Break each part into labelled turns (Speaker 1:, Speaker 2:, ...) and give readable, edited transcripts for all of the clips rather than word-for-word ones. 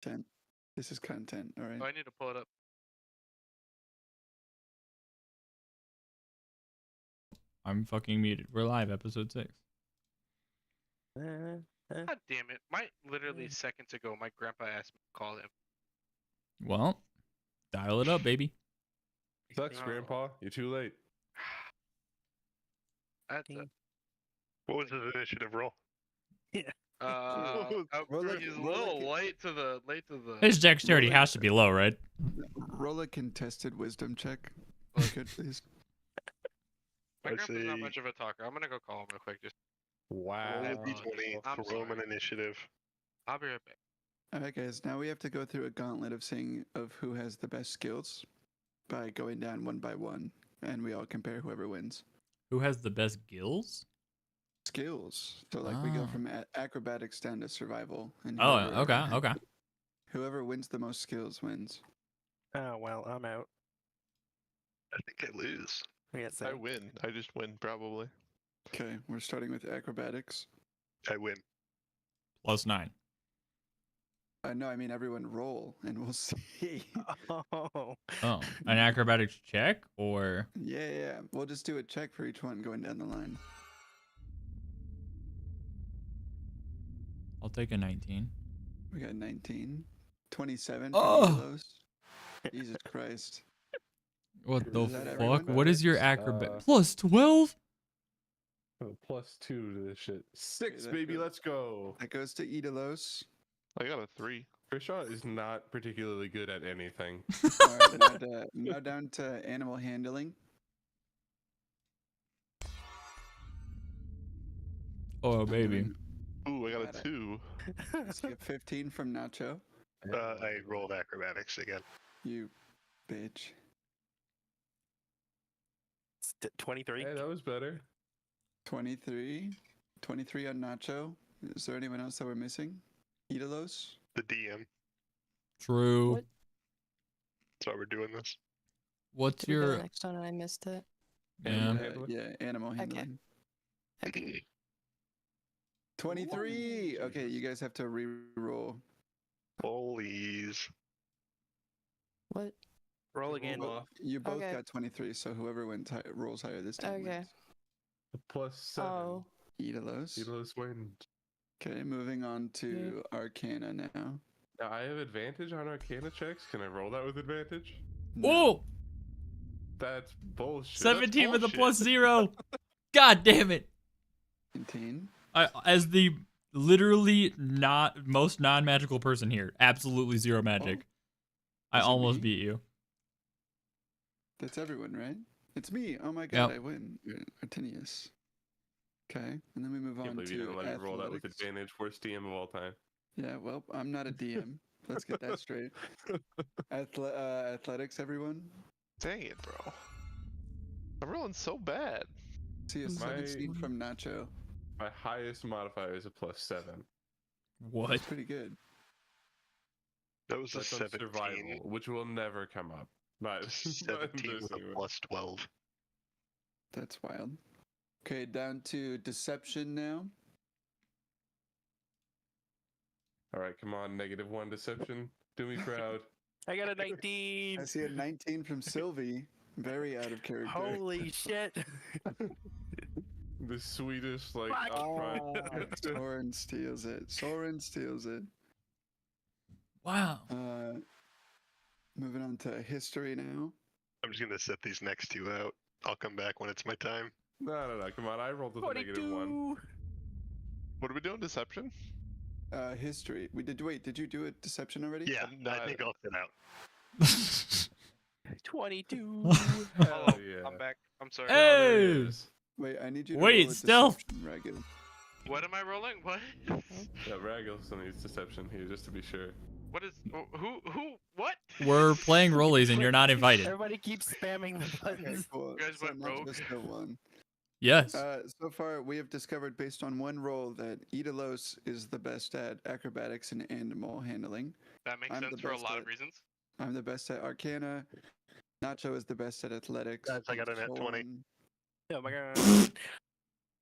Speaker 1: Content. This is content, all right?
Speaker 2: Oh, I need to pull it up.
Speaker 3: I'm fucking muted. We're live, episode 6.
Speaker 2: God damn it. Literally seconds ago, my grandpa asked me to call him.
Speaker 3: Well, dial it up, baby.
Speaker 4: Sucks,
Speaker 2: Oh.
Speaker 4: Grandpa. You're too late.
Speaker 2: That's a,
Speaker 5: What was his initiative roll?
Speaker 2: he's
Speaker 1: Roll
Speaker 2: a little late to the
Speaker 3: His dexterity has to be low, right?
Speaker 1: Roll a contested wisdom check. If you could, please.
Speaker 2: My
Speaker 5: Let's
Speaker 2: grandpa's not
Speaker 5: see.
Speaker 2: much of a talker. I'm gonna go call him real quick. Just
Speaker 4: Wow.
Speaker 5: Roll a d20.
Speaker 2: I'm
Speaker 5: Roll him
Speaker 2: sorry.
Speaker 5: an initiative.
Speaker 2: I'll be right back.
Speaker 1: All right, guys. Now we have to go through a gauntlet of seeing of who has the best skills by going down one by one, and we all compare whoever wins.
Speaker 3: Who has the best gills?
Speaker 1: Skills. So like we go
Speaker 3: Oh.
Speaker 1: from acrobatics down to survival. And
Speaker 3: Oh,
Speaker 1: whoever-
Speaker 3: okay.
Speaker 1: Whoever wins the most skills wins.
Speaker 6: Oh, well, I'm out.
Speaker 5: I think I lose.
Speaker 6: Yes,
Speaker 7: I win. I just win, probably.
Speaker 1: Okay, we're starting with acrobatics.
Speaker 5: I win.
Speaker 3: +9.
Speaker 1: No, I mean everyone roll, and we'll see.
Speaker 6: Oh,
Speaker 3: Oh, an acrobatics check or
Speaker 1: Yeah. We'll just do a check for each one going down the line.
Speaker 3: I'll take a 19.
Speaker 1: We got 19. 27
Speaker 3: Oh.
Speaker 1: from Milos. Jesus Christ.
Speaker 3: What the
Speaker 1: Is that
Speaker 3: fuck?
Speaker 1: everyone?
Speaker 3: What is your acrobat?
Speaker 4: Uh,
Speaker 3: +12?
Speaker 4: +2 to this shit. 6,
Speaker 1: that
Speaker 4: baby.
Speaker 1: goes-
Speaker 4: Let's go.
Speaker 1: That goes to Idalos.
Speaker 7: I got a 3.
Speaker 4: Kershaw is not particularly good at anything.
Speaker 1: All right, now down to animal handling.
Speaker 3: Oh, baby.
Speaker 7: Ooh, I got
Speaker 1: Got
Speaker 7: a
Speaker 1: it.
Speaker 7: 2.
Speaker 1: Let's get 15 from Nacho.
Speaker 5: I rolled acrobatics again.
Speaker 1: You bitch.
Speaker 6: it's 23.
Speaker 4: Hey, that was better.
Speaker 1: 23. 23 on Nacho. Is there anyone else that we're missing? Idalos?
Speaker 5: The DM.
Speaker 3: True.
Speaker 8: What?
Speaker 5: That's why we're doing this.
Speaker 3: What's
Speaker 8: Did we go to the
Speaker 3: your
Speaker 8: next one and I missed it?
Speaker 3: yeah?
Speaker 1: Yeah, animal handling.
Speaker 8: Okay.
Speaker 1: 23. Okay, you guys have to re-roll.
Speaker 5: Holies.
Speaker 8: What?
Speaker 6: Roll again.
Speaker 1: Well, you both
Speaker 8: Okay.
Speaker 1: got 23, so whoever rolls higher this time
Speaker 8: Okay.
Speaker 1: wins.
Speaker 4: +7.
Speaker 8: Oh.
Speaker 1: Idalos.
Speaker 4: Idalos win.
Speaker 1: Okay, moving on to Arcana now.
Speaker 4: Now, I have advantage on Arcana checks. Can I roll that with advantage?
Speaker 3: Oh,
Speaker 4: That's bullshit.
Speaker 3: 17 with a
Speaker 7: bullshit.
Speaker 3: +0. God damn it.
Speaker 1: 19.
Speaker 3: As the literally not most non-magical person here, absolutely zero magic. I
Speaker 1: is it
Speaker 3: almost
Speaker 1: me?
Speaker 3: beat you.
Speaker 1: That's everyone, right? It's me. Oh my god,
Speaker 3: Yep.
Speaker 1: I win. Artinius. Okay, and then we move
Speaker 4: I can't
Speaker 1: on
Speaker 4: believe you
Speaker 1: to
Speaker 4: didn't let me roll that with
Speaker 1: athletics.
Speaker 4: advantage. Worst DM of all time.
Speaker 1: Yeah, well, I'm not a DM. Let's get that straight. Athletics, everyone.
Speaker 7: Dang it, bro. I'm rolling so bad.
Speaker 1: See a 17 from Nacho.
Speaker 4: My highest modifier is a +7.
Speaker 3: What?
Speaker 1: That's pretty good.
Speaker 5: That was a
Speaker 4: That's on
Speaker 5: 17.
Speaker 4: survival, which will never come up. Not, not in
Speaker 5: 17
Speaker 4: this
Speaker 5: with a
Speaker 4: anyway.
Speaker 5: +12.
Speaker 1: That's wild. Okay, down to deception now.
Speaker 4: All right, come on, -1 deception. Do me proud.
Speaker 6: I got a 19.
Speaker 1: I see a 19 from Sylvie. Very out of character.
Speaker 6: Holy shit.
Speaker 4: The sweetest, like,
Speaker 6: Fuck.
Speaker 4: upfront.
Speaker 1: Soren steals it. Soren steals it.
Speaker 3: Wow.
Speaker 1: Moving on to history now.
Speaker 5: I'm just gonna set these next two out. I'll come back when it's my time.
Speaker 4: No, come on. I rolled with a -1.
Speaker 6: 22.
Speaker 7: What are we doing? Deception?
Speaker 1: History. Did you do a deception already?
Speaker 5: Yeah, I think I'll sit out.
Speaker 6: 22.
Speaker 4: Hell
Speaker 2: Hello,
Speaker 4: yeah.
Speaker 2: I'm back. I'm sorry.
Speaker 4: There it
Speaker 3: Hey!
Speaker 4: is.
Speaker 1: Wait, I need you to
Speaker 3: Wait,
Speaker 1: roll a
Speaker 3: stealth.
Speaker 1: deception, Ragged.
Speaker 2: What am I rolling? What?
Speaker 4: Yeah, Raggle needs deception here, just to be sure.
Speaker 2: What is? Who? What?
Speaker 3: We're playing rollies and you're not invited.
Speaker 6: Everybody keeps spamming the
Speaker 1: Okay,
Speaker 6: buttons.
Speaker 1: cool.
Speaker 2: You guys
Speaker 1: So
Speaker 2: went
Speaker 1: Nacho
Speaker 2: rogue?
Speaker 1: still won.
Speaker 3: Yes.
Speaker 1: So far, we have discovered based on one roll that Idalos is the best at acrobatics and animal handling.
Speaker 2: That makes
Speaker 1: I'm the
Speaker 2: sense for a
Speaker 1: best
Speaker 2: lot
Speaker 1: at-
Speaker 2: of reasons.
Speaker 1: I'm the best at Arcana. Nacho is the best at athletics.
Speaker 5: Guys, I got a nat 20.
Speaker 1: Soren-
Speaker 6: Oh my god.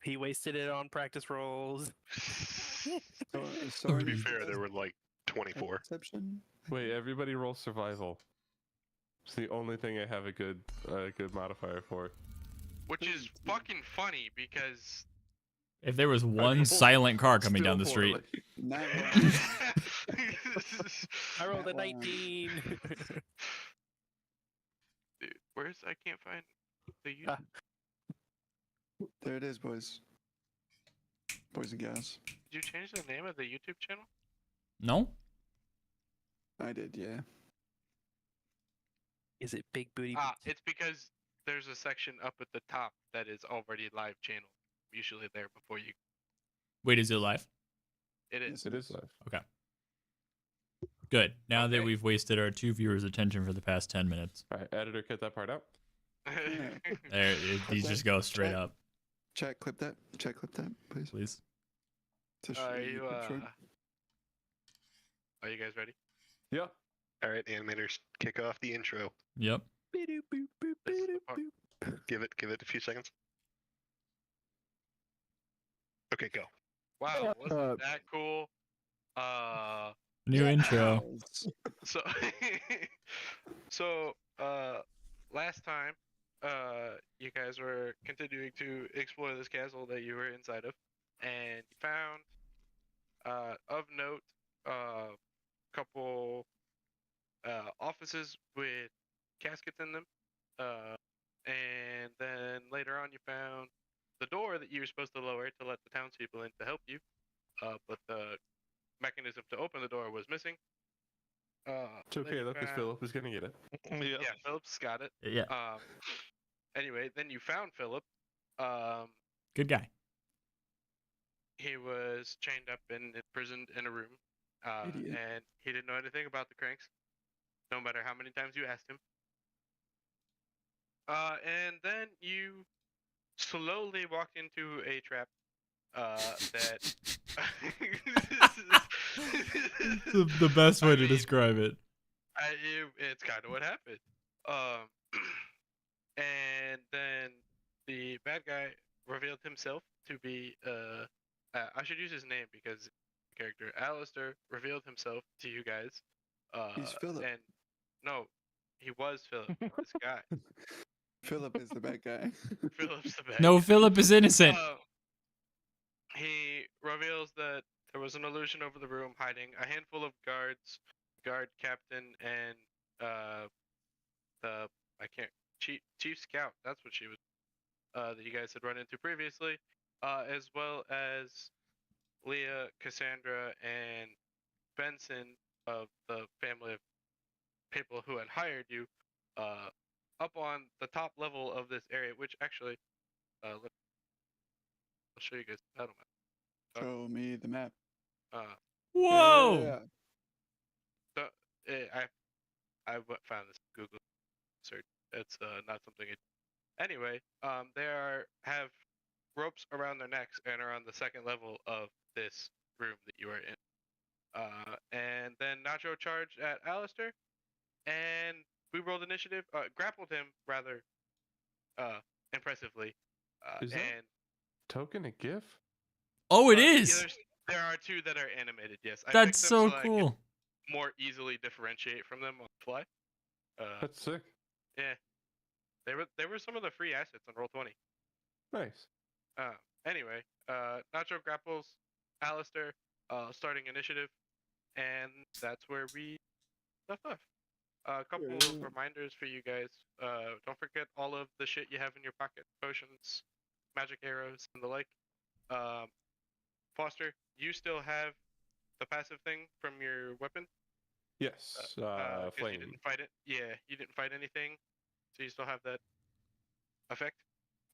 Speaker 6: He wasted it on practice rolls.
Speaker 1: Soren-
Speaker 5: To
Speaker 1: Soren
Speaker 5: be
Speaker 1: is
Speaker 5: fair,
Speaker 1: the
Speaker 5: there were like 24.
Speaker 1: Perception.
Speaker 4: Wait, everybody roll survival. It's the only thing I have a good modifier for.
Speaker 2: Which is fucking funny because
Speaker 3: If there was one
Speaker 4: rolled
Speaker 3: silent car coming
Speaker 4: Still
Speaker 3: down the street,
Speaker 4: poorly.
Speaker 1: Not one.
Speaker 6: I rolled a
Speaker 1: That one.
Speaker 6: 19.
Speaker 2: Dude, where's I can't find the YouTube.
Speaker 6: Ah.
Speaker 1: There it is, boys. Boys and gals.
Speaker 2: Did you change the name of the YouTube channel?
Speaker 3: no?
Speaker 1: I did, yeah.
Speaker 6: Is it Big Booty?
Speaker 2: It's because there's a section up at the top that is already live channel. Usually there before you.
Speaker 3: Wait, is it live?
Speaker 2: It is.
Speaker 1: Yes,
Speaker 4: It is live.
Speaker 3: Okay. Good. Now that
Speaker 2: Okay.
Speaker 3: we've wasted our 2 viewers' attention for the past 10 minutes,
Speaker 4: All right, editor, cut that part out.
Speaker 3: these just go straight up,
Speaker 1: Chat, clip that. Chat, clip that, please.
Speaker 3: please.
Speaker 1: To show
Speaker 2: Are
Speaker 1: you
Speaker 2: you
Speaker 1: the picture.
Speaker 2: Are you guys ready?
Speaker 4: Yeah.
Speaker 5: All right, animators, kick off the intro.
Speaker 3: Yep.
Speaker 2: This is the part.
Speaker 5: Give it a few seconds. Okay, go.
Speaker 2: Wow, wasn't that cool?
Speaker 3: New intro.
Speaker 2: So, so last time, you guys were continuing to explore this castle that you were inside of, and you found, of note, couple offices with caskets in them, and then later on you found the door that you were supposed to lower to let the townspeople in to help you, but the mechanism to open the door was missing.
Speaker 4: It's
Speaker 2: then
Speaker 4: okay
Speaker 2: you
Speaker 4: though, because
Speaker 2: found-
Speaker 4: Philip is gonna get it.
Speaker 2: Yeah, Philip's got it.
Speaker 3: Yeah.
Speaker 2: Anyway, then you found Philip.
Speaker 3: Good guy.
Speaker 2: He was chained up and imprisoned in a room,
Speaker 1: Idiot.
Speaker 2: and he didn't know anything about the cranks, no matter how many times you asked him. And then you slowly walked into a trap that.
Speaker 3: The best way
Speaker 2: I
Speaker 3: to
Speaker 2: mean,
Speaker 3: describe it.
Speaker 2: It's kind of what happened. And then the bad guy revealed himself to be I should use his name because the character Alistair revealed himself to you guys.
Speaker 1: He's Philip.
Speaker 2: And no, he was Philip. This guy.
Speaker 1: Philip is the bad guy.
Speaker 2: Philip's the bad
Speaker 3: No,
Speaker 2: guy.
Speaker 3: Philip is innocent.
Speaker 2: He reveals that there was an illusion over the room hiding a handful of guards, guard captain, and chief scout. That's what she was. That you guys had run into previously, as well as Leah, Cassandra, and Benson of the family of people who had hired you, up on the top level of this area. Which actually, I'll show you guys the battle map.
Speaker 1: Show me the map.
Speaker 3: Whoa.
Speaker 1: Yeah.
Speaker 2: Found this Google search. It's not something. Anyway, they have ropes around their necks and are on the second level of this room that you are in. And then Nacho charged at Alistair, and we rolled initiative. Grappled him rather impressively.
Speaker 4: Is that
Speaker 2: And
Speaker 4: token a GIF?
Speaker 3: Oh, it
Speaker 2: yeah,
Speaker 3: is.
Speaker 2: there are two that are animated. Yes, I
Speaker 3: That's
Speaker 2: picked them
Speaker 3: so
Speaker 2: so I can
Speaker 3: cool.
Speaker 2: more easily differentiate from them on the fly.
Speaker 4: That's sick.
Speaker 2: Yeah, they were some of the free assets on Roll20.
Speaker 4: Nice.
Speaker 2: Anyway, Nacho grapples Alistair, starting initiative, and that's where we left off. A couple of reminders for you guys. Don't forget all of the shit you have in your pocket: potions, magic arrows, and the like. Foster, you still have the passive thing from your weapon?
Speaker 4: Yes.
Speaker 2: 'Cause
Speaker 4: Flame.
Speaker 2: you didn't fight it. Yeah, you didn't fight anything, so you still have that effect.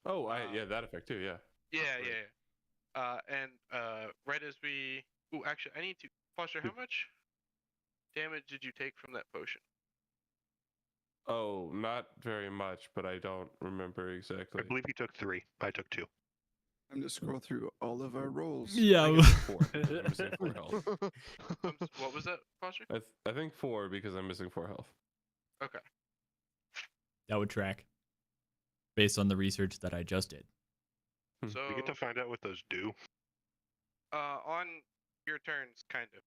Speaker 4: Oh, yeah, that effect too. Yeah.
Speaker 2: Yeah,
Speaker 4: Right.
Speaker 2: yeah. And right as we, actually, I need to. Foster, how much damage did you take from that potion?
Speaker 4: Oh, not very much, but I don't remember
Speaker 5: I
Speaker 4: exactly.
Speaker 5: believe you took 3. I took 2.
Speaker 1: I'm to scroll through all of our rolls.
Speaker 4: I
Speaker 3: Yeah.
Speaker 4: think it's 4. because I'm missing 4 health.
Speaker 2: What was that, Foster?
Speaker 4: I think 4 because I'm missing 4 health.
Speaker 2: Okay.
Speaker 3: That would track based on the research that I just did.
Speaker 2: So
Speaker 5: We get to find out what those do.
Speaker 2: on your turns, kind of.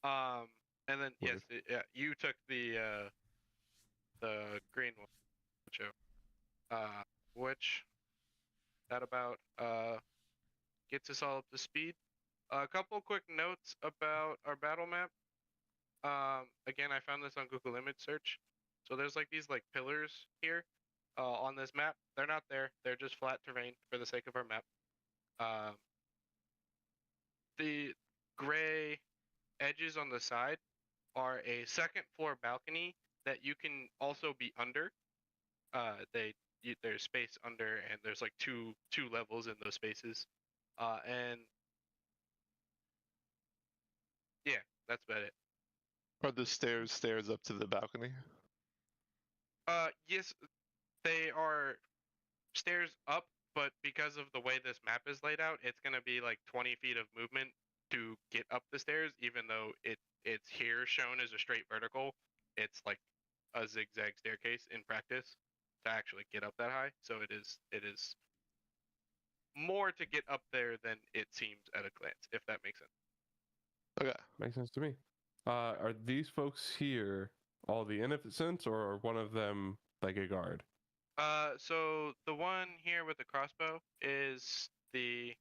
Speaker 2: And then yes,
Speaker 4: Word.
Speaker 2: yeah, you took the green one, Joe. Which that about gets us all up to speed. A couple quick notes about our battle map. Again, I found this on Google Image Search. So there's like these like pillars here on this map. They're not there. They're just flat terrain for the sake of our map. The gray edges on the side are a second floor balcony that you can also be under. There's space under, and there's like two levels in those spaces. And yeah, that's about it.
Speaker 7: Are the stairs up to the balcony?
Speaker 2: Yes, they are stairs up, but because of the way this map is laid out, it's gonna be like 20 feet of movement to get up the stairs, even though it's here shown as a straight vertical. It's like a zigzag staircase in practice to actually get up that high. So it is more to get up there than it seems at a glance, if that makes sense.
Speaker 7: Okay.
Speaker 4: Makes sense to me. Are these folks here all the innocents, or are one of them like a guard?
Speaker 2: So the one here with the crossbow is the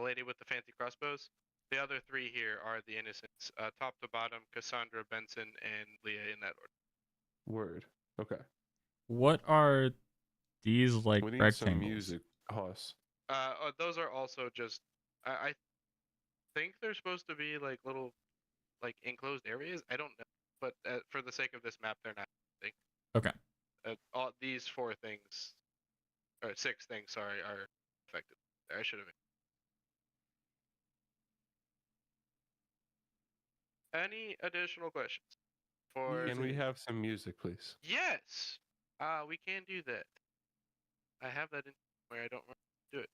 Speaker 2: lady with the fancy crossbows. The other three here are the innocents, top to bottom: Cassandra, Benson, and Leah, in that order.
Speaker 4: Word. Okay.
Speaker 3: What are these like
Speaker 4: We need
Speaker 3: rectangles?
Speaker 4: some music, Hoss.
Speaker 2: Those are also just. I think they're supposed to be like little, like enclosed areas. I don't know, but for the sake of this map, they're not. I think.
Speaker 3: Okay.
Speaker 2: All these four things, or six things, sorry, are affected. I should have. Any additional questions?
Speaker 4: Can we have some music, please?
Speaker 2: Yes. We can do that. I have that in where I don't remember to do it.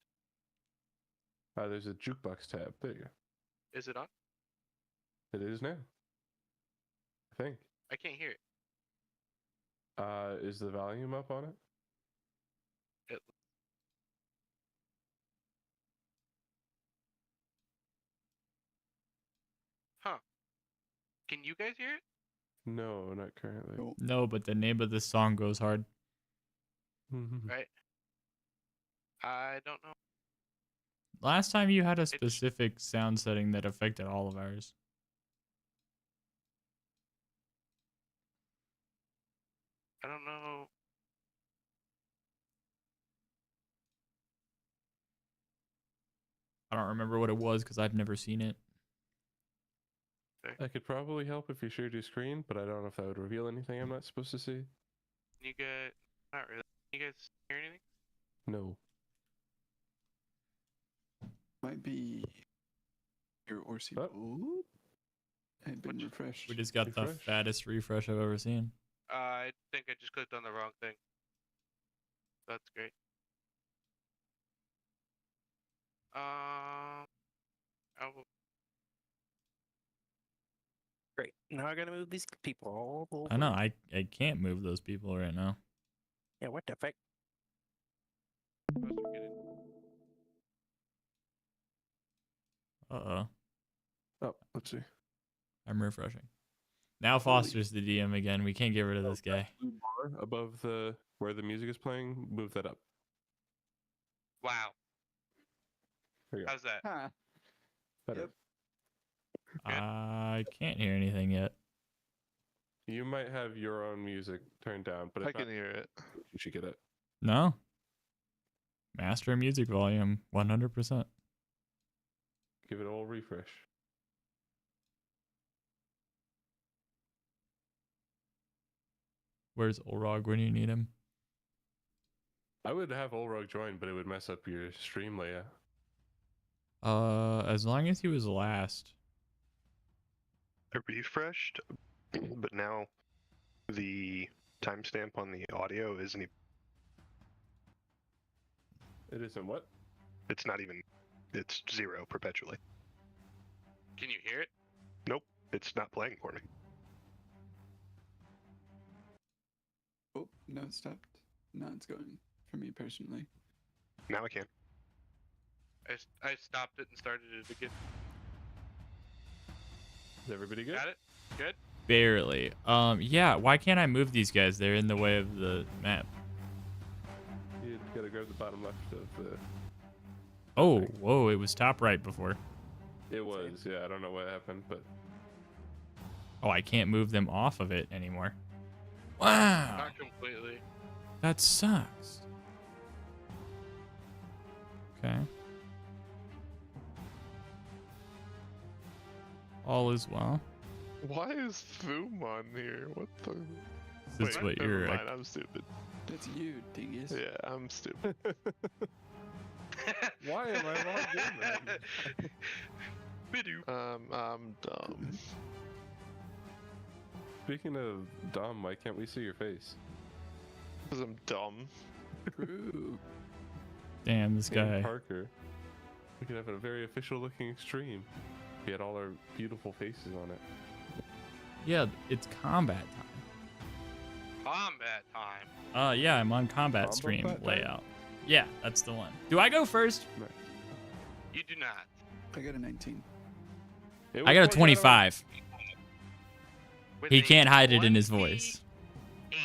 Speaker 4: There's a jukebox tab. There you go.
Speaker 2: Is it on?
Speaker 4: It is now. I think.
Speaker 2: I can't hear it.
Speaker 4: Is the volume up on it?
Speaker 2: Huh. Can you guys hear it?
Speaker 4: No, not currently.
Speaker 1: Nope.
Speaker 3: No, but the name of this song goes hard.
Speaker 2: Right. I don't know.
Speaker 3: Last time you had a specific sound setting that affected all of ours.
Speaker 2: I don't know.
Speaker 3: I don't remember what it was because I've never seen it.
Speaker 4: I could probably help if you shared your screen, but I don't know if that would reveal anything I'm not supposed to see.
Speaker 2: You guys, not really. You guys hear anything?
Speaker 4: No.
Speaker 1: Might be your Orsi.
Speaker 4: Oh.
Speaker 1: Oh. Had been refreshed.
Speaker 3: We just got the
Speaker 4: Refresh.
Speaker 3: fattest refresh I've ever seen.
Speaker 2: I think I just clicked on the wrong thing. That's great. I will.
Speaker 6: Great. Now I gotta move these people all over.
Speaker 3: I know, I can't move those people right now.
Speaker 6: Yeah, what the fuck?
Speaker 2: Supposed to get in.
Speaker 3: Uh-oh.
Speaker 4: Oh, let's see.
Speaker 3: I'm refreshing. Now Foster's the DM again. We can't get rid of this guy.
Speaker 4: Blue bar above the where the music is playing, move that up.
Speaker 2: Wow.
Speaker 4: There you go.
Speaker 2: How's that?
Speaker 1: Ha.
Speaker 4: Better.
Speaker 1: Yep.
Speaker 3: I can't hear anything yet.
Speaker 4: You might have your own music turned down, but
Speaker 7: I
Speaker 4: if
Speaker 7: can
Speaker 4: not,
Speaker 7: hear it.
Speaker 4: you should get it.
Speaker 3: No. Master music volume, 100%.
Speaker 4: Give it a little refresh.
Speaker 3: Where's Olrog when you need him?
Speaker 4: I would have Olrog join, but it would mess up your stream layout.
Speaker 3: As long as he was last.
Speaker 5: I refreshed, but now the timestamp on the audio isn't.
Speaker 4: It isn't what?
Speaker 5: It's not even. It's 0 perpetually.
Speaker 2: Can you hear it?
Speaker 5: Nope, it's not playing for me.
Speaker 1: Oh, no, it stopped. No, it's going for me personally.
Speaker 5: Now I can.
Speaker 2: I stopped it and started it again.
Speaker 4: Is everybody good?
Speaker 2: Got it? Good?
Speaker 3: Barely. Yeah, why can't I move these guys? They're in the way of the map.
Speaker 4: You gotta grab the bottom left of the.
Speaker 3: Oh, whoa, it was top right before.
Speaker 4: It was, yeah. I don't know what happened, but
Speaker 3: Oh, I can't move them off of it anymore. Wow,
Speaker 2: Not completely.
Speaker 3: that sucks. Okay. All is well.
Speaker 7: Why is Thoom on here? What the?
Speaker 3: This is what
Speaker 7: never
Speaker 3: you're.
Speaker 7: mind, I'm stupid.
Speaker 1: That's you, dingus.
Speaker 7: Yeah, I'm stupid.
Speaker 4: why am I logged in then?
Speaker 2: Bidoo.
Speaker 7: I'm dumb.
Speaker 4: Speaking of dumb, why can't we see your face?
Speaker 7: Because I'm dumb.
Speaker 1: True.
Speaker 3: Damn, this
Speaker 4: Ian
Speaker 3: guy.
Speaker 4: Parker. We could have a very official looking stream. We had all our beautiful faces on it.
Speaker 3: Yeah, it's combat time.
Speaker 2: Combat time.
Speaker 3: Yeah, I'm on combat
Speaker 4: Combo
Speaker 3: stream
Speaker 4: time?
Speaker 3: layout. Yeah, that's the one. Do I go first?
Speaker 2: You do not.
Speaker 1: I got a 19.
Speaker 4: It
Speaker 3: I got a
Speaker 4: was
Speaker 3: 25.
Speaker 2: With
Speaker 3: He
Speaker 2: a
Speaker 3: can't hide it in his voice.
Speaker 2: 8.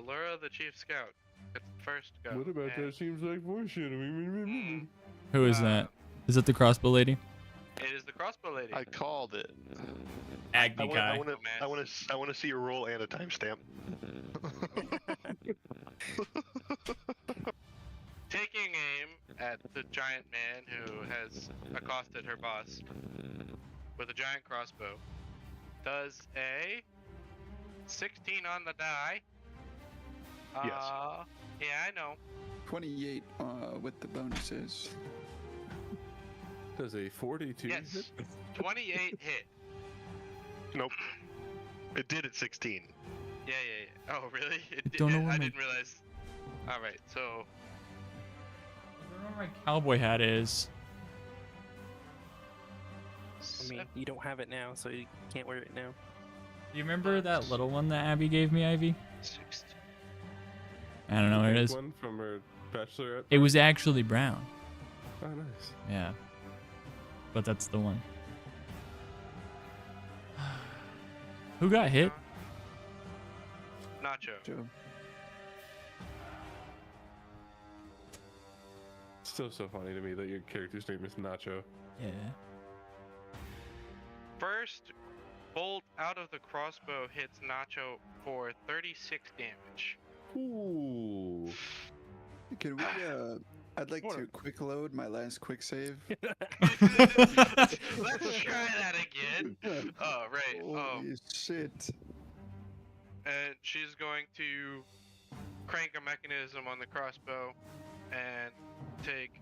Speaker 2: Laura, the chief scout. It's the first go.
Speaker 4: What about
Speaker 2: and,
Speaker 4: that? Seems like foreshadowing.
Speaker 3: Who is that? Is it the crossbow lady?
Speaker 2: It is the crossbow lady.
Speaker 7: I called it.
Speaker 3: Agni
Speaker 5: I
Speaker 3: guy.
Speaker 5: want to see a roll and a timestamp.
Speaker 2: Taking aim at the giant man who has accosted her boss with a giant crossbow. Does a 16 on the die?
Speaker 5: Yes.
Speaker 2: Yeah, I know.
Speaker 1: 28 with the bonuses.
Speaker 4: Does a 42
Speaker 2: Yes.
Speaker 4: hit?
Speaker 2: 28 hit.
Speaker 5: Nope. It did at 16.
Speaker 2: Yeah. Oh, really?
Speaker 3: Don't know where
Speaker 2: I
Speaker 3: my-
Speaker 2: didn't realize. All right, so
Speaker 3: I don't know where my cowboy hat is.
Speaker 6: I mean, you don't have it now, so you can't wear it now.
Speaker 3: Do you remember that little one that Abby gave me, Ivy?
Speaker 2: 16.
Speaker 3: I don't know where it
Speaker 4: Pink
Speaker 3: is.
Speaker 4: One from her bachelorette.
Speaker 3: It was actually brown.
Speaker 4: Oh, nice.
Speaker 3: Yeah. But that's the one. Who got hit?
Speaker 2: Nacho.
Speaker 1: Joe.
Speaker 4: Still so funny to me that your character's name is Nacho.
Speaker 3: Yeah.
Speaker 2: First bolt out of the crossbow hits Nacho for 36 damage.
Speaker 4: Ooh.
Speaker 1: Can we, I'd like to quick load my last quick save.
Speaker 2: Let's try that again. Oh, right.
Speaker 1: Holy shit.
Speaker 2: And she's going to crank a mechanism on the crossbow and take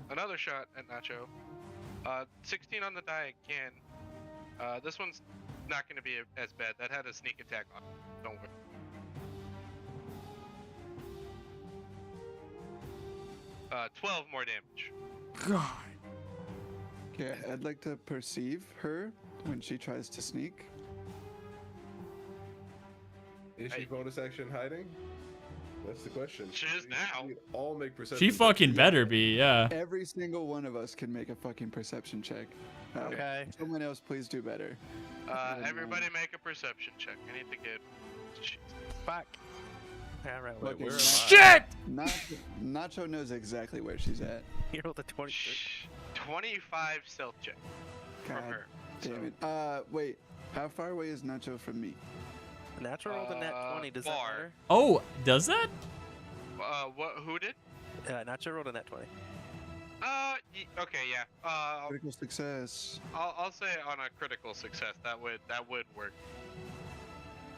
Speaker 2: another shot at Nacho. 16 on the die again. This one's not going to be as bad. That had a sneak attack on it. Don't worry. Uh, 12 more damage.
Speaker 3: God.
Speaker 1: Okay, I'd like to perceive her when she tries to sneak.
Speaker 4: Is
Speaker 2: she
Speaker 4: she bonus action hiding? That's the question.
Speaker 2: She is now.
Speaker 4: We all make perception.
Speaker 3: She fucking better be, yeah.
Speaker 1: Every single one of us can make a fucking perception check.
Speaker 6: Okay.
Speaker 1: Someone else, please do better.
Speaker 2: Everybody make a perception check. I need to get.
Speaker 6: Fuck. Alright,
Speaker 4: Wait,
Speaker 1: Okay,
Speaker 4: where am I?
Speaker 3: Shit!
Speaker 1: Nacho knows exactly where she's at.
Speaker 6: you rolled a 20.
Speaker 2: 25 stealth check from
Speaker 1: God
Speaker 2: her.
Speaker 1: damn it. Wait. How far away is Nacho from me?
Speaker 6: Natural rolled a net 20. Does that
Speaker 2: far.
Speaker 6: matter?
Speaker 3: Oh, does that?
Speaker 2: What? Who did?
Speaker 6: Nacho rolled a net 20.
Speaker 2: Okay, yeah.
Speaker 1: Critical success.
Speaker 2: I'll say on a critical success that would work.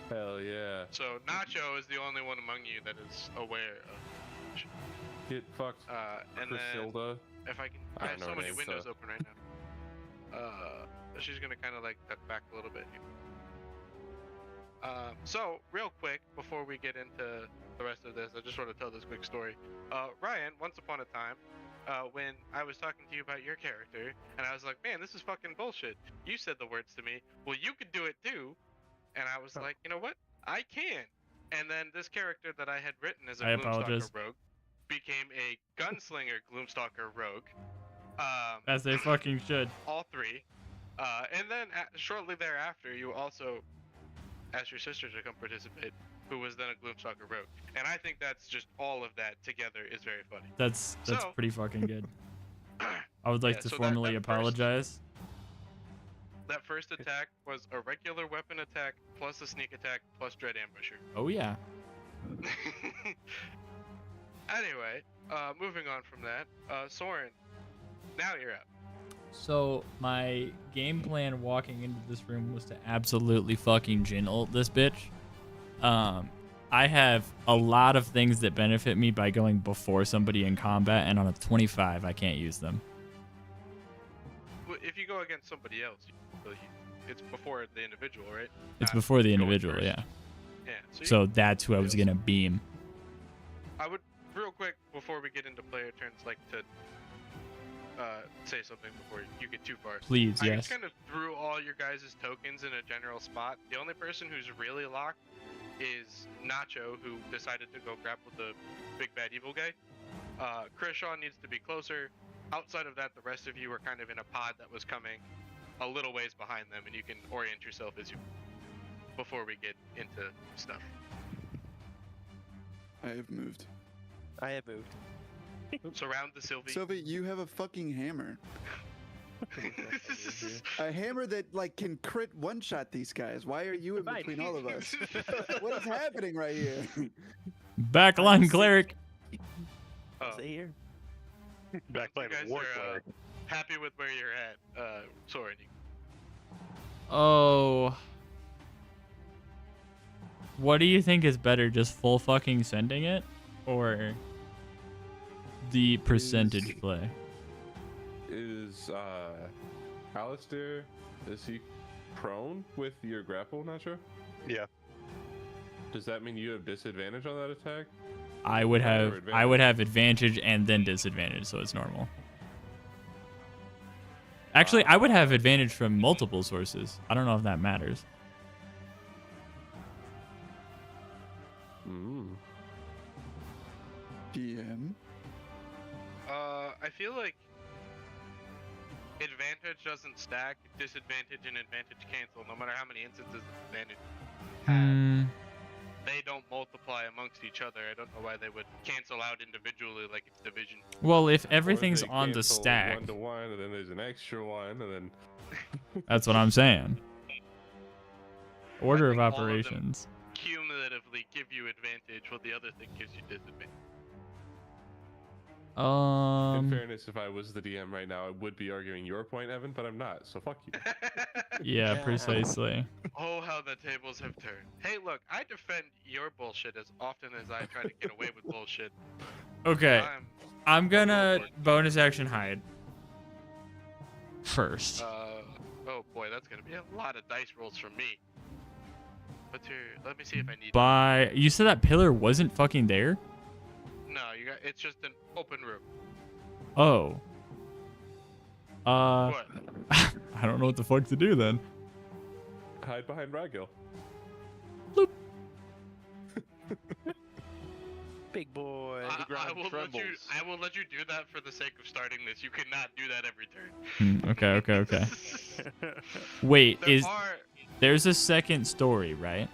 Speaker 4: Hell yeah.
Speaker 2: So Nacho is the only one among you that is aware of.
Speaker 4: Get fucked.
Speaker 2: And then
Speaker 4: Griselda.
Speaker 2: if I can,
Speaker 4: I
Speaker 2: I
Speaker 4: don't
Speaker 2: have
Speaker 4: know
Speaker 2: so
Speaker 4: her
Speaker 2: many
Speaker 4: name,
Speaker 2: windows
Speaker 4: so-
Speaker 2: open right now. She's gonna kind of like duck back a little bit here. So real quick before we get into the rest of this, I just want to tell this quick story. Ryan, once upon a time, when I was talking to you about your character, and I was like, man, this is fucking bullshit. You said the words to me. Well, you could do it too. And I was like, you know what? I can. And then this character that I had written as a
Speaker 3: I
Speaker 2: Gloomstalker
Speaker 3: apologize.
Speaker 2: rogue became a gunslinger Gloomstalker rogue.
Speaker 3: As they fucking should.
Speaker 2: All three. And then shortly thereafter, you also asked your sister to come participate, who was then a Gloomstalker rogue. And I think that's just all of that together is very funny.
Speaker 3: That's
Speaker 2: So-
Speaker 3: pretty fucking good. I would like
Speaker 2: Yeah,
Speaker 3: to
Speaker 2: so
Speaker 3: formally
Speaker 2: that first-
Speaker 3: apologize.
Speaker 2: That first attack was a regular weapon attack plus a sneak attack plus Dread Ambusher.
Speaker 3: Oh yeah.
Speaker 2: Anyway, moving on from that, Soren, now you're up.
Speaker 3: So my game plan walking into this room was to absolutely fucking gin ult this bitch. I have a lot of things that benefit me by going before somebody in combat, and on a 25 I can't use them.
Speaker 2: If you go against somebody else, it's before the individual, right?
Speaker 3: It's
Speaker 2: Not
Speaker 3: before the
Speaker 2: going
Speaker 3: individual,
Speaker 2: first.
Speaker 3: yeah.
Speaker 2: Yeah. you-
Speaker 3: So that's who I was gonna beam.
Speaker 2: I would, real quick, before we get into player turns, like to say something before you get too far.
Speaker 3: Please,
Speaker 2: I
Speaker 3: yes.
Speaker 2: just kind of threw all your guys' tokens in a general spot. The only person who's really locked is Nacho, who decided to go grapple the big bad evil guy. Krishaw needs to be closer. Outside of that, the rest of you are kind of in a pod that was coming a little ways behind them, and you can orient yourself as you before we get into stuff.
Speaker 1: I have moved.
Speaker 6: I have moved.
Speaker 2: Surround the Sylvie.
Speaker 1: Sylvie, you have a fucking hammer. A hammer that like can crit one-shot these guys. Why are you in
Speaker 6: Fine.
Speaker 1: between all of us? What is happening right here?
Speaker 3: Backline cleric.
Speaker 2: Oh,
Speaker 6: Stay here.
Speaker 5: Backline
Speaker 2: you guys
Speaker 5: war
Speaker 2: are
Speaker 5: cleric.
Speaker 2: happy with where you're at, Soren.
Speaker 3: Oh. What do you think is better, just full fucking sending it, or the percentage play?
Speaker 4: Is Alistair, is he prone with your grapple, Nacho?
Speaker 5: Yeah.
Speaker 4: Does that mean you have disadvantage on that attack?
Speaker 3: I would
Speaker 4: Or
Speaker 3: have
Speaker 4: advantage?
Speaker 3: advantage and then disadvantage, so it's normal. Actually, I would have advantage from multiple sources. I don't know if that matters.
Speaker 4: Mm.
Speaker 1: DM.
Speaker 2: I feel like advantage doesn't stack, disadvantage and advantage cancel, no matter how many instances of advantage you have.
Speaker 3: Hmm.
Speaker 2: They don't multiply amongst each other. I don't know why they would cancel out individually like it's division.
Speaker 3: Well, if
Speaker 4: Or
Speaker 3: everything's
Speaker 4: they
Speaker 3: on the
Speaker 4: cancel
Speaker 3: stack,
Speaker 4: 1-to-1, and then there's an extra one, and then
Speaker 3: that's what I'm saying. Order of
Speaker 2: think all of them-
Speaker 3: operations.
Speaker 2: Cumulatively give you advantage, while the other thing gives you disadvantage.
Speaker 4: in fairness, if I was the DM right now, I would be arguing your point, Evan, but I'm not, so fuck you.
Speaker 3: Yeah,
Speaker 6: Yeah.
Speaker 3: precisely.
Speaker 2: Oh, how the tables have turned. Hey, look, I defend your bullshit as often as I try to get away with bullshit.
Speaker 3: Okay,
Speaker 2: I'm
Speaker 3: I'm gonna bonus action hide first.
Speaker 2: oh boy, that's gonna be a lot of dice rolls from me. Let me see if I need.
Speaker 3: By you said that pillar wasn't fucking there?
Speaker 2: No, it's just an open room.
Speaker 3: Oh.
Speaker 2: What?
Speaker 3: I don't know what the fuck to do then.
Speaker 4: Hide behind Ragil.
Speaker 6: Big boy.
Speaker 2: I
Speaker 7: ground
Speaker 2: will let you.
Speaker 7: trembles.
Speaker 2: I will let you do that for the sake of starting this. You cannot do that every turn.
Speaker 3: Okay. Wait,
Speaker 2: There
Speaker 3: is
Speaker 2: are.
Speaker 3: there's a second story, right?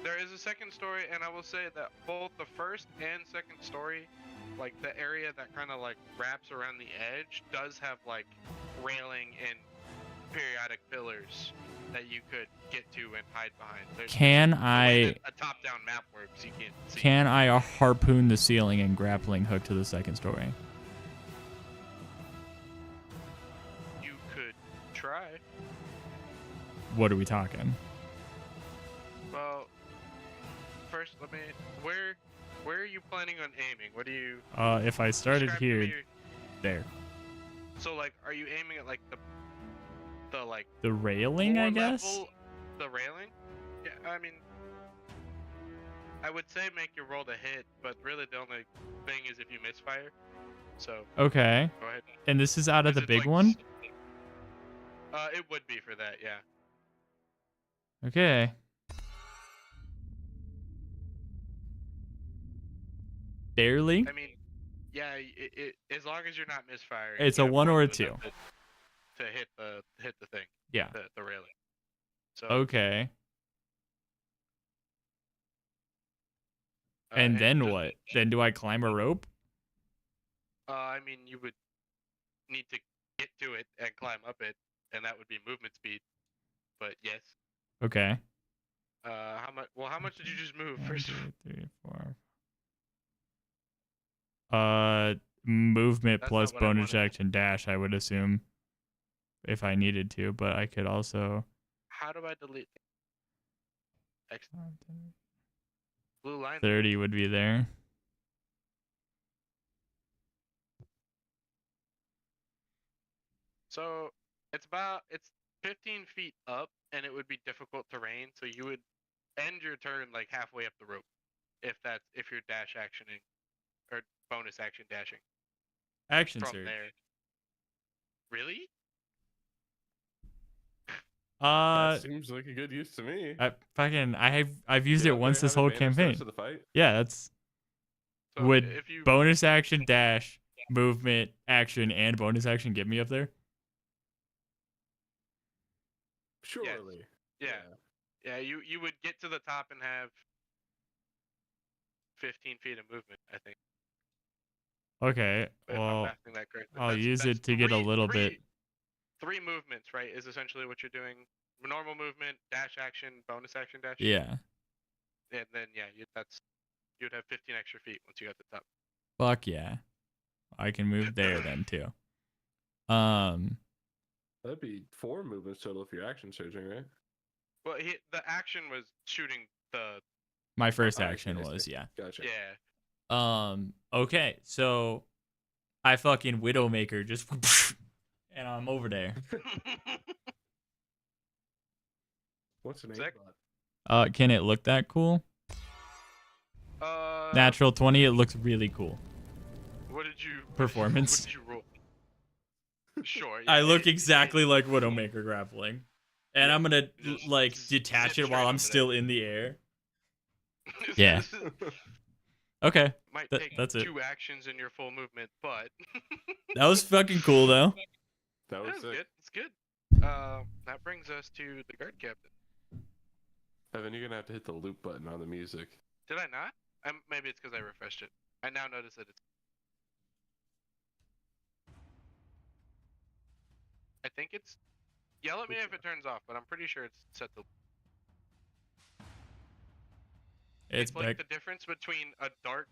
Speaker 2: There is a second story, and I will say that both the first and second story, like the area that kind of like wraps around the edge, does have like railing and periodic pillars that you could get to and hide behind. There's
Speaker 3: Can
Speaker 2: the way
Speaker 3: I
Speaker 2: that a top-down map works, you can't see.
Speaker 3: can I harpoon the ceiling and grappling hook to the second story?
Speaker 2: You could try.
Speaker 3: What are we talking?
Speaker 2: Well, first let me. Where are you planning on aiming? What do you?
Speaker 3: If I started
Speaker 2: describe to
Speaker 3: here,
Speaker 2: me your-
Speaker 3: there.
Speaker 2: So like, are you aiming at like the like
Speaker 3: The railing, I
Speaker 2: floor
Speaker 3: guess?
Speaker 2: level, the railing? Yeah, I mean, I would say make your roll to hit, but really the only thing is if you misfire. So
Speaker 3: Okay.
Speaker 2: go ahead.
Speaker 3: And this is out of
Speaker 2: Is
Speaker 3: the
Speaker 2: it,
Speaker 3: big
Speaker 2: like,
Speaker 3: one?
Speaker 2: It would be for that, yeah.
Speaker 3: Okay. Barely?
Speaker 2: I mean, Yeah, as long as you're not misfiring.
Speaker 3: It's
Speaker 2: you
Speaker 3: a
Speaker 2: have
Speaker 3: 1 or a
Speaker 2: movement
Speaker 3: 2.
Speaker 2: enough to hit the thing.
Speaker 3: Yeah.
Speaker 2: The railing. So.
Speaker 3: Okay.
Speaker 2: uh,
Speaker 3: And then
Speaker 2: just-
Speaker 3: what? Then do I climb a rope?
Speaker 2: I mean, you would need to get to it and climb up it, and that would be movement speed. But yes.
Speaker 3: Okay.
Speaker 2: How much? Well, how much did you just move
Speaker 3: 1,
Speaker 2: first?
Speaker 3: 2, 3, 4. Movement
Speaker 2: That's
Speaker 3: plus
Speaker 2: not what I
Speaker 3: bonus
Speaker 2: wanted.
Speaker 3: action dash, I would assume, if I needed to, but I could also.
Speaker 2: How do I delete? X blue line.
Speaker 3: 30 would be there.
Speaker 2: So it's 15 feet up, and it would be difficult terrain. So you would end your turn like halfway up the rope, if you're dash actioning or bonus action dashing
Speaker 3: Action
Speaker 2: from
Speaker 3: surge.
Speaker 2: there. Really?
Speaker 3: Uh,
Speaker 4: That seems like a good use to me.
Speaker 3: I've used
Speaker 4: Get
Speaker 3: it
Speaker 4: up
Speaker 3: once
Speaker 4: there,
Speaker 3: this
Speaker 4: have
Speaker 3: whole
Speaker 4: advantage
Speaker 3: campaign.
Speaker 4: to the fight.
Speaker 3: Yeah, that's
Speaker 2: So
Speaker 3: would
Speaker 2: if you
Speaker 3: bonus action dash, movement action, and bonus action get me up there?
Speaker 4: Surely.
Speaker 2: yeah you would get to the top and have 15 feet of movement, I think.
Speaker 3: Okay,
Speaker 2: If I'm
Speaker 3: well,
Speaker 2: mathing that correctly.
Speaker 3: I'll use
Speaker 2: That's
Speaker 3: it to get a little bit.
Speaker 2: Three movements, right? Is essentially what you're doing. Normal movement, dash action, bonus action dash.
Speaker 3: Yeah.
Speaker 2: And then you'd have 15 extra feet once you got to the top.
Speaker 3: Fuck yeah. I can move there then too.
Speaker 4: That'd be 4 movements total if you're action surging, right?
Speaker 2: Well, the action was shooting the.
Speaker 3: My first
Speaker 4: I see,
Speaker 3: action
Speaker 4: I see.
Speaker 3: was, yeah.
Speaker 4: Gotcha.
Speaker 2: Yeah.
Speaker 3: Okay, so I fucking Widowmaker just and I'm over there.
Speaker 4: What's the name?
Speaker 2: Sick.
Speaker 3: Can it look that cool? Natural 20, it looks really cool.
Speaker 2: What did you
Speaker 3: Performance.
Speaker 2: What did you roll? Sure.
Speaker 3: I
Speaker 2: yeah,
Speaker 3: look exactly like Widowmaker grappling. And I'm gonna
Speaker 2: Just
Speaker 3: like
Speaker 2: zip
Speaker 3: detach it
Speaker 2: straight
Speaker 3: while I'm
Speaker 2: over
Speaker 3: still
Speaker 2: there.
Speaker 3: in the air. Yeah. Okay.
Speaker 2: Might
Speaker 3: That-
Speaker 2: take
Speaker 3: that's it.
Speaker 2: 2 actions in your full movement, but
Speaker 3: That was fucking cool though.
Speaker 4: That was
Speaker 2: that's
Speaker 4: sick.
Speaker 2: good. It's good. That brings us to the guard captain.
Speaker 4: Evan, you're gonna have to hit the loop button on the music.
Speaker 2: Did I not? Maybe it's because I refreshed it. I now notice that it's. I think it's. Yell at me if it turns off, but I'm pretty sure it's set to.
Speaker 3: It's
Speaker 2: like
Speaker 3: back.
Speaker 2: the difference between a dark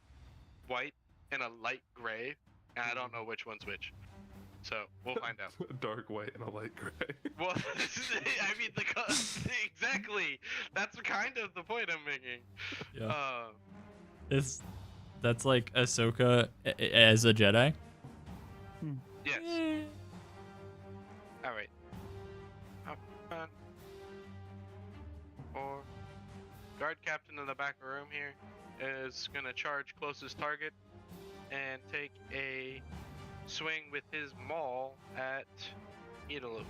Speaker 2: white and a light gray, and I don't know which one's which. So we'll find out.
Speaker 4: A dark white and a light gray.
Speaker 2: Well, I mean, exactly. That's kind of the point I'm making.
Speaker 3: Yeah. That's like Ahsoka as a Jedi.
Speaker 2: Yes. All right. Up, on. Or guard captain in the back room here is gonna charge closest target and take a swing with his maul at Adapool.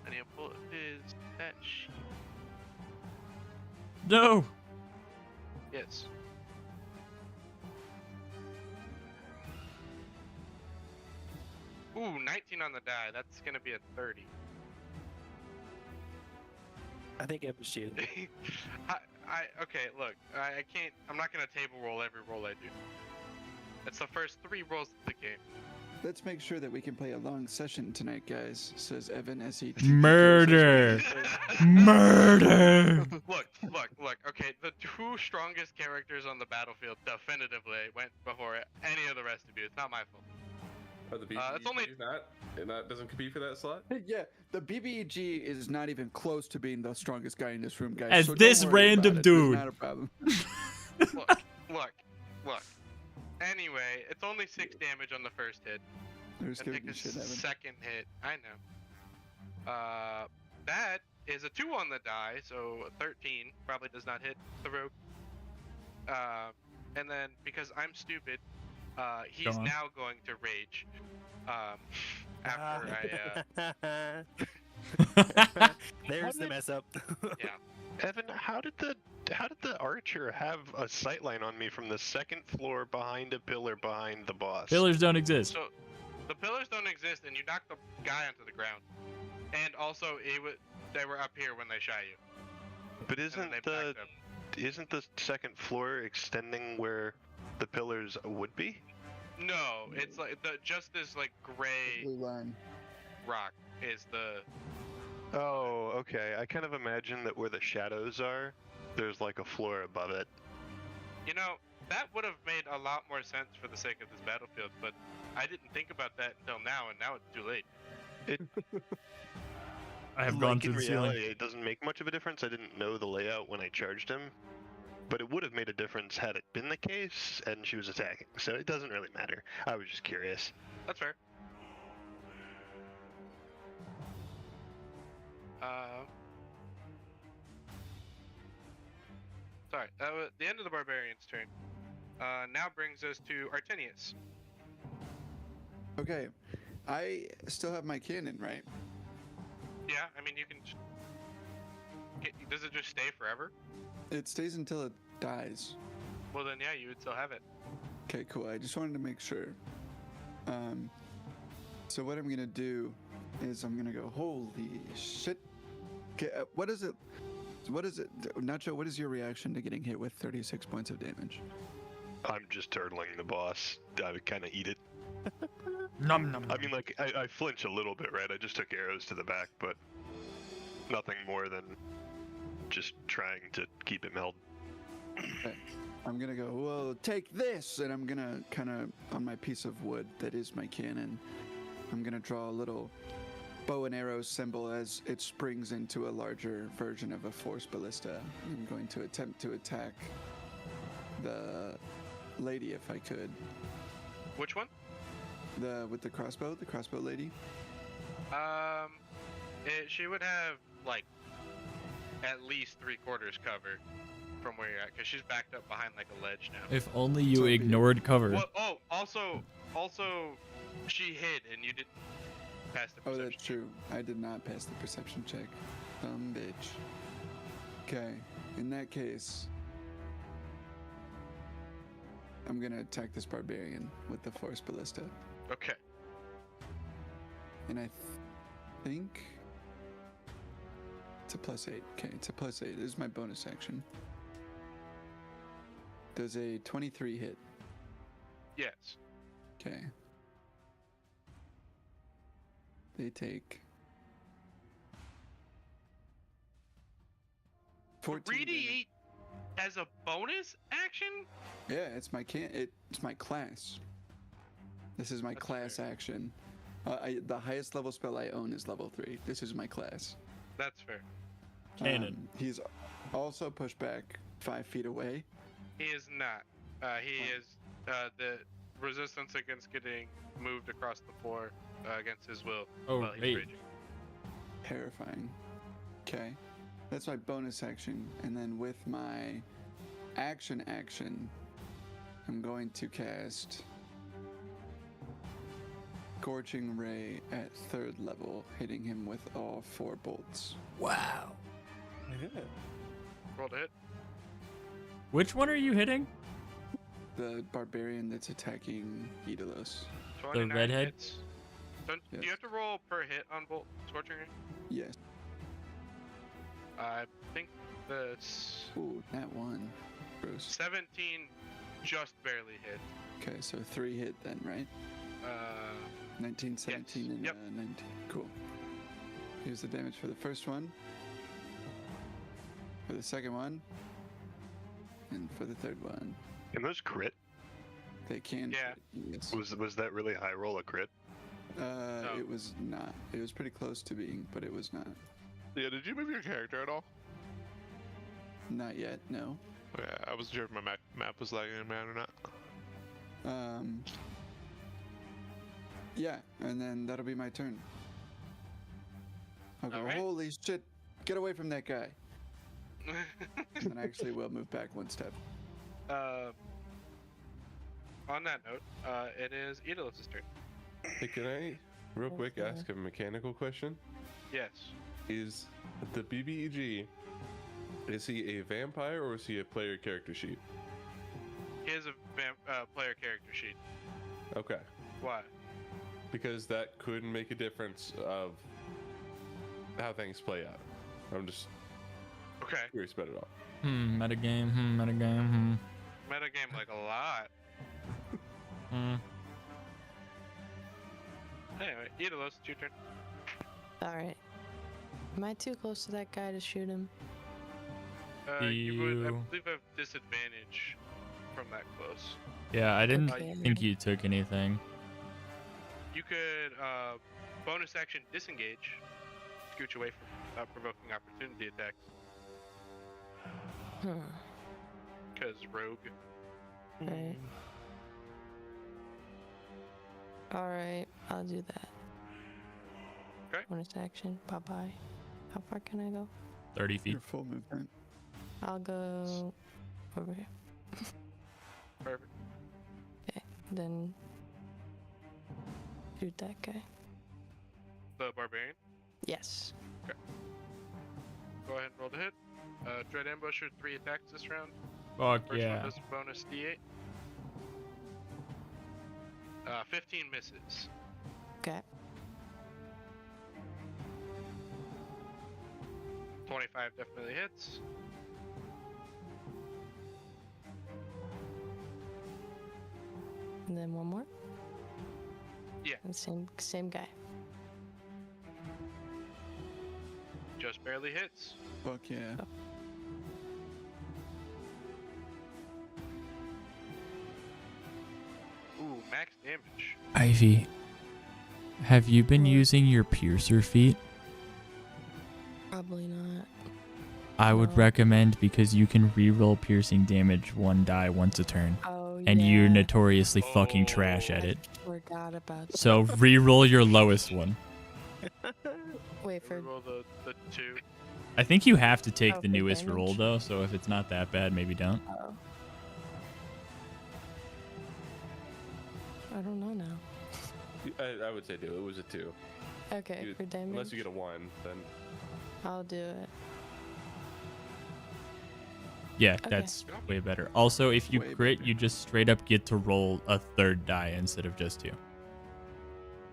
Speaker 2: And he'll pull his that sheet.
Speaker 3: No.
Speaker 2: Yes. Ooh, 19 on the die. That's gonna be a 30.
Speaker 6: I think it was you.
Speaker 2: Okay, look, I can't. I'm not gonna table roll every roll I do. It's the first 3 rolls of the game.
Speaker 1: Let's make sure that we can play a long session tonight, guys, says Evan as he
Speaker 3: Murder. Murder.
Speaker 2: Look. Okay, the 2 strongest characters on the battlefield definitively went before any of the rest of you. It's not my fault.
Speaker 4: Are the
Speaker 2: it's only-
Speaker 4: and that doesn't compete for that slot?
Speaker 1: Yeah, the BBG is not even close to being the strongest guy in this room, guys.
Speaker 3: As
Speaker 1: so don't
Speaker 3: this
Speaker 1: worry about
Speaker 3: random
Speaker 1: it.
Speaker 3: dude.
Speaker 1: It's not a problem.
Speaker 2: Look. Anyway, it's only 6 damage on the first hit.
Speaker 1: There's
Speaker 2: And
Speaker 1: gonna
Speaker 2: take
Speaker 1: be
Speaker 2: a
Speaker 1: shit, Evan.
Speaker 2: second hit. I know. That is a 2 on the die, so a 13 probably does not hit the rogue. And then because I'm stupid, he's
Speaker 3: Go on.
Speaker 2: now going to rage. After
Speaker 6: There's the mess up.
Speaker 2: yeah.
Speaker 5: Evan, how did the archer have a sightline on me from the second floor behind a pillar behind the boss?
Speaker 3: Pillars don't exist.
Speaker 2: So the pillars don't exist, and you knocked the guy onto the ground. And also, they were up here when they shot you.
Speaker 5: But
Speaker 2: And then they backed up.
Speaker 5: isn't the second floor extending where the pillars would be?
Speaker 2: No, it's like just this like gray
Speaker 1: Blue line.
Speaker 2: rock is the.
Speaker 5: Oh, okay. I kind of imagine that where the shadows are, there's like a floor above it.
Speaker 2: You know, that would have made a lot more sense for the sake of this battlefield, but I didn't think about that until now, and now it's too late.
Speaker 3: I have
Speaker 5: Like,
Speaker 3: gone
Speaker 5: in
Speaker 3: through the
Speaker 5: reality,
Speaker 3: ceiling.
Speaker 5: it doesn't make much of a difference. I didn't know the layout when I charged him, but it would have made a difference had it been the case and she was attacking. So it doesn't really matter. I was just curious.
Speaker 2: That's fair. Sorry, that was the end of the barbarian's turn. Now brings us to Artinius.
Speaker 1: Okay, I still have my cannon, right?
Speaker 2: Yeah, I mean you can. Does it just stay forever?
Speaker 1: It stays until it dies.
Speaker 2: Well then, yeah, you would still have it.
Speaker 1: Okay, cool. I just wanted to make sure. So what I'm gonna do is I'm gonna go. Holy shit! Okay, what is it? Nacho? What is your reaction to getting hit with 36 points of damage?
Speaker 5: I'm just turtling the boss. I would kind of eat it.
Speaker 3: Nom nom.
Speaker 5: I mean, like, I flinch a little bit, right? I just took arrows to the back, but nothing more than just trying to keep him held.
Speaker 1: Okay. I'm gonna go, well, take this, and I'm gonna kind of, on my piece of wood that is my cannon, I'm gonna draw a little bow and arrow symbol as it springs into a larger version of a force ballista. I'm going to attempt to attack the lady if I could.
Speaker 2: Which one?
Speaker 1: With the crossbow lady.
Speaker 2: She would have like at least 3/4 cover from where you're at, because she's backed up behind like a ledge now.
Speaker 3: If only you
Speaker 1: So be it.
Speaker 3: ignored cover.
Speaker 2: Well, oh, also, she hid and you didn't pass the
Speaker 1: Oh,
Speaker 2: perception.
Speaker 1: that's true. I did not pass the perception check. Dumb bitch. Okay, in that case, I'm gonna attack this barbarian with the force ballista.
Speaker 2: Okay.
Speaker 1: And I think it's a +8. Okay, it's a +8. This is my bonus action. Does a 23 hit?
Speaker 2: Yes.
Speaker 1: Okay. They take 14 damage.
Speaker 2: Radiate as a bonus action?
Speaker 1: Yeah, it's my it's my class. This is my
Speaker 2: That's
Speaker 1: class
Speaker 2: fair.
Speaker 1: action. The highest level spell I own is level 3. This is my class.
Speaker 2: That's fair.
Speaker 3: Cannon.
Speaker 1: He's also pushed back 5 feet away.
Speaker 2: He is not. He is the resistance against getting moved across the floor against his will
Speaker 3: Oh,
Speaker 2: while he's
Speaker 3: right.
Speaker 2: raging.
Speaker 1: Terrifying. Okay. That's my bonus action. And then with my action, I'm going to cast Scorching Ray at 3rd level, hitting him with all 4 bolts.
Speaker 3: Wow.
Speaker 2: Roll to hit.
Speaker 3: Which one are you hitting?
Speaker 1: The barbarian that's attacking Idalos.
Speaker 2: 29
Speaker 3: redhead?
Speaker 2: hits. Do
Speaker 1: Yes.
Speaker 2: you have to roll per hit on Bolt Scorching Ray?
Speaker 1: Yes.
Speaker 2: I think that's
Speaker 1: Ooh, that one. Gross.
Speaker 2: 17 just barely hit.
Speaker 1: Okay, so 3 hit then, right? 19, 17, and
Speaker 2: Yep.
Speaker 1: 19. Cool. Here's the damage for the first one, for the second one, and for the third one.
Speaker 5: Can those crit?
Speaker 1: They can.
Speaker 2: Yeah.
Speaker 1: Yes.
Speaker 5: Was that really high roll a crit?
Speaker 2: No.
Speaker 1: It was not. It was pretty close to being, but it was not.
Speaker 7: Yeah, did you move your character at all?
Speaker 1: Not yet. No.
Speaker 7: Yeah, I wasn't sure if my map was lagging around or not.
Speaker 1: Yeah, and then that'll be my turn. I'll go,
Speaker 2: Alright.
Speaker 1: holy shit, get away from that guy. And I actually will move back 1 step.
Speaker 2: On that note, it is Idalos' turn.
Speaker 4: Hey, can I, real quick, ask a mechanical question?
Speaker 2: Yes.
Speaker 4: Is the BBEG Is he a vampire or is he a player character sheet?
Speaker 2: He has a player character sheet.
Speaker 4: Okay.
Speaker 2: Why?
Speaker 4: Because that could make a difference of how things play out. I'm just
Speaker 2: Okay.
Speaker 4: curious about it all.
Speaker 3: Metagame. Metagame.
Speaker 2: Metagame like a lot. Anyway, Idalos, it's your turn.
Speaker 8: Alright. Am I too close to that guy to shoot him?
Speaker 2: You would, I
Speaker 3: You-
Speaker 2: believe, have disadvantage from that close.
Speaker 3: Yeah, I didn't
Speaker 8: Okay.
Speaker 3: think you took anything.
Speaker 2: You could bonus action disengage, scooch away from provoking opportunity attacks. Because rogue.
Speaker 8: Right. Alright, I'll do that.
Speaker 2: Okay.
Speaker 8: Bonus action. Bye bye. How far can I go?
Speaker 3: 30 feet.
Speaker 1: Your full movement.
Speaker 8: I'll go over here.
Speaker 2: Perfect.
Speaker 8: Then shoot that guy.
Speaker 2: The barbarian.
Speaker 8: Yes.
Speaker 2: Go ahead and roll the hit. Dread Ambusher, 3 attacks this round.
Speaker 3: Fuck
Speaker 2: First
Speaker 3: yeah.
Speaker 2: one does bonus D8. 15 misses.
Speaker 8: Okay.
Speaker 2: 25 definitely hits.
Speaker 8: And then one more.
Speaker 2: Yeah.
Speaker 8: And same guy.
Speaker 2: Just barely hits.
Speaker 1: Fuck yeah.
Speaker 2: Ooh, max damage.
Speaker 3: Ivy, have you been using your piercer feat?
Speaker 8: Probably not.
Speaker 3: I would
Speaker 8: No.
Speaker 3: recommend because you can reroll piercing damage 1 die once a turn,
Speaker 8: Oh
Speaker 3: and
Speaker 8: yeah.
Speaker 3: you're notoriously fucking trash
Speaker 2: Oh.
Speaker 3: at it.
Speaker 8: Forgot about that.
Speaker 3: So reroll your lowest one.
Speaker 8: Wait for
Speaker 2: Roll the 2.
Speaker 3: I think you have to take
Speaker 8: Oh,
Speaker 3: the
Speaker 8: for
Speaker 3: newest
Speaker 8: damage?
Speaker 3: roll though, so if it's not that bad, maybe don't.
Speaker 8: oh. I don't know now.
Speaker 4: I would say do it. It was a 2.
Speaker 8: Okay,
Speaker 4: You-
Speaker 8: for damage.
Speaker 4: Unless you get a 1, then
Speaker 8: I'll do it.
Speaker 3: Yeah,
Speaker 8: Okay.
Speaker 3: that's way better. Also, if you
Speaker 1: Way
Speaker 3: crit,
Speaker 1: better.
Speaker 3: you just straight up get to roll a 3rd die instead of just 2.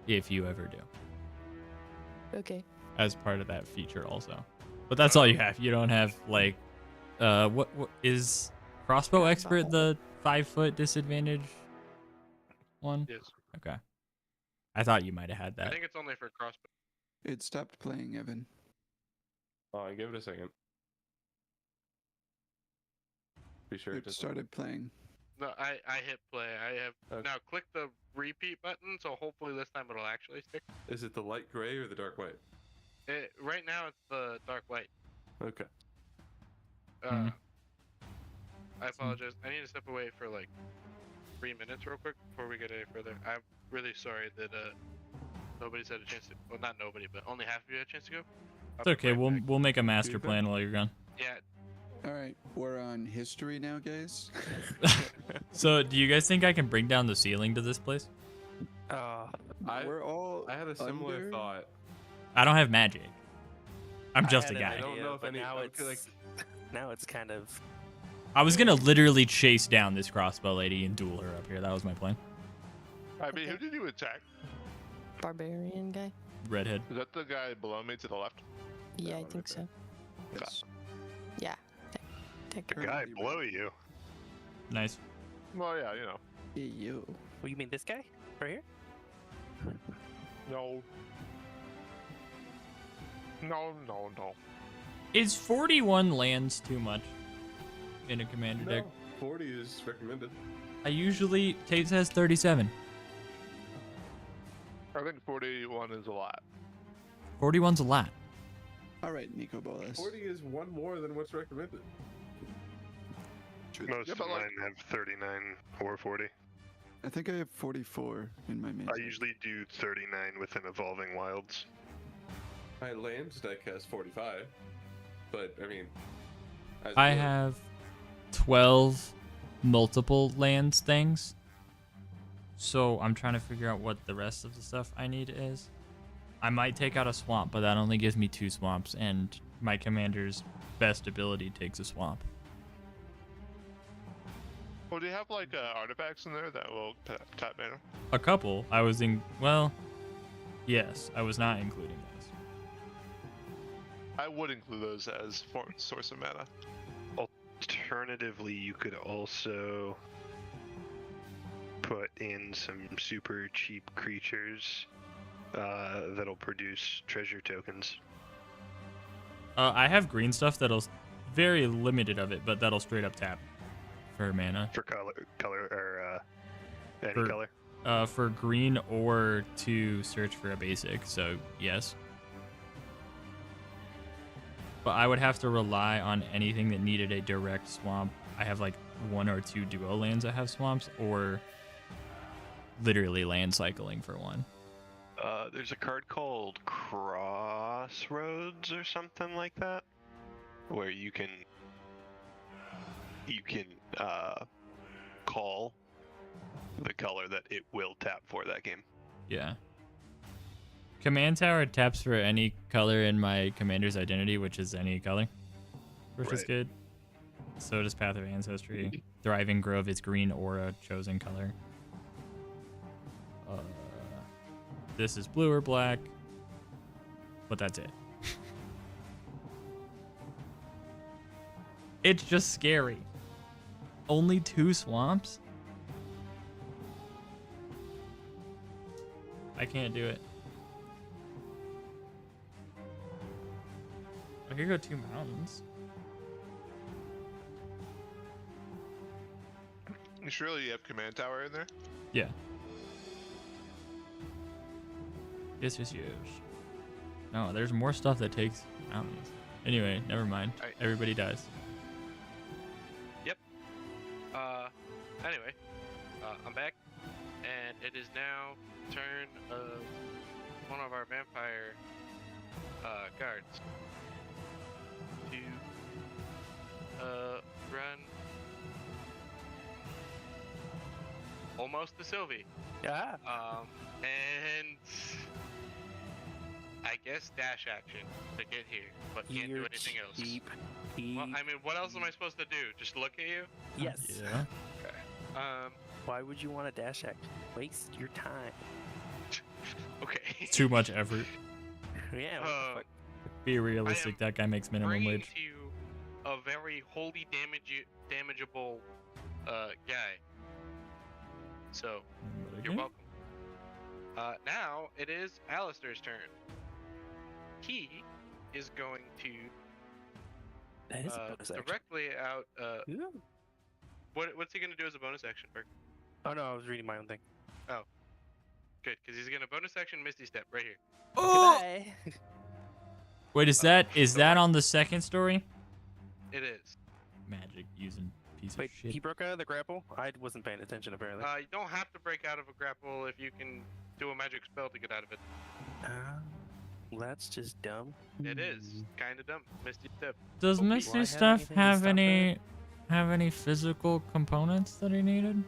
Speaker 3: If you ever do.
Speaker 8: Okay.
Speaker 3: As part of that feature also. But that's all you have. You don't have like what is crossbow expert the 5-foot disadvantage one?
Speaker 2: Yes.
Speaker 3: Okay. I thought you might have had
Speaker 2: I
Speaker 3: that.
Speaker 2: think it's only for crossbow.
Speaker 1: It stopped playing, Evan.
Speaker 4: oh, give it a second. Be sure it
Speaker 1: It
Speaker 4: doesn't.
Speaker 1: started playing.
Speaker 2: No, I hit play. I have
Speaker 4: Okay.
Speaker 2: now click the repeat button, so hopefully this time it'll actually stick.
Speaker 4: Is it the light gray or the dark white?
Speaker 2: Right now it's the dark white.
Speaker 4: Okay.
Speaker 2: I apologize. I need to step away for like 3 minutes real quick before we get any further. I'm really sorry that nobody's had a chance to. Well, not nobody, but only half of you had a chance to go.
Speaker 3: It's okay. We'll make a master
Speaker 4: think?
Speaker 3: plan while you're gone.
Speaker 2: Yeah.
Speaker 1: All right, we're on history now, guys.
Speaker 3: So, do you guys think I can bring down the ceiling to this place?
Speaker 1: We're all.
Speaker 4: I had a similar
Speaker 1: under?
Speaker 4: thought.
Speaker 3: I don't have magic. I'm
Speaker 6: I
Speaker 3: just
Speaker 6: had
Speaker 3: a
Speaker 6: an
Speaker 3: guy.
Speaker 4: I don't
Speaker 6: idea,
Speaker 4: know if
Speaker 6: but
Speaker 4: any-
Speaker 6: now
Speaker 4: I
Speaker 6: it's
Speaker 4: feel like-
Speaker 6: now it's kind of
Speaker 3: I was gonna literally chase down this crossbow lady and duel her up here. That was my plan.
Speaker 7: I mean, who did you attack?
Speaker 8: Barbarian guy?
Speaker 3: Redhead.
Speaker 7: Is that the guy below me to the left?
Speaker 8: Yeah, I
Speaker 1: one
Speaker 8: think
Speaker 1: right
Speaker 8: so.
Speaker 1: Yes.
Speaker 8: Yeah. Take
Speaker 5: The
Speaker 8: it.
Speaker 5: guy
Speaker 1: Currently
Speaker 5: below you.
Speaker 3: Nice.
Speaker 7: Well, yeah, you know.
Speaker 1: Yeah, you.
Speaker 6: Well, you mean this guy right here?
Speaker 7: No. No.
Speaker 3: Is 41 lands too much in a commander deck?
Speaker 4: No, 40 is recommended.
Speaker 3: I usually Tate says 37.
Speaker 7: I think 41 is a lot.
Speaker 3: 41's a lot.
Speaker 1: All right, Nico Bolas.
Speaker 4: 40 is 1 more than what's recommended.
Speaker 5: Most
Speaker 7: Yeah,
Speaker 5: of
Speaker 7: but, like-
Speaker 5: mine have 39 or 40.
Speaker 1: I think I have 44 in my main.
Speaker 5: I
Speaker 1: deck.
Speaker 5: usually do 39 within Evolving Wilds.
Speaker 4: My lands deck has 45, but I mean,
Speaker 3: I have 12 multiple lands things. So I'm trying to figure out what the rest of the stuff I need is. I might take out a swamp, but that only gives me 2 swamps, and my commander's best ability takes a swamp.
Speaker 7: Well, do you have like artifacts in there that will tap mana?
Speaker 3: A couple. I was in. Well, yes, I was not including those.
Speaker 7: I would include those as source of mana.
Speaker 5: Alternatively, you could also put in some super cheap creatures that'll produce treasure tokens.
Speaker 3: I have green stuff that'll very limited of it, but that'll straight up tap for mana.
Speaker 5: For color or any
Speaker 3: For-
Speaker 5: color.
Speaker 3: For green or to search for a basic. So yes. But I would have to rely on anything that needed a direct swamp. I have like 1 or 2 duo lands that have swamps, or literally land cycling for one.
Speaker 5: There's a card called Crossroads or something like that, where you can call the color that it will tap for that game.
Speaker 3: Yeah. Command Tower taps for any color in my commander's identity, which is any color, which is
Speaker 5: Right.
Speaker 3: good. So does Path of Ancestry. Thriving Grove is green or a chosen color. This is blue or black, but that's it. It's just scary. Only 2 swamps? I can't do it. I could go 2 mountains.
Speaker 7: Surely you have command tower in there.
Speaker 3: Yeah. Yes. No, there's more stuff that takes mountains. Anyway, never mind.
Speaker 2: Alright.
Speaker 3: Everybody dies.
Speaker 2: Anyway, I'm back, and it is now turn of one of our vampire guards to run almost to Sylvie.
Speaker 6: Yeah.
Speaker 2: And I guess dash action to get here, but can't do anything else.
Speaker 6: Cheap.
Speaker 2: Well, I mean, what else am I supposed to do? Just look at you?
Speaker 6: Yes.
Speaker 3: Yeah.
Speaker 6: Why would you want a dash action? Waste your time.
Speaker 2: Okay.
Speaker 3: Too much effort.
Speaker 6: Yeah. What the fuck?
Speaker 3: Be realistic. That guy makes minimum
Speaker 2: Bringing
Speaker 3: wage.
Speaker 2: to you a very wholly damageable guy. So, you're welcome. Now it is Alistair's turn. He is going to
Speaker 6: That is a bonus action.
Speaker 2: directly out.
Speaker 6: Yeah.
Speaker 2: What's he gonna do as a bonus action, Berg?
Speaker 6: Oh no, I was reading my own thing.
Speaker 2: Good, because he's gonna bonus action Misty Step right here.
Speaker 3: Oh!
Speaker 6: Goodbye.
Speaker 3: Wait, is that on the second story?
Speaker 2: It is.
Speaker 3: Magic using piece
Speaker 6: Wait,
Speaker 3: of shit.
Speaker 6: he broke out of the grapple? I wasn't paying attention apparently.
Speaker 2: You don't have to break out of a grapple if you can do a magic spell to get out of it.
Speaker 6: Well, that's just dumb.
Speaker 2: It is kind of dumb. Misty Step.
Speaker 3: Does
Speaker 6: Do I
Speaker 3: Misty
Speaker 6: have
Speaker 3: Stuff
Speaker 6: anything to
Speaker 3: have
Speaker 6: stop
Speaker 3: any physical components that he needed?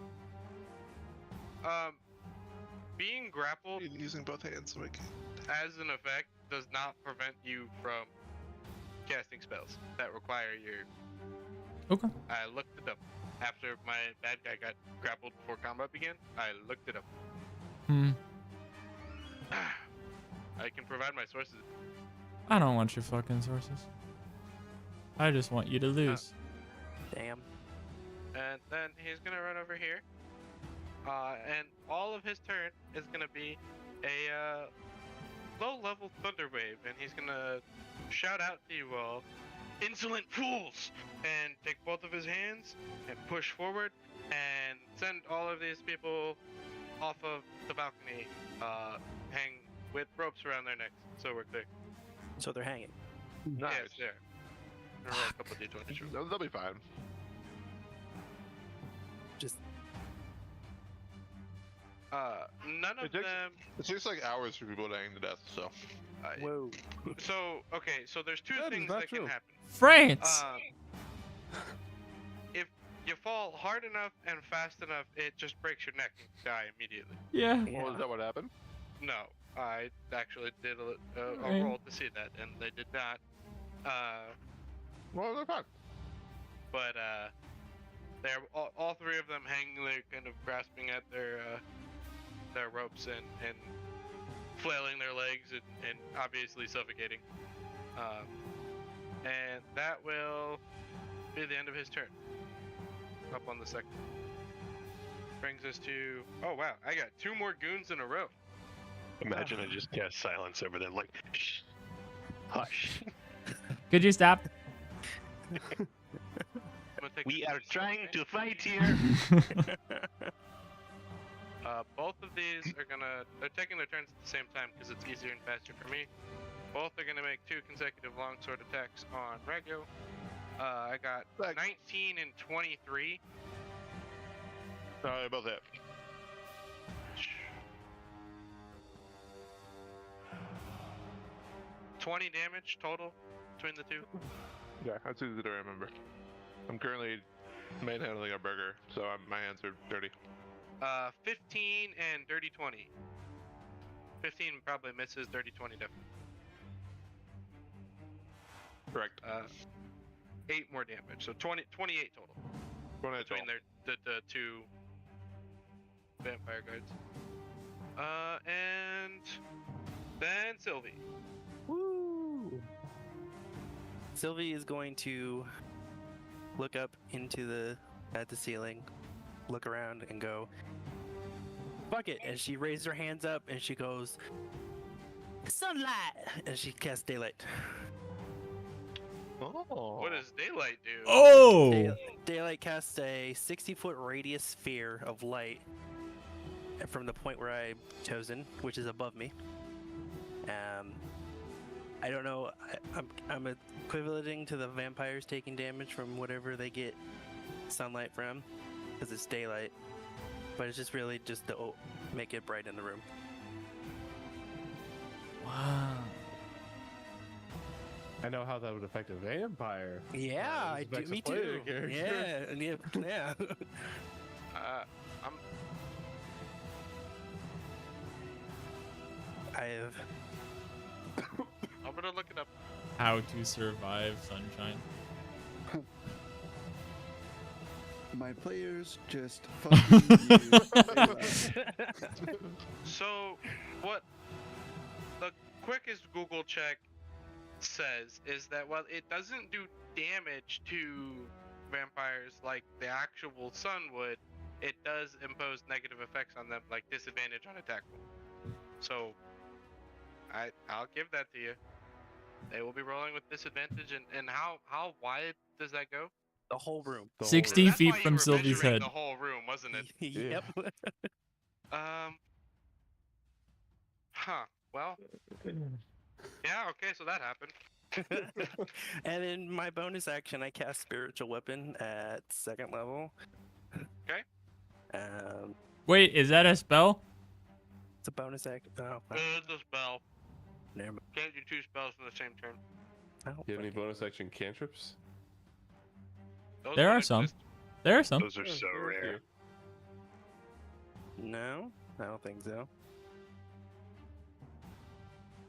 Speaker 2: Being grappled
Speaker 7: Using both hands, so I can.
Speaker 2: as an effect does not prevent you from casting spells that require your.
Speaker 3: Okay.
Speaker 2: I looked it up after my bad guy got grappled before combat began. I looked it up. I can provide my sources.
Speaker 3: I don't want your fucking sources. I just want you to lose.
Speaker 6: Damn.
Speaker 2: And then he's gonna run over here. And all of his turn is gonna be a low-level thunder wave, and he's gonna shout out to you all, "Insolent fools!" and take both of his hands and push forward and send all of these people off of the balcony, hang with ropes around their necks, so we're clear.
Speaker 6: So they're hanging.
Speaker 7: Nice.
Speaker 2: Yes, there. I'm gonna roll a couple of d20s.
Speaker 7: They'll be fine.
Speaker 6: Just
Speaker 2: None of
Speaker 7: It takes-
Speaker 2: them.
Speaker 7: It takes like hours for people to hang to death, so.
Speaker 6: whoa.
Speaker 2: So okay, so there's two
Speaker 4: That is
Speaker 2: things
Speaker 4: not
Speaker 2: that
Speaker 4: true.
Speaker 2: can happen.
Speaker 3: France.
Speaker 2: If you fall hard enough and fast enough, it just breaks your neck and you die immediately.
Speaker 3: Yeah.
Speaker 6: Yeah.
Speaker 7: Well, is that what happened?
Speaker 2: No. I actually did a
Speaker 3: Alright.
Speaker 2: roll to see that, and they did not.
Speaker 7: Well, they're fine.
Speaker 2: But they're all three of them hanging there, kind of grasping at their ropes and flailing their legs and obviously suffocating. And that will be the end of his turn. Up on the second. Brings us to, oh wow, I got 2 more goons in a row.
Speaker 5: Imagine I just cast silence over them, like, shh, hush.
Speaker 3: Could you stop?
Speaker 2: I'm gonna take
Speaker 5: We
Speaker 2: this
Speaker 5: are
Speaker 2: as a
Speaker 5: trying
Speaker 2: okay.
Speaker 5: to fight here.
Speaker 2: Both of these are they're taking their turns at the same time because it's easier and faster for me. Both are gonna make 2 consecutive longsword attacks on Rego. I got 19 and 23.
Speaker 7: Sorry about that.
Speaker 2: 20 damage total between the 2.
Speaker 7: Yeah, that's easy to remember. I'm currently manhandling a burger, so my hands are dirty.
Speaker 2: 15 and dirty 20. 15 probably misses, dirty 20 definitely.
Speaker 7: Correct.
Speaker 2: 8 more damage, so 28 total between the 2 vampire guards. And then Sylvie.
Speaker 6: Woo! Sylvie is going to look up at the ceiling, look around, and go, "Fuck it!" And she raises her hands up and she goes, "Sunlight!" And she casts daylight.
Speaker 5: Oh.
Speaker 2: What does daylight do?
Speaker 3: Oh!
Speaker 6: Daylight casts a 60-foot radius sphere of light from the point where I've chosen, which is above me. I don't know. I'm equivalenting to the vampires taking damage from whatever they get sunlight from, because it's daylight. But it's just really just to make it bright in the room.
Speaker 3: Wow.
Speaker 4: I know how that would affect a vampire.
Speaker 6: Yeah,
Speaker 4: this
Speaker 6: I do.
Speaker 4: affects a
Speaker 6: Me
Speaker 4: player
Speaker 6: too.
Speaker 4: character.
Speaker 6: Yeah.
Speaker 2: I'm gonna look it up.
Speaker 3: How to survive sunshine.
Speaker 1: My players just fucking use
Speaker 2: So, what the quickest Google check says is that while it doesn't do damage to vampires like the actual sun would, it does impose negative effects on them, like disadvantage on attack roll. So, I'll give that to you. They will be rolling with disadvantage, and how wide does that go?
Speaker 6: The whole room.
Speaker 3: 60
Speaker 2: That's
Speaker 3: feet
Speaker 2: why you
Speaker 3: from
Speaker 2: were
Speaker 3: Sylvie's
Speaker 2: measuring
Speaker 3: head.
Speaker 2: The whole room, wasn't it?
Speaker 6: Yep.
Speaker 2: Well. Yeah. Okay. So that happened.
Speaker 6: And in my bonus action, I cast Spiritual Weapon at 2nd level.
Speaker 2: Okay.
Speaker 3: Wait, is that a spell?
Speaker 6: It's a bonus action. Oh,
Speaker 2: It's a spell.
Speaker 6: never mind.
Speaker 2: Can't do 2 spells in the same turn.
Speaker 6: Oh,
Speaker 4: Do you have any bonus action cantrips?
Speaker 2: Those
Speaker 3: There
Speaker 2: don't
Speaker 3: are some.
Speaker 2: exist.
Speaker 3: There are some.
Speaker 5: Those are so rare.
Speaker 6: No, I don't think so.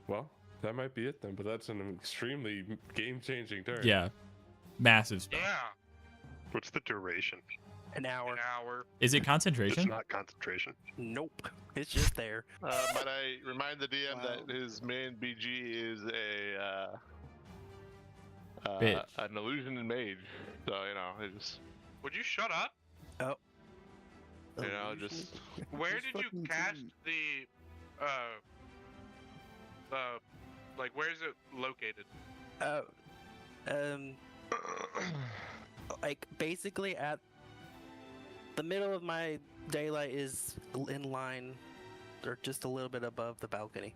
Speaker 4: Well, that might be it then, but that's an extremely game-changing turn.
Speaker 3: Yeah. Massive spell.
Speaker 2: Yeah.
Speaker 5: What's the duration?
Speaker 6: An hour.
Speaker 2: An hour.
Speaker 3: Is it
Speaker 5: It's
Speaker 3: concentration?
Speaker 5: not concentration.
Speaker 6: Nope. It's just there.
Speaker 7: Might I remind the DM
Speaker 1: Wow.
Speaker 7: that his main BG is
Speaker 3: Bitch.
Speaker 7: an illusion and mage. So, you know, it just,
Speaker 2: Would you shut up?
Speaker 7: you know, just
Speaker 2: Where
Speaker 1: Just
Speaker 2: did you
Speaker 1: fucking
Speaker 2: cast
Speaker 1: do
Speaker 2: like where is it located?
Speaker 6: Like basically at the middle of my daylight is in line, or just a little bit above the balcony.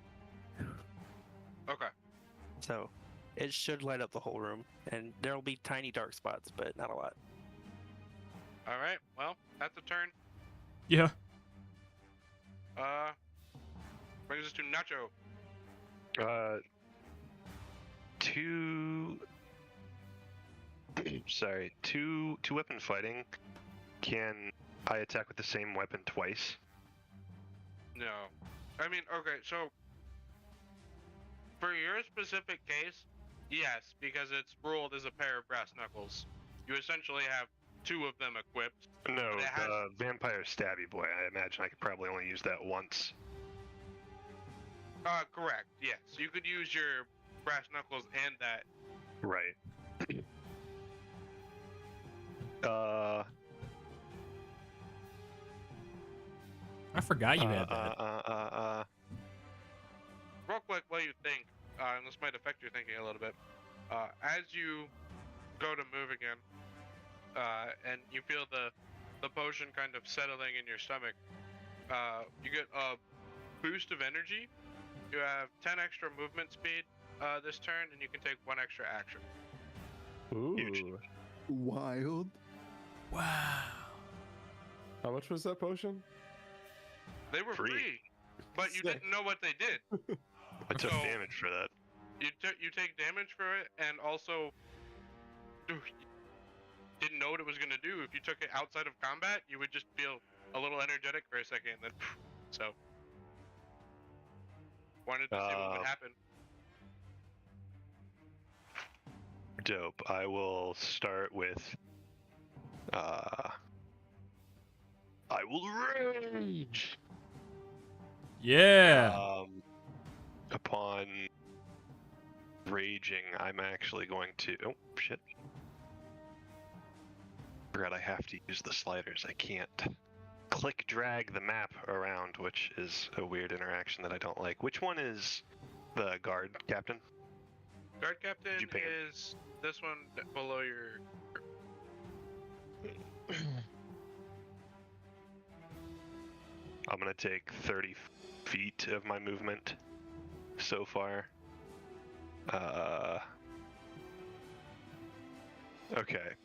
Speaker 2: Okay.
Speaker 6: So it should light up the whole room, and there'll be tiny dark spots, but not a lot.
Speaker 2: All right. Well, that's a turn.
Speaker 3: Yeah.
Speaker 2: Brings us to Nacho.
Speaker 5: Two weapon fighting. Can I attack with the same weapon twice?
Speaker 2: No. I mean, okay, so For your specific case, yes, because it's ruled as a pair of brass knuckles. You essentially have 2 of them equipped.
Speaker 5: No,
Speaker 2: But it has-
Speaker 5: the vampire stabby boy. I imagine I could probably only use that once.
Speaker 2: Correct. Yes, you could use your brass knuckles and that.
Speaker 5: Right.
Speaker 3: I forgot you had that.
Speaker 2: Real quick, while you think, and this might affect your thinking a little bit, as you go to move again, and you feel the potion kind of settling in your stomach, you get a boost of energy. You have 10 extra movement speed this turn, and you can take 1 extra action.
Speaker 4: Ooh.
Speaker 1: Wild.
Speaker 3: Wow.
Speaker 4: How much was that potion?
Speaker 2: They were
Speaker 5: Free.
Speaker 2: free, but you
Speaker 4: Sick.
Speaker 2: didn't know what they did.
Speaker 5: I took
Speaker 2: So-
Speaker 5: damage for that.
Speaker 2: You take damage for it, and also didn't know what it was gonna do. If you took it outside of combat, you would just feel a little energetic for a second, and then so wanted to see what would happen.
Speaker 5: Dope. I will start with. I will rage.
Speaker 3: Yeah.
Speaker 5: Upon raging, I'm actually going to. Oh shit! Forgot I have to use the sliders. I can't click drag the map around, which is a weird interaction that I don't like. Which one is the guard captain?
Speaker 2: Guard captain
Speaker 5: you ping him?
Speaker 2: is this one below your.
Speaker 5: I'm gonna take 30 feet of my movement so far. Okay.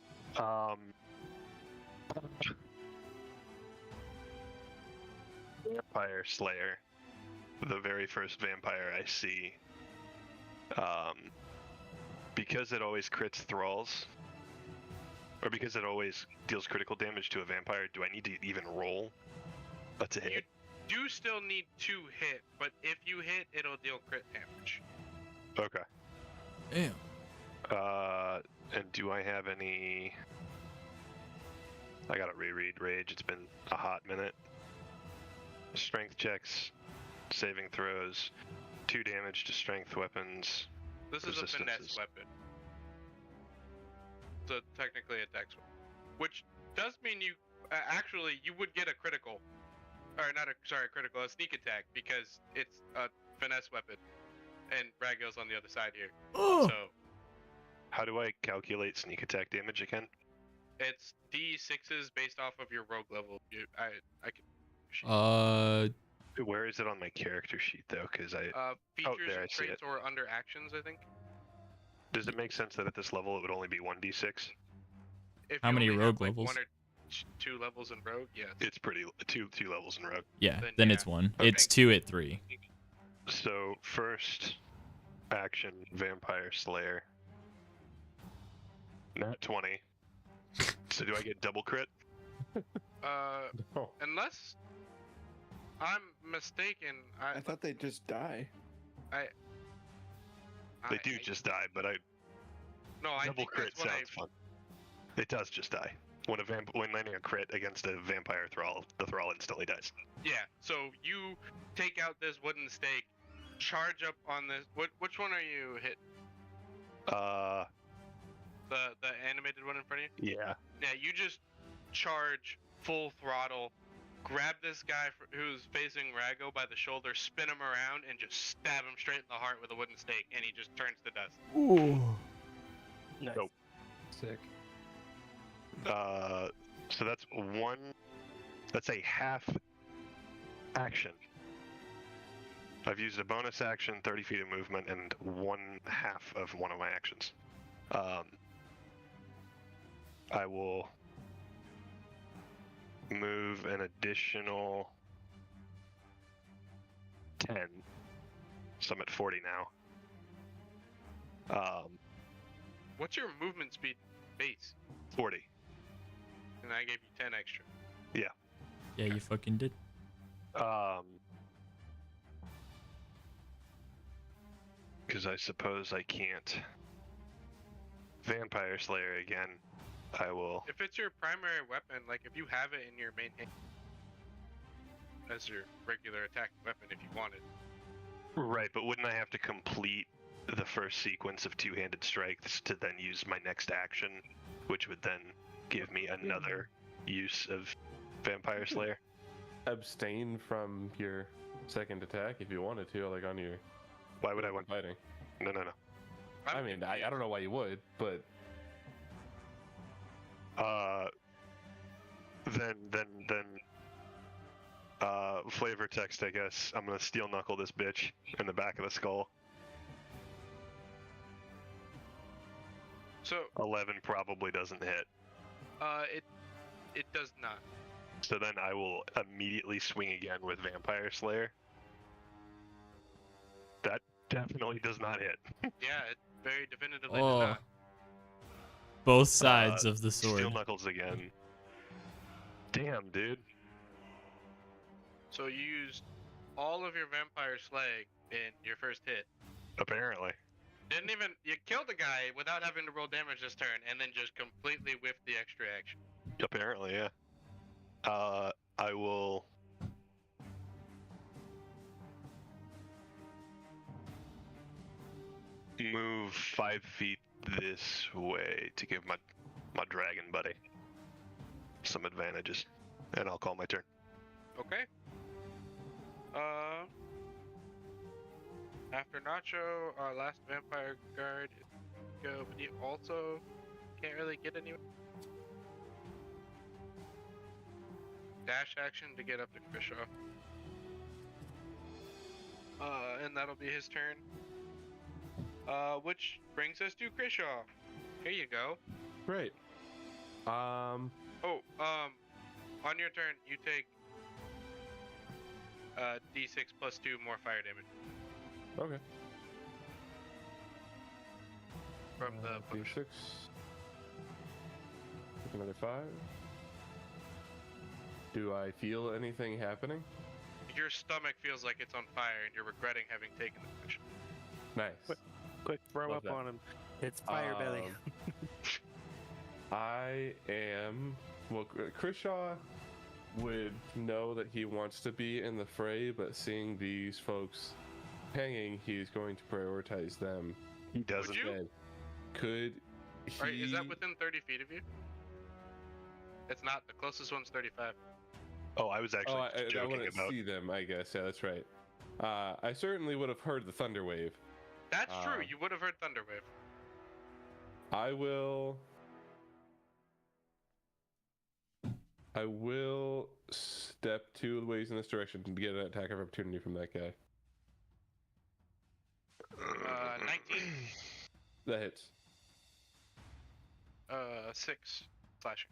Speaker 5: Vampire Slayer. The very first vampire I see. Because it always crits thralls, or because it always deals critical damage to a vampire, do I need to even roll to hit?
Speaker 2: You do still need to hit, but if you hit, it'll deal crit damage.
Speaker 5: Okay.
Speaker 3: Damn.
Speaker 5: And do I have any? I gotta reread Rage. It's been a hot minute. Strength checks, saving throws, 2 damage to strength weapons.
Speaker 2: This is a
Speaker 5: Resistances.
Speaker 2: finesse weapon. So technically a dex weapon. Which does mean you actually you would get a critical, or not a critical, a sneak attack, because it's a finesse weapon, and Rago's on the other side here.
Speaker 3: Oh.
Speaker 2: So
Speaker 5: How do I calculate sneak attack damage again?
Speaker 2: it's D6s based off of your rogue level. I can.
Speaker 5: Where is it on my character sheet though? Because
Speaker 2: Features
Speaker 5: there, I
Speaker 2: and
Speaker 5: see
Speaker 2: traits or under actions, I think.
Speaker 5: does it make sense that at this level it would only be 1d6?
Speaker 2: If
Speaker 3: How
Speaker 2: you
Speaker 3: many
Speaker 2: only
Speaker 3: rogue
Speaker 2: have, like,
Speaker 3: levels?
Speaker 2: 1 or 2 levels in rogue, yes.
Speaker 5: It's pretty two levels in rogue.
Speaker 3: Yeah.
Speaker 2: Then
Speaker 3: Then
Speaker 2: yeah.
Speaker 3: it's 1.
Speaker 2: Okay.
Speaker 3: It's 2 at 3.
Speaker 5: So first action, Vampire Slayer. Not 20. So do I get double crit?
Speaker 4: No.
Speaker 2: Unless I'm mistaken,
Speaker 1: I thought they'd just die.
Speaker 5: They do just die, but
Speaker 2: No, I
Speaker 5: double
Speaker 2: think
Speaker 5: crit
Speaker 2: that's what
Speaker 5: sounds fun. It does just die. When when landing a crit against a vampire thrall, the thrall instantly dies.
Speaker 2: Yeah. So you take out this wooden stake, charge up on this. Which one are you hit? The animated one in front of you.
Speaker 5: Yeah.
Speaker 2: Yeah. You just charge full throttle, grab this guy who's facing Rago by the shoulder, spin him around, and just stab him straight in the heart with a wooden stake, and he just turns to dust.
Speaker 3: Ooh.
Speaker 6: Nice.
Speaker 5: Nope.
Speaker 4: Sick.
Speaker 5: So that's that's a half action. I've used a bonus action, 30 feet of movement, and 1/2 of one of my actions. I will move an additional 10. So I'm at 40 now.
Speaker 2: What's your movement speed base?
Speaker 5: 40.
Speaker 2: And I gave you 10 extra.
Speaker 3: Yeah, you fucking did.
Speaker 5: Because I suppose I can't. Vampire Slayer again. I will.
Speaker 2: If it's your primary weapon, like if you have it in your main hand as your regular attacking weapon, if you wanted.
Speaker 5: Right, but wouldn't I have to complete the first sequence of two-handed strikes to then use my next action, which would then give me another use of Vampire Slayer?
Speaker 4: Abstain from your second attack if you wanted to, like on your
Speaker 5: Why would I want?
Speaker 4: fighting.
Speaker 5: No.
Speaker 4: I mean, I don't know why you would, but
Speaker 5: Flavor text, I guess. I'm gonna steel knuckle this bitch in the back of the skull.
Speaker 2: So
Speaker 5: 11 probably doesn't hit.
Speaker 2: it does not.
Speaker 5: So then I will immediately swing again with Vampire Slayer. That definitely does not hit.
Speaker 2: Yeah, it very definitively
Speaker 3: Oh.
Speaker 2: does not.
Speaker 3: Both sides of the sword.
Speaker 5: Steel knuckles again. Damn, dude.
Speaker 2: So you used all of your vampire slag in your first hit.
Speaker 5: Apparently.
Speaker 2: You killed the guy without having to roll damage this turn, and then just completely whiffed the extra action.
Speaker 5: Apparently, yeah. I will. Move 5 feet this way to give my dragon buddy some advantages, and I'll call my turn.
Speaker 2: Okay. After Nacho, our last vampire guard is go, but he also can't really get anywhere. Dash action to get up to Krishaw. And that'll be his turn. Which brings us to Krishaw. Here you go.
Speaker 4: great.
Speaker 2: On your turn, you take D6 plus 2 more fire damage
Speaker 4: Okay.
Speaker 2: from the push.
Speaker 4: D6. Take another 5. Do I feel anything happening?
Speaker 2: Your stomach feels like it's on fire, and you're regretting having taken the push.
Speaker 4: Nice.
Speaker 6: Quick, throw
Speaker 4: Love
Speaker 6: up
Speaker 4: that.
Speaker 6: on him. It's fire belly.
Speaker 4: I am. Well, Krishaw would know that he wants to be in the fray, but seeing these folks hanging, he's going to prioritize them.
Speaker 5: He doesn't.
Speaker 2: you?
Speaker 4: instead. Could he?
Speaker 2: Right, is that within 30 feet of you? It's not. The closest one's 35.
Speaker 5: Oh, I was actually
Speaker 4: I
Speaker 5: joking
Speaker 4: wouldn't
Speaker 5: about.
Speaker 4: see them, I guess. Yeah, that's right. I certainly would have heard the thunder wave.
Speaker 2: That's true. You would have heard Thunderwave.
Speaker 4: I will step 2 ways in this direction to get an attack of opportunity from that guy.
Speaker 2: 19.
Speaker 4: That hits.
Speaker 2: 6 slashing.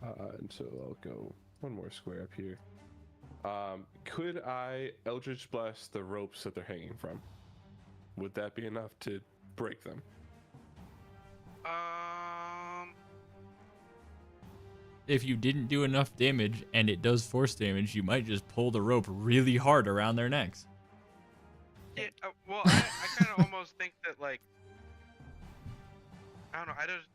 Speaker 4: And so I'll go one more square up here. Could I Eldritch Blast the ropes that they're hanging from? Would that be enough to break them?
Speaker 3: If you didn't do enough damage and it does force damage, you might just pull the rope really hard around their necks.
Speaker 2: Yeah, well, I kind of almost think that, like, I don't know, I just,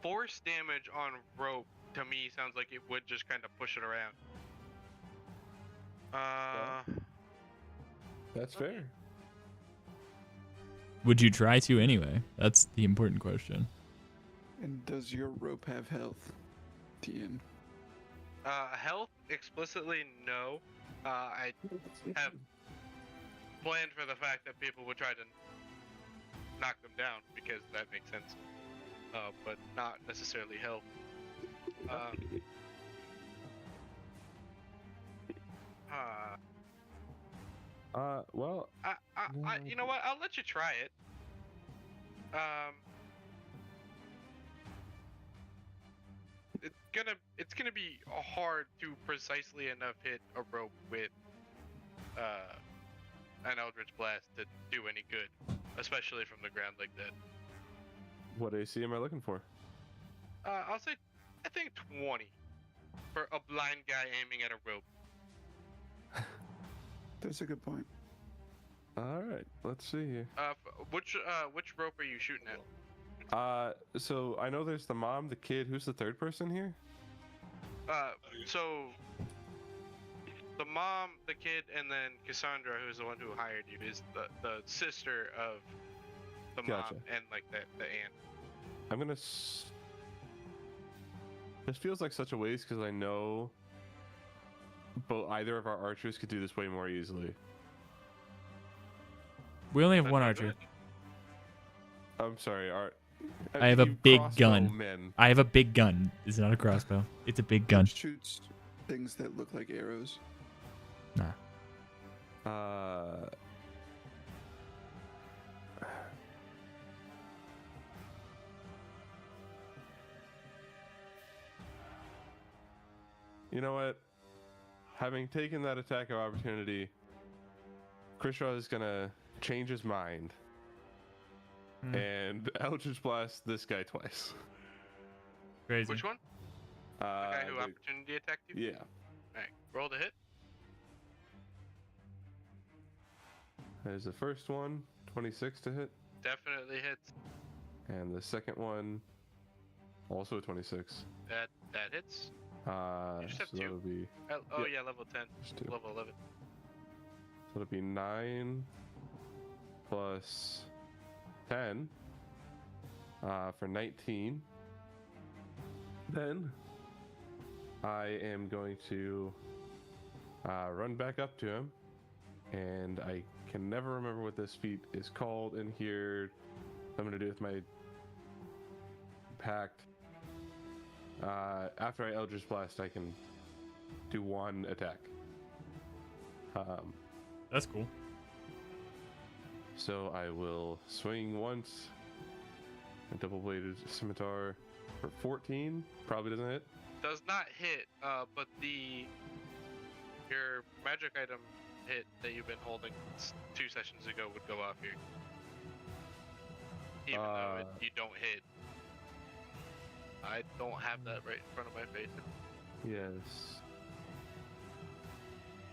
Speaker 2: force damage on rope, to me, sounds like it would just kind of push it around.
Speaker 4: That's fair.
Speaker 3: Would you try to anyway? That's the important question.
Speaker 1: And does your rope have health, Tian?
Speaker 2: Health, explicitly, no. I have planned for the fact that people would try to knock them down, because that makes sense. But not necessarily health.
Speaker 4: Well,
Speaker 2: You know what? I'll let you try it. It's gonna be hard to precisely enough hit a rope with an Eldritch Blast to do any good, especially from the ground like that.
Speaker 4: what AC am I looking for?
Speaker 2: I'll say, I think 20 for a blind guy aiming at a rope.
Speaker 1: That's a good point.
Speaker 4: All right, let's see here.
Speaker 2: Which rope are you shooting at?
Speaker 4: So I know there's the mom, the kid. Who's the third person here?
Speaker 2: So the mom, the kid, and then Cassandra, who's the one who hired you, is the sister of the
Speaker 4: Gotcha.
Speaker 2: mom and like the aunt.
Speaker 4: I'm gonna. This feels like such a waste because I know either of our archers could do this way more easily.
Speaker 3: We only have one
Speaker 2: That's
Speaker 3: archer.
Speaker 4: I'm sorry,
Speaker 3: I have a big
Speaker 4: crossbow
Speaker 3: gun.
Speaker 4: Men.
Speaker 3: I have a big gun. It's not a crossbow. It's a big gun.
Speaker 1: It shoots things that look like arrows.
Speaker 3: Nah.
Speaker 4: You know what? Having taken that attack of opportunity, Krishra is gonna change his mind and Eldritch Blast this guy twice.
Speaker 3: Crazy.
Speaker 2: Which one? The guy who opportunity attacked you?
Speaker 4: Yeah.
Speaker 2: Alright, roll the hit.
Speaker 4: There's the first one, 26 to hit,
Speaker 2: Definitely hits.
Speaker 4: and the second one, also a 26.
Speaker 2: That hits. You just have
Speaker 4: So
Speaker 2: two.
Speaker 4: that'll be
Speaker 2: Oh
Speaker 4: Yep.
Speaker 2: yeah, level 10.
Speaker 4: just two.
Speaker 2: Level 11.
Speaker 4: So it'll be 9 plus 10 for 19. Then I am going to run back up to him, and I can never remember what this feat is called in here. I'm going to do with my pact. After I Eldritch Blast, I can do one attack.
Speaker 3: That's cool.
Speaker 4: So I will swing once. A double-bladed scimitar for 14. Probably doesn't hit.
Speaker 2: Does not hit, but your magic item hit that you've been holding 2 sessions ago would go off here. Even though you don't hit. I don't have that right in front of my face.
Speaker 4: Yes.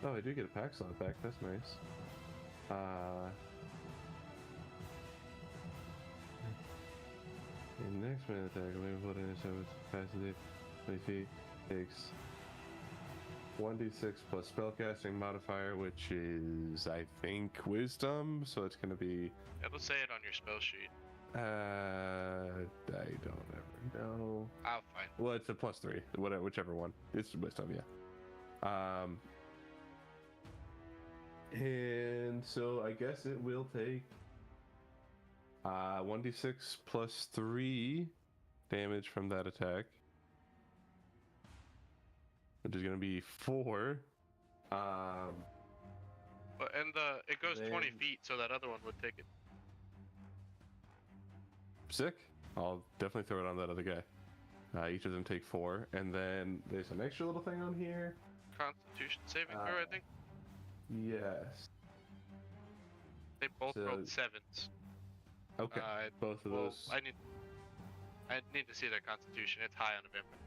Speaker 4: Oh, I do get a pack slot back. That's nice. In next minute attack, I'm able to intercept with capacity 20 feet. Takes 1d6 plus spellcasting modifier, which is, I think, wisdom. So it's going to be.
Speaker 2: It'll say it on your spell sheet.
Speaker 4: I don't ever know.
Speaker 2: I'll find it.
Speaker 4: Well, it's a +3, whichever one. It's wisdom, yeah. And so I guess it will take 1d6 plus 3 damage from that attack, which is going to be 4.
Speaker 2: But it goes 20 feet, so that other one would take it.
Speaker 4: Sick. I'll definitely throw it on that other guy. Each of them take 4, and then there's an extra little thing on here.
Speaker 2: Constitution saving throw, I think.
Speaker 4: Yes.
Speaker 2: They both
Speaker 4: so-
Speaker 2: rolled 7s.
Speaker 4: Okay. Both of those.
Speaker 2: I need to see their Constitution. It's high on the vampire.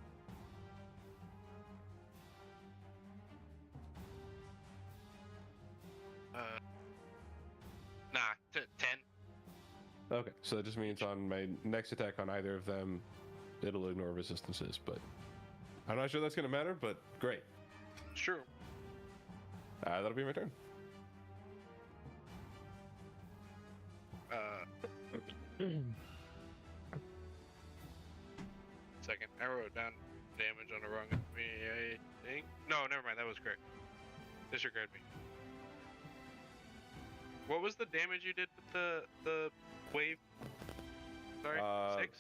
Speaker 2: Nah, 10.
Speaker 4: Okay, so that just means on my next attack on either of them, it'll ignore resistances, but I'm not sure that's going to matter, but great.
Speaker 2: Sure.
Speaker 4: That'll be my turn.
Speaker 2: Second. I wrote down damage on the wrong thing. No, never mind. That was correct. Disregard me. What was the damage you did with the wave? Sorry, 6?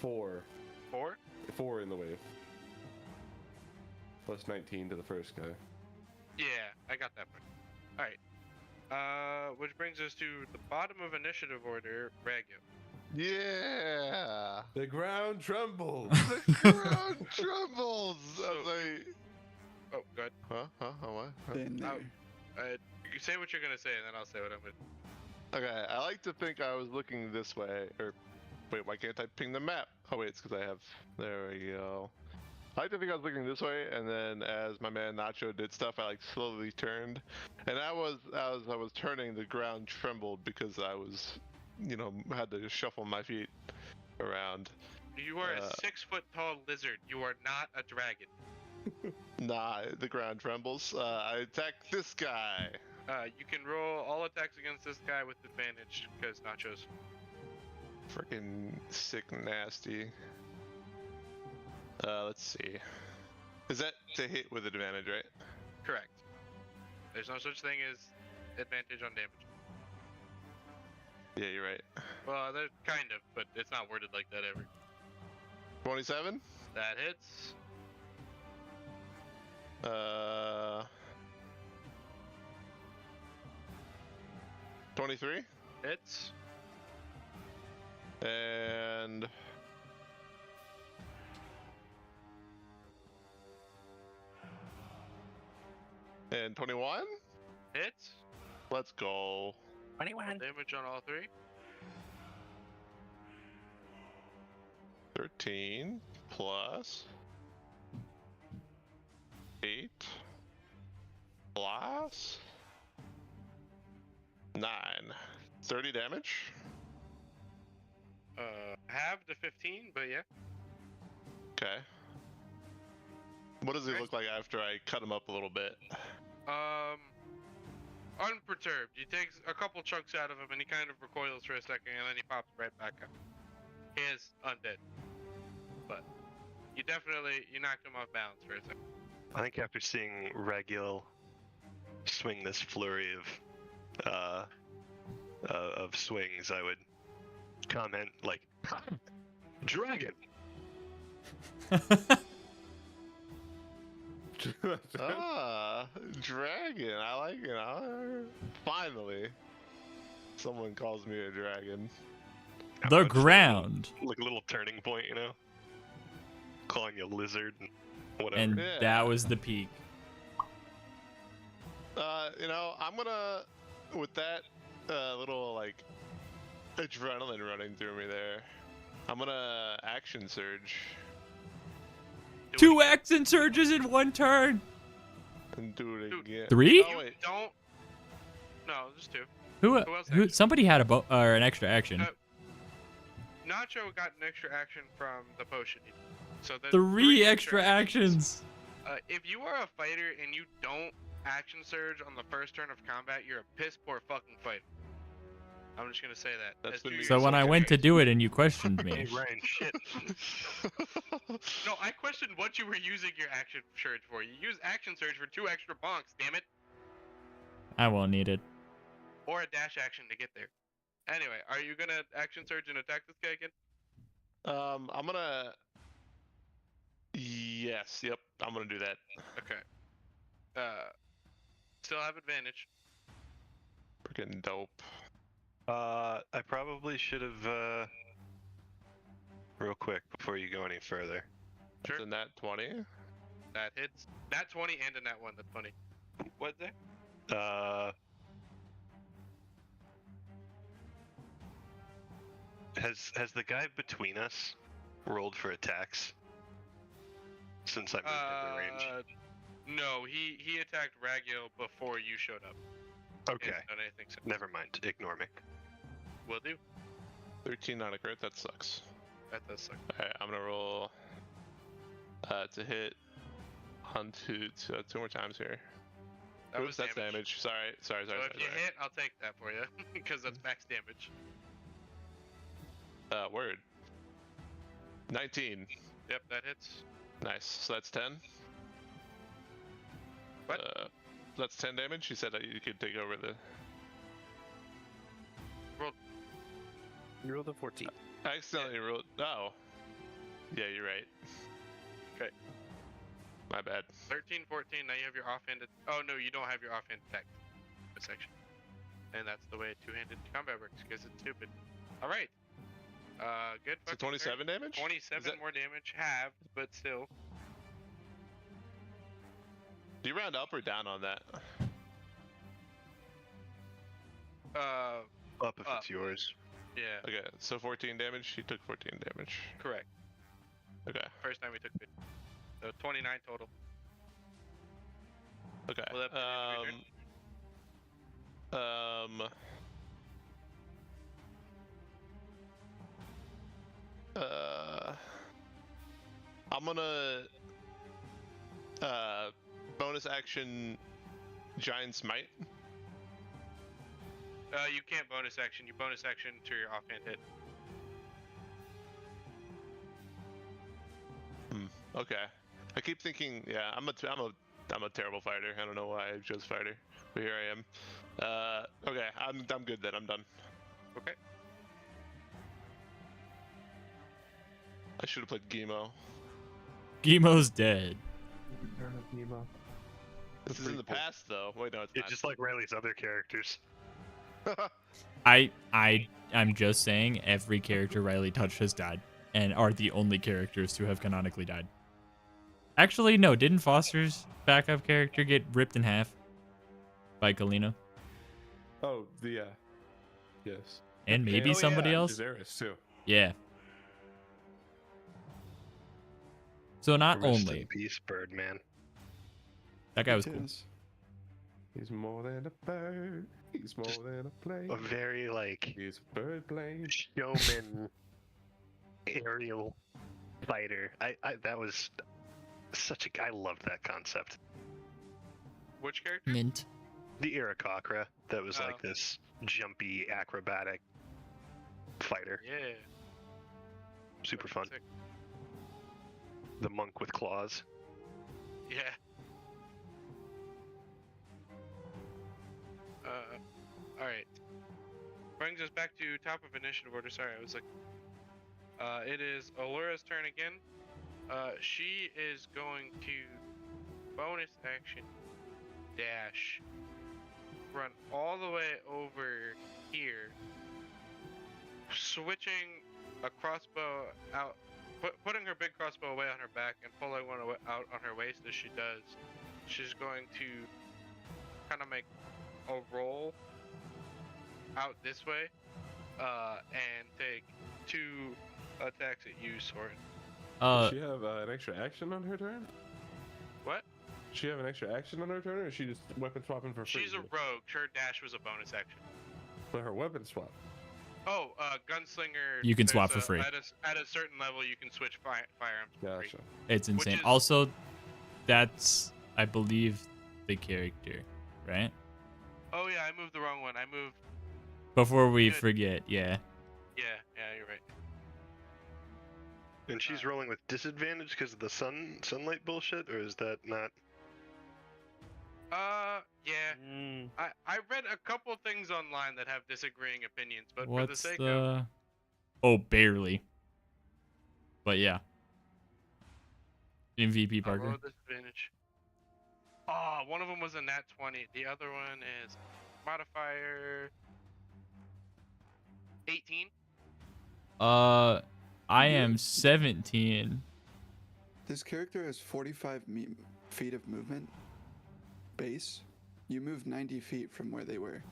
Speaker 4: 4.
Speaker 2: 4?
Speaker 4: 4 in the wave. Plus 19 to the first guy.
Speaker 2: Yeah, I got that part. Alright. Which brings us to the bottom of initiative order, Ragyo.
Speaker 7: Yeah.
Speaker 4: The ground trembles.
Speaker 7: The ground trembles.
Speaker 2: So- Oh, good.
Speaker 7: Huh? What? Huh?
Speaker 1: Been there.
Speaker 2: You say what you're gonna say, and then I'll say what I'm gonna.
Speaker 7: Okay, I like to think I was looking this way. Or, wait, why can't I ping the map? Oh, wait, it's because I have. There we go. I like to think I was looking this way, and then as my man Nacho did stuff, I like slowly turned, and as I was turning, the ground trembled because I was, had to shuffle my feet around.
Speaker 2: You are a 6 foot tall lizard. You are not a dragon.
Speaker 7: Nah, the ground trembles. I attack this guy.
Speaker 2: You can roll all attacks against this guy with advantage because Nachos.
Speaker 7: Freaking sick, nasty. Let's see. Is that to hit with advantage, right?
Speaker 2: Correct. There's no such thing as advantage on damage.
Speaker 7: Yeah, you're right.
Speaker 2: Well, there's kind of, but it's not worded like that ever.
Speaker 7: 27.
Speaker 2: That hits.
Speaker 7: 23.
Speaker 2: Hits.
Speaker 7: And 21.
Speaker 2: Hits.
Speaker 7: Let's go.
Speaker 6: 21.
Speaker 2: Damage on all 3.
Speaker 7: 13 plus 8 plus 9. 30 damage.
Speaker 2: Half to 15, but yeah.
Speaker 7: Okay. What does he look like after I cut him up a little bit?
Speaker 2: Unperturbed. You take a couple chunks out of him and he kind of recoils for a second and then he pops right back up. He is undead. But you knocked him off balance for a second.
Speaker 5: I think after seeing Regull swing this flurry of swings, I would comment like, "Dragon."
Speaker 7: Dragon. I like it. Finally, someone calls me a dragon.
Speaker 3: The ground.
Speaker 5: Like a little turning point, calling you a lizard and whatever.
Speaker 3: And
Speaker 7: Yeah.
Speaker 3: that was the peak.
Speaker 7: I'm gonna, with that little like adrenaline running through me there, I'm gonna action surge
Speaker 3: 2 action surges in 1 turn.
Speaker 7: and do it
Speaker 2: Dude.
Speaker 7: again.
Speaker 3: 3?
Speaker 7: Oh wait,
Speaker 2: Don't. No, just 2.
Speaker 3: Who?
Speaker 2: else
Speaker 3: Who?
Speaker 2: action?
Speaker 3: Somebody had or an extra action.
Speaker 2: Nacho got an extra action from the potion. So there's
Speaker 3: 3 extra actions.
Speaker 2: If you are a fighter and you don't action surge on the first turn of combat, you're a piss poor fucking fighter. I'm just gonna say that.
Speaker 7: That's
Speaker 2: As
Speaker 7: been
Speaker 2: 2
Speaker 7: me
Speaker 3: So
Speaker 2: years
Speaker 3: when I
Speaker 2: old.
Speaker 3: went to do it and you questioned me.
Speaker 5: Hey, Ryan, shit.
Speaker 2: No, I questioned what you were using your action surge for. You use action surge for 2 extra bonks, damn it.
Speaker 3: I won't need it.
Speaker 2: Or a dash action to get there. Anyway, are you gonna action surge and attack this guy again?
Speaker 7: I'm gonna. Yes. Yep. I'm gonna do that.
Speaker 2: Okay. Still have advantage.
Speaker 7: Freaking dope.
Speaker 5: I probably should have, real quick before you go any further.
Speaker 2: Sure.
Speaker 7: That's a nat 20.
Speaker 2: That hits. Nat 20 and a nat 1. That's funny. What there?
Speaker 5: Has the guy between us rolled for attacks since I moved into range?
Speaker 2: No, he attacked Ragil before you showed up.
Speaker 5: Okay,
Speaker 2: Hasn't done anything since.
Speaker 5: never mind. Ignore me.
Speaker 2: Will do.
Speaker 7: 13 on a crit. That sucks.
Speaker 2: That does suck.
Speaker 7: Alright, I'm gonna roll to hit on two more times here.
Speaker 2: That
Speaker 7: Oops,
Speaker 2: was
Speaker 7: that's
Speaker 2: damage.
Speaker 7: damage. Sorry.
Speaker 2: So if you hit, I'll take that for you because that's max damage.
Speaker 7: Word. 19.
Speaker 2: Yep, that hits.
Speaker 7: Nice. So that's 10.
Speaker 2: What?
Speaker 7: That's 10 damage. You said that you could take over the.
Speaker 6: You rolled a 14.
Speaker 7: I accidentally rolled. Oh. Yeah, you're right.
Speaker 2: Okay.
Speaker 7: My bad.
Speaker 2: 13, 14. Now you have your offhanded. Oh no, you don't have your offhand attack section. And that's the way two-handed combat works because it's stupid. All right. Good.
Speaker 7: So
Speaker 2: fucking
Speaker 7: 27
Speaker 2: turn.
Speaker 7: damage?
Speaker 2: 27
Speaker 7: Is that-
Speaker 2: more damage, halved, but still.
Speaker 7: Do you round up or down on that?
Speaker 5: Up if
Speaker 2: Up.
Speaker 5: it's yours.
Speaker 2: Yeah,
Speaker 7: Okay, so 14 damage. He took 14 damage.
Speaker 2: correct.
Speaker 7: Okay.
Speaker 2: First time we took it. So 29 total.
Speaker 7: Okay.
Speaker 2: Will that be the end of your
Speaker 7: I'm gonna bonus action giant smite.
Speaker 2: You can't bonus action. You bonus action to your offhand hit.
Speaker 7: Okay. I keep thinking, yeah, I'm a terrible fighter. I don't know why I chose fighter, but here I am. Okay, I'm good then. I'm done.
Speaker 2: Okay.
Speaker 7: I should have played Gemo.
Speaker 3: Gimo's dead.
Speaker 7: This is in the past though. Wait, no, it's
Speaker 5: Yeah,
Speaker 7: not.
Speaker 5: just like Riley's other characters.
Speaker 3: I'm just saying every character Riley touched has died and are the only characters to have canonically died. Actually, no, didn't Foster's backup character get ripped in half by Kalina?
Speaker 4: Oh, yes.
Speaker 3: And maybe somebody else?
Speaker 4: Jazeris too.
Speaker 3: Yeah. So not
Speaker 5: Rest
Speaker 3: only
Speaker 5: in peace, Birdman.
Speaker 3: that guy was cool.
Speaker 1: Yes.
Speaker 4: He's more than a bird. He's more than a plane.
Speaker 5: A very like
Speaker 4: He's a bird plane.
Speaker 5: showman aerial fighter. I that was such a I loved that concept.
Speaker 2: Which character?
Speaker 3: Mint.
Speaker 5: The Irakakra that was like
Speaker 2: Oh.
Speaker 5: this jumpy acrobatic fighter.
Speaker 2: Yeah.
Speaker 5: Super fun.
Speaker 2: Sick.
Speaker 5: The monk with claws.
Speaker 2: Yeah. Alright. Brings us back to top of initiative order. Sorry, I was like... it is Allura's turn again. She is going to bonus action dash, run all the way over here, switching a crossbow out, putting her big crossbow away on her back and pulling one out on her waist as she does. She's going to kind of make a roll out this way, and take 2 attacks at you, Soren.
Speaker 4: Does she have an extra action on her turn?
Speaker 2: What?
Speaker 4: Does she have an extra action on her turn, or is she just weapon swapping for free?
Speaker 2: She's a rogue. Her dash was a bonus action.
Speaker 4: But her weapon swap.
Speaker 2: Oh, gunslinger.
Speaker 3: You can swap
Speaker 2: there's
Speaker 3: for free.
Speaker 2: At a certain level, you can switch firearms for free.
Speaker 4: Gotcha.
Speaker 3: It's
Speaker 2: Which
Speaker 3: insane.
Speaker 2: is-
Speaker 3: Also, that's I believe the character, right?
Speaker 2: Oh yeah, I moved the wrong one. I moved.
Speaker 3: Before we
Speaker 2: Good.
Speaker 3: forget, yeah.
Speaker 2: Yeah, you're right.
Speaker 5: And she's rolling with disadvantage because of the sunlight bullshit, or is that not?
Speaker 2: Yeah. I read a couple things online that have disagreeing opinions, but for the
Speaker 3: What's
Speaker 2: sake
Speaker 3: the?
Speaker 2: of
Speaker 3: Oh, barely. But yeah. MVP
Speaker 2: I'll roll
Speaker 3: Parker.
Speaker 2: disadvantage. Oh, one of them was a nat 20. The other one is modifier 18.
Speaker 3: I am 17.
Speaker 1: This character has 45 feet of movement. Base. You moved 90 feet from where they were.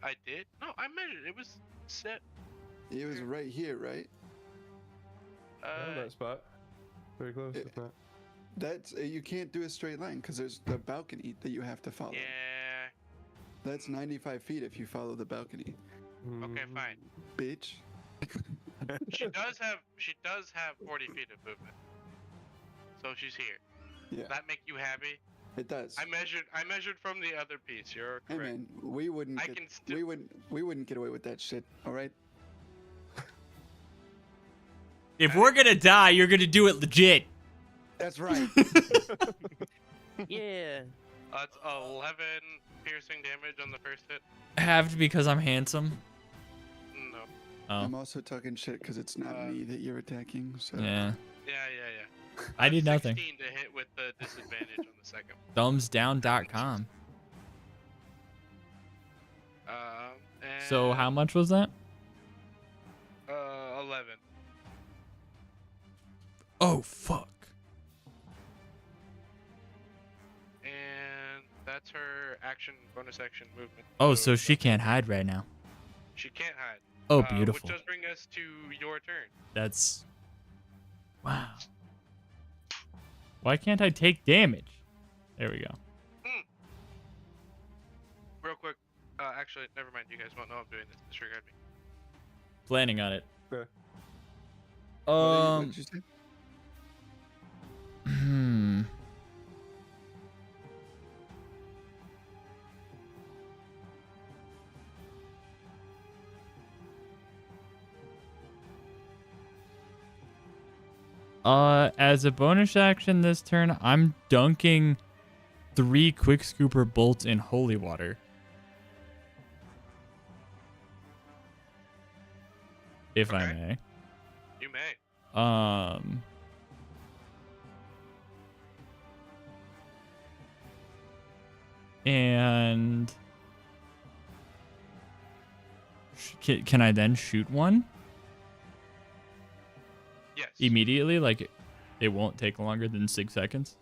Speaker 2: I did? No, I measured. It was set.
Speaker 1: It was right here, right?
Speaker 4: On that spot. Very close, if not.
Speaker 1: That's you can't do a straight line because there's the balcony that you have to follow.
Speaker 2: Yeah.
Speaker 1: That's 95 feet if you follow the balcony.
Speaker 2: Okay, fine.
Speaker 1: Bitch.
Speaker 2: She does have 40 feet of movement. So she's here.
Speaker 1: Yeah,
Speaker 2: Does that make you happy?
Speaker 1: it does.
Speaker 2: I measured from the other piece. You're
Speaker 1: Hey
Speaker 2: correct.
Speaker 1: man, we wouldn't.
Speaker 2: I
Speaker 1: Get,
Speaker 2: can still-
Speaker 1: we wouldn't get away with that shit. All right.
Speaker 3: If we're gonna die, you're gonna do it legit.
Speaker 1: That's right.
Speaker 6: Yeah.
Speaker 2: It's 11 piercing damage on the first hit.
Speaker 3: Halved because I'm handsome.
Speaker 2: No.
Speaker 3: Oh,
Speaker 1: I'm also talking shit because it's not me that you're attacking. So
Speaker 3: yeah.
Speaker 2: Yeah.
Speaker 3: I did nothing.
Speaker 2: 16 to hit with the disadvantage on the second.
Speaker 3: Thumbsdown.com.
Speaker 2: And,
Speaker 3: So how much was that?
Speaker 2: 11.
Speaker 3: Oh fuck.
Speaker 2: And that's her action, bonus action movement.
Speaker 3: Oh, so she can't hide right now.
Speaker 2: She can't hide.
Speaker 3: Oh, beautiful.
Speaker 2: Which does bring us to your turn.
Speaker 3: That's wow. Why can't I take damage? There we go.
Speaker 2: Real quick. Actually, never mind. You guys won't know I'm doing this. Disregard me.
Speaker 3: Planning on it.
Speaker 4: Okay.
Speaker 1: What did you say?
Speaker 3: As a bonus action this turn, I'm dunking 3 quick scooper bolts in holy water. If I
Speaker 2: Okay.
Speaker 3: may.
Speaker 2: You may.
Speaker 3: And can I then shoot one
Speaker 2: Yes.
Speaker 3: immediately? Like it won't take longer than 6 seconds?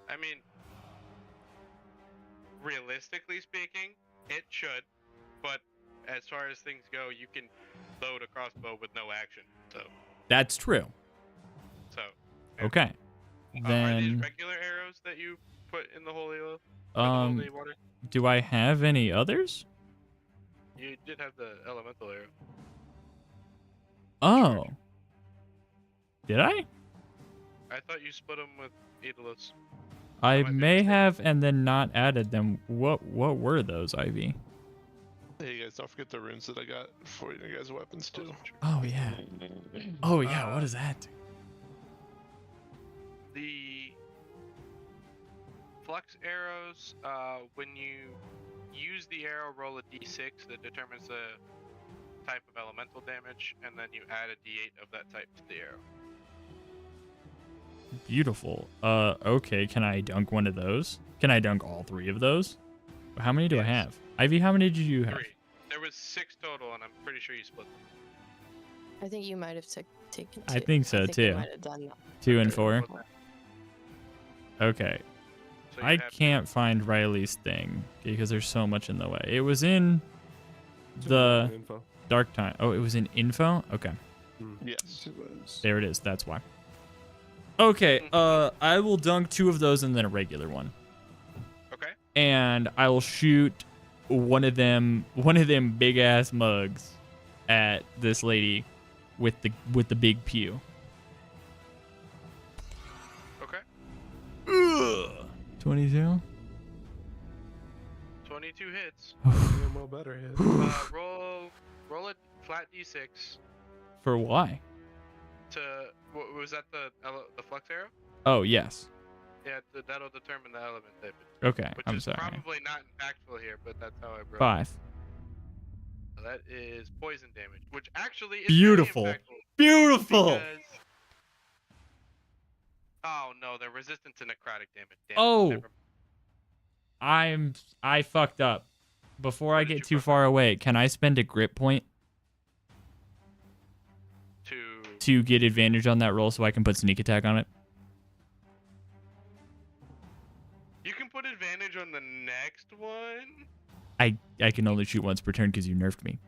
Speaker 2: I mean, realistically speaking, it should. But as far as things go, you can load a crossbow with no action. So.
Speaker 3: That's true.
Speaker 2: Yeah.
Speaker 3: Okay.
Speaker 2: Are these
Speaker 3: Then
Speaker 2: regular arrows that you put in the holy water?
Speaker 3: do I have any others?
Speaker 2: You did have the elemental arrow.
Speaker 3: Oh. Did I?
Speaker 2: I thought you split them with Aeolus.
Speaker 3: I
Speaker 2: might be
Speaker 3: may
Speaker 2: mistaken.
Speaker 3: have and then not added them. What were those, Ivy?
Speaker 7: Hey, you guys, don't forget the runes that I got for you guys' weapons too.
Speaker 3: Oh yeah. Oh yeah, what is that?
Speaker 2: The flux arrows, when you use the arrow, roll a d6 that determines the type of elemental damage, and then you add a d8 of that type to the arrow.
Speaker 3: Beautiful. Okay, can I dunk one of those? Can I dunk all 3 of those? How many do I
Speaker 2: Yes.
Speaker 3: have? Ivy, how many did you have?
Speaker 2: 3. There was 6 total, and I'm pretty sure you split them.
Speaker 8: I think you might have taken two.
Speaker 3: I think so,
Speaker 8: you
Speaker 3: too.
Speaker 8: might have done that.
Speaker 3: 2 and
Speaker 2: Okay,
Speaker 3: 4.
Speaker 2: well,
Speaker 3: Okay.
Speaker 2: so you
Speaker 3: I
Speaker 2: have-
Speaker 3: can't find Riley's thing because there's so much in the way. It was in the
Speaker 4: Info.
Speaker 3: dark time. Oh, it was in info? Okay.
Speaker 7: Yes.
Speaker 1: It was.
Speaker 3: There it is. That's why. Okay, I will dunk 2 of those and then a regular one.
Speaker 2: Okay.
Speaker 3: And I will shoot one of them big ass mugs at this lady with the big pew.
Speaker 2: Okay.
Speaker 3: 22.
Speaker 2: 22 hits.
Speaker 4: Well, better hit.
Speaker 2: Roll a flat d6
Speaker 3: For why?
Speaker 2: to. Was that the flux arrow?
Speaker 3: Oh, yes.
Speaker 2: Yeah, that'll determine the element type.
Speaker 3: Okay,
Speaker 2: Which
Speaker 3: I'm
Speaker 2: is
Speaker 3: sorry.
Speaker 2: probably not impactful here, but that's how I broke.
Speaker 3: 5.
Speaker 2: So that is poison damage, which actually is
Speaker 3: Beautiful.
Speaker 2: Very impactful
Speaker 3: Beautiful.
Speaker 2: because... Oh no, they're resistant to necrotic damage. Damn,
Speaker 3: Oh.
Speaker 2: never-
Speaker 3: I fucked up. Before I
Speaker 2: did
Speaker 3: get
Speaker 2: you
Speaker 3: too
Speaker 2: fuck
Speaker 3: far away, can I spend a grip point to get advantage on that roll so I can put sneak attack on it?
Speaker 2: You can put advantage on the next one.
Speaker 3: I can only shoot once per turn because you nerfed me.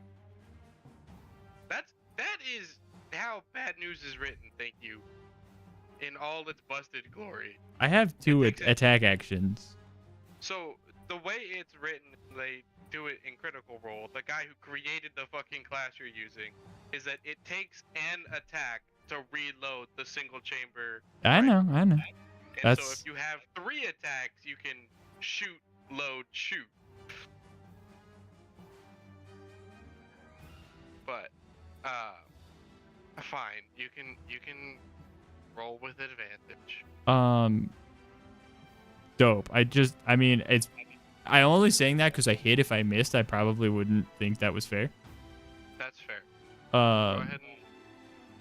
Speaker 2: That is how bad news is written. Thank you. In all its busted glory.
Speaker 3: I have 2
Speaker 2: makes it-
Speaker 3: attack actions.
Speaker 2: So the way it's written, they do it in Critical Role. The guy who created the fucking class you're using is that it takes an attack to reload the single chamber.
Speaker 3: I know.
Speaker 2: And so
Speaker 3: That's-
Speaker 2: if you have 3 attacks, you can shoot, load, shoot. But fine. You can roll with advantage.
Speaker 3: Dope. I'm only saying that because I hit. If I missed, I probably wouldn't think that was fair.
Speaker 2: That's fair. Go ahead and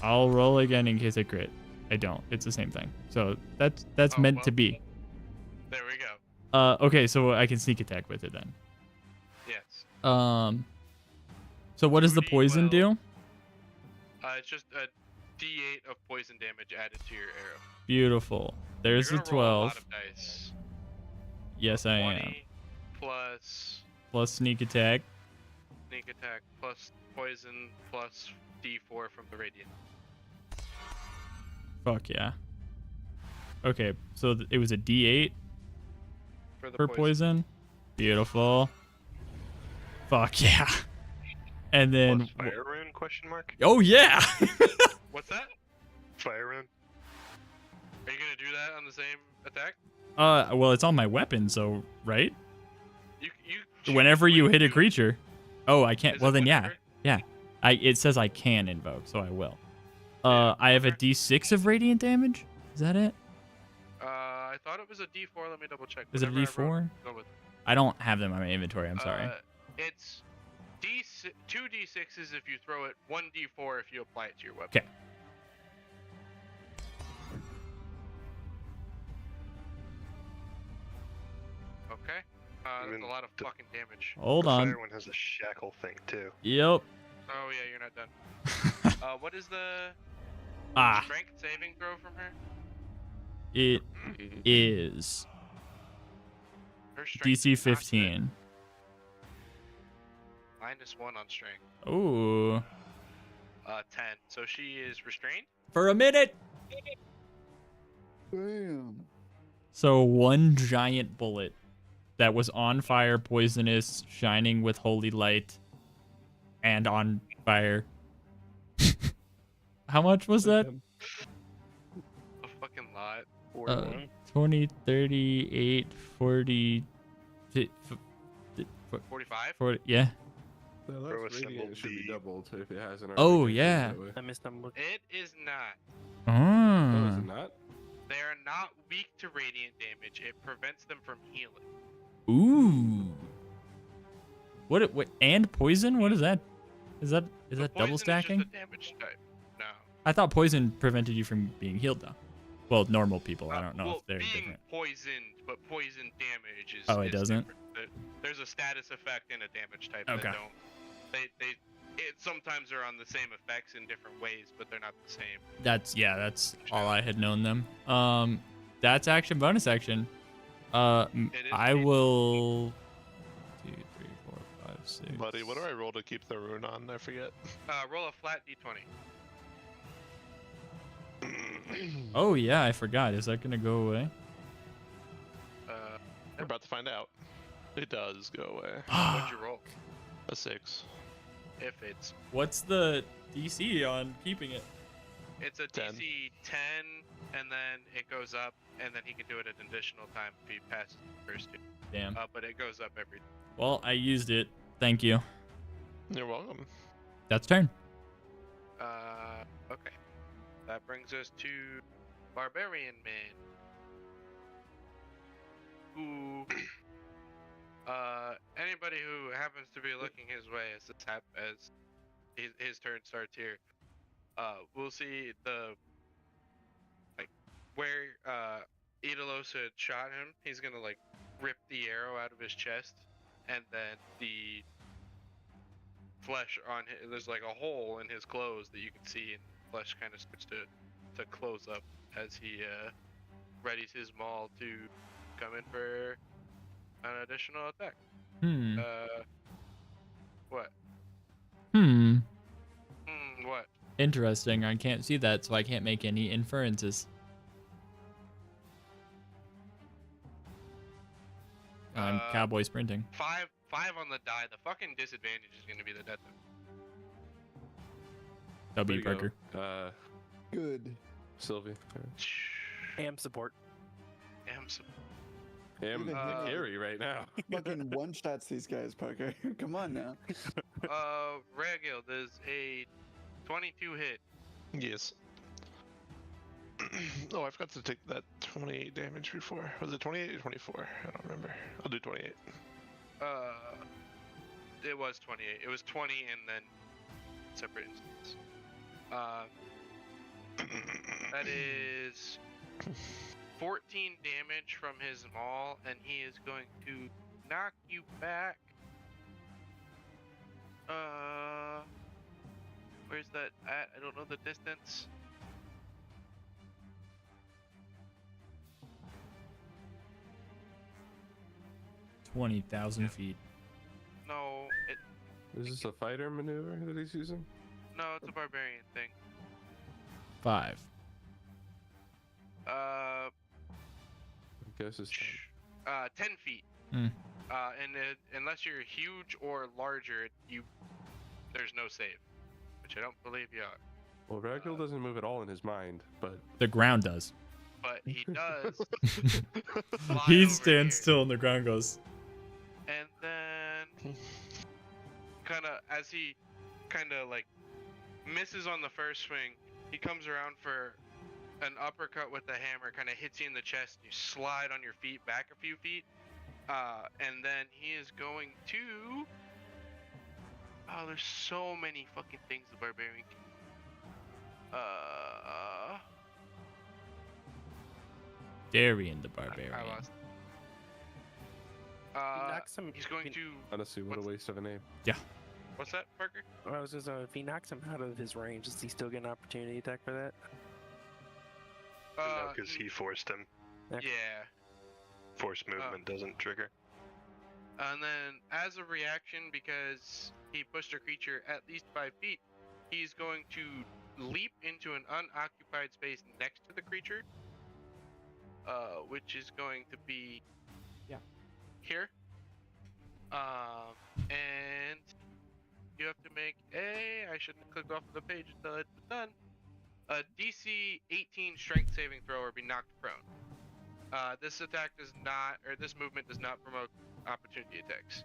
Speaker 3: I'll roll again in case I crit. I don't. It's the same thing. So that's
Speaker 2: Oh,
Speaker 3: meant
Speaker 2: well.
Speaker 3: to be.
Speaker 2: there we go.
Speaker 3: Okay, so I can sneak attack with it then.
Speaker 2: Yes.
Speaker 3: So what does the
Speaker 2: 2d12.
Speaker 3: poison do?
Speaker 2: It's just a D8 of poison damage added to your arrow.
Speaker 3: Beautiful. There's
Speaker 2: You're
Speaker 3: the
Speaker 2: gonna roll a
Speaker 3: 12.
Speaker 2: lot of dice.
Speaker 3: Yes, I am.
Speaker 2: 20 plus
Speaker 3: Plus sneak attack.
Speaker 2: sneak attack plus poison plus D4 from the radiant.
Speaker 3: Fuck yeah. Okay, so it was a D8
Speaker 2: For the
Speaker 3: for poison. Beautiful. Fuck yeah. And then
Speaker 5: Plus fire rune? Question mark.
Speaker 3: oh yeah.
Speaker 2: What's that?
Speaker 5: Fire rune.
Speaker 2: Are you gonna do that on the same attack?
Speaker 3: Well, it's on my weapon, so right?
Speaker 2: You
Speaker 3: Whenever you hit a
Speaker 2: do-
Speaker 3: creature. Oh, I can't.
Speaker 2: Is
Speaker 3: Well
Speaker 2: it
Speaker 3: then yeah.
Speaker 2: whenever?
Speaker 3: Yeah. It says I can invoke, so I will.
Speaker 2: Yeah,
Speaker 3: I have a
Speaker 2: whenever.
Speaker 3: D6 of radiant damage. Is that it?
Speaker 2: I thought it was a D4. Let me double check.
Speaker 3: Is it a
Speaker 2: Whatever I wrote,
Speaker 3: D4?
Speaker 2: go with.
Speaker 3: I don't have them on my inventory. I'm sorry.
Speaker 2: It's two D6s if you throw it, one D4 if you apply it to your weapon.
Speaker 3: Okay.
Speaker 2: Okay. That's
Speaker 5: Even
Speaker 2: a lot of
Speaker 5: the-
Speaker 2: fucking damage.
Speaker 3: Hold
Speaker 5: the
Speaker 3: on.
Speaker 5: fire one has a shackle thing too.
Speaker 3: Yep.
Speaker 2: Oh yeah, you're not done. What is the
Speaker 3: Ah,
Speaker 2: strength saving throw from her?
Speaker 3: it is
Speaker 2: Her strength
Speaker 3: DC
Speaker 2: is not good.
Speaker 3: 15.
Speaker 2: -1 on strength.
Speaker 3: Ooh.
Speaker 2: 10. So she is restrained.
Speaker 3: For a minute.
Speaker 1: Damn.
Speaker 3: So one giant bullet that was on fire, poisonous, shining with holy light, and on fire. How much was that?
Speaker 2: A fucking lot.
Speaker 3: 20, 38, 40,
Speaker 2: 45.
Speaker 3: 40, yeah.
Speaker 4: The
Speaker 5: Throw a
Speaker 4: last
Speaker 5: symbol
Speaker 4: radiant should be
Speaker 5: D.
Speaker 4: doubled if it hasn't.
Speaker 3: Oh,
Speaker 4: already been
Speaker 3: yeah.
Speaker 4: that way.
Speaker 6: I missed number.
Speaker 2: It is not.
Speaker 4: Oh, is
Speaker 3: Ah.
Speaker 4: it not?
Speaker 2: They are not weak to radiant damage. It prevents them from healing.
Speaker 3: Ooh. What? And poison? What is that? Is that
Speaker 2: The
Speaker 3: double
Speaker 2: poison
Speaker 3: stacking?
Speaker 2: Is just a damage type. No.
Speaker 3: I thought poison prevented you from being healed though. Well, normal people. I don't know
Speaker 2: well,
Speaker 3: if they're
Speaker 2: being
Speaker 3: different.
Speaker 2: poisoned, but poison damage is.
Speaker 3: Oh, it
Speaker 2: is
Speaker 3: doesn't?
Speaker 2: different. There's a status effect and a damage type
Speaker 3: Okay.
Speaker 2: that don't. Sometimes are on the same effects in different ways, but they're not the same.
Speaker 3: That's all I had known them. That's action bonus action.
Speaker 2: It is
Speaker 3: I
Speaker 2: indeed.
Speaker 3: will. 2, 3, 4, 5, 6.
Speaker 7: Buddy, what do I roll to keep the rune on? I forget.
Speaker 2: Roll a flat d20.
Speaker 3: Oh yeah, I forgot. Is that gonna go away?
Speaker 7: We're about to find out. It does go away.
Speaker 2: What'd you roll?
Speaker 7: A 6.
Speaker 2: If it's
Speaker 3: What's the DC on keeping it?
Speaker 2: It's a
Speaker 7: 10.
Speaker 2: DC 10, and then it goes up, and then he can do it an additional time if he passes the first two.
Speaker 3: Damn.
Speaker 2: But it goes up every.
Speaker 3: Well, I used it. Thank you.
Speaker 7: You're welcome.
Speaker 3: That's turn.
Speaker 2: Okay. That brings us to Barbarian Man. Who, anybody who happens to be looking his way as his turn starts here, we'll see where Idalos had shot him. He's gonna rip the arrow out of his chest, and then the flesh on his, there's a hole in his clothes that you can see, and flesh kind of starts to close up as he readies his maul to come in for an additional attack. What? What?
Speaker 3: Interesting. I can't see that, so I can't make any inferences. I'm cowboy sprinting.
Speaker 2: 5 on the die. The fucking disadvantage is gonna be the death.
Speaker 3: W
Speaker 4: There you
Speaker 3: Parker.
Speaker 4: go.
Speaker 1: Good.
Speaker 4: Sylvie.
Speaker 6: Am support.
Speaker 4: Am Harry right now.
Speaker 1: Fucking one shots these guys, Parker. Come on now.
Speaker 2: Regil, does a 22 hit?
Speaker 7: Yes. Oh, I forgot to take that 28 damage before. Was it 28 or 24? I don't remember. I'll do 28.
Speaker 2: It was 28. It was 20 and then separate instance. That is 14 damage from his maul, and he is going to knock you back. Where's that at? I don't know the distance.
Speaker 3: $20,000 feet.
Speaker 2: No,
Speaker 4: Is this a fighter maneuver that he's using?
Speaker 2: no, it's a barbarian thing.
Speaker 3: 5.
Speaker 4: Guess it's
Speaker 2: 10 feet.
Speaker 3: Hmm.
Speaker 2: Unless you're huge or larger, there's no save, which I don't believe you are.
Speaker 4: Well, Ragdoll doesn't move at all in his mind, but
Speaker 3: The ground does.
Speaker 2: But he does.
Speaker 3: He
Speaker 2: over
Speaker 3: stands
Speaker 2: here.
Speaker 3: still and the ground goes.
Speaker 2: And then, kind of as he kind of like misses on the first swing, he comes around for an uppercut with the hammer, kind of hits you in the chest. You slide on your feet back a few feet, and then he is going to. Oh, there's so many fucking things the barbarian can.
Speaker 3: Darian the Barbarian.
Speaker 2: I lost.
Speaker 6: knocks him.
Speaker 2: He's going to.
Speaker 4: honestly, what a waste of a name.
Speaker 2: What's that, Parker?
Speaker 6: I was just if he knocks him out of his range, does he still get an opportunity attack for that?
Speaker 5: No, because he forced him.
Speaker 2: Yeah.
Speaker 5: Forced movement doesn't trigger.
Speaker 2: And then, as a reaction, because he pushed a creature at least 5 feet, he's going to leap into an unoccupied space next to the creature, which is going to be here. And you have to make I shouldn't have clicked off of the page until it's done. A DC 18 Strength saving throw or be knocked prone. This attack does not, or this movement does not promote opportunity attacks.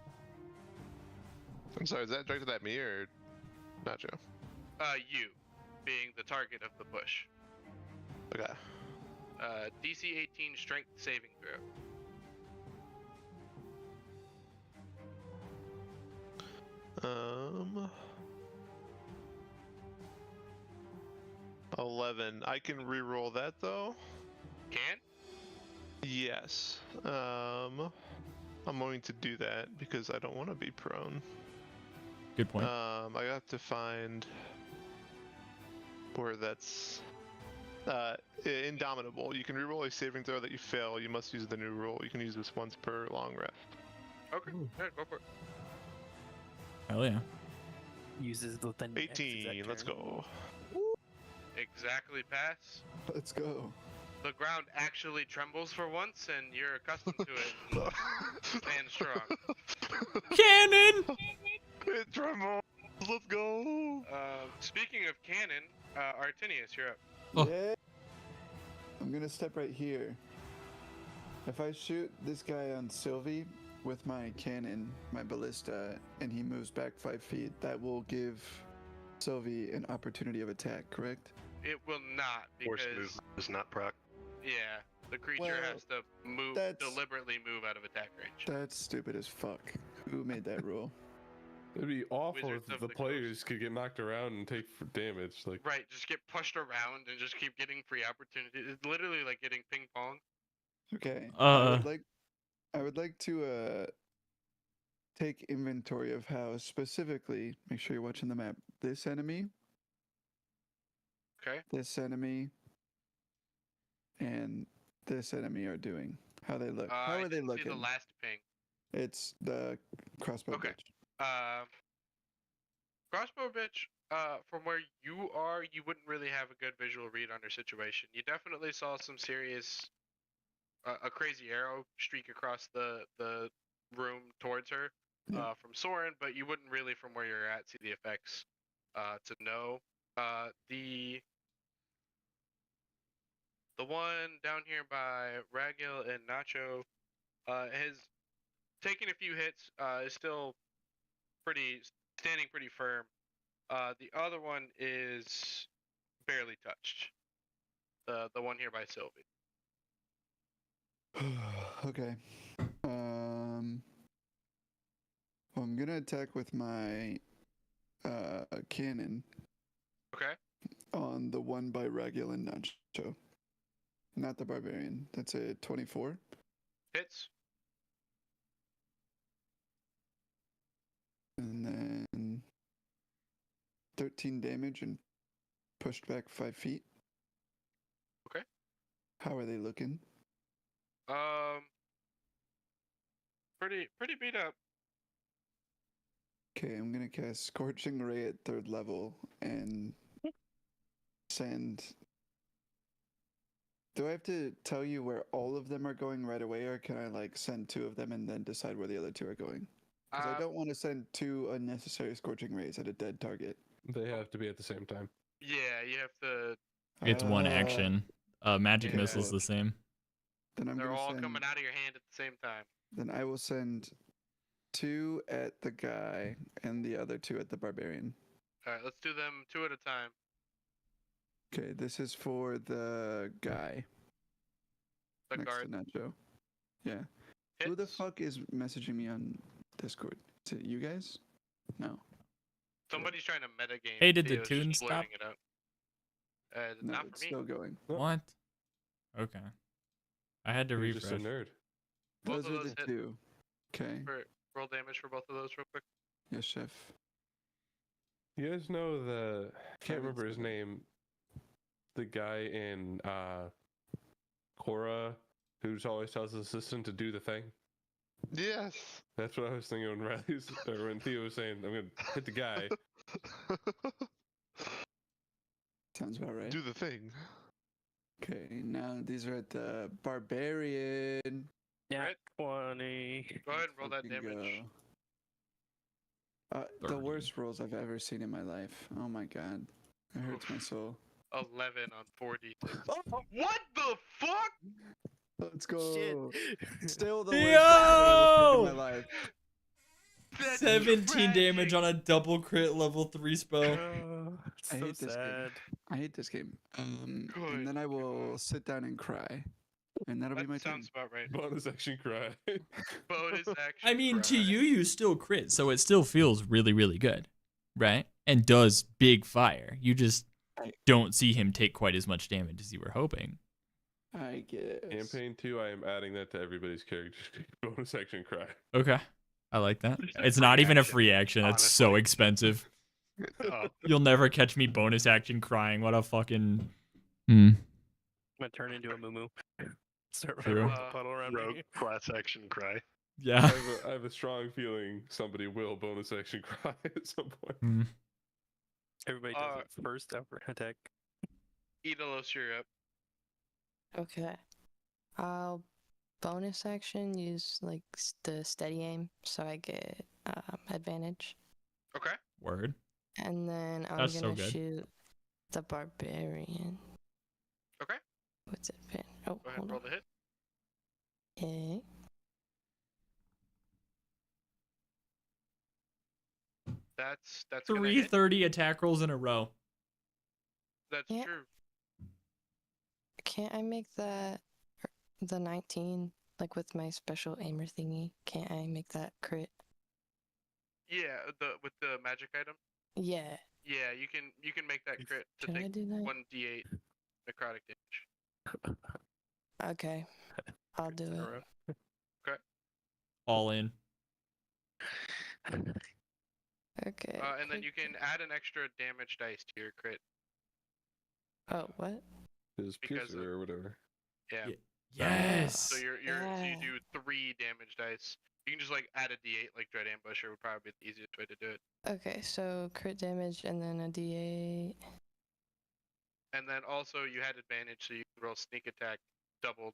Speaker 7: I'm sorry, is that directed at me or Nacho?
Speaker 2: You being the target of the push.
Speaker 7: Okay.
Speaker 2: DC 18 Strength saving throw.
Speaker 7: 11. I can re-roll that though.
Speaker 2: Can?
Speaker 7: Yes. I'm going to do that because I don't want to be prone.
Speaker 3: Good point.
Speaker 7: I have to find where that's indomitable. You can reroll a saving throw that you fail. You must use the new rule. You can use this once per long rest.
Speaker 2: Okay. Alright, go for it.
Speaker 3: Hell yeah.
Speaker 6: Uses the thing.
Speaker 7: 18. Let's go.
Speaker 2: Exactly pass.
Speaker 1: Let's go.
Speaker 2: The ground actually trembles for once, and you're accustomed to it. And stand strong.
Speaker 3: Cannon!
Speaker 7: It trembles. Let's go.
Speaker 2: Speaking of cannon, Artinius, you're up.
Speaker 3: Oh.
Speaker 1: Yeah. I'm gonna step right here. If I shoot this guy on Sylvie with my cannon, my ballista, and he moves back 5 feet, that will give Sylvie an opportunity of attack, correct?
Speaker 2: It will not,
Speaker 5: Force
Speaker 2: because
Speaker 5: movement is not proc.
Speaker 2: yeah, the creature
Speaker 1: Well,
Speaker 2: has to move
Speaker 1: that's-
Speaker 2: deliberately move out of attack range.
Speaker 1: That's stupid as fuck. Who made that rule?
Speaker 4: It'd be awful
Speaker 2: Wizards
Speaker 4: if
Speaker 2: of
Speaker 4: the
Speaker 2: the
Speaker 4: players could get knocked around and take damage. Like,
Speaker 2: Right, just get pushed around and just keep getting free opportunities. It's literally like getting ping pong.
Speaker 1: Okay.
Speaker 3: Uh.
Speaker 1: I would like to take inventory of how specifically, make sure you're watching the map, this enemy,
Speaker 2: Okay.
Speaker 1: this enemy, and this enemy are doing. How they look. How
Speaker 2: I
Speaker 1: are they
Speaker 2: didn't see
Speaker 1: looking?
Speaker 2: the last ping.
Speaker 1: It's the crossbow
Speaker 2: Okay.
Speaker 1: bitch.
Speaker 2: Crossbow bitch, from where you are, you wouldn't really have a good visual read on her situation. You definitely saw some serious, a crazy arrow streak across the room towards her
Speaker 1: Yeah.
Speaker 2: from Soren, but you wouldn't really, from where you're at, see the effects to know. The one down here by Ragil and Nacho has taken a few hits, is still standing pretty firm. The other one is barely touched. The one here by Sylvie.
Speaker 1: Okay. Well, I'm gonna attack with my cannon
Speaker 2: Okay.
Speaker 1: on the one by Ragil and Nacho. Not the barbarian. That's a 24.
Speaker 2: Hits.
Speaker 1: And then 13 damage and pushed back 5 feet.
Speaker 2: Okay.
Speaker 1: How are they looking?
Speaker 2: Pretty beat up.
Speaker 1: Okay, I'm gonna cast Scorching Ray at 3rd level and send Do I have to tell you where all of them are going right away, or can I like send 2 of them and then decide where the other 2 are going? Because I don't want to send 2 unnecessary scorching rays at a dead target.
Speaker 4: They have to be at the same time.
Speaker 2: Yeah, you have to.
Speaker 3: It's one action. Magic
Speaker 2: Yeah.
Speaker 3: missile's the same.
Speaker 1: Then I'm
Speaker 2: They're
Speaker 1: gonna
Speaker 2: all
Speaker 1: send.
Speaker 2: coming out of your hand at the same time.
Speaker 1: Then I will send 2 at the guy and the other 2 at the barbarian.
Speaker 2: All right, let's do them 2 at a time.
Speaker 1: Okay, this is for the guy
Speaker 2: The
Speaker 1: next
Speaker 2: guard
Speaker 1: to Nacho. Yeah. Who the
Speaker 2: hits.
Speaker 1: fuck is messaging me on Discord? Is it you guys? No.
Speaker 2: Somebody's trying to metagame.
Speaker 3: Hey, did the
Speaker 2: Theo's just
Speaker 3: tune stop?
Speaker 2: blurting It out.
Speaker 1: No,
Speaker 2: Not
Speaker 1: it's
Speaker 2: for me.
Speaker 1: still going.
Speaker 3: What? Okay. I had to
Speaker 4: You're
Speaker 3: refresh.
Speaker 4: just a nerd.
Speaker 2: Both
Speaker 1: Those
Speaker 2: of
Speaker 1: are
Speaker 2: those
Speaker 1: the
Speaker 2: hit.
Speaker 1: 2. Okay.
Speaker 2: Roll damage for both of those real quick.
Speaker 1: Yes, chef.
Speaker 4: You guys know the can't remember his
Speaker 1: Seven.
Speaker 4: name. The guy in Korra who always tells his assistant to do the thing.
Speaker 7: Yes.
Speaker 4: That's what I was thinking when Riley's or when Theo was saying I'm gonna hit the guy.
Speaker 1: Sounds about right.
Speaker 7: Do the thing.
Speaker 1: Okay, now these are at the barbarian.
Speaker 6: Yeah,
Speaker 2: Right.
Speaker 6: 20.
Speaker 2: Go ahead and roll that
Speaker 1: Fucking
Speaker 2: damage.
Speaker 1: go. The
Speaker 3: 30.
Speaker 1: worst rolls I've ever seen in my life. Oh my god. It hurts my soul.
Speaker 2: 11 on 40.
Speaker 1: Oh,
Speaker 2: What the fuck?
Speaker 1: let's go.
Speaker 6: Shit.
Speaker 1: Still the worst roll I've ever seen in my life.
Speaker 2: That's
Speaker 3: 17 damage
Speaker 2: tragic.
Speaker 3: on a double crit level 3 spell.
Speaker 6: It's
Speaker 1: I
Speaker 6: so
Speaker 1: hate this game.
Speaker 6: sad.
Speaker 1: I hate this game. And
Speaker 2: Good
Speaker 1: then I will sit down and cry. And that'll be my
Speaker 2: That
Speaker 1: turn.
Speaker 2: sounds about right.
Speaker 4: Bonus action cry.
Speaker 2: Bonus action.
Speaker 3: I mean, to
Speaker 2: cry.
Speaker 3: you still crit, so it still feels really, really good, right? And does big fire. You just don't see him take quite as much damage as you were hoping.
Speaker 1: I guess.
Speaker 4: Campaign 2, I am adding that to everybody's character. Bonus action cry.
Speaker 3: Okay. I like that.
Speaker 5: It's a
Speaker 3: It's
Speaker 5: free
Speaker 3: not even a
Speaker 5: action,
Speaker 3: free action. That's so
Speaker 5: honestly.
Speaker 3: expensive.
Speaker 5: Oh,
Speaker 3: You'll never catch me bonus action crying. What a fucking... Hmm.
Speaker 6: I'm gonna turn into a moo. Start
Speaker 3: True.
Speaker 6: running with the puddle around
Speaker 5: rogue
Speaker 6: me.
Speaker 5: class action cry.
Speaker 3: Yeah.
Speaker 4: I have a strong feeling somebody will bonus action cry at some point.
Speaker 3: Hmm.
Speaker 6: Everybody does it first ever attack.
Speaker 2: Idalos, you're up.
Speaker 8: Okay. I'll bonus action use like the steady aim, so I get advantage.
Speaker 2: Okay.
Speaker 3: Word.
Speaker 8: And then I'm
Speaker 3: That's so
Speaker 8: gonna
Speaker 3: good.
Speaker 8: shoot the barbarian.
Speaker 2: Okay.
Speaker 8: What's it been? Oh,
Speaker 2: Go ahead
Speaker 8: hold
Speaker 2: and roll
Speaker 8: on.
Speaker 2: the hit.
Speaker 8: Okay.
Speaker 2: That's gonna hit.
Speaker 3: 330 attack rolls in a row.
Speaker 2: That's
Speaker 8: Yeah.
Speaker 2: true.
Speaker 8: Can't I make that the 19 like with my special aimer thingy? Can't I make that crit?
Speaker 2: Yeah, with the magic item.
Speaker 8: Yeah.
Speaker 2: Yeah, you can make that crit to
Speaker 8: Should I
Speaker 2: take
Speaker 8: do that?
Speaker 2: 1d8 necrotic damage.
Speaker 8: Okay. I'll do
Speaker 6: In a
Speaker 8: it.
Speaker 6: row.
Speaker 3: All in.
Speaker 8: Okay.
Speaker 2: And then you can add an extra damage dice to your crit.
Speaker 8: Oh, what?
Speaker 4: His
Speaker 2: Because
Speaker 4: piercer or whatever.
Speaker 2: Yeah.
Speaker 3: Yes.
Speaker 2: So so you
Speaker 8: Yeah.
Speaker 2: do 3 damage dice. You can just like add a d8 like Dread Ambusher would probably be the easiest way to do it.
Speaker 8: Okay, so crit damage and then a d8.
Speaker 2: And then also you had advantage, so you can roll sneak attack doubled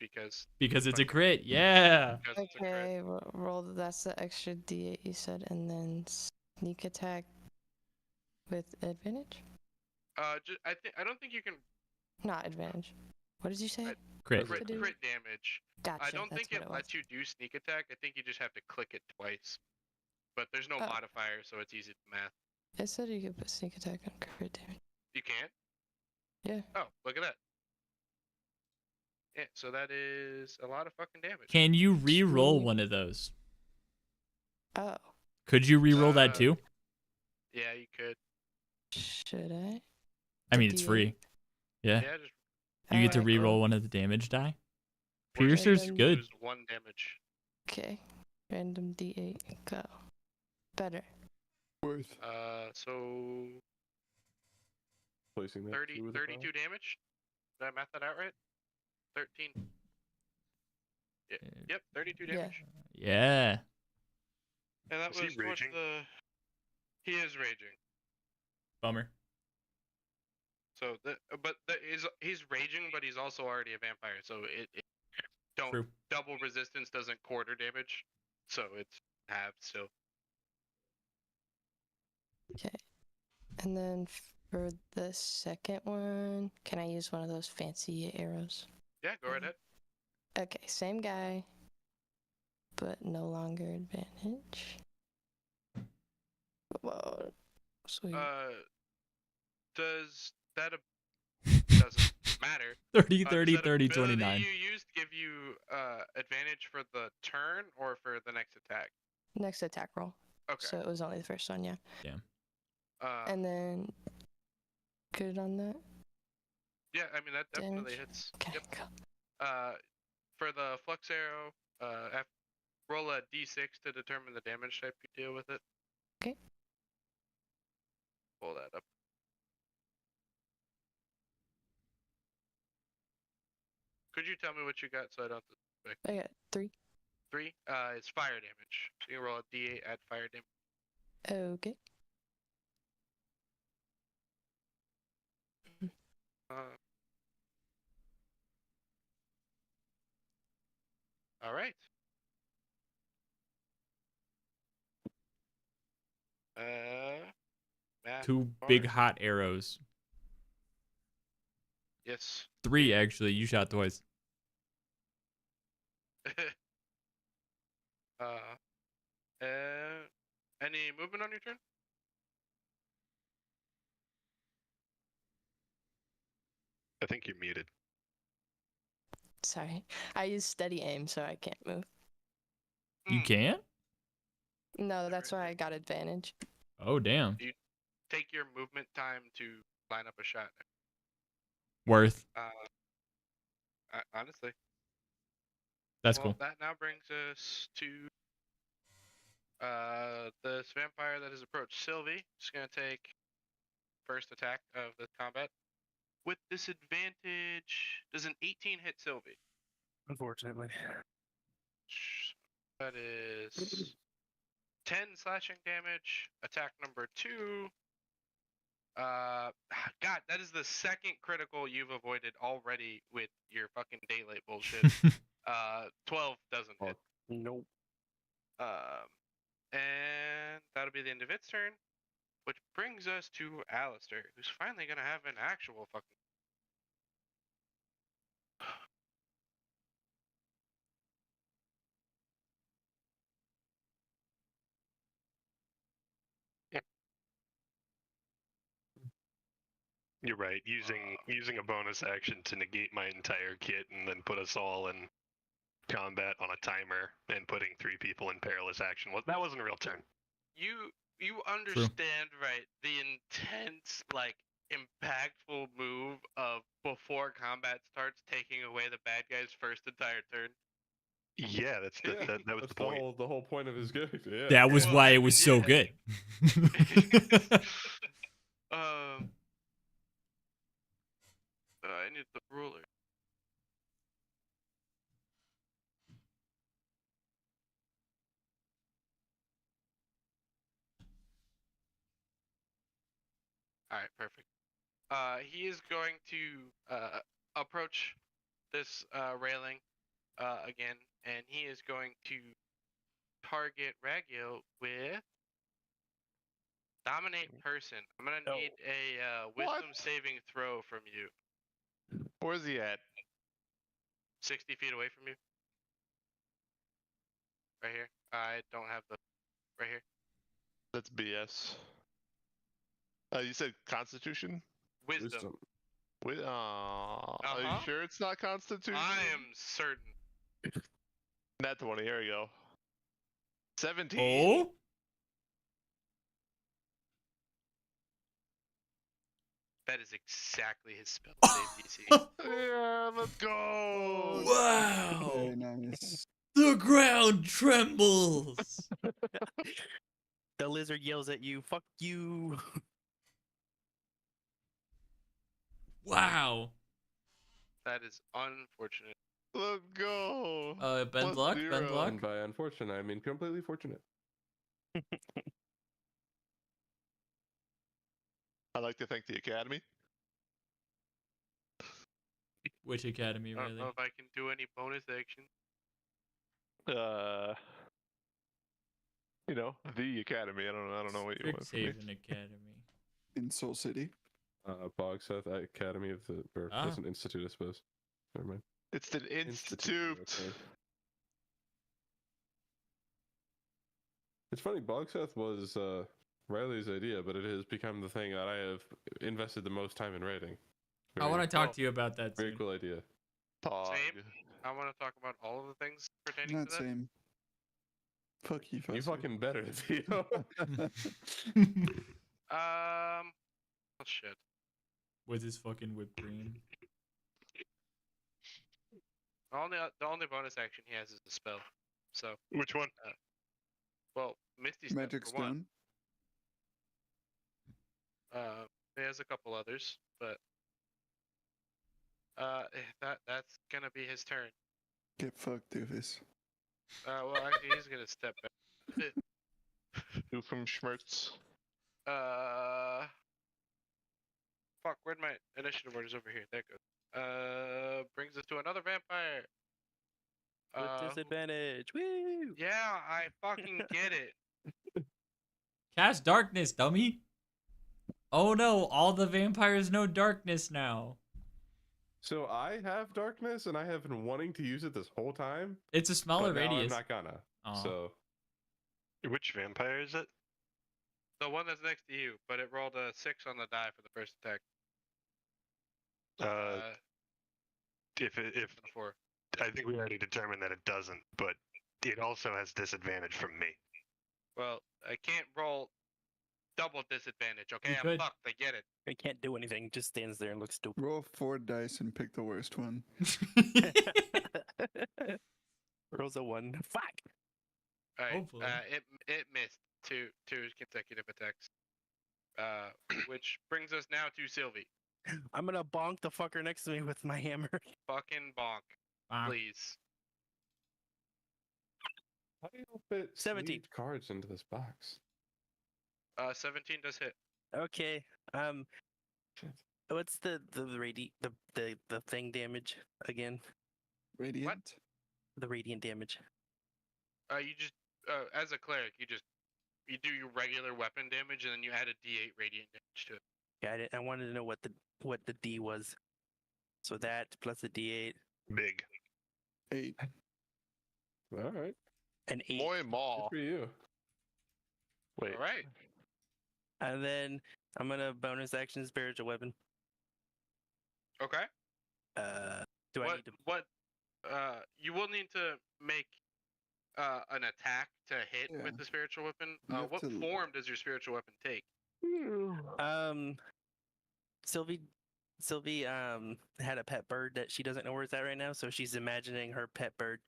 Speaker 2: because
Speaker 3: Because it's a
Speaker 2: fucking-
Speaker 3: crit. Yeah.
Speaker 2: because it's a crit.
Speaker 8: Okay, roll. That's the extra d8 you said, and then sneak attack with advantage.
Speaker 2: I don't think you can
Speaker 8: Not advantage. What did you say?
Speaker 3: Crit.
Speaker 2: crit,
Speaker 8: do-
Speaker 2: crit damage.
Speaker 8: Gotcha.
Speaker 2: I don't
Speaker 8: that's
Speaker 2: think
Speaker 8: what
Speaker 2: it
Speaker 8: was.
Speaker 2: lets you do sneak attack. I think you just have to click it twice. But there's no
Speaker 8: Oh.
Speaker 2: modifier, so it's easy to math.
Speaker 8: It said you could put sneak attack on crit damage.
Speaker 2: You can't?
Speaker 8: Yeah.
Speaker 2: Oh, look at that. Yeah, so that is a lot of fucking damage.
Speaker 3: Can you re-roll
Speaker 8: Sweet.
Speaker 3: one of those?
Speaker 8: Oh,
Speaker 3: Could you re-roll that
Speaker 2: Uh,
Speaker 3: too?
Speaker 2: Yeah, you could.
Speaker 8: should I?
Speaker 3: I
Speaker 8: The
Speaker 3: mean, it's free.
Speaker 8: D8.
Speaker 3: Yeah.
Speaker 2: Yeah, just
Speaker 3: You get to
Speaker 8: Alright,
Speaker 3: re-roll
Speaker 8: cool.
Speaker 3: one of the damage die.
Speaker 2: Or just
Speaker 3: Piercer's
Speaker 8: then
Speaker 3: good.
Speaker 2: lose 1 damage.
Speaker 8: Okay. Random d8. Go. Better.
Speaker 1: Worth.
Speaker 2: So
Speaker 4: Placing that
Speaker 2: 30,
Speaker 4: two with a
Speaker 2: 32 damage? Did I math that out right? 13. Yeah, yep, 32
Speaker 8: Yeah.
Speaker 2: damage.
Speaker 3: Yeah.
Speaker 2: And that
Speaker 5: Is he
Speaker 2: was towards
Speaker 5: raging?
Speaker 2: the. He is raging.
Speaker 3: Bummer.
Speaker 2: So, he's raging, but he's also already a vampire. So
Speaker 3: True.
Speaker 2: double resistance doesn't quarter damage, so it's half still.
Speaker 8: Okay. And then for the second one, can I use one of those fancy arrows?
Speaker 2: Yeah, go right ahead.
Speaker 8: Okay, same guy, but no longer advantage. Whoa, sweet.
Speaker 2: Does that doesn't matter.
Speaker 3: 30,
Speaker 2: Does
Speaker 3: 30,
Speaker 2: that
Speaker 3: 30,
Speaker 2: ability
Speaker 3: 29.
Speaker 2: you used give you advantage for the turn or for the next attack?
Speaker 8: Next attack roll.
Speaker 2: Okay.
Speaker 8: So it was only the first one, yeah.
Speaker 3: Yeah.
Speaker 8: And then good on that.
Speaker 2: Yeah, I mean that definitely
Speaker 8: Damage.
Speaker 2: hits.
Speaker 8: Okay,
Speaker 2: Yep.
Speaker 8: go.
Speaker 2: For the flux arrow, roll a d6 to determine the damage type you deal with it.
Speaker 8: Okay.
Speaker 2: Pull that up. Could you tell me what you got so I don't suspect?
Speaker 8: I got 3.
Speaker 2: 3. It's fire damage. So you roll a d8, add fire damage.
Speaker 8: Okay.
Speaker 2: All right. Math
Speaker 3: 2
Speaker 2: bar.
Speaker 3: big hot arrows.
Speaker 2: Yes.
Speaker 3: 3 actually. You shot twice.
Speaker 2: Any movement on your turn?
Speaker 5: I think you're muted.
Speaker 8: Sorry. I use steady aim, so I can't move.
Speaker 3: You can't?
Speaker 8: No, that's why I got advantage.
Speaker 3: Oh, damn.
Speaker 2: You take your movement time to line up a shot.
Speaker 3: Worth.
Speaker 2: Honestly.
Speaker 3: That's
Speaker 2: Well,
Speaker 3: cool.
Speaker 2: that now brings us to this vampire that has approached Sylvie. She's gonna take first attack of the combat with disadvantage. Does an 18 hit Sylvie?
Speaker 6: Unfortunately.
Speaker 2: That is 10 slashing damage. Attack number 2. God, that is the second critical you've avoided already with your fucking daylight bullshit. 12 doesn't hit.
Speaker 6: Nope.
Speaker 2: And that'll be the end of its turn, which brings us to Alistair, who's finally gonna have an actual fucking.
Speaker 5: You're right. Using a bonus action to negate my entire kit and then put us all in combat on a timer and putting 3 people in perilous action. Well, that wasn't a real turn.
Speaker 2: You understand, right? The intense, like, impactful move of before combat starts taking away the bad guy's first entire turn.
Speaker 5: Yeah, that was the point.
Speaker 4: The whole point of his character. Yeah.
Speaker 3: That was
Speaker 2: Well,
Speaker 3: why it was so
Speaker 2: yeah.
Speaker 3: good.
Speaker 2: I need the ruler. All right, perfect. He is going to approach this railing again, and he is going to target Ragio with Dominate Person. I'm gonna need a Wisdom saving throw from you.
Speaker 7: Where's he at?
Speaker 2: 60 feet away from you. Right here. I don't have the. Right here.
Speaker 7: That's BS. You said Constitution?
Speaker 2: Wisdom.
Speaker 7: Are you sure it's not Constitution?
Speaker 2: I am certain.
Speaker 7: Nat 20. Here we go. 17.
Speaker 3: Oh?
Speaker 2: That is exactly his spell save DC.
Speaker 7: Yeah, let's go.
Speaker 3: Wow.
Speaker 1: Very nice.
Speaker 3: The ground trembles.
Speaker 6: The lizard yells at you, "Fuck you!"
Speaker 3: Wow.
Speaker 2: That is unfortunate.
Speaker 7: Let's go.
Speaker 3: Ben
Speaker 7: Plus
Speaker 3: Luck?
Speaker 7: 0.
Speaker 3: Ben Luck?
Speaker 4: And by unfortunate, I mean completely fortunate.
Speaker 7: I'd like to thank the Academy
Speaker 3: Which academy,
Speaker 2: I don't
Speaker 3: really?
Speaker 2: know if I can do any bonus action.
Speaker 7: You know, the academy. I don't know what you want from me.
Speaker 3: Strixhaven Academy.
Speaker 1: In Soul City.
Speaker 4: Bogseth Academy of the, or
Speaker 3: Ah.
Speaker 4: that's an institute, I suppose. Never mind.
Speaker 7: It's an institute.
Speaker 4: Okay. It's funny, Bogseth was Riley's idea, but it has become the thing that I have invested the most time in writing.
Speaker 3: I want to talk to you about that
Speaker 4: Very
Speaker 3: soon.
Speaker 4: cool idea.
Speaker 7: Pog.
Speaker 2: Same. I want to talk about all of the things pertaining
Speaker 1: Not
Speaker 2: to that.
Speaker 1: same. Fuck you,
Speaker 4: You
Speaker 1: Fuzzy.
Speaker 4: fucking better, Theo.
Speaker 2: Oh shit.
Speaker 3: With his fucking whipped cream.
Speaker 2: The only bonus action he has is a spell. So,
Speaker 5: Which one?
Speaker 2: well, Misty Step
Speaker 1: Magic
Speaker 2: for one.
Speaker 1: Stone.
Speaker 2: He has a couple others, but that's gonna be his turn.
Speaker 1: Get fucked, doofus.
Speaker 2: Well, actually, he's gonna step back.
Speaker 7: Do from Schmertz.
Speaker 2: Fuck, where'd my initiative orders over here? There it goes. Brings us to another vampire.
Speaker 6: With disadvantage. Woo!
Speaker 2: Yeah, I fucking get it.
Speaker 3: Cast darkness, dummy. Oh no, all the vampires know darkness now.
Speaker 4: So I have darkness, and I have been wanting to use it this whole time.
Speaker 3: It's a smaller
Speaker 4: but now
Speaker 3: radius.
Speaker 4: I'm not gonna.
Speaker 3: Aw.
Speaker 4: So
Speaker 5: Which vampire is it?
Speaker 2: The one that's next to you, but it rolled a 6 on the die for the first attack.
Speaker 5: If
Speaker 2: 4.
Speaker 5: I think we already determined that it doesn't, but it also has disadvantage from me.
Speaker 2: Well, I can't roll double disadvantage, okay?
Speaker 3: You
Speaker 2: I'm
Speaker 3: could.
Speaker 2: fucked, I get it.
Speaker 6: He can't do anything. Just stands there and looks stupid.
Speaker 1: Roll 4 dice and pick the worst one.
Speaker 6: Rolls a 1. Fuck!
Speaker 2: Alright,
Speaker 3: Hopefully.
Speaker 2: it missed two consecutive attacks. Which brings us now to Sylvie.
Speaker 6: I'm gonna bonk the fucker next to me with my hammer.
Speaker 2: Fucking bonk,
Speaker 3: Bonk.
Speaker 2: please.
Speaker 4: how do you fit
Speaker 6: 17.
Speaker 4: sleeved cards into this box?
Speaker 2: 17 does hit.
Speaker 6: Okay.
Speaker 4: Shit.
Speaker 6: What's the thing damage again?
Speaker 1: Radiant.
Speaker 6: The radiant damage.
Speaker 2: You just as a cleric, you do your regular weapon damage and then you add a D8 radiant damage to it.
Speaker 6: Got it. I wanted to know what the D was. So that plus a D8,
Speaker 5: Big.
Speaker 1: 8.
Speaker 4: All right.
Speaker 6: an 8,
Speaker 7: Moi
Speaker 4: Good
Speaker 7: Maw.
Speaker 4: for you.
Speaker 5: Wait.
Speaker 2: All right.
Speaker 6: and then I'm gonna bonus action spiritual weapon.
Speaker 2: Okay.
Speaker 6: Do I
Speaker 2: what
Speaker 6: need to?
Speaker 2: what you will need to make an attack to hit
Speaker 1: Yeah.
Speaker 2: with the spiritual weapon.
Speaker 1: You have
Speaker 2: What
Speaker 1: to-
Speaker 2: form does your spiritual weapon take?
Speaker 6: Sylvie had a pet bird that she doesn't know where it's at right now, so she's imagining her pet bird.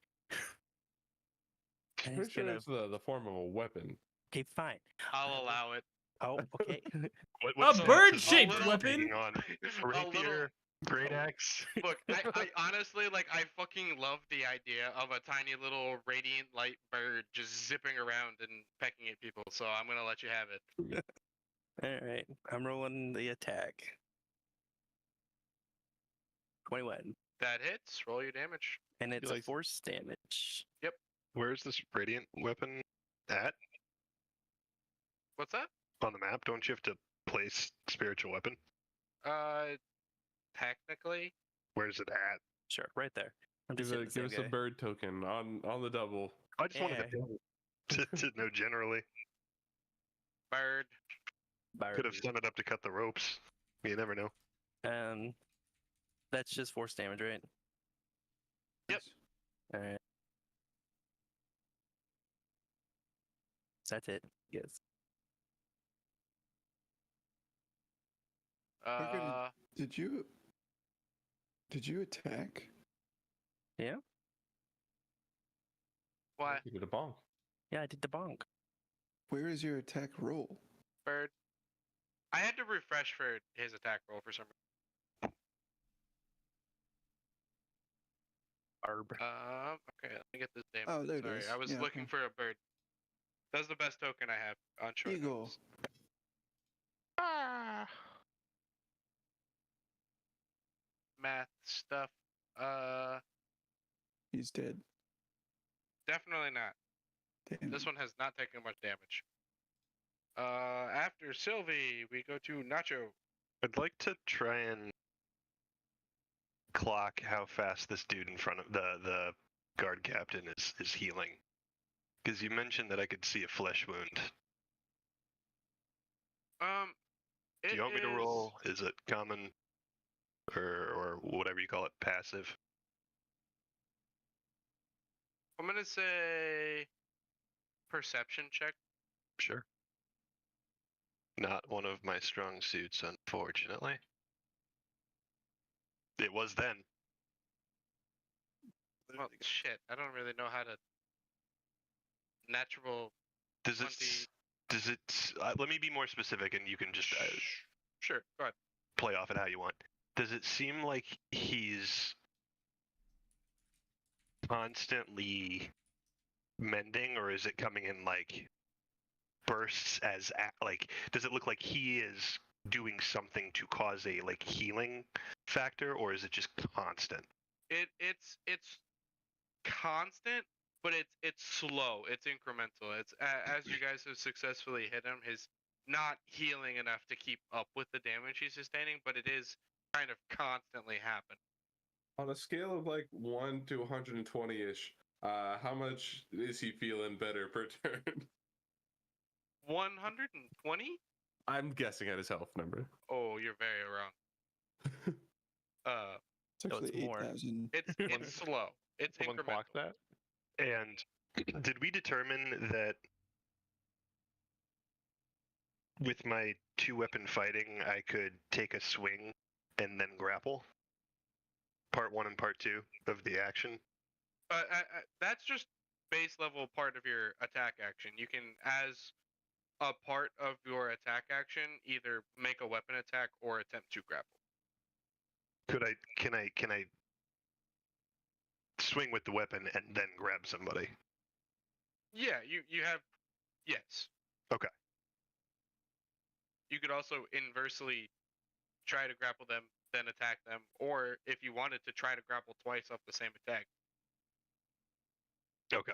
Speaker 6: And
Speaker 4: Pretty
Speaker 6: it's
Speaker 4: sure
Speaker 6: gonna.
Speaker 4: it's the form of a weapon.
Speaker 6: Okay, fine.
Speaker 2: I'll allow it.
Speaker 6: Oh, okay.
Speaker 5: What
Speaker 3: A bird-shaped
Speaker 5: stats is it
Speaker 3: weapon?
Speaker 5: taking on?
Speaker 2: A little-
Speaker 5: Rapier, great axe.
Speaker 2: Look, I honestly I fucking love the idea of a tiny little radiant light bird just zipping around and pecking at people. So I'm gonna let you have it.
Speaker 6: All right, I'm rolling the attack. 21,
Speaker 2: That hits. Roll your damage.
Speaker 6: and it's a
Speaker 7: like-
Speaker 6: force damage.
Speaker 5: Where's this radiant weapon at
Speaker 2: What's that?
Speaker 5: on the map? Don't you have to place spiritual weapon?
Speaker 2: Technically.
Speaker 5: Where's it at?
Speaker 6: Sure, right there. I'm
Speaker 4: Give,
Speaker 6: just hitting the
Speaker 4: give
Speaker 6: same
Speaker 4: us
Speaker 6: guy.
Speaker 4: a bird token on the double.
Speaker 5: I just wanted to know generally.
Speaker 2: Bird.
Speaker 5: Could have
Speaker 6: Bird.
Speaker 5: sent it up to cut the ropes. You never know.
Speaker 6: That's just force damage, right?
Speaker 2: Yep.
Speaker 6: All right. So that's it. Yes.
Speaker 2: Uh,
Speaker 1: Did you attack?
Speaker 2: what?
Speaker 4: You did a bonk.
Speaker 6: Yeah, I did the bonk.
Speaker 1: Where is your attack roll?
Speaker 2: Bird. I had to refresh for his attack roll for some reason.
Speaker 6: Barb.
Speaker 2: Okay, let me get this damage.
Speaker 1: Oh, there it
Speaker 2: Sorry,
Speaker 1: is.
Speaker 2: I was
Speaker 1: Yeah,
Speaker 2: looking
Speaker 1: okay.
Speaker 2: for a bird. That's the best token I have on short
Speaker 1: Eagle.
Speaker 2: notice.
Speaker 7: Ah.
Speaker 2: Math stuff.
Speaker 1: He's dead.
Speaker 2: Definitely not.
Speaker 1: Damn.
Speaker 2: This one has not taken much damage. After Sylvie, we go to Nacho.
Speaker 5: I'd like to try and clock how fast this dude in front of the guard captain is healing. Because you mentioned that I could see a flesh wound. Do you want me to roll? Is it common or whatever you call it, passive?
Speaker 2: I'm gonna say perception check.
Speaker 5: Sure. Not one of my strong suits, unfortunately. It was then.
Speaker 2: Well, shit, I don't really know how to natural.
Speaker 5: Does
Speaker 2: 20.
Speaker 5: it? Let me be more specific, and you can just
Speaker 2: Sure, go ahead.
Speaker 5: play off it how you want. Does it seem like he's constantly mending, or is it coming in like bursts? Does it look like he is doing something to cause a like healing factor, or is it just constant?
Speaker 2: It's constant, but it's slow. It's incremental. It's as you guys have successfully hit him, his not healing enough to keep up with the damage he's sustaining, but it is kind of constantly happening.
Speaker 4: On a scale of like 1 to 120-ish, how much is he feeling better per turn?
Speaker 2: 120?
Speaker 4: I'm guessing at his health number.
Speaker 2: Oh, you're very wrong.
Speaker 1: It's actually
Speaker 6: it's more.
Speaker 1: 8,000.
Speaker 2: It's slow. It's
Speaker 7: Someone
Speaker 2: incremental.
Speaker 7: clock that?
Speaker 5: And did we determine that with my 2-weapon fighting, I could take a swing and then grapple? Part 1 and part 2 of the action?
Speaker 2: That's just base level part of your attack action. You can, as a part of your attack action, either make a weapon attack or attempt to grapple.
Speaker 5: Can I swing with the weapon and then grab somebody?
Speaker 2: Yeah, you have, yes.
Speaker 5: Okay.
Speaker 2: You could also inversely try to grapple them, then attack them, or if you wanted to try to grapple twice off the same attack.
Speaker 5: Okay.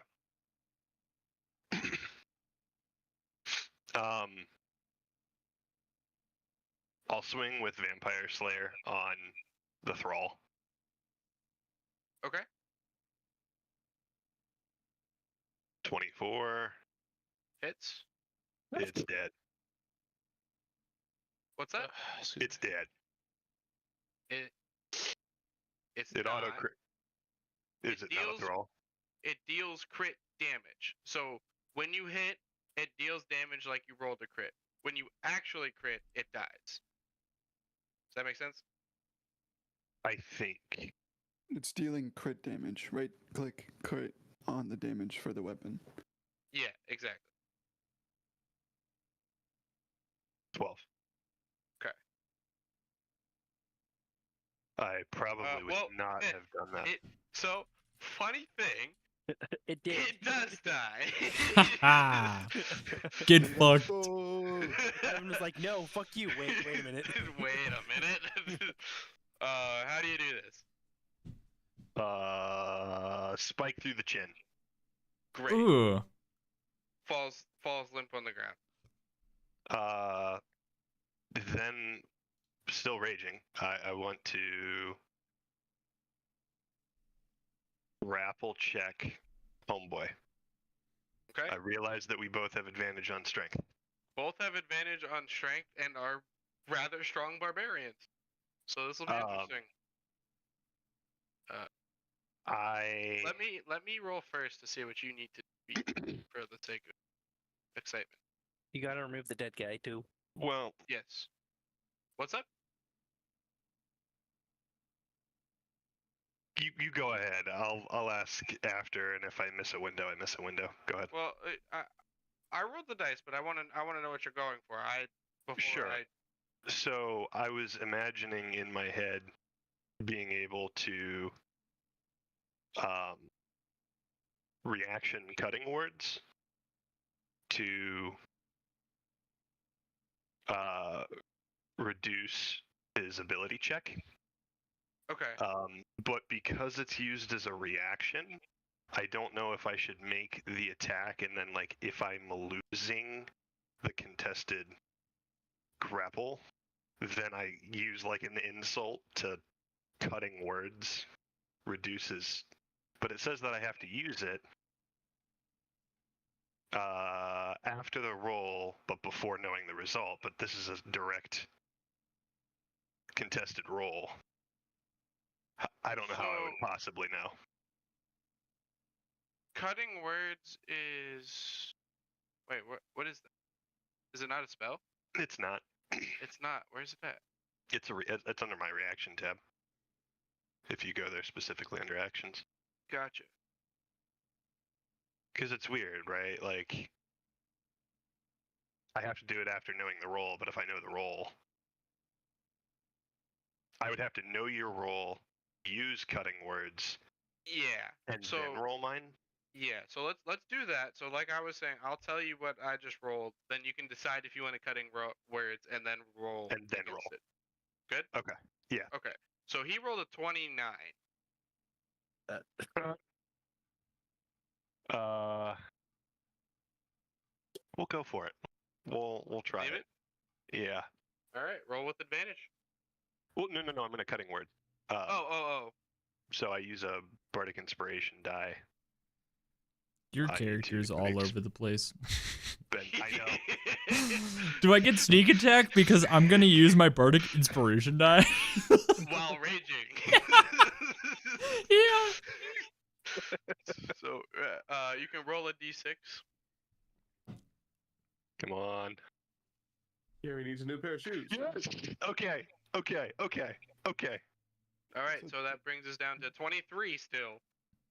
Speaker 5: I'll swing with Vampire Slayer on the Thrall.
Speaker 2: Okay.
Speaker 5: 24.
Speaker 2: Hits.
Speaker 5: It's dead.
Speaker 2: What's that?
Speaker 5: It's dead.
Speaker 2: It's
Speaker 5: It
Speaker 2: not.
Speaker 5: auto crit. Is it not a Thrall?
Speaker 2: It deals crit damage. So when you hit, it deals damage like you rolled a crit. When you actually crit, it dies. Does that make sense?
Speaker 5: I think.
Speaker 1: It's dealing crit damage. Right click crit on the damage for the weapon.
Speaker 2: Yeah, exactly.
Speaker 5: 12.
Speaker 2: Okay.
Speaker 5: I probably would not have done that.
Speaker 2: So, funny thing,
Speaker 6: It did.
Speaker 2: it does die.
Speaker 3: Get fucked.
Speaker 1: Oh,
Speaker 6: Evan was like, no, fuck you. Wait a minute.
Speaker 2: Wait a minute. How do you do this?
Speaker 5: Spike through the chin.
Speaker 2: Great.
Speaker 3: Ooh.
Speaker 2: Falls limp on the ground.
Speaker 5: Then, still raging, I want to grapple check Homeboy.
Speaker 2: Okay.
Speaker 5: I realize that we both have advantage on strength.
Speaker 2: Both have advantage on strength and are rather strong barbarians. So this will be interesting. Let me roll first to see what you need to beat for the sake of excitement.
Speaker 6: You gotta remove the dead guy, too.
Speaker 5: Well,
Speaker 2: Yes. What's up?
Speaker 5: you go ahead. I'll ask after, and if I miss a window, I miss a window. Go ahead.
Speaker 2: Well, I rolled the dice, but I want to know what you're going for.
Speaker 5: Sure. So I was imagining in my head being able to reaction cutting words to reduce his ability check.
Speaker 2: Okay.
Speaker 5: But because it's used as a reaction, I don't know if I should make the attack and then like if I'm losing the contested grapple, then I use like an insult to cutting words reduces. But it says that I have to use it after the roll, but before knowing the result. But this is a direct contested roll. I don't know how I would possibly know.
Speaker 2: Cutting words is. Wait, what is that? Is it not a spell?
Speaker 5: It's not.
Speaker 2: It's not. Where's it at?
Speaker 5: It's under my reaction tab. If you go there specifically under actions.
Speaker 2: Gotcha.
Speaker 5: Because it's weird, right? Like, I have to do it after knowing the roll, but if I know the roll, I would have to know your roll, use cutting words,
Speaker 2: Yeah.
Speaker 5: and then roll mine.
Speaker 2: Yeah. So let's do that. So like I was saying, I'll tell you what I just rolled. Then you can decide if you want to cutting words and then roll.
Speaker 5: And then roll.
Speaker 2: It. Good.
Speaker 5: Okay. Yeah.
Speaker 2: Okay. So he rolled a 29.
Speaker 5: We'll go for it. We'll try
Speaker 2: Leave it.
Speaker 5: Yeah.
Speaker 2: All right. Roll with advantage.
Speaker 5: Well, no. I'm going to cutting word. So I use a bardic inspiration die.
Speaker 3: Your character's all over the place.
Speaker 5: Ben, I know.
Speaker 3: Do I get sneak attack because I'm gonna use my bardic inspiration die?
Speaker 2: While raging.
Speaker 3: Yeah.
Speaker 2: So you can roll a d6.
Speaker 5: Come on.
Speaker 4: Gary needs a new pair of shoes.
Speaker 5: Yes. Okay.
Speaker 2: All right. So that brings us down to 23 still.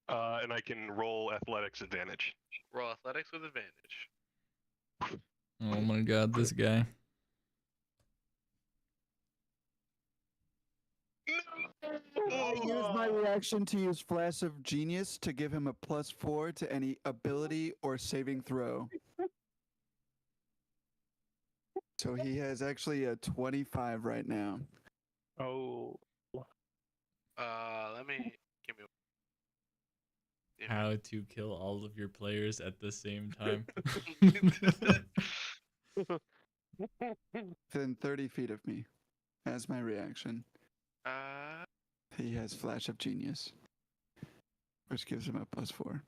Speaker 5: And I can roll athletics advantage.
Speaker 2: Roll athletics with advantage.
Speaker 3: Oh my god, this guy.
Speaker 1: I use my reaction to use Flash of Genius to give him a +4 to any ability or saving throw. So he has actually a 25 right now.
Speaker 6: Oh.
Speaker 2: Let me give me.
Speaker 3: How to kill all of your players at the same time.
Speaker 1: Within 30 feet of me, as my reaction. He has Flash of Genius, which gives him a +4.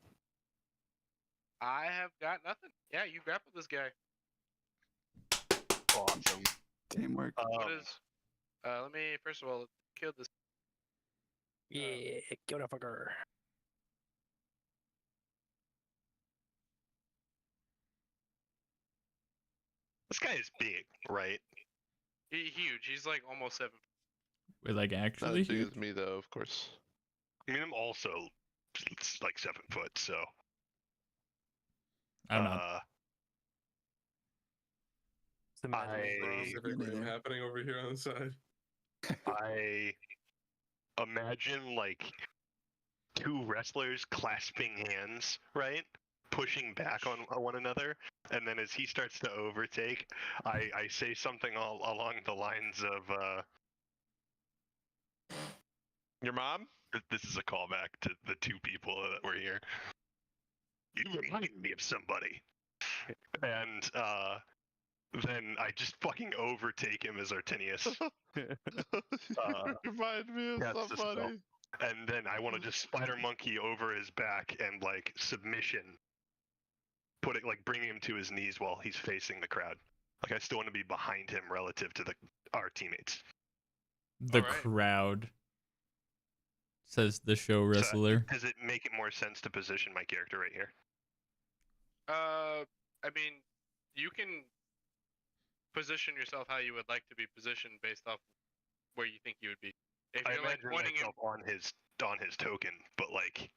Speaker 2: I have got nothing. Yeah, you grappled this guy.
Speaker 5: Awesome.
Speaker 1: Teamwork.
Speaker 2: What is? Let me first of all kill this.
Speaker 6: Yeah, kill that fucker.
Speaker 5: This guy is big, right?
Speaker 2: He's huge. He's like almost 7.
Speaker 3: Wait, like
Speaker 7: Not
Speaker 3: actually?
Speaker 7: as big as me, though, of course.
Speaker 5: I mean, I'm also like 7 foot, so.
Speaker 3: I'm not.
Speaker 4: Everything happening over here on the side.
Speaker 5: I imagine like 2 wrestlers clasping hands, right? Pushing back on one another, and then as he starts to overtake, I say something along the lines of,
Speaker 7: Your mom?
Speaker 5: this is a callback to the 2 people that were here. You remind me of somebody. And then I just fucking overtake him as Artinius.
Speaker 7: Remind me of
Speaker 5: that's the spell.
Speaker 7: somebody.
Speaker 5: And then I want to just spider monkey over his back and like submission. Put it like bring him to his knees while he's facing the crowd. Like I still want to be behind him relative to our teammates.
Speaker 3: The
Speaker 2: Alright.
Speaker 3: crowd, says the show wrestler.
Speaker 5: So, does it make it more sense to position my character right here?
Speaker 2: I mean, you can position yourself how you would like to be positioned based off where you think you would be. If
Speaker 5: I
Speaker 2: you're like
Speaker 5: imagine
Speaker 2: pointing
Speaker 5: myself on his token, but like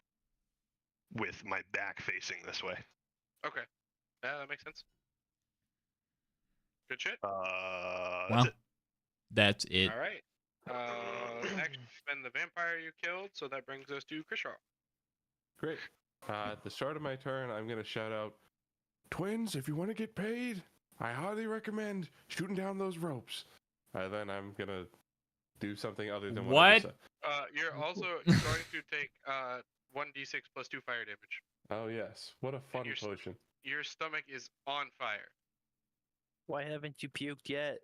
Speaker 5: with my back facing this way.
Speaker 2: Okay. Yeah, that makes sense. Good shit.
Speaker 3: Well,
Speaker 5: That's it.
Speaker 3: that's it.
Speaker 2: All right. Next, spend the vampire you killed, so that brings us to Krishaw.
Speaker 4: Great. At the start of my turn, I'm going to shout out, "Twins, if you want to get paid, I highly recommend shooting down those ropes." Then I'm going to do something other than
Speaker 3: What?
Speaker 4: what I just said.
Speaker 2: You're also going to take 1d6 plus 2 fire damage.
Speaker 4: Oh yes, what a fun
Speaker 2: your
Speaker 4: potion.
Speaker 2: Your stomach is on fire.
Speaker 6: Why haven't you puked yet?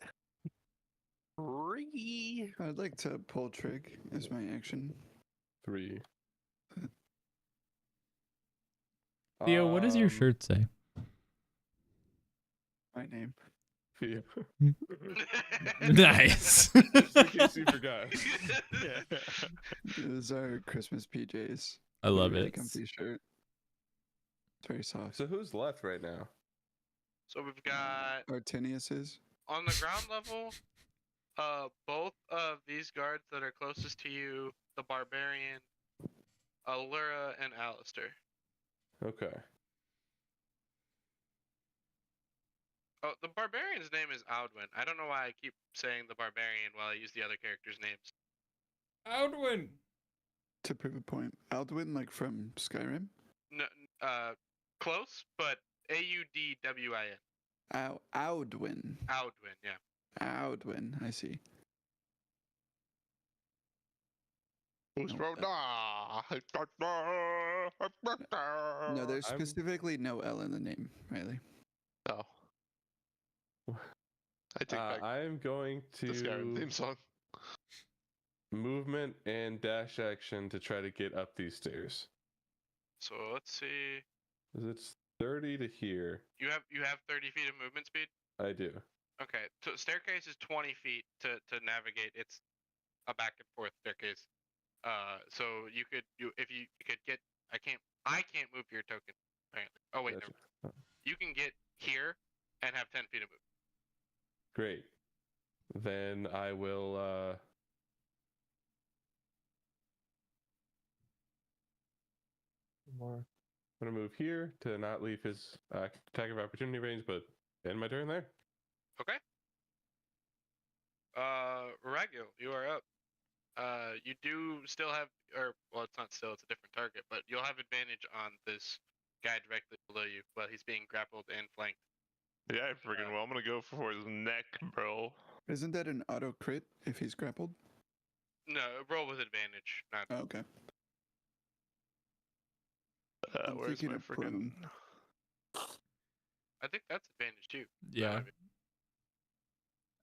Speaker 6: Three.
Speaker 1: I'd like to pull trig as my action.
Speaker 4: 3.
Speaker 3: Theo, what does your shirt say?
Speaker 1: My name.
Speaker 4: Theo.
Speaker 3: Nice.
Speaker 4: Just in case you forgot.
Speaker 1: Those are Christmas PJs.
Speaker 3: I love
Speaker 1: Really
Speaker 3: it.
Speaker 1: comfy shirt. It's very soft.
Speaker 4: So who's left right now?
Speaker 2: So we've got
Speaker 1: Artinius is.
Speaker 2: on the ground level, both of these guards that are closest to you, the barbarian, Allura, and Alistair.
Speaker 4: Okay.
Speaker 2: Oh, the barbarian's name is Audwin. I don't know why I keep saying the barbarian while I use the other characters' names.
Speaker 3: Outwin.
Speaker 1: To prove a point. Aldwin, like from Skyrim?
Speaker 2: No, close, but Audwin.
Speaker 1: Audwin.
Speaker 2: Audwin, yeah.
Speaker 1: Audwin, I see.
Speaker 7: Who's
Speaker 1: No,
Speaker 7: from
Speaker 1: No, there's specifically no L in the name, Riley.
Speaker 7: Oh. I take back
Speaker 4: I'm going
Speaker 7: the Skyrim
Speaker 4: to
Speaker 7: theme song.
Speaker 4: movement and dash action to try to get up these stairs.
Speaker 2: So let's see.
Speaker 4: 'Cause it's 30 to here.
Speaker 2: You have 30 feet of movement speed.
Speaker 4: I do.
Speaker 2: Okay, so staircase is 20 feet to navigate. It's a back and forth staircase. So if you could get. I can't move your token. Apparently. Oh wait,
Speaker 4: Gotcha.
Speaker 2: never. You can get here and have 10 feet of movement.
Speaker 4: Great. Then I will I'm gonna move here to not leave his attack of opportunity range, but end my turn there.
Speaker 2: Okay. Ragil, you are up. You do still have, well, it's not still, it's a different target, but you'll have advantage on this guy directly below you while he's being grappled and flanked.
Speaker 7: Yeah, friggin' well, I'm gonna go for his neck, bro.
Speaker 1: Isn't that an auto crit if he's grappled?
Speaker 2: No, roll with advantage. Not.
Speaker 1: Oh, okay. I'm
Speaker 7: Where's
Speaker 1: thinking
Speaker 7: my
Speaker 1: of
Speaker 7: friggin'...
Speaker 2: I think that's advantage too.
Speaker 3: Yeah.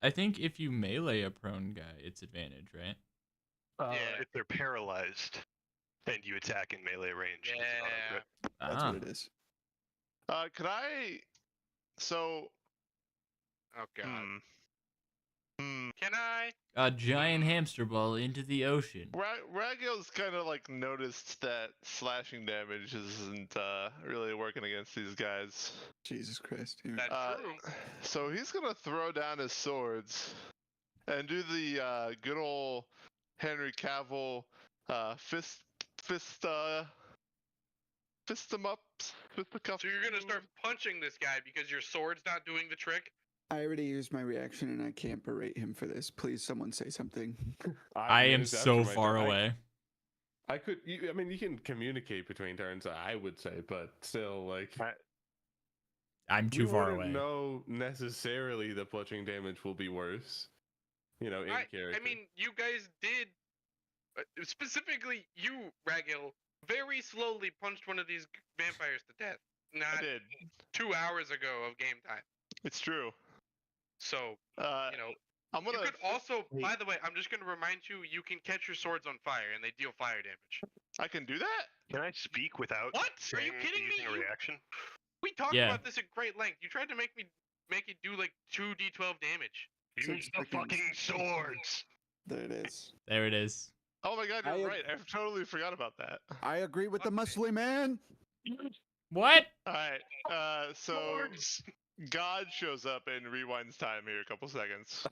Speaker 3: I think if you melee a prone guy, it's advantage, right?
Speaker 2: Yeah.
Speaker 5: If they're paralyzed and you attack in melee range, it's an auto
Speaker 2: Yeah.
Speaker 5: crit.
Speaker 1: That's
Speaker 3: Ah.
Speaker 1: what it is.
Speaker 7: Could I... So...
Speaker 2: Oh god.
Speaker 7: Hmm.
Speaker 2: Can I?
Speaker 3: A giant hamster ball into the ocean.
Speaker 7: Ragil's kind of like noticed that slashing damage isn't really working against these guys.
Speaker 1: Jesus Christ. Here.
Speaker 2: That's true.
Speaker 7: So he's gonna throw down his swords and do the good old Henry Cavill fist him up, fisticuff.
Speaker 2: So you're gonna start punching this guy because your sword's not doing the trick?
Speaker 1: I already used my reaction and I can't berate him for this. Please, someone say something.
Speaker 3: I am
Speaker 4: moved
Speaker 3: so
Speaker 4: after my
Speaker 3: far
Speaker 4: turn.
Speaker 3: away.
Speaker 4: I could. I mean, you can communicate between turns. I would say, but still, like
Speaker 3: I'm too far away.
Speaker 4: No, necessarily the punching damage will be worse. You know, in character.
Speaker 2: I mean, you guys did, specifically you, Ragil, very slowly punched one of these vampires to death.
Speaker 7: I
Speaker 2: Not
Speaker 7: did.
Speaker 2: 2 hours ago of game time.
Speaker 7: It's true.
Speaker 2: So,
Speaker 7: You know, I'm gonna.
Speaker 2: you could also, by the way, I'm just going to remind you, you can catch your swords on fire and they deal fire damage.
Speaker 7: I can do that.
Speaker 5: Can I speak without
Speaker 2: What? Are you
Speaker 5: saying
Speaker 2: kidding me?
Speaker 5: using a reaction?
Speaker 2: We talked
Speaker 3: Yeah.
Speaker 2: about this at great length. You tried to make it do like 2d12 damage.
Speaker 5: Use the fucking swords!
Speaker 1: There it is.
Speaker 3: There it is.
Speaker 7: Oh my god,
Speaker 1: I-
Speaker 7: you're right. I totally forgot about that.
Speaker 1: I agree with the muscly man.
Speaker 3: What?
Speaker 7: All right. So God shows up and rewinds time here a couple seconds.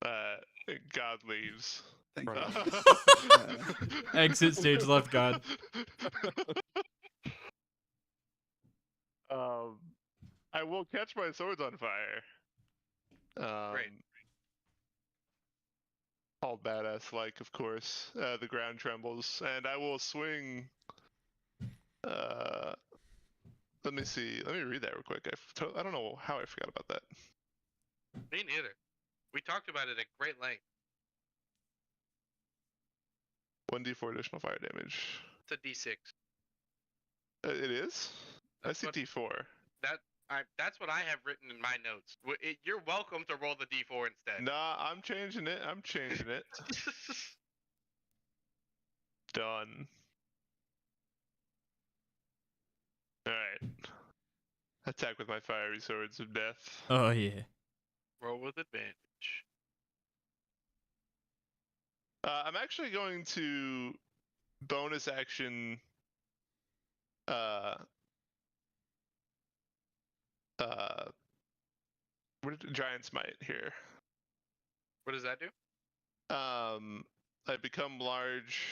Speaker 7: God leaves.
Speaker 1: Thank you.
Speaker 3: Exit stage left, God.
Speaker 7: I will catch my swords on fire.
Speaker 2: Great.
Speaker 7: All badass like, of course. The ground trembles, and I will swing. Let me see. Let me read that real quick. I don't know how I forgot about that.
Speaker 2: Me neither. We talked about it at great length.
Speaker 7: 1d4 additional fire damage.
Speaker 2: It's a D6.
Speaker 7: It is?
Speaker 2: That's
Speaker 7: I
Speaker 2: what-
Speaker 7: see d4.
Speaker 2: That's what I have written in my notes. You're welcome to roll the D4 instead.
Speaker 7: Nah, I'm changing it. I'm changing it. Done. Alright. Attack with my fiery swords of death.
Speaker 3: Oh yeah.
Speaker 2: Roll with advantage.
Speaker 7: I'm actually going to bonus action what did Giant Smite here?
Speaker 2: What does that do?
Speaker 7: I become large.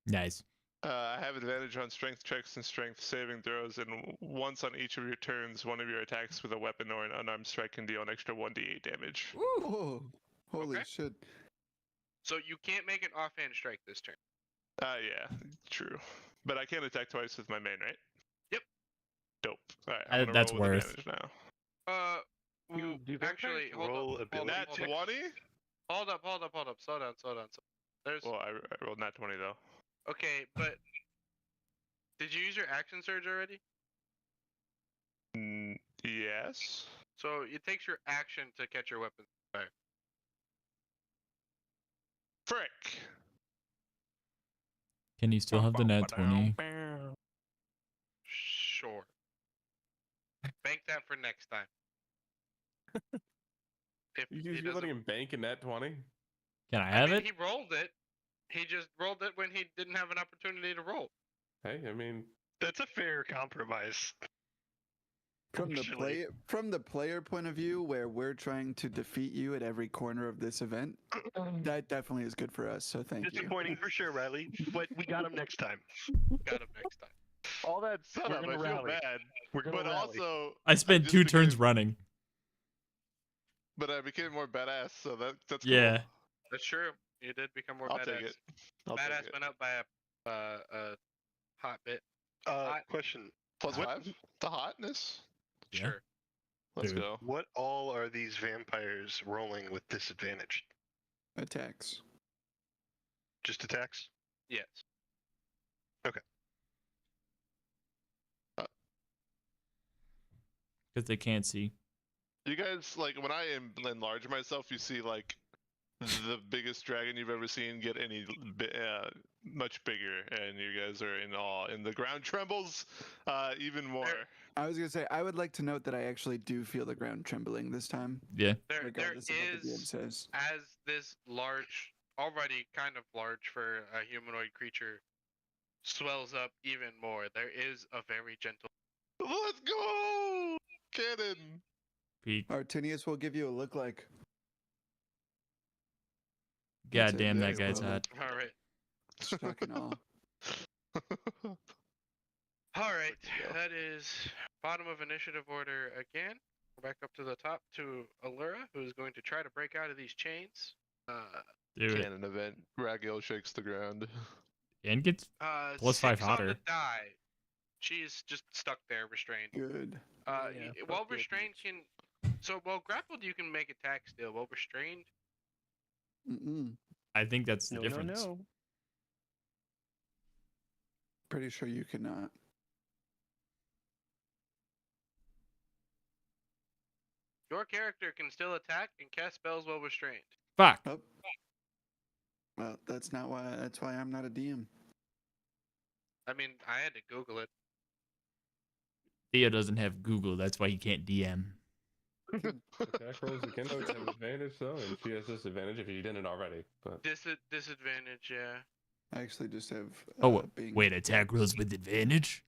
Speaker 3: Nice.
Speaker 7: I have advantage on strength checks and strength saving throws, and once on each of your turns, one of your attacks with a weapon or an unarmed strike can deal an extra 1d8 damage.
Speaker 1: Whoa. Holy
Speaker 2: Okay.
Speaker 1: shit.
Speaker 2: So you can't make an offhand strike this turn.
Speaker 7: Yeah, true. But I can attack twice with my main, right?
Speaker 2: Yep.
Speaker 7: Dope. Alright, I'm gonna
Speaker 3: That's
Speaker 7: roll with
Speaker 3: worth.
Speaker 7: advantage now.
Speaker 5: Do
Speaker 2: Actually, hold
Speaker 5: roll
Speaker 2: up.
Speaker 5: ability
Speaker 7: Nat
Speaker 5: checks?
Speaker 7: 20?
Speaker 2: Hold up. Slow down. There's
Speaker 7: Well, I rolled nat 20 though.
Speaker 2: okay, but did you use your action surge already?
Speaker 7: Yes.
Speaker 2: So it takes your action to catch your weapon fire.
Speaker 7: Frick.
Speaker 3: Can you still have the nat 20?
Speaker 2: Sure. Bank that for next time. If he
Speaker 4: You're
Speaker 2: doesn't-
Speaker 4: letting him bank a nat 20?
Speaker 3: Can I have
Speaker 2: mean,
Speaker 3: it?
Speaker 2: He rolled it. He just rolled it when he didn't have an opportunity to roll.
Speaker 4: Hey, I mean,
Speaker 5: That's a fair compromise.
Speaker 1: From the
Speaker 5: Actually.
Speaker 1: player point of view, where we're trying to defeat you at every corner of this event, that definitely is good for us. So thank you.
Speaker 5: Disappointing for sure, Riley, but we got him next time.
Speaker 2: Got him next time.
Speaker 5: All that
Speaker 7: Son
Speaker 5: we're
Speaker 7: of,
Speaker 5: gonna
Speaker 7: I feel
Speaker 5: rally.
Speaker 7: bad.
Speaker 5: We're gonna
Speaker 7: But
Speaker 5: rally.
Speaker 7: also,
Speaker 3: I spent
Speaker 7: just
Speaker 3: 2 turns
Speaker 7: became-
Speaker 3: running.
Speaker 7: But I became more badass, so that's
Speaker 3: Yeah.
Speaker 7: cool.
Speaker 2: That's true. You did become more
Speaker 7: I'll
Speaker 2: badass.
Speaker 7: take it. I'll
Speaker 2: Badass
Speaker 7: take it.
Speaker 2: went up by a hot bit.
Speaker 5: Question.
Speaker 7: Plus
Speaker 5: What-
Speaker 7: 5? The hotness?
Speaker 3: Yeah.
Speaker 2: Sure.
Speaker 7: Let's
Speaker 3: Dude.
Speaker 7: go.
Speaker 5: What all are these vampires rolling with disadvantage?
Speaker 1: Attacks.
Speaker 5: Just attacks?
Speaker 2: Yes.
Speaker 3: Because they can't see.
Speaker 7: You guys, like, when I enlarge myself, you see, like, the biggest dragon you've ever seen get much bigger, and you guys are in awe. And the ground trembles even more.
Speaker 1: I was gonna say I would like to note that I actually do feel the ground trembling this time,
Speaker 3: Yeah.
Speaker 2: There
Speaker 1: regardless of what the DM
Speaker 2: is,
Speaker 1: says.
Speaker 2: as this large, already kind of large for a humanoid creature, swells up even more. There is a very gentle.
Speaker 7: Let's go! Cannon!
Speaker 3: Peak.
Speaker 1: Artinius will give you a look like.
Speaker 3: God
Speaker 1: That's it,
Speaker 3: damn,
Speaker 1: yeah,
Speaker 3: that guy's
Speaker 1: well,
Speaker 3: hot.
Speaker 2: All right.
Speaker 1: Shock and awe.
Speaker 2: All right.
Speaker 7: go.
Speaker 2: That is bottom of initiative order again. We're back up to the top to Allura, who is going to try to break out of these chains.
Speaker 3: Do it.
Speaker 7: Cannon event. Raggill shakes the ground.
Speaker 3: And gets Plus 5
Speaker 2: 6 on
Speaker 3: hotter.
Speaker 2: the die. She's just stuck there, restrained.
Speaker 1: Good.
Speaker 2: While restrained can. So while grappled, you can make attacks still. While restrained,
Speaker 1: Mm-mm.
Speaker 3: I think that's the
Speaker 6: No,
Speaker 3: difference.
Speaker 6: no.
Speaker 1: Pretty sure you cannot.
Speaker 2: your character can still attack and cast spells while restrained.
Speaker 3: Fuck.
Speaker 1: Oh. Well, that's not why. That's why I'm not a DM.
Speaker 2: I mean, I had to Google it.
Speaker 3: Theo doesn't have Google. That's why he can't DM.
Speaker 4: attack rolls against her have advantage, though, and she has disadvantage if you didn't already. But
Speaker 2: Disadvantage, yeah.
Speaker 1: I actually just have. Being
Speaker 3: Wait, attack rolls with advantage?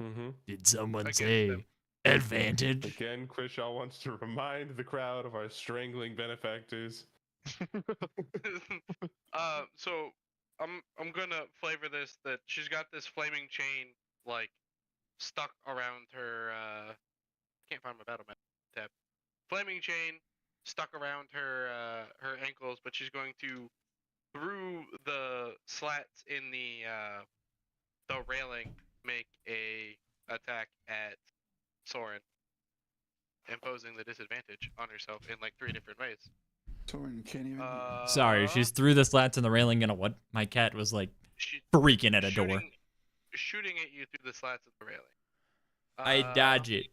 Speaker 4: mm-hmm.
Speaker 3: Did someone
Speaker 2: Against
Speaker 3: say
Speaker 2: them.
Speaker 3: advantage?
Speaker 4: Again, Quishaw wants to remind the crowd of our strangling benefactors.
Speaker 2: So I'm gonna flavor this that she's got this flaming chain like stuck around her. Can't find my battle map tab. Flaming chain stuck around her her ankles, but she's going to through the slats in the railing make a attack at Soren, imposing the disadvantage on herself in like 3 different ways.
Speaker 1: Soren can't even.
Speaker 3: Sorry, she's through the slats in the railing and a what? My cat was like
Speaker 2: she-
Speaker 3: freaking at a door.
Speaker 2: shooting at you through the slats of the railing.
Speaker 3: I dodge it.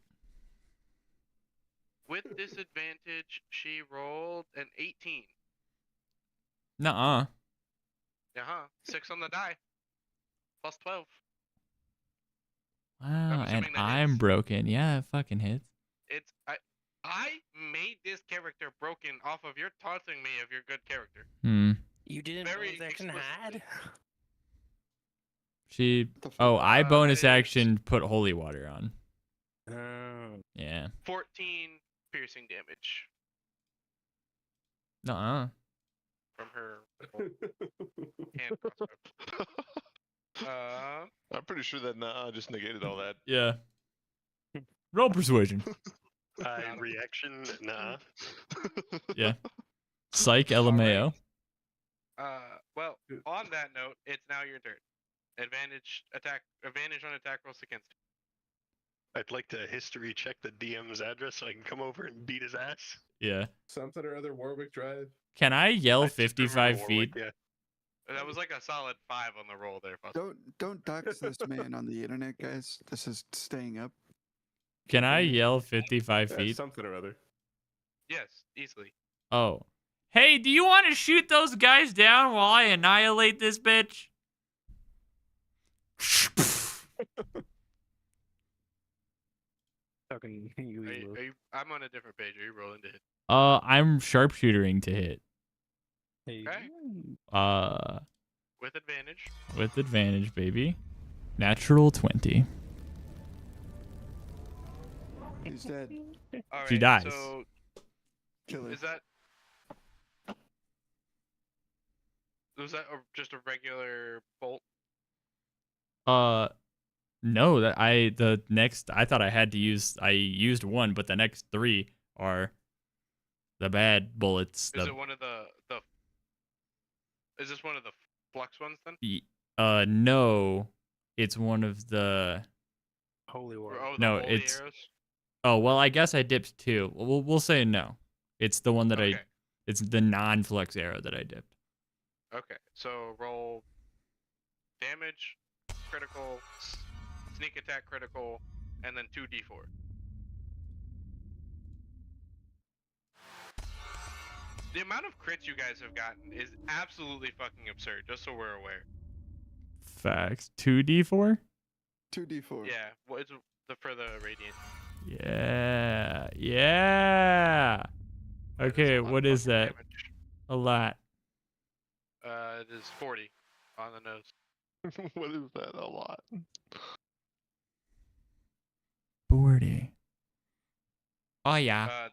Speaker 2: With disadvantage, she rolled an 18.
Speaker 3: Nuh-uh.
Speaker 2: Uh-huh. 6 on the die. Plus 12.
Speaker 3: Wow, and
Speaker 2: assuming that
Speaker 3: I'm
Speaker 2: hits.
Speaker 3: broken. Yeah, it fucking hits.
Speaker 2: It's I made this character broken off of your taunting me of your good character.
Speaker 6: You didn't
Speaker 2: Very
Speaker 6: bonus action
Speaker 2: explicitly.
Speaker 6: had?
Speaker 3: She.
Speaker 1: The fuck?
Speaker 3: Oh, I bonus
Speaker 2: It is-
Speaker 3: action put holy water on.
Speaker 6: Oh.
Speaker 3: Yeah.
Speaker 2: 14 piercing damage
Speaker 3: Nuh-uh.
Speaker 2: from her hand crossbow.
Speaker 7: I'm pretty sure that just negated all that.
Speaker 3: Yeah. Roll persuasion.
Speaker 5: Reaction, nah.
Speaker 3: Yeah. Psych LMAO.
Speaker 2: Well, on that note, it's now your turn. Advantage on attack rolls against you.
Speaker 5: I'd like to history check the DM's address so I can come over and beat his ass.
Speaker 3: Yeah.
Speaker 4: Something or other Warwick Drive.
Speaker 3: Can I yell
Speaker 5: I just remember
Speaker 3: 55
Speaker 5: Warwick,
Speaker 3: feet?
Speaker 5: Yeah.
Speaker 2: That was like a solid 5 on the roll there, Foster.
Speaker 1: Don't dox this man on the internet, guys. This is staying up.
Speaker 3: Can I yell 55
Speaker 4: Yeah,
Speaker 3: feet?
Speaker 4: something or other.
Speaker 2: Yes, easily.
Speaker 3: Oh. Hey, do you want to shoot those guys down while I annihilate this bitch?
Speaker 6: Talking you.
Speaker 2: I'm on a different page. Are you rolling to hit?
Speaker 3: I'm sharpshootering to hit.
Speaker 6: Hey.
Speaker 3: Uh,
Speaker 2: With advantage.
Speaker 3: with advantage, baby. Natural 20.
Speaker 1: He's dead.
Speaker 2: All right,
Speaker 3: She dies.
Speaker 2: So
Speaker 1: Kill her.
Speaker 2: is that was that just a regular bolt?
Speaker 3: No, I thought I used one, but the next 3 are the bad bullets.
Speaker 2: Is it one of the Is this one of the flux ones then?
Speaker 3: No, it's one of the.
Speaker 6: Holy war.
Speaker 2: Oh, the
Speaker 3: No,
Speaker 2: holy
Speaker 3: it's-
Speaker 2: arrows?
Speaker 3: Oh well, I guess I dipped 2. We'll say no. It's the one that
Speaker 2: Okay.
Speaker 3: It's the non-flux arrow that I dipped.
Speaker 2: Okay, so roll damage, critical, sneak attack critical, and then 2d4. The amount of crits you guys have gotten is absolutely fucking absurd, just so we're aware.
Speaker 3: Facts. 2d4.
Speaker 1: 2d4.
Speaker 2: Yeah, well, it's for the radiant.
Speaker 3: Yeah. Yeah. Okay,
Speaker 2: That is a lot
Speaker 3: what
Speaker 2: of
Speaker 3: is
Speaker 2: fucking
Speaker 3: that?
Speaker 2: damage.
Speaker 3: A lot.
Speaker 2: It is 40 on the nose.
Speaker 7: What is that? A lot.
Speaker 3: 40. Oh yeah.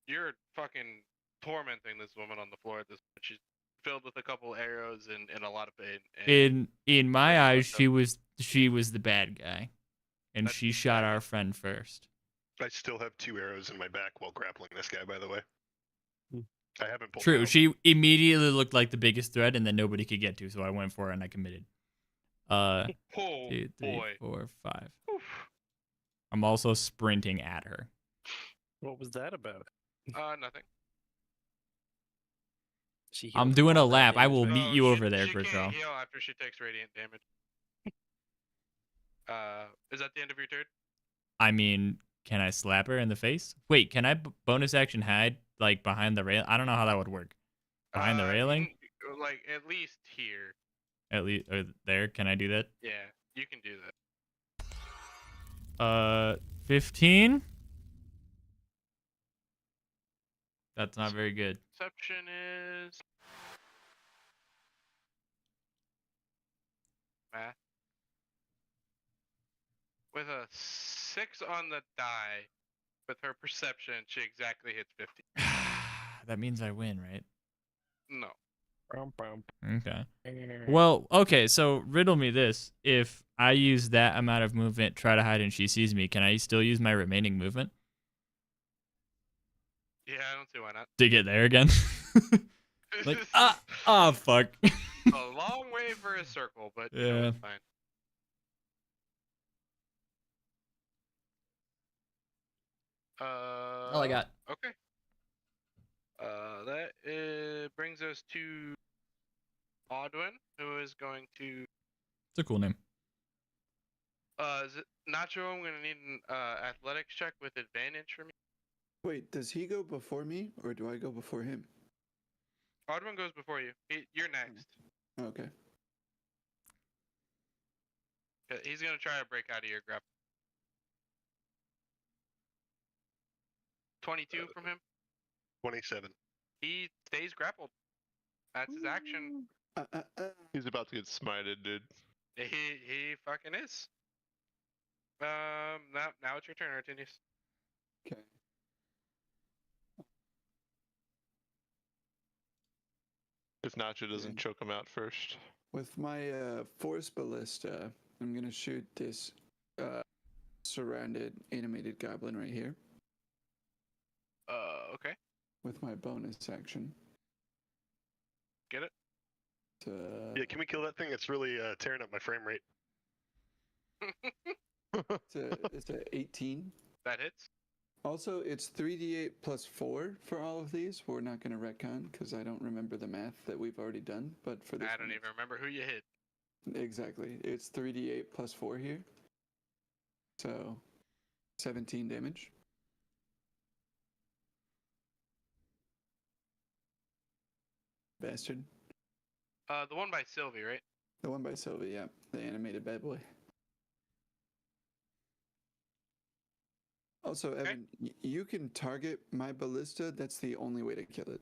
Speaker 2: You're fucking tormenting this woman on the floor at this point. She's filled with a couple arrows and a lot of pain. And
Speaker 3: In my
Speaker 2: That's
Speaker 3: eyes,
Speaker 2: fucked up.
Speaker 3: she was the bad guy, and
Speaker 2: That's
Speaker 3: she shot our friend first.
Speaker 5: I still have 2 arrows in my back while grappling this guy, by the way. I haven't pulled
Speaker 3: True.
Speaker 5: it out.
Speaker 3: She immediately looked like the biggest threat, and then nobody could get to, so I went for it and I committed.
Speaker 2: oh
Speaker 3: 2, 3,
Speaker 2: boy.
Speaker 3: 4, 5.
Speaker 2: Oof.
Speaker 3: I'm also sprinting at her.
Speaker 6: What was that about?
Speaker 2: Nothing.
Speaker 6: She
Speaker 3: I'm
Speaker 6: healed
Speaker 3: doing a
Speaker 6: all that
Speaker 3: lap. I will
Speaker 6: damage,
Speaker 3: meet
Speaker 6: right?
Speaker 3: you over there,
Speaker 2: she
Speaker 3: Grisho.
Speaker 2: can't heal after she takes radiant damage. Is that the end of your turn?
Speaker 3: I mean, can I slap her in the face? Wait, can I bonus action hide like behind the rail? I don't know how that would work. Behind the
Speaker 2: You
Speaker 3: railing?
Speaker 2: can- like at least here.
Speaker 3: At least or there. Can I do that?
Speaker 2: Yeah, you can do that.
Speaker 3: 15. That's not very good.
Speaker 2: Perception is math. With a 6 on the die, with her perception, she exactly hits 50.
Speaker 3: That means I win, right?
Speaker 2: No.
Speaker 3: Okay. Well, okay, so riddle me this. If I use that amount of movement, try to hide, and she sees me, can I still use my remaining movement
Speaker 2: Yeah, I don't see why not.
Speaker 3: to get there again? Like, fuck.
Speaker 2: a long way for a circle, but you know,
Speaker 3: Yeah.
Speaker 2: it's fine.
Speaker 3: All I got.
Speaker 2: Okay. that brings us to Audwin, who is going to.
Speaker 3: It's a cool name.
Speaker 2: Is it Nacho? I'm gonna need an athletics check with advantage for me.
Speaker 1: Wait, does he go before me or do I go before him?
Speaker 2: Audwin goes before you. You're next.
Speaker 1: Okay.
Speaker 2: He's gonna try to break out of your grapple. 22 from him.
Speaker 5: 27.
Speaker 2: He stays grappled. That's his action.
Speaker 7: He's about to get smited, dude.
Speaker 2: He fucking is. Now it's your turn, Artinius.
Speaker 1: Okay.
Speaker 7: If Nacho doesn't choke him out first.
Speaker 1: With my force ballista, I'm gonna shoot this surrounded animated goblin right here
Speaker 2: Okay.
Speaker 1: with my bonus action.
Speaker 2: Get it?
Speaker 5: Yeah, can we kill that thing? It's really tearing up my frame rate.
Speaker 1: It's a 18.
Speaker 2: That hits.
Speaker 1: Also, it's 3d8 plus 4 for all of these. We're not going to retcon because I don't remember the math that we've already done. But for this
Speaker 2: I don't even remember who you hit.
Speaker 1: Exactly. It's 3d8 plus 4 here. So 17 damage. Bastard.
Speaker 2: The one by Sylvie, right?
Speaker 1: The one by Sylvie, yeah. The animated bad boy. Also,
Speaker 2: Okay.
Speaker 1: Evan, you can target my ballista. That's the only way to kill it.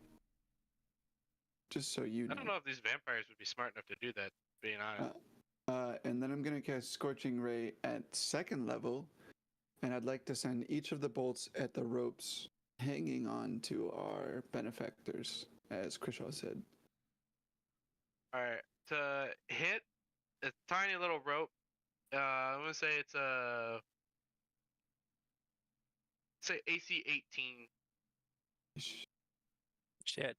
Speaker 1: Just so you know.
Speaker 2: I don't know if these vampires would be smart enough to do that, being honest.
Speaker 1: And then I'm going to cast Scorching Ray at 2nd level. And I'd like to send each of the bolts at the ropes hanging on to our benefactors, as Krishaw said.
Speaker 2: Alright. To hit a tiny little rope, I'm going to say it's a. Say AC 18.
Speaker 6: Shit.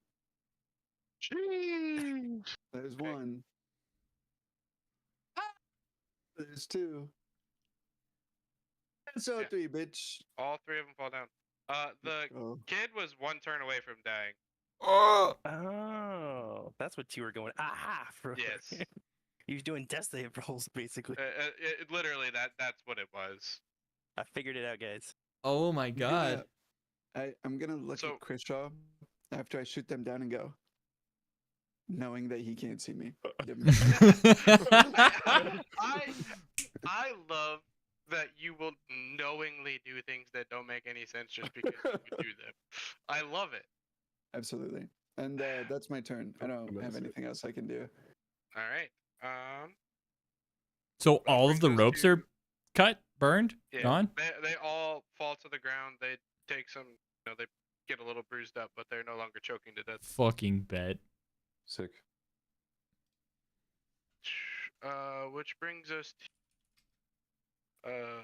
Speaker 7: Jeez.
Speaker 1: There's
Speaker 2: Okay.
Speaker 1: one. There's two. So
Speaker 2: Yeah.
Speaker 1: 3, bitch.
Speaker 2: All three of them fall down. The
Speaker 1: Oh.
Speaker 2: kid was one turn away from dying.
Speaker 6: Oh, that's what you were going. Aha! For.
Speaker 2: Yes.
Speaker 6: He was doing death save rolls, basically.
Speaker 2: Literally, that's what it was.
Speaker 6: I figured it out, guys.
Speaker 3: Oh my god.
Speaker 1: I'm gonna look
Speaker 2: So-
Speaker 1: at Krishaw after I shoot them down and go, knowing that he can't see me. Give him-
Speaker 2: I love that you will knowingly do things that don't make any sense just because you would do them. I love it.
Speaker 1: Absolutely. And that's my turn. I don't have anything else I can do.
Speaker 2: All right.
Speaker 3: So
Speaker 2: That
Speaker 3: all of the
Speaker 2: brings us
Speaker 3: ropes
Speaker 2: to-
Speaker 3: are cut, burned,
Speaker 2: Yeah,
Speaker 3: gone?
Speaker 2: They all fall to the ground. They take some, they get a little bruised up, but they're no longer choking to death.
Speaker 3: Fucking bet.
Speaker 4: Sick.
Speaker 2: Which brings us to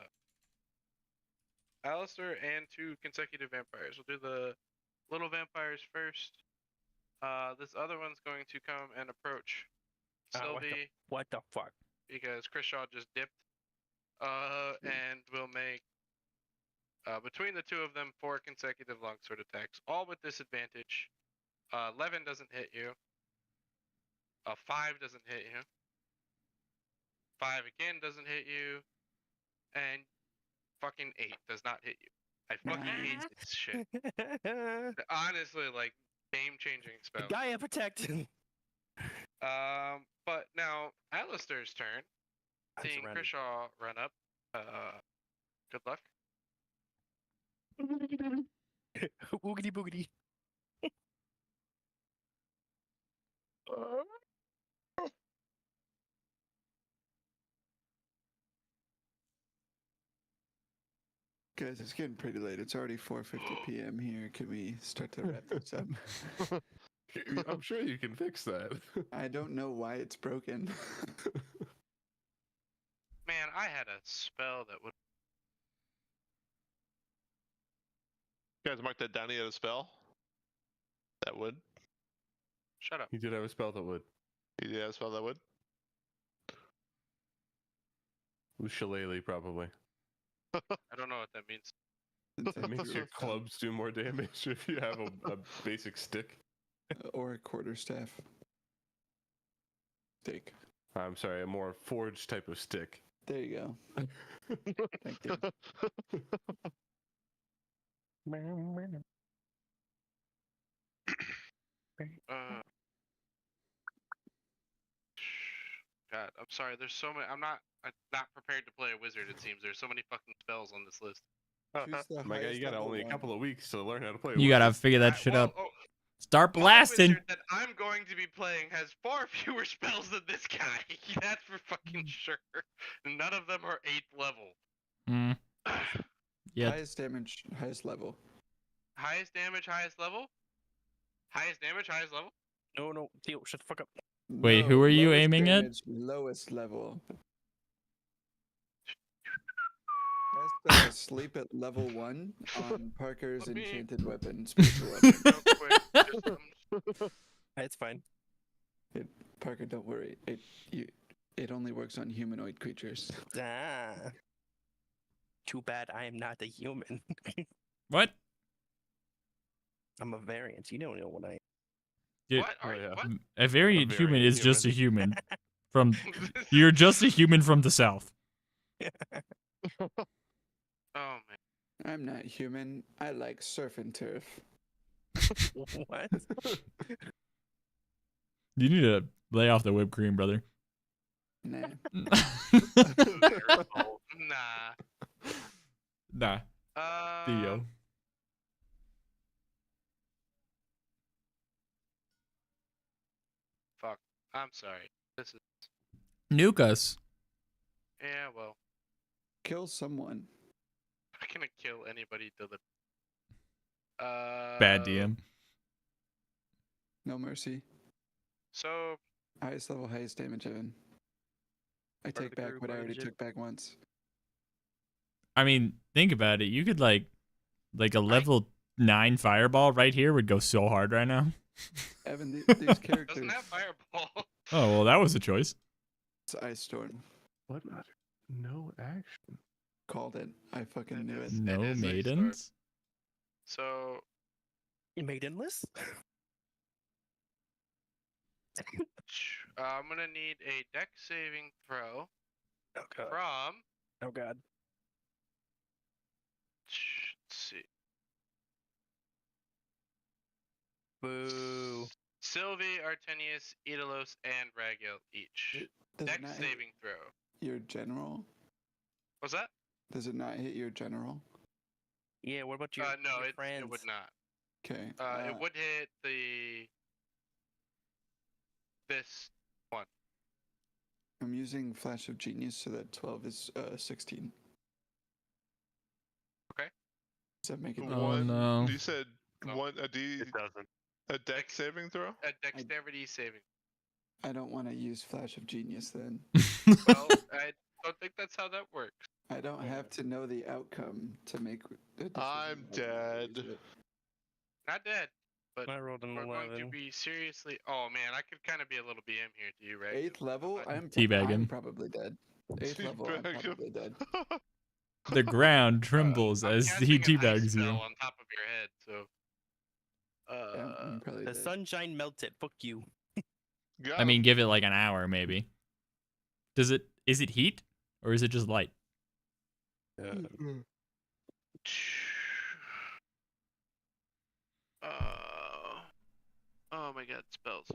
Speaker 2: Alistair and 2 consecutive vampires. We'll do the little vampires first. This other one's going to come and approach Sylvie
Speaker 6: What the fuck?
Speaker 2: because Krishaw just dipped. And we'll make between the two of them 4 consecutive longsword attacks, all with disadvantage. 11 doesn't hit you. 5 doesn't hit you. 5 again doesn't hit you. And fucking 8 does not hit you. I fucking hate this shit. Honestly, like, game-changing spell.
Speaker 6: Gaia protect.
Speaker 2: But now, Alistair's turn.
Speaker 6: I'm
Speaker 2: Seeing
Speaker 6: surrounded.
Speaker 2: Krishaw run up. Good luck.
Speaker 6: Oogity boogity.
Speaker 1: Guys, it's getting pretty late. It's already 4:50 p.m. here. Can we start to wrap this up?
Speaker 4: I'm sure you can fix that.
Speaker 1: I don't know why it's broken.
Speaker 2: Man, I had a spell that would.
Speaker 7: You guys mark that down. He had a spell. That would.
Speaker 2: Shut up.
Speaker 4: You did have a spell that would.
Speaker 7: He did have a spell that would.
Speaker 4: It was Shillelagh, probably.
Speaker 2: I don't know what that means.
Speaker 4: That makes your clubs do more damage if you have a basic stick.
Speaker 1: Or a quarterstaff. Stick.
Speaker 4: I'm sorry, a more forged type of stick.
Speaker 1: There you go. Thank you.
Speaker 2: God, I'm sorry. There's so many. I'm not prepared to play a wizard. It seems there's so many fucking spells on this list.
Speaker 1: Choose the
Speaker 4: My guy,
Speaker 1: highest
Speaker 4: you got
Speaker 1: level
Speaker 4: only a
Speaker 1: one.
Speaker 4: couple of weeks to learn how to play.
Speaker 3: You gotta
Speaker 4: wizard.
Speaker 3: figure that shit out.
Speaker 2: Oh,
Speaker 3: Start
Speaker 2: my
Speaker 3: blasting.
Speaker 2: wizard that I'm going to be playing has far fewer spells than this guy. That's for fucking sure. None of them are 8th level.
Speaker 3: Mm. Yeah.
Speaker 1: Highest damage, highest level.
Speaker 2: Highest damage, highest level. Highest damage, highest level.
Speaker 6: No, Theo, shut the fuck up.
Speaker 3: Wait, who are you
Speaker 1: lowest
Speaker 3: aiming at?
Speaker 1: damage, Lowest level. Best spell is sleep at level 1 on Parker's
Speaker 2: Let me-
Speaker 1: enchanted weapon, spiritual weapon.
Speaker 2: Real quick, just,
Speaker 6: It's fine.
Speaker 1: Parker, don't worry. It only works on humanoid creatures.
Speaker 6: Ah. Too bad I am not a human.
Speaker 3: What?
Speaker 6: I'm a variant. You don't know what I am.
Speaker 3: Dude,
Speaker 2: what are you?
Speaker 4: yeah.
Speaker 2: What?
Speaker 3: a variant
Speaker 4: A
Speaker 3: human
Speaker 4: variant
Speaker 3: is just a
Speaker 4: human.
Speaker 3: human. From you're just a human from the south.
Speaker 2: Oh man.
Speaker 1: I'm not human. I like surf and turf.
Speaker 6: What?
Speaker 3: You need to lay off the whipped cream, brother.
Speaker 1: Nah.
Speaker 2: Nah.
Speaker 3: Nah, Theo.
Speaker 2: Fuck. I'm sorry. This is.
Speaker 3: Nuke us.
Speaker 2: Yeah. Well,
Speaker 1: Kill someone.
Speaker 2: I'm gonna kill anybody to the.
Speaker 3: Bad DM.
Speaker 1: No mercy.
Speaker 2: So
Speaker 1: Highest level, highest damage, Evan. I
Speaker 6: Part of
Speaker 1: take
Speaker 6: the
Speaker 1: back
Speaker 6: group,
Speaker 1: what I already
Speaker 6: legit.
Speaker 1: took back once.
Speaker 3: I mean, think about it. You could like a level 9 fireball right here would go so hard right now.
Speaker 1: Evan, these characters.
Speaker 2: doesn't have fireball.
Speaker 3: Oh well, that was a choice.
Speaker 1: It's Ice Storm.
Speaker 4: What? No action.
Speaker 1: Called it. I fucking knew it.
Speaker 3: No
Speaker 2: is Ice Storm.
Speaker 3: maidens.
Speaker 2: So
Speaker 6: Maidenless?
Speaker 2: I'm gonna need a deck saving throw
Speaker 6: Oh god.
Speaker 2: from.
Speaker 6: Oh god.
Speaker 2: Let's see.
Speaker 6: Boo.
Speaker 2: Sylvie, Artenius, Idalos, and Ragil each.
Speaker 1: Does
Speaker 2: Deck
Speaker 1: it not hit
Speaker 2: saving throw.
Speaker 1: your general?
Speaker 2: What's that?
Speaker 1: Does it not hit your general?
Speaker 6: Yeah, what about your,
Speaker 2: No,
Speaker 6: your
Speaker 2: it
Speaker 6: friends?
Speaker 2: would not.
Speaker 1: Okay.
Speaker 2: It would hit this one.
Speaker 1: I'm using Flash of Genius so that 12 is 16.
Speaker 2: Okay.
Speaker 1: Does that make it?
Speaker 3: Oh,
Speaker 7: One.
Speaker 3: no.
Speaker 7: You said
Speaker 2: No.
Speaker 7: one
Speaker 5: It doesn't.
Speaker 7: a deck saving throw.
Speaker 2: A dexterity saving.
Speaker 1: I don't want to use Flash of Genius then.
Speaker 2: Well, I don't think that's how that works.
Speaker 1: I don't have to know the outcome to make the decision.
Speaker 7: I'm
Speaker 1: whether or not to use
Speaker 7: dead.
Speaker 1: it.
Speaker 2: Not dead, but
Speaker 6: I rolled an
Speaker 2: we're going
Speaker 6: 11.
Speaker 2: to be seriously. Oh man, I could kind of be a little BM here to you, right?
Speaker 1: 8th level? I'm
Speaker 3: Teabagging.
Speaker 1: probably dead. 8th level, I'm
Speaker 7: Teabag him.
Speaker 1: probably dead.
Speaker 3: The ground trembles
Speaker 2: I'm
Speaker 3: as
Speaker 2: casting
Speaker 3: he
Speaker 2: an ice
Speaker 3: teabags
Speaker 2: spell
Speaker 3: you.
Speaker 2: on top of your head, so.
Speaker 1: I'm probably
Speaker 6: The
Speaker 1: dead.
Speaker 6: sunshine melted. Fuck you.
Speaker 7: Got
Speaker 3: I mean,
Speaker 7: him.
Speaker 3: give it like an hour maybe. Is it heat or is it just light?
Speaker 2: Oh my god, spells.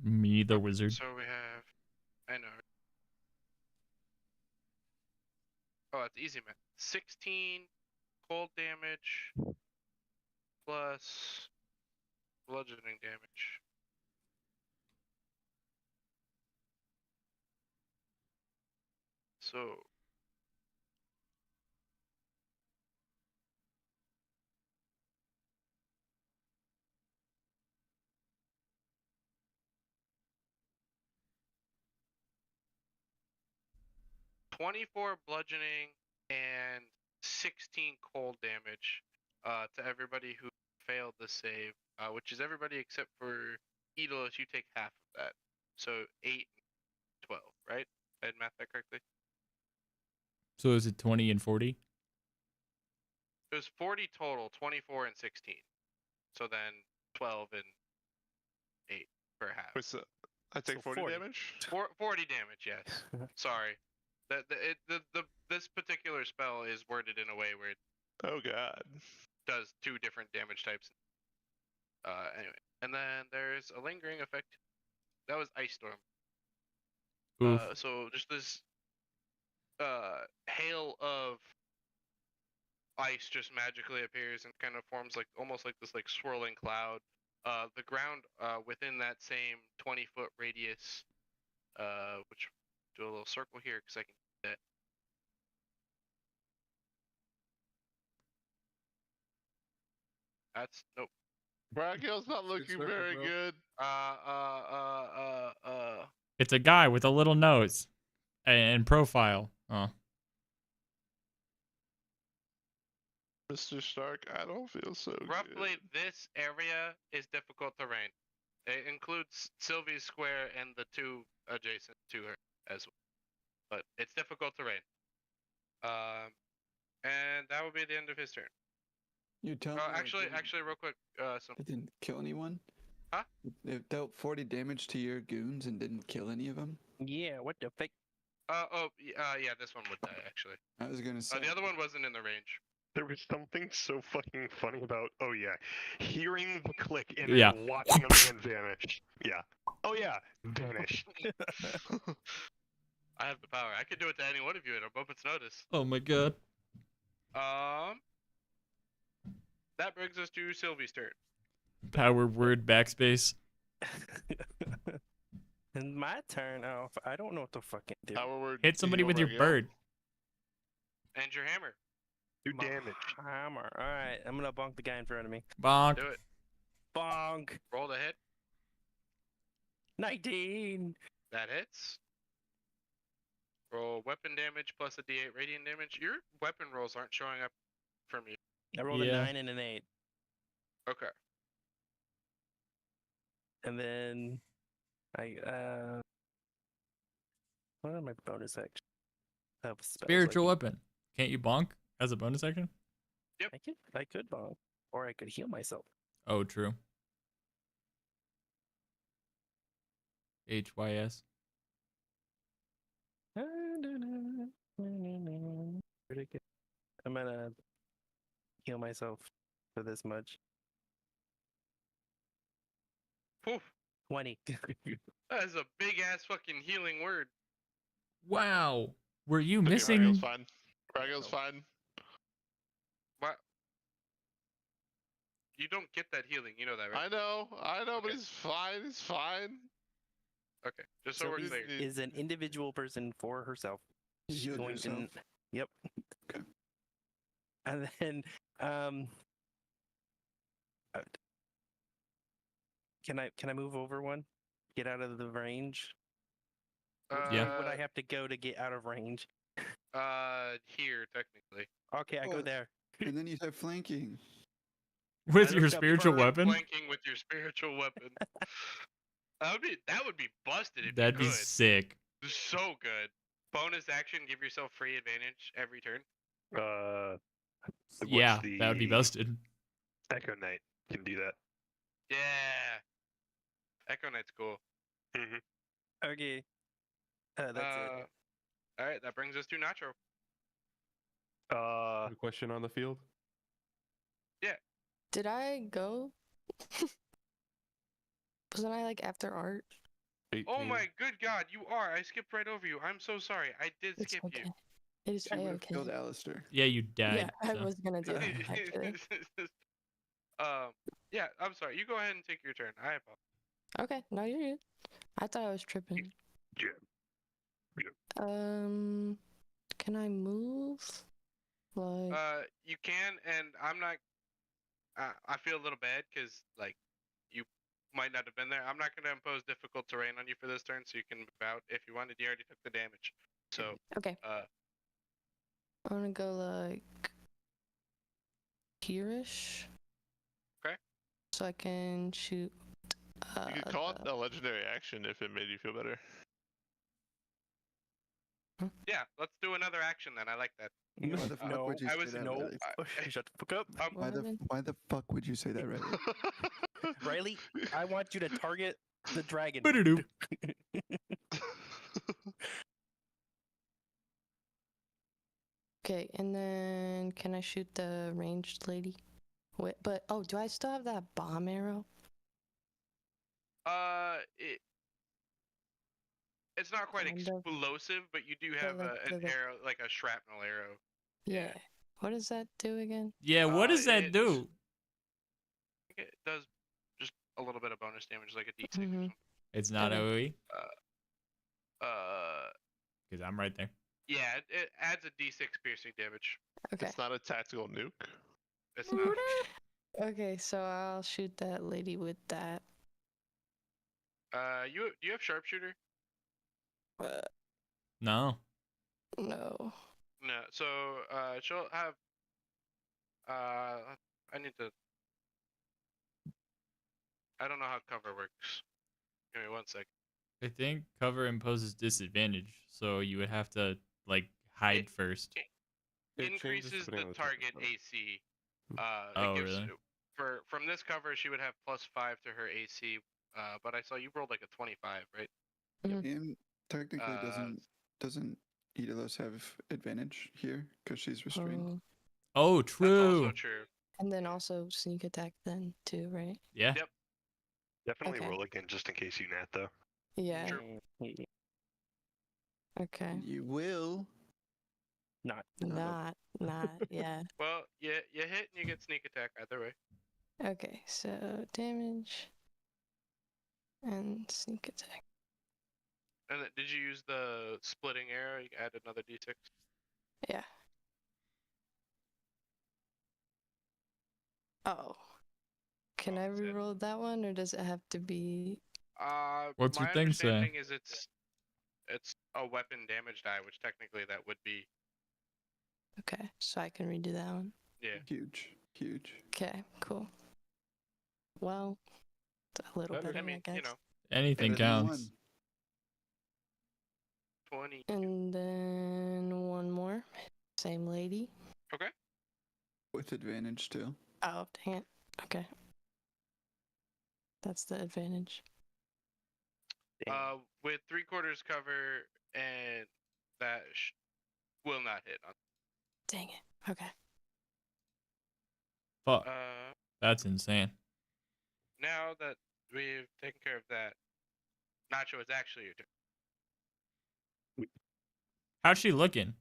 Speaker 3: Me, the wizard.
Speaker 2: So we have. I know. Oh, it's easy, man. 16 cold damage plus bludgeoning damage. So. "24 bludgeoning and 16 cold damage to everybody who failed the save, which is everybody except for Idalos. You take half of that, so 8 and 12, right? I had math that correctly.
Speaker 3: So is it 20 and 40?
Speaker 2: It was 40 total, 24 and 16. So then 12 and 8 perhaps.
Speaker 7: Wait, so I take
Speaker 6: So
Speaker 7: 40
Speaker 6: 40.
Speaker 7: damage?
Speaker 2: 40 damage, yes. Sorry. This particular spell is worded in a way where it
Speaker 7: Oh god.
Speaker 2: does 2 different damage types. Anyway, and then there's a lingering effect. That was Ice Storm.
Speaker 3: Oof.
Speaker 2: So just this hail of ice just magically appears and kind of forms like almost like this like swirling cloud. The ground within that same 20-foot radius, which do a little circle here because I can do that. That's nope.
Speaker 7: Bragill's not looking
Speaker 4: circle,
Speaker 7: very
Speaker 4: bro.
Speaker 7: good.
Speaker 3: It's a guy with a little nose and profile. Oh.
Speaker 7: Mr. Stark, I don't feel so
Speaker 2: Roughly,
Speaker 7: good.
Speaker 2: this area is difficult terrain. It includes Sylvie's Square and the 2 adjacent to her as well. But it's difficult terrain. And that would be the end of his turn.
Speaker 1: You tell me.
Speaker 2: Actually, real quick,
Speaker 1: It didn't kill anyone?
Speaker 2: Huh?
Speaker 1: It dealt 40 damage to your goons and didn't kill any of them?
Speaker 6: Yeah, what the fuck?
Speaker 2: yeah, this one would die actually.
Speaker 1: I was gonna say.
Speaker 2: The other one wasn't in the range.
Speaker 5: There was something so fucking funny about, oh yeah, hearing the click and
Speaker 3: Yeah.
Speaker 5: then watching a man vanish. Yeah. Oh yeah, vanish.
Speaker 2: I have the power. I could do it to any one of you at a moment's notice.
Speaker 3: Oh my god.
Speaker 2: That brings us to Sylvie's turn.
Speaker 3: Power word backspace.
Speaker 6: And my turn. Oh, I don't know what to fucking do.
Speaker 7: Our word
Speaker 3: Hit somebody
Speaker 7: heal
Speaker 3: with your
Speaker 7: Braggill.
Speaker 3: bird.
Speaker 2: And your hammer.
Speaker 5: 2
Speaker 6: My
Speaker 5: damage.
Speaker 6: hammer. All right, I'm gonna bonk the guy in front of me.
Speaker 3: Bonk.
Speaker 2: Do it.
Speaker 6: Bonk.
Speaker 2: Roll the hit.
Speaker 6: 19.
Speaker 2: That hits. Roll weapon damage plus a d8 radiant damage. Your weapon rolls aren't showing up for me.
Speaker 6: I rolled
Speaker 3: Yeah.
Speaker 6: a 9 and an 8,
Speaker 2: Okay.
Speaker 6: and then what are my bonus actions? Oh, spells,
Speaker 3: Spiritual weapon. Can't you bonk as a bonus action?
Speaker 6: I could bonk, or I could heal myself.
Speaker 3: Oh, true. HYS.
Speaker 6: I'm gonna heal myself for this much.
Speaker 2: Poof.
Speaker 6: 20.
Speaker 2: That is a big ass fucking healing word.
Speaker 3: Wow. Were you
Speaker 7: Okay,
Speaker 3: missing?
Speaker 7: Braggill's fine. Braggill's fine.
Speaker 2: What? You don't get that healing, you know that, right?
Speaker 7: I know, but
Speaker 2: Okay.
Speaker 7: he's fine. He's fine.
Speaker 2: Okay, just so we're
Speaker 6: Sylvie
Speaker 2: clear.
Speaker 6: is an individual person for herself.
Speaker 1: You
Speaker 6: She's
Speaker 1: healed
Speaker 6: going to-
Speaker 1: yourself?
Speaker 6: Yep.
Speaker 1: Okay.
Speaker 6: And then, can I move over one? Get out of the range?
Speaker 3: Yeah.
Speaker 6: Would I have to go to get out of range?
Speaker 2: Here, technically.
Speaker 6: Okay, I go
Speaker 1: Oh,
Speaker 6: there.
Speaker 1: And then you start flanking.
Speaker 3: With
Speaker 6: I
Speaker 3: your
Speaker 6: looked up
Speaker 3: spiritual
Speaker 6: bird
Speaker 3: weapon?
Speaker 2: Flanking with your spiritual weapon. That would be busted if
Speaker 3: That'd
Speaker 2: you
Speaker 3: be
Speaker 2: could.
Speaker 3: sick.
Speaker 2: So good. Bonus action, give yourself free advantage every turn.
Speaker 5: What's
Speaker 3: Yeah, that would be
Speaker 5: the-
Speaker 3: busted.
Speaker 5: Echo Knight can do that.
Speaker 2: Yeah. Echo Knight's cool.
Speaker 6: Okay. That's it.
Speaker 2: All right, that brings us to Nacho.
Speaker 4: A question on the field?
Speaker 8: Did I go? Wasn't I like after art?
Speaker 4: 18.
Speaker 2: Oh my good god, you are. I skipped right over you. I'm so sorry. I did
Speaker 8: It's
Speaker 2: skip
Speaker 8: okay.
Speaker 2: you.
Speaker 8: It is
Speaker 1: She would have
Speaker 8: okay.
Speaker 1: killed Alistair.
Speaker 3: Yeah, you died.
Speaker 8: Yeah, I
Speaker 3: so.
Speaker 8: was gonna do that actually.
Speaker 2: Yeah, I'm sorry. You go ahead and take your turn. I apologize.
Speaker 8: Okay, no, you're good. I thought I was tripping.
Speaker 5: Yeah.
Speaker 8: Can I move? Like,
Speaker 2: You can, and I'm not. I feel a little bad because like you might not have been there. I'm not going to impose difficult terrain on you for this turn, so you can move out if you wanted. You already took the damage. So
Speaker 8: okay, I'm gonna go like here-ish.
Speaker 2: Okay.
Speaker 8: So I can shoot.
Speaker 7: You could call it a legendary action if it made you feel better.
Speaker 2: yeah, let's do another action then. I like that.
Speaker 1: Why the fuck
Speaker 6: No,
Speaker 1: would you
Speaker 2: I
Speaker 1: say
Speaker 2: was
Speaker 1: that,
Speaker 2: no.
Speaker 1: Riley?
Speaker 6: Shut the fuck up.
Speaker 1: Why the fuck would you say that, Riley?
Speaker 6: Riley, I want you to target the dragon.
Speaker 3: Ba-da-doo.
Speaker 8: Okay, and then can I shoot the ranged lady? Wait, but oh, do I still have that bomb arrow?
Speaker 2: It's not quite
Speaker 8: Kind of.
Speaker 2: explosive, but you do have
Speaker 8: like
Speaker 2: an
Speaker 8: the-
Speaker 2: arrow, like a shrapnel arrow.
Speaker 8: Yeah. What does that do again?
Speaker 3: Yeah, what does that
Speaker 2: It's-
Speaker 3: do?
Speaker 2: I think it does just a little bit of bonus damage, like a D6 or
Speaker 8: Mhm.
Speaker 2: something.
Speaker 3: It's not
Speaker 8: Okay.
Speaker 3: OE?
Speaker 2: Uh,
Speaker 3: Because I'm right there.
Speaker 2: yeah, it adds a D6 piercing damage.
Speaker 8: Okay.
Speaker 7: It's not a tactical nuke.
Speaker 2: It's not.
Speaker 8: Okay, so I'll shoot that lady with that.
Speaker 2: Do you have sharpshooter?
Speaker 3: No.
Speaker 8: No.
Speaker 2: No. So, she'll have. I need to. I don't know how cover works. Give me 1 second.
Speaker 3: I think cover imposes disadvantage, so you would have to, like, hide
Speaker 2: It-
Speaker 3: first.
Speaker 7: It changes
Speaker 2: Increases
Speaker 7: depending on
Speaker 2: the
Speaker 7: the type of
Speaker 2: target
Speaker 7: spell.
Speaker 2: AC.
Speaker 3: Oh,
Speaker 2: it gives,
Speaker 3: really?
Speaker 2: From this cover, she would have +5 to her AC. But I saw you rolled like a 25, right?
Speaker 1: And technically,
Speaker 2: Uh,
Speaker 1: doesn't Idalos have advantage here because she's restrained?
Speaker 8: Oh.
Speaker 3: Oh,
Speaker 2: That's
Speaker 3: true.
Speaker 2: also true.
Speaker 8: And then also sneak attack then too, right?
Speaker 3: Yeah.
Speaker 2: Yep.
Speaker 5: Definitely
Speaker 8: Okay.
Speaker 5: roll again just in case you nat though.
Speaker 8: Yeah.
Speaker 2: True.
Speaker 8: Okay.
Speaker 1: You will.
Speaker 6: Not.
Speaker 8: Not. Yeah.
Speaker 2: Well, you hit and you get sneak attack either way.
Speaker 8: Okay, so damage and sneak attack.
Speaker 2: And then, did you use the splitting arrow? You add another D6.
Speaker 8: Yeah. Oh. Can I
Speaker 2: That's it.
Speaker 8: reroll that one, or does it have to be?
Speaker 3: What's
Speaker 2: my
Speaker 3: your thing say?
Speaker 2: understanding is it's a weapon damage die, which technically that would be.
Speaker 8: Okay, so I can redo that one.
Speaker 2: Yeah.
Speaker 1: Huge.
Speaker 8: Okay, cool. Well, it's a little
Speaker 4: Better.
Speaker 8: better,
Speaker 2: I mean,
Speaker 8: guess.
Speaker 2: you know,
Speaker 3: Anything
Speaker 1: Better than
Speaker 3: counts.
Speaker 2: 20.
Speaker 8: And then one more. Same lady.
Speaker 2: Okay.
Speaker 1: With advantage too.
Speaker 8: Oh, dang it. Okay. That's the advantage.
Speaker 2: With 3/4 cover, and that will not hit.
Speaker 8: Dang it. Okay.
Speaker 3: Fuck.
Speaker 2: Uh,
Speaker 3: That's insane.
Speaker 2: now that we've taken care of that, Nacho, it's actually your turn.
Speaker 3: How's she looking?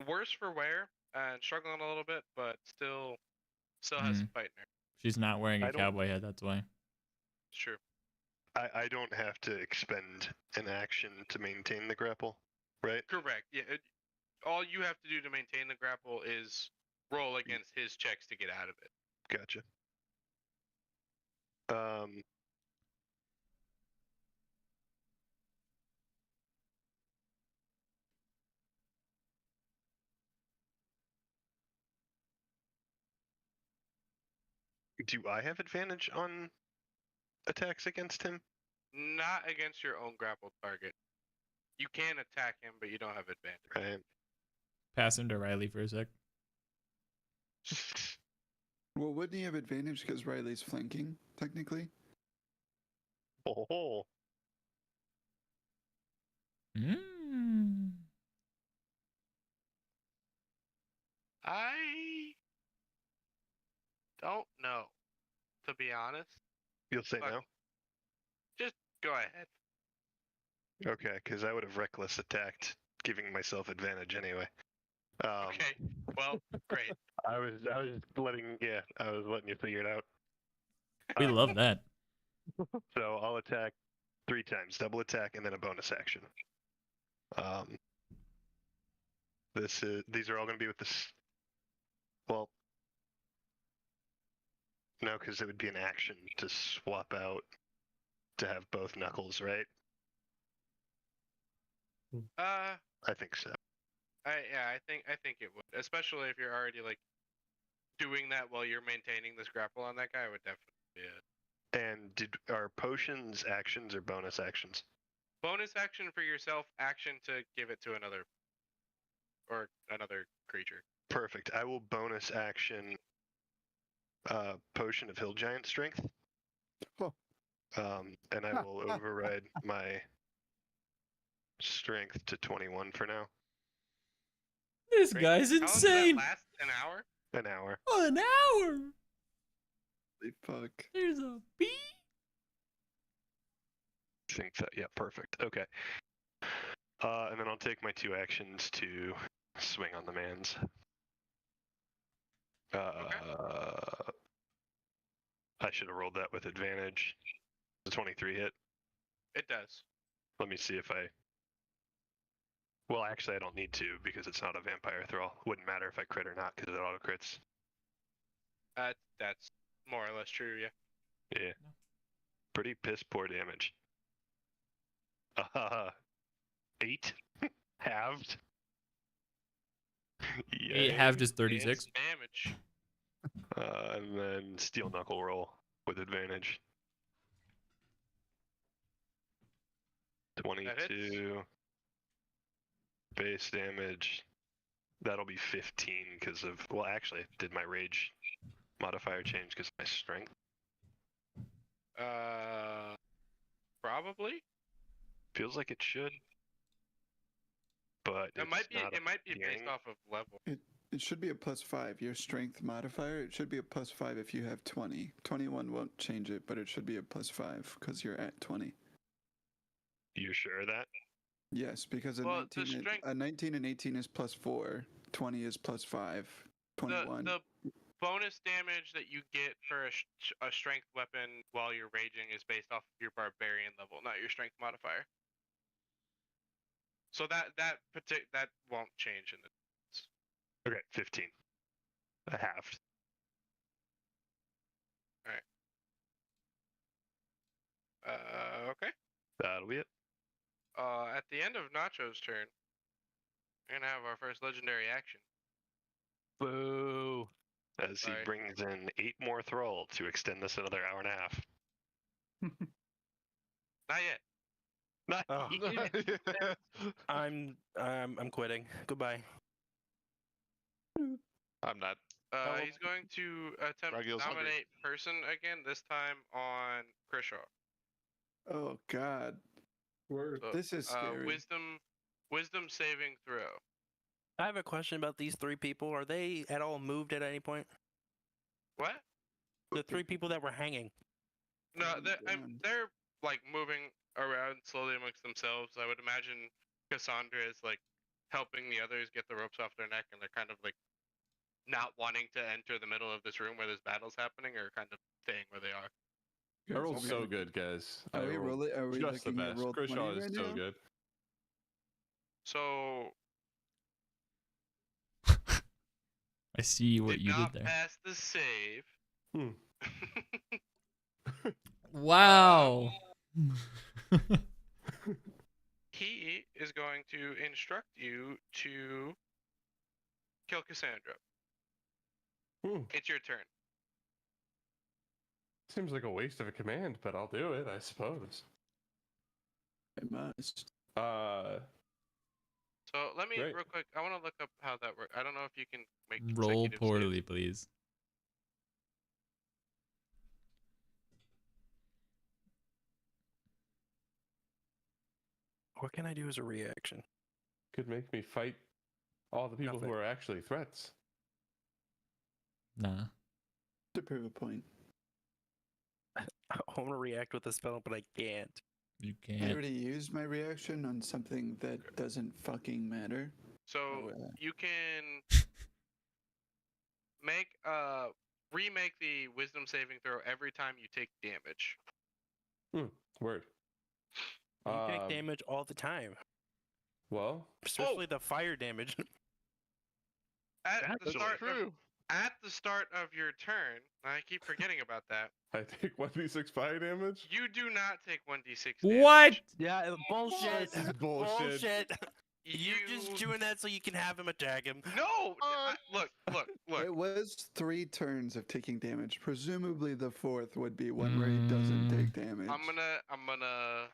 Speaker 2: Worse for wear and struggling a little bit, but still has some fight in her.
Speaker 3: She's not wearing
Speaker 5: I
Speaker 3: a
Speaker 5: don't-
Speaker 3: cowboy hat, that's why.
Speaker 2: It's true.
Speaker 5: I don't have to expend an action to maintain the grapple, right?
Speaker 2: Correct. Yeah. All you have to do to maintain the grapple is roll against his checks to get out of it.
Speaker 5: Gotcha. Do I have advantage on attacks against him?
Speaker 2: Not against your own grappled target. You can attack him, but you don't have advantage.
Speaker 5: Right.
Speaker 3: Pass him to Riley for a sec.
Speaker 1: Well, wouldn't he have advantage because Riley's flanking, technically?
Speaker 5: Oh.
Speaker 2: I don't know, to be honest.
Speaker 5: You'll say
Speaker 2: Fuck.
Speaker 5: no?
Speaker 2: Just go ahead.
Speaker 5: Okay, because I would have reckless attacked, giving myself advantage anyway.
Speaker 2: Okay. Well, great.
Speaker 5: I was letting you figure it out.
Speaker 3: We love that.
Speaker 5: So I'll attack 3 times, double attack, and then a bonus action. These are all going to be with this. Well, no, because it would be an action to swap out to have both knuckles, right? I think so.
Speaker 2: I think it would, especially if you're already like doing that while you're maintaining this grapple on that guy. Would definitely be it.
Speaker 5: And are potions actions or bonus actions?
Speaker 2: Bonus action for yourself, action to give it to another. or another creature.
Speaker 5: Perfect. I will bonus action Potion of Hill Giant Strength.
Speaker 1: Oh.
Speaker 5: And I will override my strength to 21 for now.
Speaker 3: This
Speaker 2: Great.
Speaker 3: guy's
Speaker 2: How long does
Speaker 3: insane.
Speaker 2: that last? An hour?
Speaker 5: An hour.
Speaker 3: Oh, an hour.
Speaker 1: Holy fuck.
Speaker 3: There's a bee.
Speaker 5: I think that, yeah, perfect. Okay. And then I'll take my 2 actions to swing on the mans. I should have rolled that with advantage. The 23 hit.
Speaker 2: It does.
Speaker 5: Let me see if I... Well, actually, I don't need to because it's not a vampire thrall. Wouldn't matter if I crit or not because it auto crits.
Speaker 2: That's more or less true, yeah.
Speaker 5: Yeah. Pretty piss poor damage. 8 halved.
Speaker 3: 8 halved is 36.
Speaker 2: It's damage.
Speaker 5: And then steel knuckle roll with advantage. 22 base damage. That'll be 15 because of, well, actually, I did my rage modifier change because of my strength.
Speaker 2: Probably.
Speaker 5: Feels like it should, but
Speaker 2: It might be based off of level.
Speaker 1: It should be a +5. Your strength modifier, it should be a +5 if you have 20. 21 won't change it, but it should be a +5 because you're at 20.
Speaker 5: You're sure of that?
Speaker 1: Yes, because a,
Speaker 2: Well,
Speaker 1: 19, a 19 and 18 is +4. 20 is +5. 21.
Speaker 2: The bonus damage that you get for a strength weapon while you're raging is based off of your barbarian level, not your strength modifier. So that won't change in the.
Speaker 5: Okay, 15. A halved.
Speaker 2: Okay.
Speaker 5: That'll be it.
Speaker 2: At the end of Nacho's turn, we're gonna have our first legendary action.
Speaker 6: Boo.
Speaker 5: As he
Speaker 2: Sorry.
Speaker 5: brings in 8 more thrall to extend this another hour and a half.
Speaker 2: Not yet.
Speaker 5: Not
Speaker 6: Oh.
Speaker 5: yet.
Speaker 6: I'm quitting. Goodbye.
Speaker 7: I'm not.
Speaker 2: He's going to attempt
Speaker 7: Ragil's
Speaker 2: to
Speaker 7: hungry.
Speaker 2: dominate person again, this time on Krishaw.
Speaker 1: Oh, God.
Speaker 4: Word.
Speaker 2: So,
Speaker 1: This is scary.
Speaker 2: Wisdom saving throw.
Speaker 6: I have a question about these 3 people. Are they at all moved at any point?
Speaker 2: What?
Speaker 6: The 3 people that were hanging.
Speaker 2: No,
Speaker 1: Down.
Speaker 2: they're like moving around slowly amongst themselves. I would imagine Cassandra is like helping the others get the ropes off their neck, and they're kind of like not wanting to enter the middle of this room where there's battles happening, or kind of staying where they are.
Speaker 4: I rolled
Speaker 1: Okay.
Speaker 4: so good, guys.
Speaker 1: Are we
Speaker 4: rolled
Speaker 1: rolling? Are we
Speaker 4: just the
Speaker 1: looking at
Speaker 4: best.
Speaker 1: roll 20
Speaker 4: Krishaw is
Speaker 1: right
Speaker 4: so
Speaker 1: now?
Speaker 4: good.
Speaker 2: So
Speaker 3: I see what
Speaker 2: did
Speaker 3: you
Speaker 2: not
Speaker 3: did there.
Speaker 2: pass the save.
Speaker 4: Hmm.
Speaker 3: Wow.
Speaker 2: He is going to instruct you to kill Cassandra. It's your turn.
Speaker 4: Seems like a waste of a command, but I'll do it, I suppose.
Speaker 1: I must.
Speaker 2: So let me
Speaker 4: Great.
Speaker 2: real quick. I want to look up how that works. I don't know if you can make
Speaker 3: Roll
Speaker 2: consecutive
Speaker 3: poorly,
Speaker 2: saves.
Speaker 3: please.
Speaker 6: What can I do as a reaction?
Speaker 4: Could make me fight all the people
Speaker 6: Nothing.
Speaker 4: who are actually threats.
Speaker 3: Nah.
Speaker 1: To prove a point.
Speaker 6: I want to react with a spell, but I can't.
Speaker 3: You
Speaker 1: I
Speaker 3: can't.
Speaker 1: already used my reaction on something that doesn't fucking matter.
Speaker 2: So
Speaker 1: Oh,
Speaker 2: you can make remake the wisdom saving throw every time you take damage.
Speaker 4: Word.
Speaker 6: You take damage all the time,
Speaker 4: Well,
Speaker 6: especially the fire damage.
Speaker 2: At the
Speaker 7: That's true.
Speaker 2: at the start of your turn, I keep forgetting about that.
Speaker 4: I take 1d6 fire damage.
Speaker 2: You do not take 1d6 damage.
Speaker 3: What?
Speaker 6: Yeah, bullshit.
Speaker 4: This is bullshit.
Speaker 2: You
Speaker 6: You're just doing that so you can have him attack him.
Speaker 2: No! Look.
Speaker 1: it was 3 turns of taking damage. Presumably the 4th would be one where he doesn't take damage.
Speaker 2: I'm gonna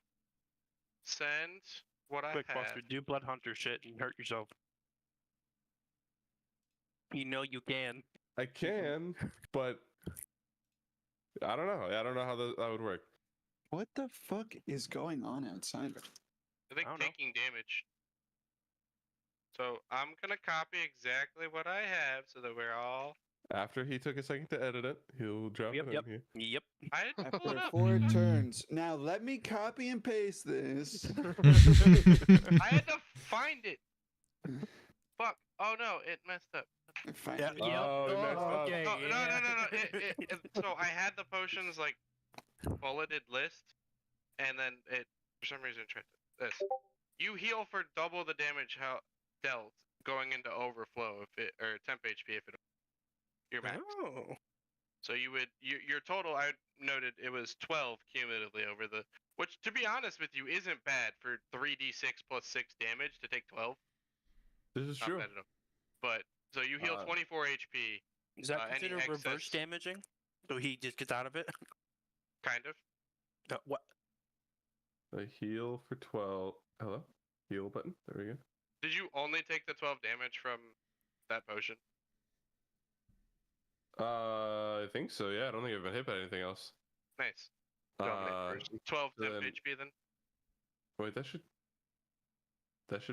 Speaker 2: send what
Speaker 6: Quick,
Speaker 2: I have.
Speaker 6: Buster, do blood hunter shit and hurt yourself. You know you can.
Speaker 4: I can, but I don't know. I don't know how that would work.
Speaker 1: What the fuck is going on outside?
Speaker 2: I think
Speaker 6: I don't know.
Speaker 2: taking damage. So I'm gonna copy exactly what I have so that we're all.
Speaker 4: After he took a second to edit it, he'll drop
Speaker 6: Yep,
Speaker 4: it
Speaker 6: yep.
Speaker 4: in here.
Speaker 6: Yep.
Speaker 2: I didn't pull it
Speaker 1: After
Speaker 2: up.
Speaker 1: 4 turns. Now let me copy and paste this.
Speaker 2: I had to find it. Fuck. Oh no, it messed up.
Speaker 1: Find
Speaker 6: Yeah,
Speaker 1: it.
Speaker 6: yep.
Speaker 4: Oh, he messed up.
Speaker 6: okay.
Speaker 2: No, no,
Speaker 6: yeah.
Speaker 2: no. So I had the potions like bulleted list, and then it for some reason tried this. You heal for double the damage dealt going into overflow if it or temp HP if it your max.
Speaker 6: Oh.
Speaker 2: So you would your total. I noted it was 12 cumulatively over the, which to be honest with you isn't bad for 3d6 plus 6 damage to take 12.
Speaker 4: This is
Speaker 2: Not
Speaker 4: true.
Speaker 2: bad enough. But so you heal 24 HP,
Speaker 6: Is that
Speaker 2: any
Speaker 6: considered reverse
Speaker 2: excess-
Speaker 6: damaging? So he just gets out of it?
Speaker 2: kind of.
Speaker 6: What?
Speaker 4: A heal for 12. Hello? Heal button. There we go.
Speaker 2: Did you only take the 12 damage from that potion?
Speaker 4: I think so. Yeah, I don't think I've been hit by anything else.
Speaker 2: Nice.
Speaker 4: Uh,
Speaker 2: 12 temp
Speaker 4: then-
Speaker 2: HP then.
Speaker 4: wait, that should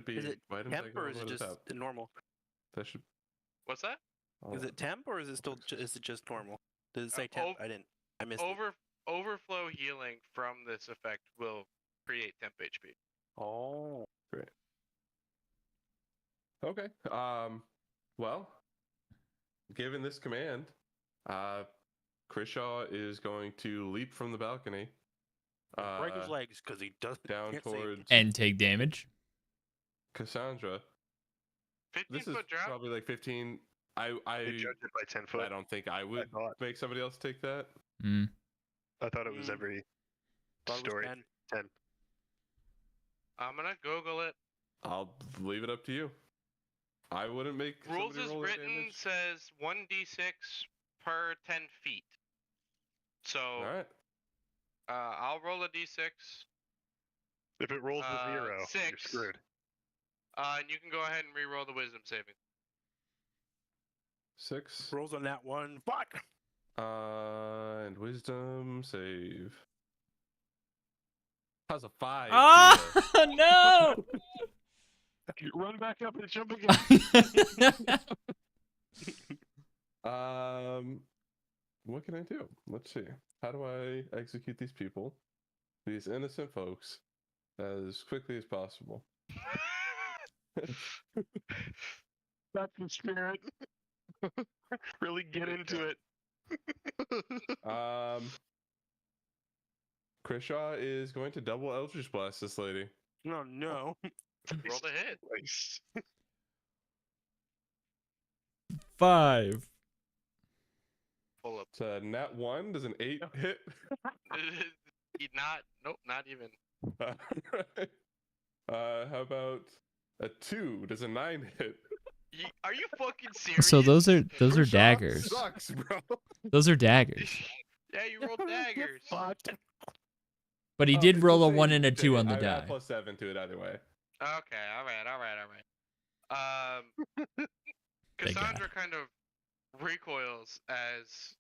Speaker 4: be.
Speaker 6: Is it
Speaker 4: why didn't I
Speaker 6: temp
Speaker 4: go
Speaker 6: or
Speaker 4: all
Speaker 6: is
Speaker 4: the
Speaker 6: it
Speaker 4: way to
Speaker 6: just
Speaker 4: the top?
Speaker 6: normal?
Speaker 4: That should.
Speaker 2: What's that?
Speaker 6: Is it temp or is it still is it just normal? Does it say temp? I missed it.
Speaker 2: Overflow healing from this effect will create temp HP.
Speaker 6: Oh.
Speaker 4: Okay. Well, given this command, Krishaw is going to leap from the balcony.
Speaker 6: Break his legs because he doesn't.
Speaker 4: Down
Speaker 6: can't see.
Speaker 4: towards
Speaker 3: And take damage.
Speaker 4: Cassandra.
Speaker 2: 15
Speaker 4: This is
Speaker 2: foot drop.
Speaker 4: probably like 15.
Speaker 5: They judge it by 10 foot.
Speaker 4: I don't think I would
Speaker 5: thought.
Speaker 4: make somebody else take that.
Speaker 3: Mm.
Speaker 5: I thought it was every
Speaker 6: Thought it was
Speaker 5: story.
Speaker 6: 10.
Speaker 5: 10.
Speaker 2: I'm gonna Google it.
Speaker 4: I'll leave it up to you. I wouldn't make
Speaker 2: Rules
Speaker 4: somebody
Speaker 2: as
Speaker 4: roll that
Speaker 2: written
Speaker 4: damage.
Speaker 2: says 1d6 per 10 feet. So
Speaker 4: All right.
Speaker 2: I'll roll a d6.
Speaker 5: If it rolls a 0, you're
Speaker 2: 6.
Speaker 5: screwed.
Speaker 2: And you can go ahead and re-roll the wisdom saving.
Speaker 4: 6.
Speaker 6: Rolls on that one. Fuck.
Speaker 4: And wisdom save. How's a 5?
Speaker 3: Oh no!
Speaker 5: Run back up and jump again.
Speaker 4: What can I do? Let's see. How do I execute these people, these innocent folks, as quickly as possible?
Speaker 5: That's the spirit. Really get into it.
Speaker 4: Krishaw is going to double Eldritch Blast this lady.
Speaker 6: No, no.
Speaker 2: Roll the hit.
Speaker 5: Nice.
Speaker 3: 5.
Speaker 2: Pull up.
Speaker 4: It's a nat 1. Does an 8 hit?
Speaker 2: Not even.
Speaker 4: How about a 2? Does a 9 hit?
Speaker 2: Are you fucking serious?
Speaker 3: So those are
Speaker 4: Krishaw
Speaker 3: daggers.
Speaker 4: Sucks, bro.
Speaker 3: Those are daggers.
Speaker 2: Yeah, you rolled daggers.
Speaker 6: Fucked.
Speaker 3: But he
Speaker 4: Oh,
Speaker 3: did
Speaker 4: it's
Speaker 3: roll
Speaker 4: the
Speaker 3: a
Speaker 4: same
Speaker 3: 1 and a
Speaker 4: thing.
Speaker 3: 2 on the
Speaker 4: I
Speaker 3: die.
Speaker 4: got +7 to it either way.
Speaker 2: Okay, all right.
Speaker 3: Big guy.
Speaker 2: Cassandra kind of recoils as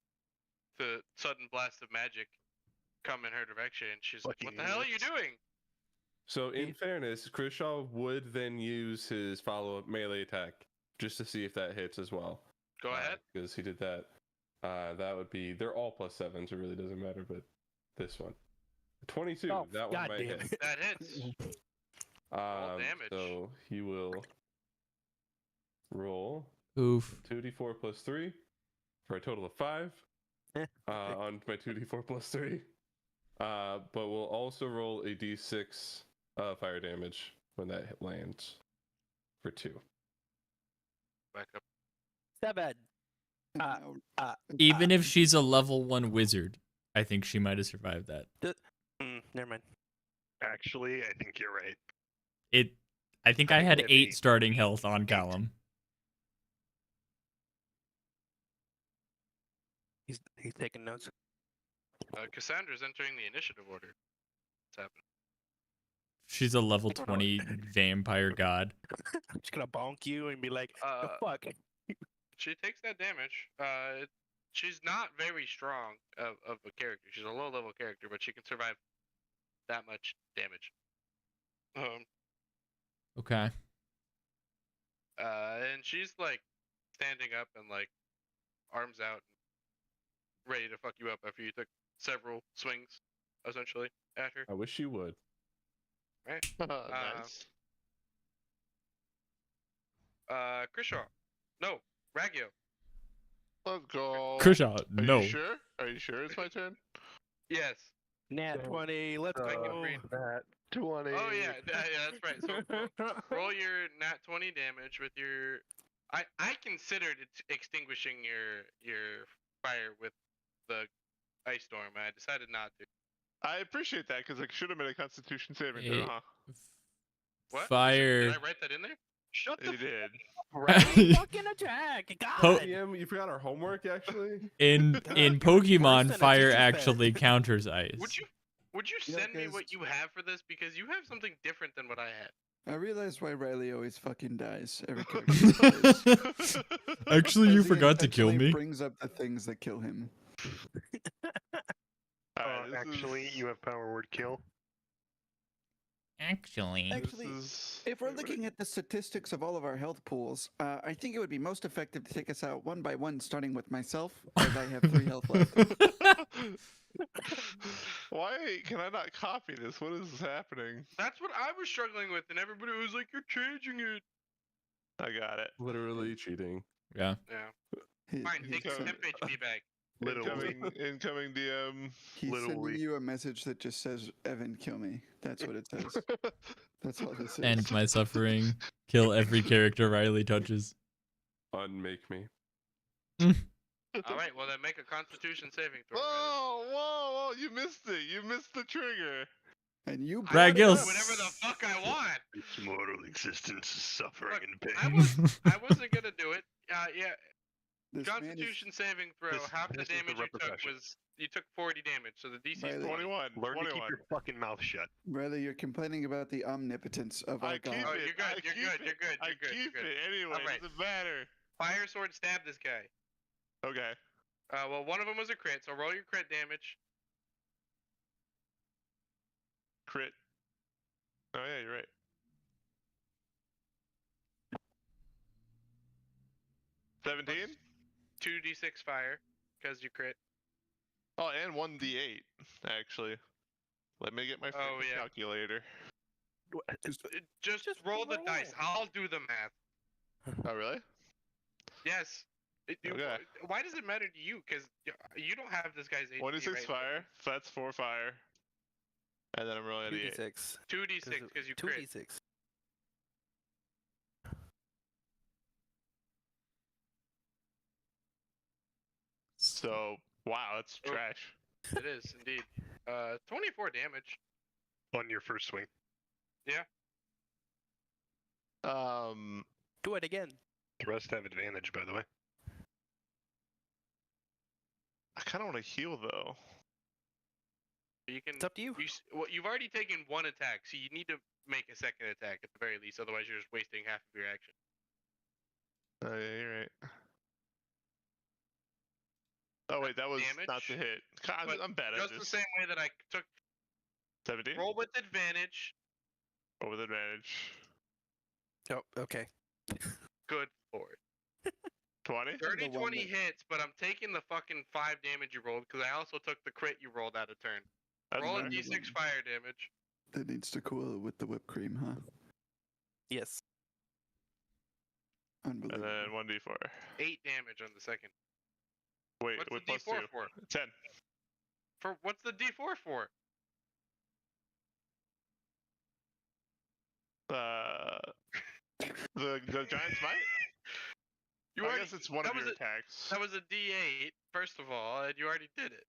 Speaker 2: the sudden blast of magic come in her direction. She's like, "What the hell are you doing?"
Speaker 4: So, in fairness, Krishaw would then use his follow-up melee attack just to see if that hits as well.
Speaker 2: Go ahead.
Speaker 4: Because he did that. That would be... They're all +7s. It really doesn't matter, but this one. 22.
Speaker 6: Oh,
Speaker 4: that one
Speaker 6: God
Speaker 4: might
Speaker 6: damn
Speaker 4: hit.
Speaker 6: it.
Speaker 2: That hits. Roll damage.
Speaker 4: So, he will roll
Speaker 3: Oof.
Speaker 4: 2d4 plus 3 for a total of 5 on my 2d4 plus 3. But we'll also roll a d6 fire damage when that hit lands for 2.
Speaker 2: Back up.
Speaker 6: That bad.
Speaker 3: Even if she's a level 1 wizard, I think she might have survived that.
Speaker 6: Never mind.
Speaker 5: Actually, I think you're right.
Speaker 3: I think I had
Speaker 5: had
Speaker 3: 8
Speaker 5: 8.
Speaker 3: starting health on Callum.
Speaker 6: He's taking notes.
Speaker 2: Cassandra's entering the initiative order. What's happening?
Speaker 3: She's a level 20 vampire god.
Speaker 6: I'm just gonna bonk you and be like, the fuck.
Speaker 2: She takes that damage. She's not very strong of a character. She's a low level character, but she can survive that much damage.
Speaker 3: Okay.
Speaker 2: And she's like standing up and like arms out, ready to fuck you up after you took several swings, essentially, at her.
Speaker 4: I wish you would.
Speaker 2: Right.
Speaker 7: Nice.
Speaker 2: Krishaw. No, Ragio.
Speaker 7: Let's go.
Speaker 3: Krishaw,
Speaker 7: Are
Speaker 3: no.
Speaker 7: you sure? Are you sure it's my turn?
Speaker 2: Yes.
Speaker 6: Nat 20, let's
Speaker 2: I can
Speaker 6: go.
Speaker 2: read.
Speaker 7: That 20.
Speaker 2: Oh yeah, yeah, that's right. So roll your nat 20 damage with your. I considered extinguishing your fire with the ice storm. I decided not to.
Speaker 7: I appreciate that because it should have been a Constitution saving
Speaker 3: Hey.
Speaker 7: throw, huh?
Speaker 2: What?
Speaker 3: Fire.
Speaker 2: Did I write that in there?
Speaker 6: Shut the
Speaker 7: You did.
Speaker 6: right fucking attack.
Speaker 3: Po-
Speaker 6: God.
Speaker 4: DM, you forgot our homework actually.
Speaker 3: In
Speaker 6: God,
Speaker 3: in
Speaker 6: you're
Speaker 3: Pokemon,
Speaker 6: worse than a
Speaker 3: fire
Speaker 6: teacher's pet.
Speaker 3: actually counters ice.
Speaker 2: Would you
Speaker 1: Yeah,
Speaker 2: send me
Speaker 1: guys.
Speaker 2: what you have for this, because you have something different than what I had.
Speaker 1: I realize why Riley always fucking dies every character he plays.
Speaker 3: Actually, you
Speaker 1: Because he
Speaker 3: forgot to kill
Speaker 1: intentionally
Speaker 3: me.
Speaker 1: Brings up the things that kill him.
Speaker 7: Alright, this
Speaker 5: Actually,
Speaker 7: is-
Speaker 5: you have power word kill.
Speaker 3: Actually.
Speaker 7: this
Speaker 1: Actually,
Speaker 7: is-
Speaker 1: If we're
Speaker 7: wait, what-
Speaker 1: looking at the statistics of all of our health pools, I think it would be most effective to take us out one by one, starting with myself, as I have 3 health left.
Speaker 7: Why can I not copy this? What is happening?
Speaker 2: That's what I was struggling with, and everybody was like, "You're changing it."
Speaker 7: I got it.
Speaker 4: Literally cheating.
Speaker 3: Yeah.
Speaker 2: Yeah.
Speaker 1: He-
Speaker 2: Fine,
Speaker 1: he's
Speaker 2: take
Speaker 7: so-
Speaker 2: 10 HP back.
Speaker 7: Incoming DM.
Speaker 1: He's
Speaker 5: Little
Speaker 1: sending
Speaker 5: Lee.
Speaker 1: you a message that just says, "Evan, kill me." That's what it says. That's all this is.
Speaker 3: End my suffering. Kill every character Riley touches.
Speaker 4: Unmake me.
Speaker 2: All right, well then make a Constitution saving throw.
Speaker 7: Whoa, whoa, whoa! You missed it. You missed the trigger.
Speaker 1: And you
Speaker 2: I
Speaker 3: Brad
Speaker 2: can do
Speaker 3: Gills.
Speaker 2: whatever the fuck I want.
Speaker 5: Its mortal existence is suffering
Speaker 2: Look,
Speaker 5: and pain.
Speaker 2: I wasn't gonna do it. Yeah,
Speaker 1: this man is
Speaker 2: Constitution saving throw.
Speaker 5: This-
Speaker 2: half the
Speaker 5: this is the
Speaker 2: damage you took
Speaker 5: repercussion.
Speaker 2: was you took 40 damage, so the DC is
Speaker 1: Riley.
Speaker 7: 21.
Speaker 5: Learn to keep
Speaker 7: 21.
Speaker 5: your fucking mouth shut.
Speaker 1: Riley, you're complaining about the omnipotence of our
Speaker 7: I keep
Speaker 1: god.
Speaker 2: Oh,
Speaker 7: it.
Speaker 2: you're good,
Speaker 7: I
Speaker 2: you're
Speaker 7: keep
Speaker 2: good,
Speaker 7: it.
Speaker 2: you're good,
Speaker 7: I
Speaker 2: you're good,
Speaker 7: keep
Speaker 2: you're good.
Speaker 7: it anyway.
Speaker 2: Alright.
Speaker 7: Doesn't matter.
Speaker 2: Fire sword stab this guy.
Speaker 7: Okay.
Speaker 2: Well, one of them was a crit, so roll your crit damage.
Speaker 7: Crit. Oh yeah, you're right. 17.
Speaker 2: 2d6 fire, because you crit.
Speaker 7: Oh, and 1d8 actually. Let me get my
Speaker 2: Oh,
Speaker 7: freaking
Speaker 2: yeah.
Speaker 7: calculator.
Speaker 2: Just
Speaker 6: Just
Speaker 2: roll the
Speaker 6: roll
Speaker 2: dice.
Speaker 6: it.
Speaker 2: I'll do the math.
Speaker 7: Oh really?
Speaker 2: Yes.
Speaker 7: Okay.
Speaker 2: Why does it matter to you? Because you don't have this guy's HP.
Speaker 7: 26
Speaker 2: right?
Speaker 7: fire. So that's 4 fire. And then I'm rolling a d8.
Speaker 6: 2d6.
Speaker 2: 2d6 because you crit.
Speaker 6: 2d6.
Speaker 7: So wow, that's
Speaker 2: Oh.
Speaker 7: trash.
Speaker 2: It is indeed. 24 damage.
Speaker 5: On your first swing.
Speaker 6: Do it again.
Speaker 5: The rest have advantage, by the way.
Speaker 7: I kind of want to heal though.
Speaker 2: You can.
Speaker 6: It's up to you.
Speaker 2: Well, you've already taken one attack, so you need to make a second attack at the very least. Otherwise, you're just wasting half of your action.
Speaker 7: Oh yeah, you're right. Oh wait, that was not the
Speaker 2: Damage,
Speaker 7: hit. God,
Speaker 2: but
Speaker 7: I'm bad at
Speaker 2: Just the
Speaker 7: this.
Speaker 2: same way that I took
Speaker 7: 17.
Speaker 2: roll with advantage.
Speaker 7: Roll with advantage.
Speaker 6: Oh, okay.
Speaker 2: Good lord.
Speaker 7: 20.
Speaker 2: 30,
Speaker 1: The one
Speaker 2: 20
Speaker 1: that-
Speaker 2: hits, but I'm taking the fucking 5 damage you rolled because I also took the crit you rolled out of turn.
Speaker 7: That's
Speaker 2: Roll a
Speaker 7: fine.
Speaker 2: d6 fire damage.
Speaker 1: That needs to cool with the whipped cream, huh?
Speaker 6: Yes.
Speaker 7: And
Speaker 1: Unbelievable.
Speaker 7: then 1d4.
Speaker 2: 8 damage on the second.
Speaker 7: Wait,
Speaker 2: What's
Speaker 7: with
Speaker 2: the
Speaker 7: plus
Speaker 2: d4
Speaker 7: 2.
Speaker 2: for?
Speaker 7: 10.
Speaker 2: For what's the d4 for?
Speaker 7: The giant smite?
Speaker 2: You
Speaker 7: I
Speaker 2: already,
Speaker 7: guess it's one
Speaker 2: that
Speaker 7: of
Speaker 2: was
Speaker 7: your
Speaker 2: a-
Speaker 7: attacks.
Speaker 2: That was a d8, first of all, and you already did it.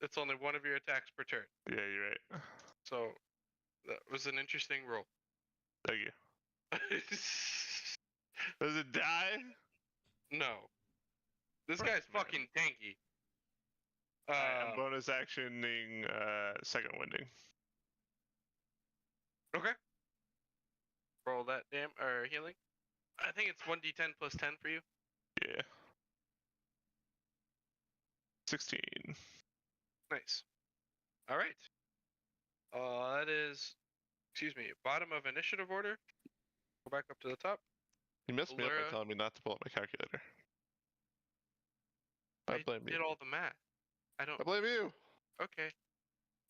Speaker 2: It's only one of your attacks per turn.
Speaker 7: Yeah, you're right.
Speaker 2: So, that was an interesting roll.
Speaker 7: Thank you. Does it die?
Speaker 2: No. This
Speaker 7: Right,
Speaker 2: guy's
Speaker 7: man.
Speaker 2: fucking tanky.
Speaker 7: I'm bonus actioning second winding.
Speaker 2: Okay. Roll that or healing. I think it's 1d10 plus 10 for you.
Speaker 7: Yeah. 16.
Speaker 2: Nice. All right. That is, excuse me, bottom of initiative order. Go back up to the top.
Speaker 7: You messed me up
Speaker 2: Allura.
Speaker 7: by telling me not to pull out my calculator. I blame
Speaker 2: did
Speaker 7: you.
Speaker 2: all the math. I don't.
Speaker 7: I blame you.
Speaker 2: Okay.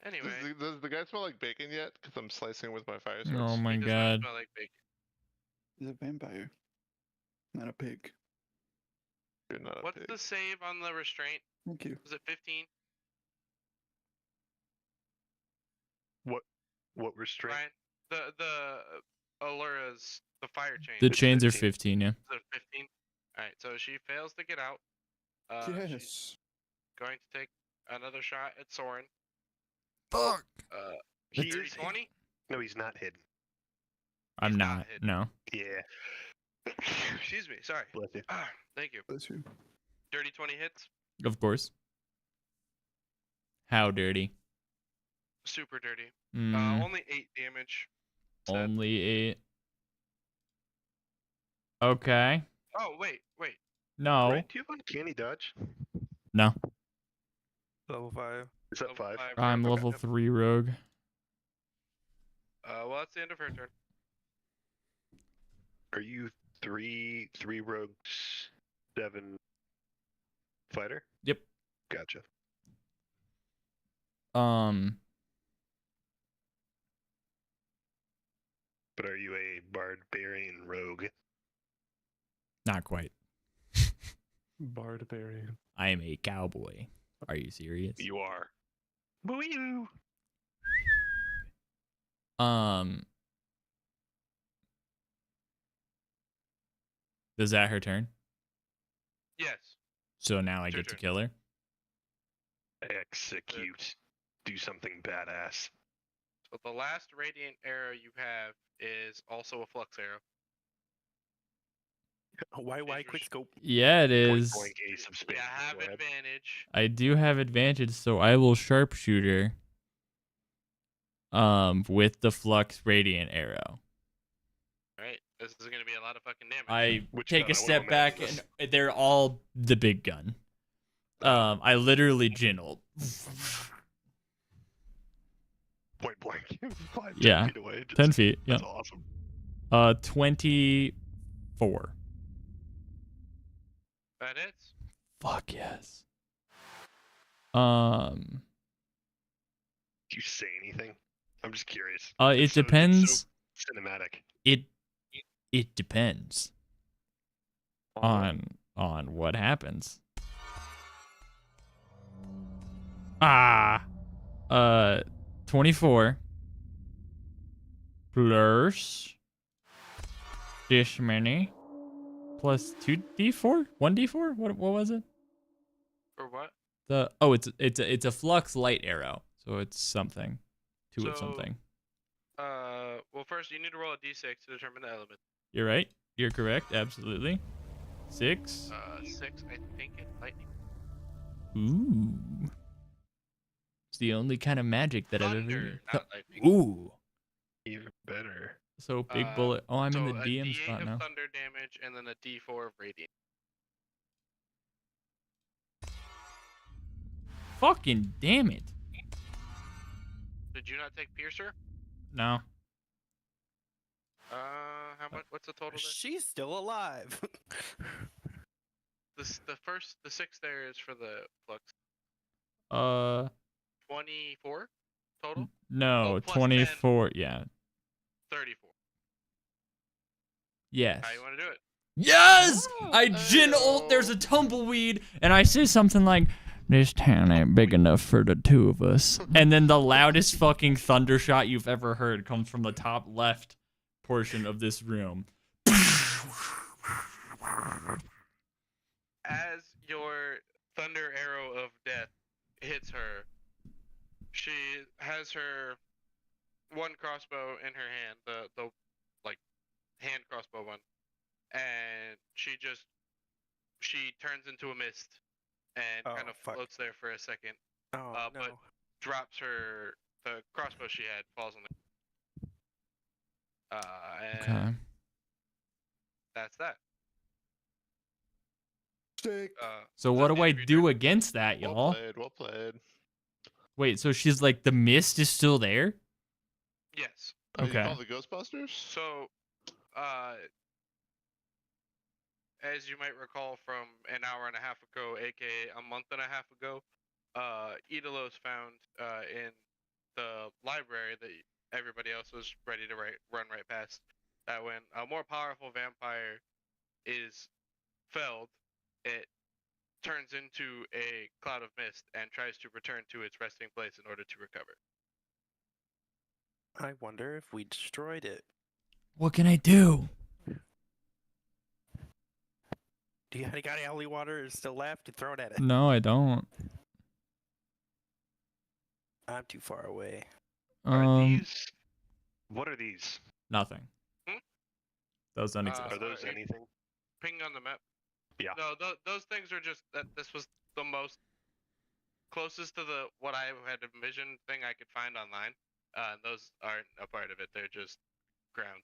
Speaker 2: Anyway,
Speaker 7: Does the guy smell like bacon yet? Because I'm slicing with my fire source.
Speaker 3: Oh my
Speaker 2: he does not
Speaker 3: god.
Speaker 2: smell like bacon.
Speaker 1: He's a vampire, not a pig.
Speaker 7: You're not a
Speaker 2: What's
Speaker 7: pig.
Speaker 2: the save on the restraint?
Speaker 1: Thank you.
Speaker 2: Was it 15?
Speaker 5: What restraint?
Speaker 2: Ryan? The Allura's the fire chain.
Speaker 3: The
Speaker 5: It's
Speaker 3: chains are
Speaker 5: 15.
Speaker 3: 15, yeah.
Speaker 2: Is it 15? All right, so she fails to get out. She's
Speaker 1: Yes.
Speaker 2: going to take another shot at Soren.
Speaker 3: Fuck.
Speaker 5: He
Speaker 2: Dirty
Speaker 5: is
Speaker 2: 20?
Speaker 5: No, he's not hidden.
Speaker 3: I'm
Speaker 2: He's not
Speaker 3: not.
Speaker 2: hidden.
Speaker 3: No.
Speaker 5: Yeah.
Speaker 2: Excuse me, sorry.
Speaker 5: Bless you.
Speaker 2: Thank you.
Speaker 1: Bless you.
Speaker 2: Dirty 20 hits.
Speaker 3: Of course. How dirty?
Speaker 2: Super dirty.
Speaker 3: Mm,
Speaker 2: Only 8 damage. Said.
Speaker 3: only 8. Okay.
Speaker 2: Oh, wait.
Speaker 3: No.
Speaker 5: Right? Do you have uncanny dodge?
Speaker 3: No.
Speaker 6: Level 5.
Speaker 5: Is that
Speaker 2: Level
Speaker 5: 5?
Speaker 2: five
Speaker 3: I'm
Speaker 2: rogue.
Speaker 3: level
Speaker 2: Yep.
Speaker 3: 3 rogue.
Speaker 2: Well, that's the end of her turn.
Speaker 5: Are you 3 rogue, 7 fighter?
Speaker 3: Yep.
Speaker 5: Gotcha. But are you a barbarian rogue?
Speaker 3: Not quite.
Speaker 4: Barbarian.
Speaker 3: I am a cowboy. Are you serious?
Speaker 5: You are. Boo-you!
Speaker 3: Is that her turn?
Speaker 2: Yes.
Speaker 3: So now I
Speaker 2: It's your
Speaker 3: get to
Speaker 2: turn.
Speaker 3: kill her?
Speaker 5: Execute. Do something badass.
Speaker 2: So the last radiant arrow you have is also a flux arrow.
Speaker 6: Why
Speaker 2: your
Speaker 6: quick
Speaker 2: sh-
Speaker 6: scope?
Speaker 3: Yeah, it
Speaker 5: Point
Speaker 3: is.
Speaker 5: blank ace of space.
Speaker 2: You have
Speaker 5: Go ahead.
Speaker 2: advantage.
Speaker 3: I do have advantage, so I will sharpshooter with the flux radiant arrow.
Speaker 2: Alright, this is gonna be a lot of fucking damage.
Speaker 3: I
Speaker 5: Which
Speaker 3: take
Speaker 5: gun?
Speaker 3: a
Speaker 5: I wanna
Speaker 3: step back
Speaker 5: imagine
Speaker 3: and they're all the big gun. I literally jinnled.
Speaker 5: Point blank. 5, 10
Speaker 3: Yeah,
Speaker 5: feet away.
Speaker 3: 10 feet. Yeah.
Speaker 5: That's awesome.
Speaker 3: 24.
Speaker 2: That hits.
Speaker 3: Fuck yes.
Speaker 5: Do you say anything? I'm just curious.
Speaker 3: It
Speaker 5: It's so
Speaker 3: depends.
Speaker 5: cinematic.
Speaker 3: It depends on what happens. 24 plus this many plus 2d4, 1d4. What was it?
Speaker 2: For what?
Speaker 3: It's a flux light arrow, so it's something, two of
Speaker 2: So-
Speaker 3: something.
Speaker 2: Well, first you need to roll a d6 to determine the element.
Speaker 3: You're right. You're correct. Absolutely. 6.
Speaker 2: 6, I think it's lightning.
Speaker 3: Ooh. It's the only kind of magic that I've ever
Speaker 2: Thunder,
Speaker 3: used.
Speaker 2: not lightning.
Speaker 3: Ooh.
Speaker 5: Even better.
Speaker 3: So big bullet. Oh, I'm
Speaker 2: so
Speaker 3: in the
Speaker 2: a
Speaker 3: DM
Speaker 2: D8
Speaker 3: spot
Speaker 2: of
Speaker 3: now.
Speaker 2: thunder damage and then a d4 of radiant.
Speaker 3: Fucking damn it.
Speaker 2: Did you not take piercer?
Speaker 3: No.
Speaker 2: How much? What's the total? There?
Speaker 6: She's still alive.
Speaker 2: The 6 there is for the flux. 24 total.
Speaker 3: No,
Speaker 2: Oh, plus
Speaker 3: 24. Yeah.
Speaker 2: 34.
Speaker 3: Yes.
Speaker 2: How you want to do it?
Speaker 3: Yes! I gin ult, there's a tumbleweed, and I say something like, this town ain't big enough for the two of us. And then the loudest fucking thunder shot you've ever heard comes from the top left portion of this room.
Speaker 2: As your thunder arrow of death hits her, she has her one crossbow in her hand, the like hand crossbow one, and she turns into a mist and
Speaker 6: Oh,
Speaker 2: kind of
Speaker 6: fuck.
Speaker 2: floats there for a second.
Speaker 6: Oh no.
Speaker 2: But drops the crossbow she had falls on the and
Speaker 3: Okay.
Speaker 2: that's that.
Speaker 1: Sick.
Speaker 3: So what do I do against that,
Speaker 7: Well
Speaker 3: y'all?
Speaker 7: played. Well played.
Speaker 3: Wait, so she's like the mist is still there?
Speaker 2: Yes.
Speaker 7: Oh, you
Speaker 3: Okay.
Speaker 7: call the Ghostbusters?
Speaker 2: So, as you might recall from an hour and a half ago, aka a month and a half ago, Idalos found in the library that everybody else was ready to run right past. That when a more powerful vampire is felled, it turns into a cloud of mist and tries to return to its resting place in order to recover.
Speaker 6: I wonder if we destroyed it.
Speaker 3: What can I do?
Speaker 6: Do you got any holy water still left? You throw it at it.
Speaker 3: No, I don't.
Speaker 6: I'm too far away.
Speaker 5: Are these? What are these?
Speaker 3: Nothing.
Speaker 2: Hmm?
Speaker 3: Those don't exist.
Speaker 5: Are those anything?
Speaker 2: Ping on the map.
Speaker 5: Yeah.
Speaker 2: No, those things are just that. This was the most closest to the what I had envisioned thing I could find online. Those aren't a part of it. They're just ground.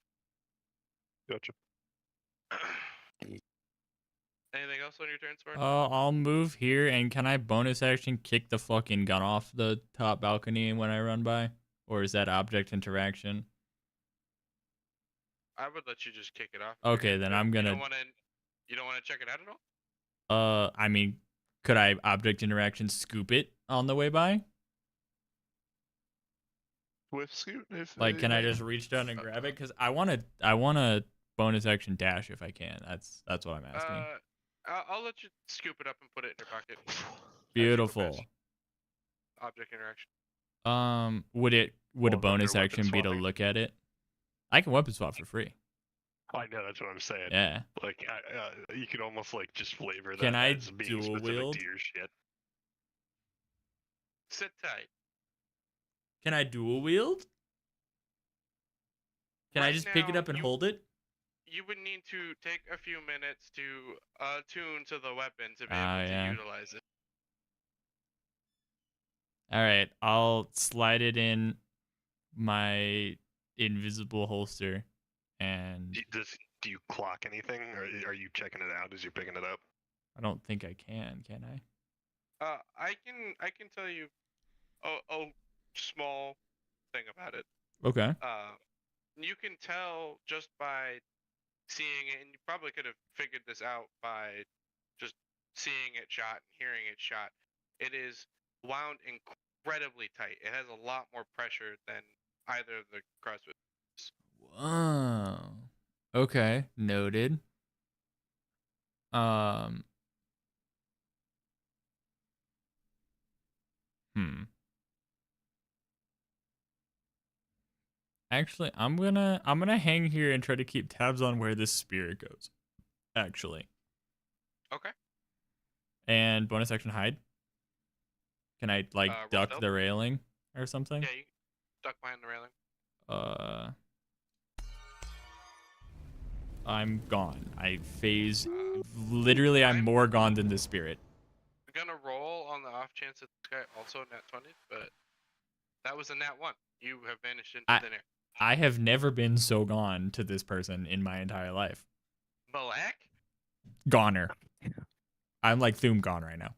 Speaker 5: Gotcha.
Speaker 2: Anything else on your turn, Spartan?
Speaker 3: I'll move here, and can I bonus action kick the fucking gun off the top balcony when I run by? Or is that object interaction?
Speaker 2: I would let you just kick it off.
Speaker 3: Okay, then I'm gonna...
Speaker 2: You don't want to check it out at all?
Speaker 3: I mean, could I object interaction scoop it on the way by?
Speaker 7: With scoot? If,
Speaker 3: Like, can I just reach down and grab it? Because I want to bonus action dash if I can. That's what I'm asking.
Speaker 2: I'll let you scoop it up and put it in your pocket.
Speaker 3: Beautiful.
Speaker 2: Object interaction.
Speaker 3: Would a
Speaker 5: Well,
Speaker 3: bonus
Speaker 5: they're
Speaker 3: action be to
Speaker 5: weapon
Speaker 3: look at it? I can weapon swap for free.
Speaker 5: I know, that's what I'm saying.
Speaker 3: Yeah.
Speaker 5: Like, you could almost like just flavor that
Speaker 3: Can I
Speaker 5: as being
Speaker 3: dual
Speaker 5: specific
Speaker 3: wield?
Speaker 5: to your shit.
Speaker 2: Sit tight.
Speaker 3: Can I dual wield? Can I
Speaker 2: Right
Speaker 3: just pick it
Speaker 2: now,
Speaker 3: up and
Speaker 2: you-
Speaker 3: hold it?
Speaker 2: You would need to take a few minutes to attune to the weapon to be
Speaker 3: Ah,
Speaker 2: able to
Speaker 3: yeah.
Speaker 2: utilize it.
Speaker 3: All right, I'll slide it in my invisible holster, and
Speaker 5: Do you clock anything, or are you checking it out as you're picking it up?
Speaker 3: I don't think I can I?
Speaker 2: I can tell you a small thing about it.
Speaker 3: Okay.
Speaker 2: You can tell just by seeing it, and you probably could have figured this out by just seeing it shot and hearing it shot. It is wound incredibly tight. It has a lot more pressure than either of the crossbows.
Speaker 3: Whoa. Okay, noted. Actually, I'm gonna hang here and try to keep tabs on where this spirit goes. Actually.
Speaker 2: Okay.
Speaker 3: And bonus action hide. Can I like
Speaker 2: roll
Speaker 3: duck
Speaker 2: stealth?
Speaker 3: the railing or something?
Speaker 2: Yeah, you duck behind the railing.
Speaker 3: I'm gone. I phase. Literally, I'm more gone than the spirit.
Speaker 2: I'm gonna roll on the off chance that this guy also nat 20, but that was a nat 1. You have vanished into thin air.
Speaker 3: I have never been so gone to this person in my entire life.
Speaker 2: Black?
Speaker 3: Goner. I'm like Thum gone right now.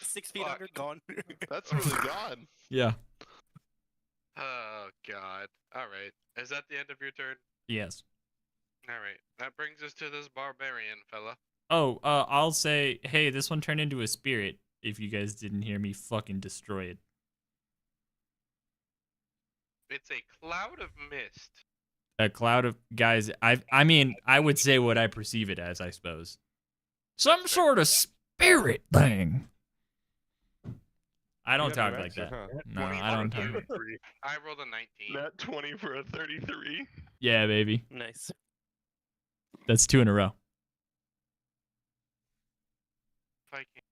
Speaker 6: 6 feet under, gone.
Speaker 7: That's really gone.
Speaker 3: Yeah.
Speaker 2: Oh god. Alright. Is that the end of your turn?
Speaker 3: Yes.
Speaker 2: Alright. That brings us to this barbarian fella.
Speaker 3: Oh, I'll say, hey, this one turned into a spirit. If you guys didn't hear me fucking destroy it.
Speaker 2: It's a cloud of mist.
Speaker 3: A cloud of guys. I mean, I would say what I perceive it as, I suppose. Some sort of spirit thing. I don't talk like that. No, I don't talk like that.
Speaker 2: I rolled a 19.
Speaker 5: Nat 20 for a 33.
Speaker 3: Yeah, baby.
Speaker 6: Nice.
Speaker 3: That's 2 in a row.
Speaker 2: If I can.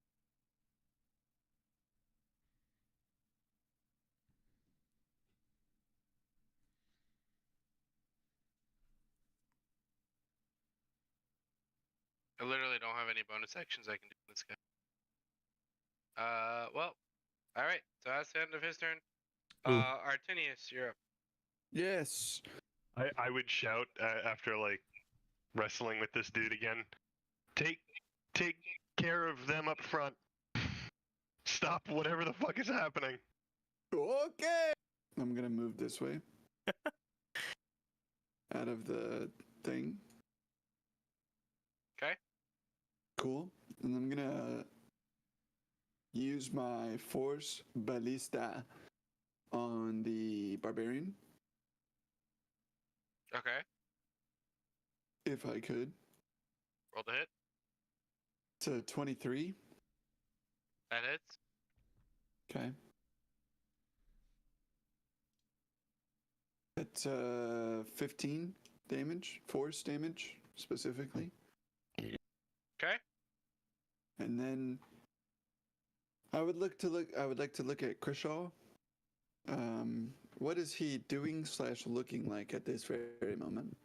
Speaker 2: I literally don't have any bonus actions I can do with this guy. Well, alright, so that's the end of his turn.
Speaker 3: Ooh.
Speaker 2: Artinius, you're up.
Speaker 1: Yes.
Speaker 5: I would shout after like wrestling with this dude again. Take care of them up front. Stop whatever the fuck is happening.
Speaker 1: Okay. I'm gonna move this way. Out of the thing.
Speaker 2: Okay.
Speaker 1: Cool. And I'm gonna use my force ballista on the barbarian,
Speaker 2: Okay.
Speaker 1: if I could.
Speaker 2: Roll the hit.
Speaker 1: It's a 23.
Speaker 2: That hits.
Speaker 1: Okay. It's 15 damage, force damage specifically.
Speaker 2: Okay.
Speaker 1: And then I would like to look at Krishaw. What is he doing / looking like at this very moment?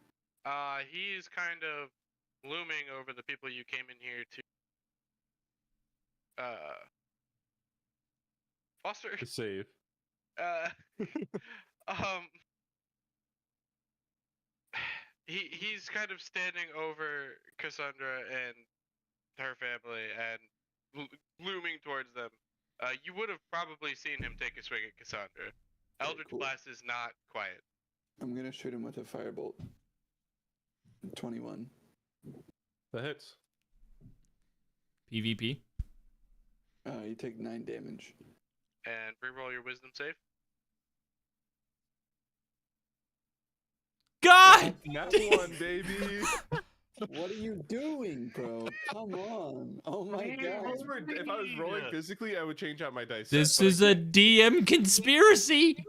Speaker 2: He's kind of looming over the people you came in here to foster.
Speaker 4: To save.
Speaker 2: Um, he's kind of standing over Cassandra and her family and looming towards them. You would have probably seen him take a swing at Cassandra. Eldritch
Speaker 1: cool.
Speaker 2: Blast is not quiet.
Speaker 1: I'm gonna shoot him with a firebolt. 21.
Speaker 4: That hits.
Speaker 3: PvP.
Speaker 1: You take 9 damage.
Speaker 2: And reroll your wisdom save.
Speaker 3: God!
Speaker 4: Not one, baby.
Speaker 1: What are you doing, bro? Come on. Oh my god.
Speaker 4: If I was rolling physically, I would change out my dice.
Speaker 3: This
Speaker 4: set, but
Speaker 3: is
Speaker 4: I
Speaker 3: a
Speaker 4: can't.
Speaker 3: DM conspiracy.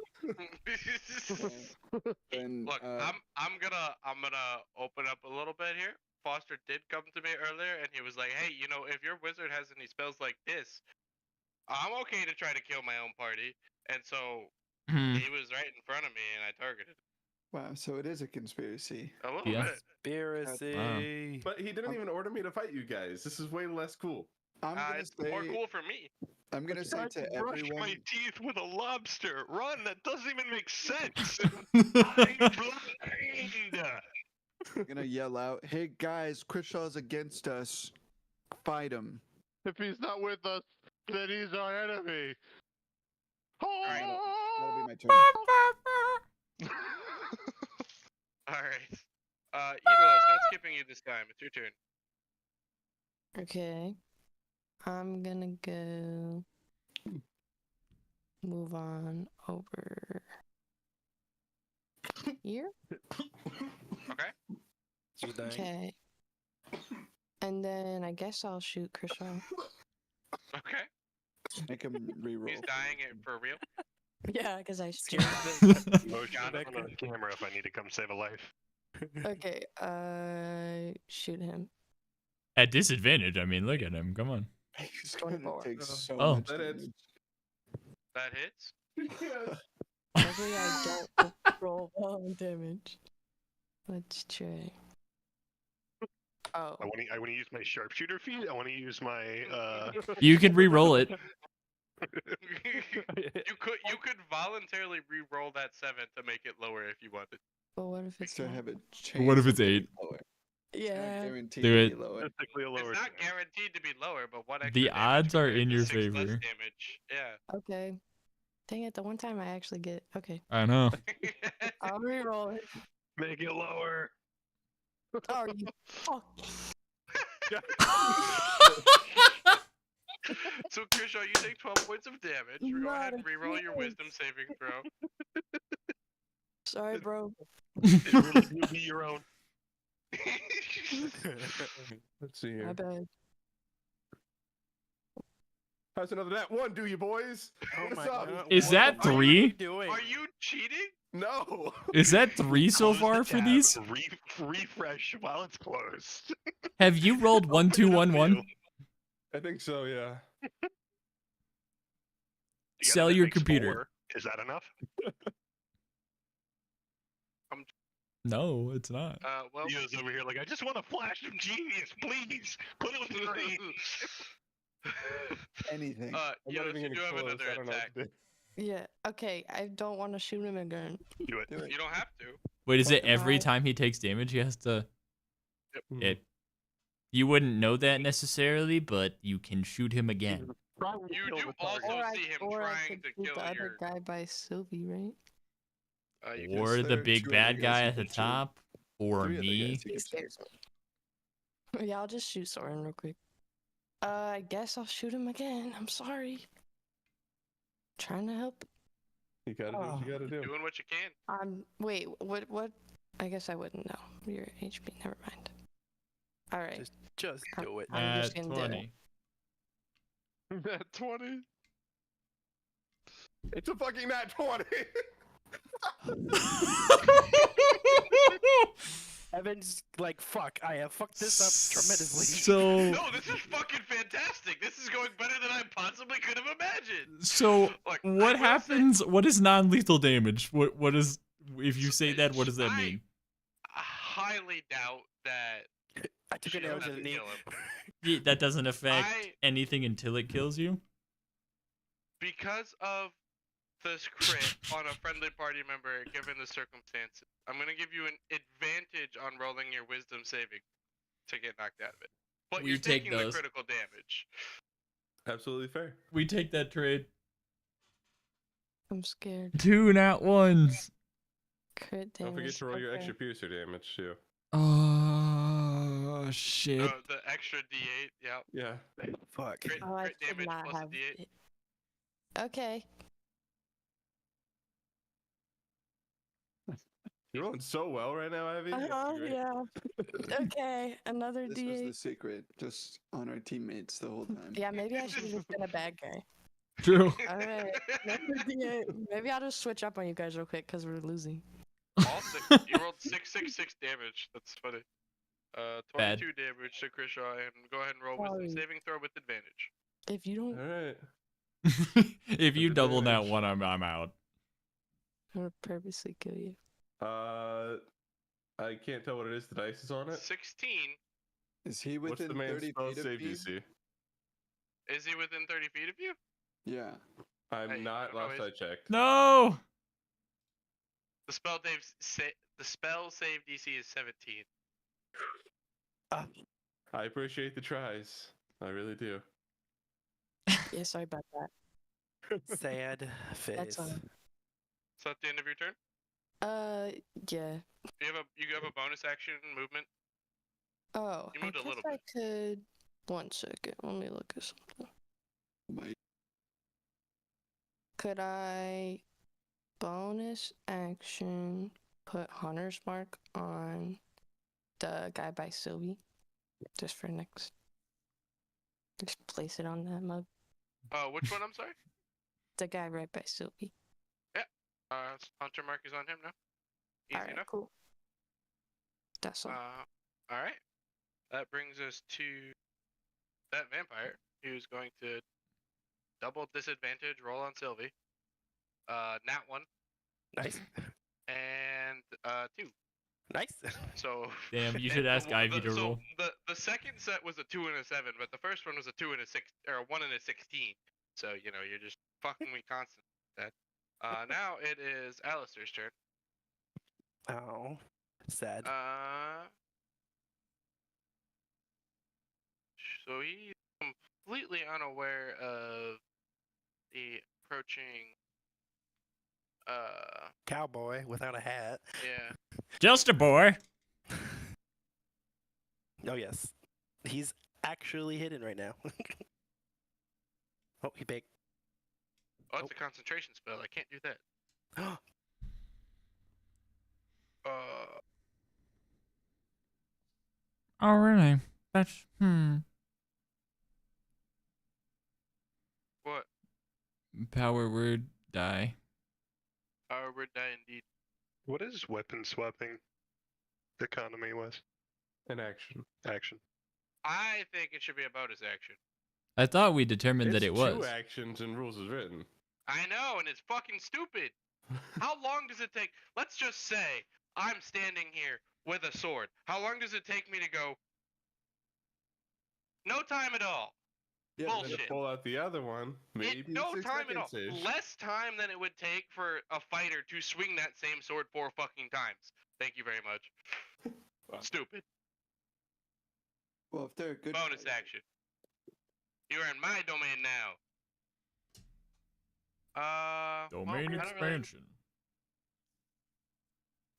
Speaker 1: And,
Speaker 2: Look, I'm gonna open up a little bit here. Foster did come to me earlier, and he was like, "Hey, you know, if your wizard has any spells like this, I'm okay to try to kill my own party." And so he was right in front of me, and I targeted him.
Speaker 1: wow, so it is a conspiracy.
Speaker 2: A little
Speaker 3: Yeah.
Speaker 2: bit.
Speaker 6: Conspiracy.
Speaker 4: But he didn't even order me to fight you guys. This is way less cool.
Speaker 1: I'm gonna
Speaker 2: It's more
Speaker 1: say
Speaker 2: cool for me.
Speaker 1: I'm gonna say
Speaker 5: Tried
Speaker 1: to
Speaker 5: brush
Speaker 1: everyone.
Speaker 5: my teeth with a lobster. Run! That doesn't even make sense. I'm blind.
Speaker 1: I'm gonna yell out, "Hey guys, Krishaw's against us. Fight him."
Speaker 7: If he's not with us, then he's our enemy.
Speaker 1: That'll be my turn.
Speaker 2: All right. Edolos, not skipping you this time. It's your turn.
Speaker 8: Okay. I'm gonna go move on over here.
Speaker 2: Okay.
Speaker 6: She's dying.
Speaker 8: Okay. And then I guess I'll shoot Krishaw.
Speaker 2: Okay.
Speaker 1: Make him reroll.
Speaker 2: He's dying it for real.
Speaker 8: Yeah, because I scared
Speaker 5: Motion on the camera if I need to come save a life.
Speaker 8: Okay, shoot him.
Speaker 3: At disadvantage. I mean, look at him. Come on.
Speaker 1: He's gonna
Speaker 8: 24.
Speaker 1: take so
Speaker 3: Oh.
Speaker 1: much
Speaker 4: That hits.
Speaker 1: damage.
Speaker 2: That hits.
Speaker 8: Luckily, I don't roll well on damage. Let's try. Oh,
Speaker 5: I want to use my sharpshooter feat. I want to use my
Speaker 3: You can re-roll it.
Speaker 2: You could voluntarily re-roll that 7 to make it lower if you wanted.
Speaker 8: but what if it's
Speaker 1: To
Speaker 8: not?
Speaker 1: have a chance.
Speaker 3: What if it's
Speaker 1: of being
Speaker 3: 8?
Speaker 1: Lower.
Speaker 8: Yeah.
Speaker 1: Guaranteed
Speaker 3: Do
Speaker 1: to
Speaker 3: it.
Speaker 1: be lower.
Speaker 5: technically a lower.
Speaker 2: It's not guaranteed to be lower, but what extra
Speaker 3: The
Speaker 2: damage
Speaker 3: odds are
Speaker 2: compared
Speaker 3: in
Speaker 2: to
Speaker 3: your
Speaker 2: 6 less
Speaker 3: favor.
Speaker 2: damage. Yeah.
Speaker 8: Okay. Dang it! The one time I actually get. Okay,
Speaker 3: I know.
Speaker 8: I'll re-roll it.
Speaker 5: Make it lower.
Speaker 8: Oh, you fuck.
Speaker 2: So, Krishaw, you take 12 points of damage. Go ahead and
Speaker 8: Not a
Speaker 2: re-roll your
Speaker 8: chance.
Speaker 2: wisdom saving throw.
Speaker 8: Sorry, bro.
Speaker 5: It really will be your own.
Speaker 4: Let's see
Speaker 8: My
Speaker 4: here.
Speaker 8: bad.
Speaker 4: How's another that one, do you boys?
Speaker 6: Oh
Speaker 4: What's
Speaker 6: my
Speaker 4: up?
Speaker 6: God.
Speaker 3: Is
Speaker 6: What
Speaker 3: that
Speaker 6: the fuck are
Speaker 3: 3?
Speaker 6: you doing?
Speaker 2: Are you cheating?
Speaker 4: No.
Speaker 3: Is that 3 so
Speaker 5: Close the
Speaker 3: far for
Speaker 5: tab,
Speaker 3: these?
Speaker 5: Refresh while it's closed.
Speaker 3: Have you rolled 1, 2, 1, 1?
Speaker 4: I think so, yeah.
Speaker 5: You got
Speaker 3: Sell
Speaker 5: an
Speaker 3: your
Speaker 5: MX4.
Speaker 3: computer.
Speaker 5: Is that enough?
Speaker 3: No, it's not.
Speaker 2: Well,
Speaker 5: Leo's over here like, I just want a flash of genius, please. Put it on the screen.
Speaker 1: Anything.
Speaker 4: I'm
Speaker 2: Yo,
Speaker 4: not even
Speaker 2: you
Speaker 4: gonna
Speaker 2: do have
Speaker 4: close.
Speaker 2: another
Speaker 4: I don't know
Speaker 2: attack.
Speaker 4: what to do.
Speaker 8: Yeah. Okay. I don't want to shoot him again.
Speaker 5: Do it.
Speaker 1: Do it.
Speaker 2: You don't have to.
Speaker 3: Wait, is it
Speaker 8: Fuck,
Speaker 3: every
Speaker 8: I-
Speaker 3: time he takes damage he has to... It. You wouldn't know that necessarily, but you can shoot him again.
Speaker 2: You do also see him trying
Speaker 8: could
Speaker 2: to
Speaker 8: shoot
Speaker 2: kill
Speaker 8: the other
Speaker 2: your.
Speaker 8: guy by Sylvie, right?
Speaker 2: You
Speaker 1: Yes,
Speaker 3: Or the
Speaker 1: there are
Speaker 3: big
Speaker 1: two
Speaker 3: bad
Speaker 1: other guys
Speaker 3: guy
Speaker 1: you
Speaker 3: at the
Speaker 1: could shoot.
Speaker 3: top, or
Speaker 1: 3 other
Speaker 3: me.
Speaker 1: guys you
Speaker 8: He
Speaker 1: could shoot.
Speaker 8: scares me. Yeah, I'll just shoot Soren real quick. I guess I'll shoot him again. I'm sorry. Trying to help.
Speaker 4: You gotta do what you gotta do.
Speaker 2: doing what you can.
Speaker 8: Wait, what? I guess I wouldn't know. Your HP, never mind. All right.
Speaker 6: Just do it.
Speaker 8: I'm just
Speaker 3: At
Speaker 8: gonna do it.
Speaker 3: 20.
Speaker 7: At 20.
Speaker 4: It's a fucking nat 20.
Speaker 6: Evan's like, fuck, I have fucked this up tremendously.
Speaker 3: So,
Speaker 2: No, this is fucking fantastic. This is going better than I possibly could have imagined.
Speaker 3: so
Speaker 2: Like,
Speaker 3: what
Speaker 2: I will say-
Speaker 3: happens? What is non-lethal damage? What is? If you say that, what does that mean?
Speaker 2: I highly doubt that.
Speaker 6: I took an
Speaker 2: she'll
Speaker 6: arrow to
Speaker 2: have
Speaker 6: the
Speaker 2: to
Speaker 6: knee.
Speaker 2: kill him.
Speaker 3: Yeah, that doesn't affect
Speaker 2: I-
Speaker 3: anything until it kills you.
Speaker 2: Because of this crit on a friendly party member, given the circumstances, I'm gonna give you an advantage on rolling your wisdom saving to get knocked out of it. But
Speaker 3: We
Speaker 2: you're
Speaker 3: take
Speaker 2: taking
Speaker 3: those.
Speaker 2: the critical damage.
Speaker 4: Absolutely fair.
Speaker 3: We take that trade.
Speaker 8: I'm scared.
Speaker 3: 2 nat ones.
Speaker 8: Crit damage.
Speaker 4: Don't forget to roll your
Speaker 8: okay.
Speaker 4: extra piercer damage too.
Speaker 3: Oh shit.
Speaker 2: The extra D8, yeah.
Speaker 4: Yeah.
Speaker 6: Fuck.
Speaker 2: Crit,
Speaker 8: Oh, I
Speaker 2: crit
Speaker 8: should
Speaker 2: damage
Speaker 8: not
Speaker 2: plus a
Speaker 8: have
Speaker 2: D8.
Speaker 8: it. Okay.
Speaker 4: You're rolling so well right now, Ivy. That's great.
Speaker 8: Yeah. Okay, another
Speaker 1: This was the
Speaker 8: D8.
Speaker 1: secret. Just on our teammates the whole time.
Speaker 8: Yeah, maybe I should have just been a bad guy.
Speaker 3: True.
Speaker 8: All right, another D8. Maybe I'll just switch up on you guys real quick because we're losing.
Speaker 2: All six. You rolled 666 damage. That's funny. 22
Speaker 3: Bad.
Speaker 2: damage to Krishaw, and go ahead and roll wisdom
Speaker 8: Sorry.
Speaker 2: saving throw with advantage.
Speaker 8: If you don't,
Speaker 4: All right.
Speaker 3: If you
Speaker 4: With
Speaker 3: double that
Speaker 4: advantage.
Speaker 3: one, I'm out.
Speaker 8: I'm gonna purposely kill you.
Speaker 4: I can't tell what it is. The dice is on it.
Speaker 2: 16.
Speaker 1: Is he
Speaker 4: What's
Speaker 1: within
Speaker 4: the man's
Speaker 1: 30
Speaker 4: spell
Speaker 1: feet of
Speaker 4: save
Speaker 1: me?
Speaker 4: DC?
Speaker 2: Is he within 30 feet of you?
Speaker 1: Yeah.
Speaker 4: I'm
Speaker 2: Hey,
Speaker 4: not.
Speaker 2: no,
Speaker 4: Last I
Speaker 2: he's-
Speaker 4: checked.
Speaker 3: No.
Speaker 2: The spell save DC is 17.
Speaker 4: I appreciate the tries. I really do.
Speaker 8: Yeah, sorry about that.
Speaker 6: Sad face.
Speaker 8: That's all.
Speaker 2: So at the end of your turn,
Speaker 8: Yeah.
Speaker 2: you have a bonus action movement.
Speaker 8: Oh,
Speaker 2: You
Speaker 8: I
Speaker 2: moved a
Speaker 8: guess
Speaker 2: little
Speaker 8: I
Speaker 2: bit.
Speaker 8: could. 1 second. Let me look at something.
Speaker 1: My
Speaker 8: Could I bonus action put Hunter's Mark on the guy by Sylvie? Just for next. Just place it on that mug.
Speaker 2: Which one? I'm sorry.
Speaker 8: The guy right by Sylvie.
Speaker 2: Hunter mark is on him now. Easy
Speaker 8: Alright,
Speaker 2: enough.
Speaker 8: cool. That's all.
Speaker 2: All right. That brings us to that vampire who's going to double disadvantage roll on Sylvie. Nat 1
Speaker 6: Nice.
Speaker 2: and 2.
Speaker 6: Nice.
Speaker 2: So
Speaker 3: Damn, you
Speaker 2: and
Speaker 3: should ask
Speaker 2: the-
Speaker 3: Ivy
Speaker 2: the-
Speaker 3: to
Speaker 2: so
Speaker 3: roll.
Speaker 2: The second set was a 2 and a 7, but the first one was a 2 and a 6 or a 1 and a 16. So you're just fucking me constant. That. Now it is Alistair's turn.
Speaker 6: Oh, sad.
Speaker 2: So he's completely unaware of the approaching.
Speaker 6: Cowboy without a hat.
Speaker 2: Yeah.
Speaker 3: Just a boy.
Speaker 6: Oh yes, he's actually hidden right now. Oh, he baked.
Speaker 2: Oh, it's a concentration spell. I can't do that.
Speaker 3: Oh really? That's
Speaker 2: What?
Speaker 3: Power word die.
Speaker 2: Our word die indeed.
Speaker 5: What is weapon swapping economy was?
Speaker 4: An action.
Speaker 5: Action.
Speaker 2: I think it should be a bonus action.
Speaker 3: I thought we determined that
Speaker 4: It's
Speaker 3: it was.
Speaker 4: 2 actions and rules is written.
Speaker 2: I know, and it's fucking stupid. How long does it take? Let's just say I'm standing here with a sword. How long does it take me to go? No time at all.
Speaker 1: yeah,
Speaker 4: And then
Speaker 2: Bullshit.
Speaker 4: to pull out the other one, maybe
Speaker 2: No
Speaker 4: 6
Speaker 2: time at all.
Speaker 4: seconds-ish.
Speaker 2: Less time than it would take for a fighter to swing that same sword 4 fucking times. Thank you very much.
Speaker 4: Wow.
Speaker 2: Stupid.
Speaker 1: Well, if they're a good
Speaker 2: Bonus action. You are in my domain now.
Speaker 3: Domain
Speaker 2: I don't really-
Speaker 3: expansion.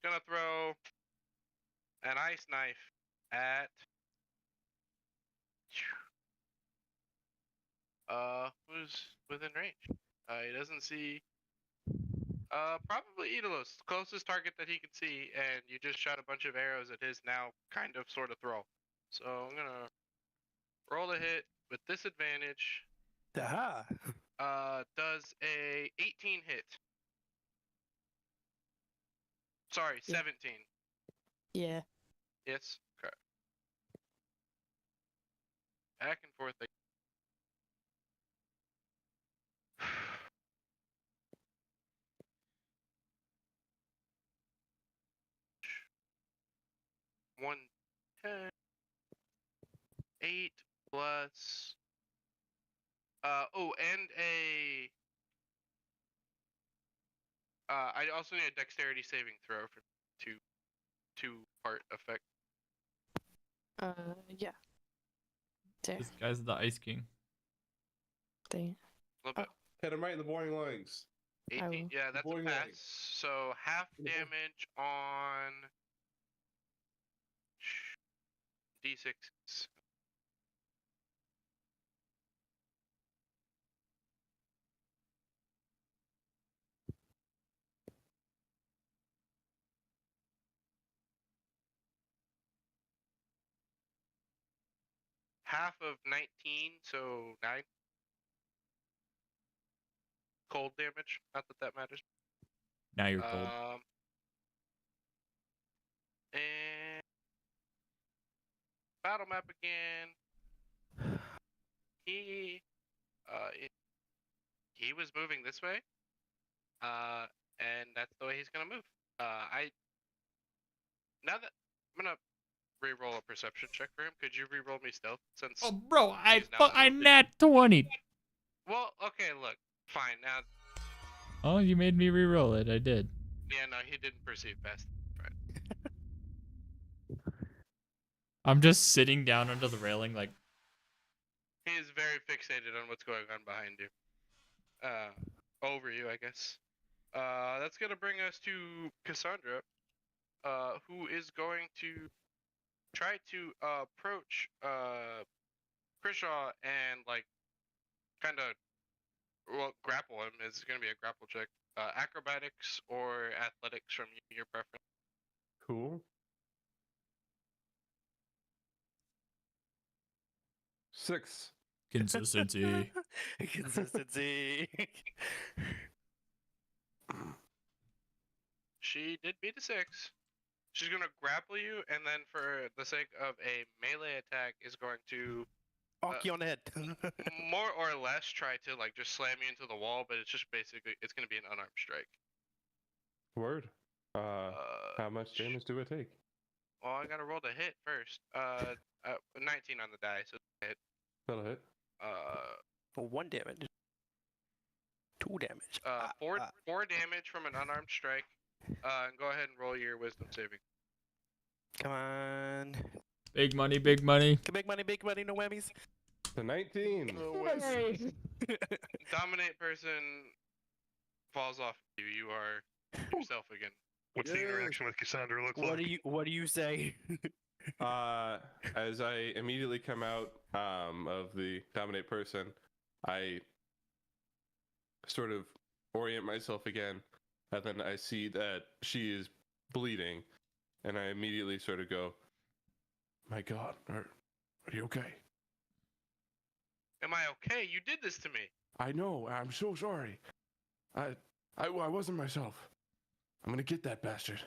Speaker 2: Gonna throw an ice knife at who's within range. He doesn't see probably Idalos, closest target that he can see, and you just shot a bunch of arrows at his now kind of sort of throw. So I'm gonna roll a hit with disadvantage.
Speaker 6: Aha!
Speaker 2: Does a 18 hit? Sorry,
Speaker 8: Yeah.
Speaker 2: 17.
Speaker 8: Yeah.
Speaker 2: Yes. Okay. Back and forth. One 10. 8 plus. And a. I also need a dexterity saving throw for two part effect.
Speaker 8: Yeah. There.
Speaker 3: This guy's the Ice King.
Speaker 8: They.
Speaker 2: A little bit.
Speaker 4: Hit him right in the boring legs.
Speaker 2: 18.
Speaker 8: will.
Speaker 2: Yeah, that's a
Speaker 4: Boring
Speaker 2: pass.
Speaker 4: leg.
Speaker 2: So half damage on D6. Half of 19, so 9. Cold damage. Not that that matters.
Speaker 3: Now you're cold.
Speaker 2: And battle map again. He was moving this way. And that's the way he's gonna move. Now that I'm gonna re-roll a perception check for him. Could you re-roll me stealth since?
Speaker 3: Oh, bro,
Speaker 2: he's now
Speaker 3: I
Speaker 2: moved?
Speaker 3: nat 20.
Speaker 2: Well, okay, look, fine. Now,
Speaker 3: Oh, you made me re-roll it. I did.
Speaker 2: yeah, no, he didn't perceive past.
Speaker 3: I'm just sitting down under the railing like,
Speaker 2: He is very fixated on what's going on behind you. Over you, I guess. That's gonna bring us to Cassandra, who is going to try to approach Krishaw and like kind of grapple him. Is gonna be a grapple check. Acrobatics or athletics from your preference.
Speaker 4: Cool. 6.
Speaker 3: consistency.
Speaker 6: Consistency.
Speaker 2: She did beat a 6. She's gonna grapple you, and then for the sake of a melee attack, is going to
Speaker 6: Bonk you on the head.
Speaker 2: more or less try to like just slam you into the wall. But it's just basically it's gonna be an unarmed strike.
Speaker 4: Word. How much damage do it take?
Speaker 2: Well, I gotta roll the hit first. 19 on the die, so hit.
Speaker 4: That'll hit.
Speaker 6: For 1 damage. 2 damage.
Speaker 2: 4 damage from an unarmed strike. And go ahead and roll your wisdom saving.
Speaker 6: Come on.
Speaker 3: Big money, big money.
Speaker 6: Big money, no whammies.
Speaker 4: The 19.
Speaker 2: Dominate person falls off you. You are yourself again.
Speaker 5: What's the interaction with Cassandra look
Speaker 6: What
Speaker 5: like?
Speaker 6: do you say?
Speaker 4: As I immediately come out of the dominate person, I sort of orient myself again, and then I see that she is bleeding, and I immediately sort of go, "My God, are you okay?"
Speaker 2: Am I okay? You did this to me.
Speaker 4: I know. I'm so sorry. I wasn't myself. I'm gonna get that bastard.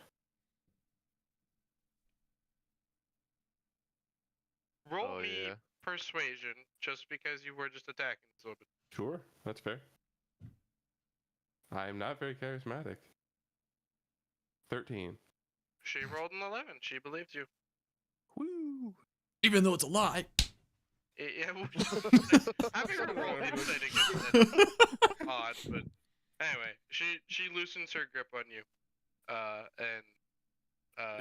Speaker 2: Roll
Speaker 7: Oh,
Speaker 2: me
Speaker 7: yeah.
Speaker 2: persuasion, just because you were just attacking. So
Speaker 4: Sure, that's fair. I'm not very charismatic. 13.
Speaker 2: she rolled an 11. She believed you.
Speaker 6: Woo!
Speaker 3: Even though it's a lie.
Speaker 2: Yeah, having her roll insight against that is odd, but anyway, she loosens her grip on you,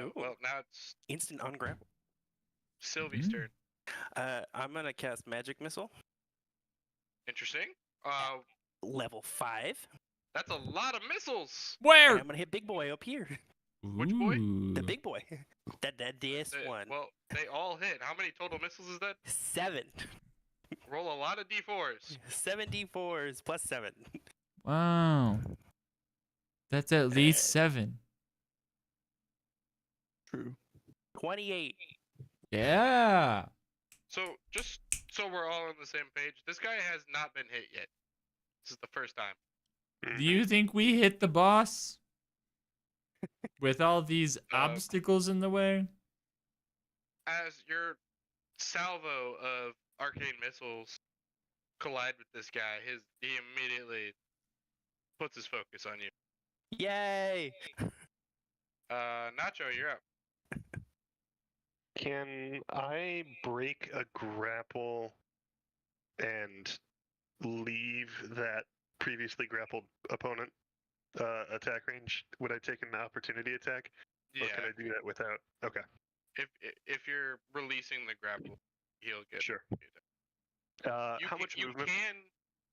Speaker 6: Ooh.
Speaker 2: well now it's
Speaker 6: Instant ungrapple.
Speaker 2: Sylvie's turn.
Speaker 6: I'm gonna cast Magic Missile,
Speaker 2: Interesting.
Speaker 6: level 5,
Speaker 2: That's a lot of missiles.
Speaker 6: and
Speaker 3: Where?
Speaker 6: I'm gonna hit Big Boy up here.
Speaker 2: Which boy?
Speaker 6: The big boy. This one.
Speaker 2: Well, they all hit. How many total missiles is that?
Speaker 6: 7.
Speaker 2: Roll a lot of d4s.
Speaker 6: 7 d4s plus 7.
Speaker 3: Wow. That's at least 7.
Speaker 1: True.
Speaker 6: 28.
Speaker 3: Yeah.
Speaker 2: So just so we're all on the same page, this guy has not been hit yet. This is the first time.
Speaker 3: Do you think we hit the boss? With all these obstacles in the way?
Speaker 2: As your salvo of arcane missiles collide with this guy, he immediately puts his focus on you.
Speaker 6: Yay!
Speaker 2: Nacho, you're up.
Speaker 5: Can I break a grapple and leave that previously grappled opponent attack range? Would I take an opportunity attack? Or can I do that without? Okay.
Speaker 2: If you're releasing the grapple, he'll get.
Speaker 5: Sure. How much
Speaker 2: you
Speaker 5: movement?
Speaker 2: can.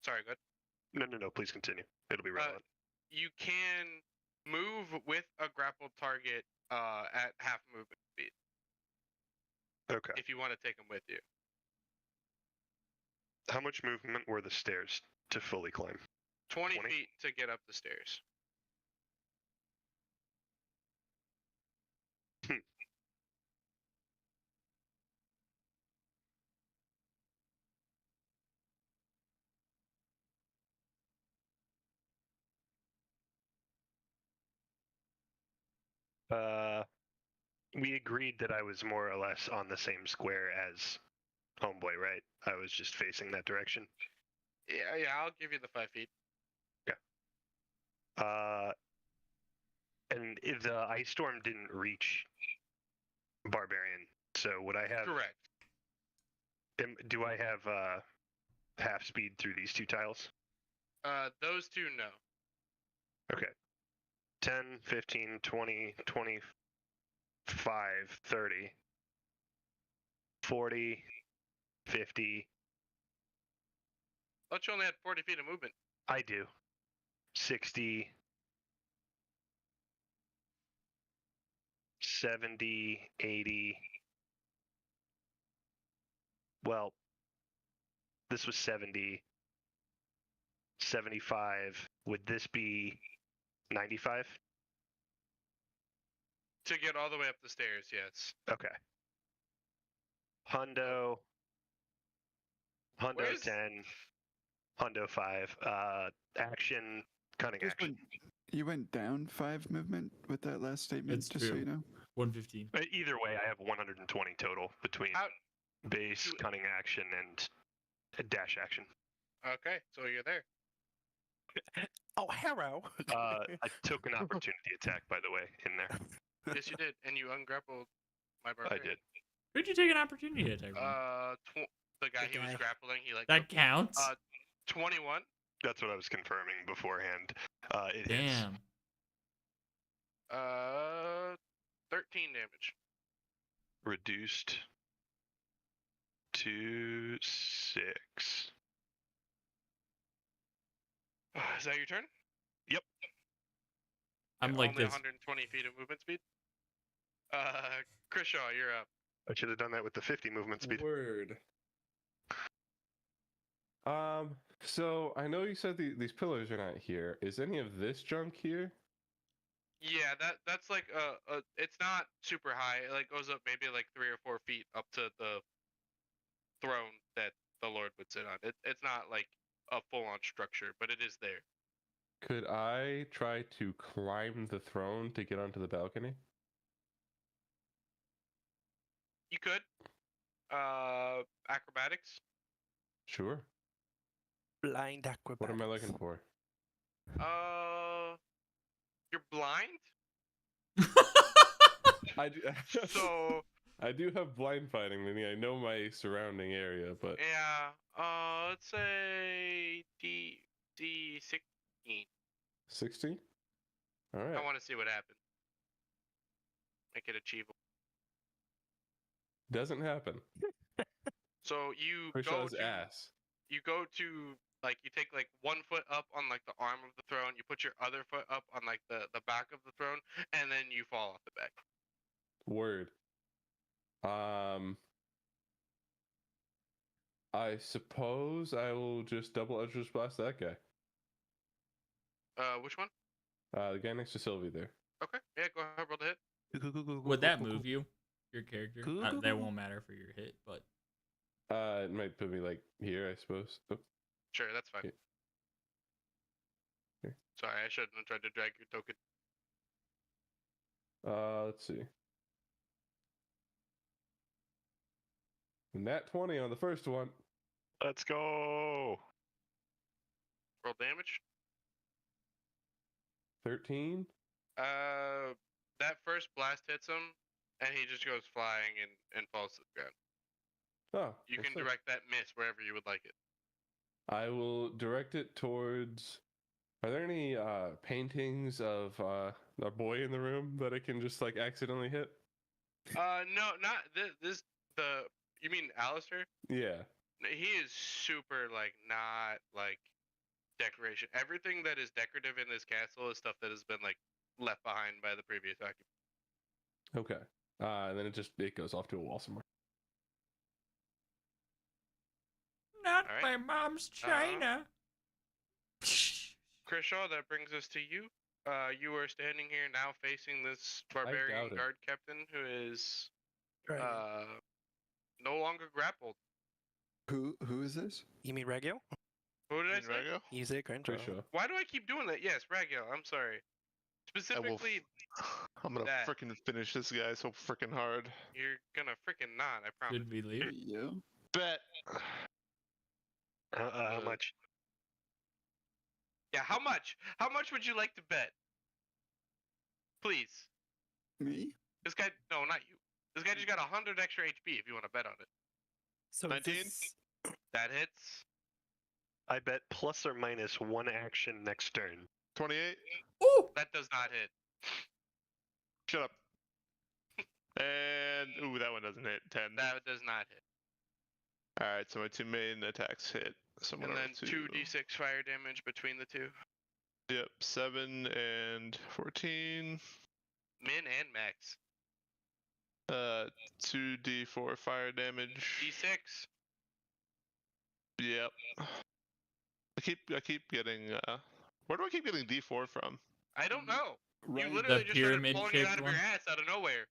Speaker 2: Sorry, go ahead.
Speaker 5: No. Please continue. It'll be relevant.
Speaker 2: You can move with a grappled target at half movement speed
Speaker 5: Okay.
Speaker 2: if you want to take him with you.
Speaker 5: How much movement were the stairs to fully climb?
Speaker 2: 20
Speaker 5: 20?
Speaker 2: feet to get up the stairs.
Speaker 5: We agreed that I was more or less on the same square as Homeboy, right? I was just facing that direction.
Speaker 2: Yeah, I'll give you the 5 feet.
Speaker 5: And if the ice storm didn't reach Barbarian, so would I have?
Speaker 2: Correct.
Speaker 5: Do I have half speed through these two tiles?
Speaker 2: Those two, no.
Speaker 5: Okay. 10, 15, 20, 25, 30, 40, 50.
Speaker 2: Thought you only had 40 feet of movement.
Speaker 5: I do. 60, 70, 80. Well, this was 70, 75. Would this be 95?
Speaker 2: To get all the way up the stairs, yes.
Speaker 5: Okay. Hundo
Speaker 2: Where's-
Speaker 5: 10, Hundo 5. Action, cunning
Speaker 1: Just
Speaker 5: action.
Speaker 1: You went down 5 movement with that last statement,
Speaker 3: It's
Speaker 1: just so
Speaker 3: true.
Speaker 1: you know.
Speaker 3: 115.
Speaker 5: Either way, I have 120 total between
Speaker 2: How-
Speaker 5: base, cunning action, and dash action.
Speaker 2: Okay, so you're there.
Speaker 6: Oh, Harrow!
Speaker 5: I took an opportunity attack, by the way, in there.
Speaker 2: Yes, you did, and you ungrappled my
Speaker 5: I
Speaker 2: barbarian.
Speaker 5: did.
Speaker 3: Who'd you take an opportunity attack from?
Speaker 2: The guy
Speaker 6: The
Speaker 2: he was
Speaker 6: guy.
Speaker 2: grappling, he like
Speaker 3: That counts?
Speaker 2: 21.
Speaker 5: That's what I was confirming beforehand. It hits.
Speaker 3: Damn.
Speaker 2: 13 damage.
Speaker 5: Reduced to 6.
Speaker 2: Is that your turn?
Speaker 5: Yep.
Speaker 3: I'm
Speaker 2: Yeah,
Speaker 3: like
Speaker 2: only
Speaker 3: this.
Speaker 2: 120 feet of movement speed. Chris Shaw, you're up.
Speaker 5: I should have done that with the 50 movement speed.
Speaker 4: Word. So I know you said these pillars are not here. Is any of this junk here?
Speaker 2: Yeah, that's like it's not super high. It like goes up maybe like 3 or 4 feet up to the throne that the Lord would sit on. It's not like a full-on structure, but it is there.
Speaker 4: Could I try to climb the throne to get onto the balcony?
Speaker 2: You could. Acrobatics.
Speaker 4: Sure.
Speaker 6: Blind acrobatics.
Speaker 4: What am I looking for?
Speaker 2: You're blind,
Speaker 4: I do,
Speaker 2: so
Speaker 4: I do have blind fighting, meaning I know my surrounding area, but
Speaker 2: yeah. Let's say D16.
Speaker 4: 16? All right.
Speaker 2: I want to see what happens. Make it achievable.
Speaker 4: Doesn't happen.
Speaker 2: So you go
Speaker 4: Krishaw's
Speaker 2: to
Speaker 4: ass.
Speaker 2: like you take like 1 foot up on like the arm of the throne, you put your other foot up on like the back of the throne, and then you fall off the back.
Speaker 4: Word. I suppose I will just double Eldritch Blast that guy.
Speaker 2: Which one?
Speaker 4: The guy next to Sylvie there.
Speaker 2: Okay, yeah, go ahead, roll the hit.
Speaker 3: Would that move you? Your character?
Speaker 6: Cool, cool,
Speaker 3: That
Speaker 6: cool.
Speaker 3: won't matter for your hit, but
Speaker 4: It might put me like here, I suppose. Oh,
Speaker 2: Sure, that's fine.
Speaker 4: Yeah. Here.
Speaker 2: Sorry, I shouldn't have tried to drag your token.
Speaker 4: Let's see. Nat 20 on the first one.
Speaker 5: Let's go.
Speaker 2: Roll damage.
Speaker 4: 13.
Speaker 2: That first blast hits him, and he just goes flying and falls to the ground.
Speaker 4: Oh,
Speaker 2: You
Speaker 4: well,
Speaker 2: can
Speaker 4: sick.
Speaker 2: direct that miss wherever you would like it.
Speaker 4: I will direct it towards. Are there any paintings of a boy in the room that I can just like accidentally hit?
Speaker 2: No, not this. You mean Alistair?
Speaker 4: Yeah.
Speaker 2: He is super like not like decoration. Everything that is decorative in this castle is stuff that has been like left behind by the previous occupant.
Speaker 4: Okay. And then it goes off to a wall somewhere.
Speaker 3: not
Speaker 2: All right.
Speaker 3: my mom's china.
Speaker 2: Krishaw, that brings us to you. You are standing here now facing this
Speaker 4: doubt
Speaker 2: barbarian
Speaker 4: it.
Speaker 2: guard captain who is
Speaker 6: Right.
Speaker 2: no longer grappled.
Speaker 1: Who is this?
Speaker 6: You mean Regio?
Speaker 2: Who did I
Speaker 7: In
Speaker 2: say?
Speaker 7: Rego?
Speaker 6: You say Crenshaw.
Speaker 4: Pretty sure.
Speaker 2: Why do I keep doing that? Yes, Ragiel. I'm sorry. Specifically,
Speaker 7: I'm gonna
Speaker 2: that.
Speaker 7: freaking finish this guy so freaking hard.
Speaker 2: you're gonna freaking not. I promise.
Speaker 3: Should we leave?
Speaker 1: Yeah.
Speaker 7: Bet.
Speaker 5: How much?
Speaker 2: Yeah, how much? How much would you like to bet? Please.
Speaker 1: Me?
Speaker 2: This guy, no, not you. This guy just got 100 extra HP if you want to bet on it.
Speaker 6: So
Speaker 7: 19?
Speaker 2: That hits.
Speaker 5: I bet plus or minus 1 action next turn.
Speaker 7: 28.
Speaker 3: Ooh!
Speaker 2: That does not hit.
Speaker 7: Shut up. And ooh, that one doesn't hit. 10.
Speaker 2: That does not hit.
Speaker 7: All right, so my 2 main attacks hit. So I'm
Speaker 2: And
Speaker 7: gonna
Speaker 2: then
Speaker 7: roll
Speaker 2: 2d6 fire damage between the two.
Speaker 7: Yep, 7 and 14.
Speaker 2: Min and max.
Speaker 7: 2d4 fire damage.
Speaker 2: D6.
Speaker 7: Yep. I keep getting. Where do I keep getting D4 from?
Speaker 2: I don't know.
Speaker 1: Right.
Speaker 2: You literally
Speaker 3: The
Speaker 2: just started
Speaker 3: pyramid
Speaker 2: pulling it out
Speaker 3: shaped
Speaker 2: of your
Speaker 3: one?
Speaker 2: ass out of nowhere.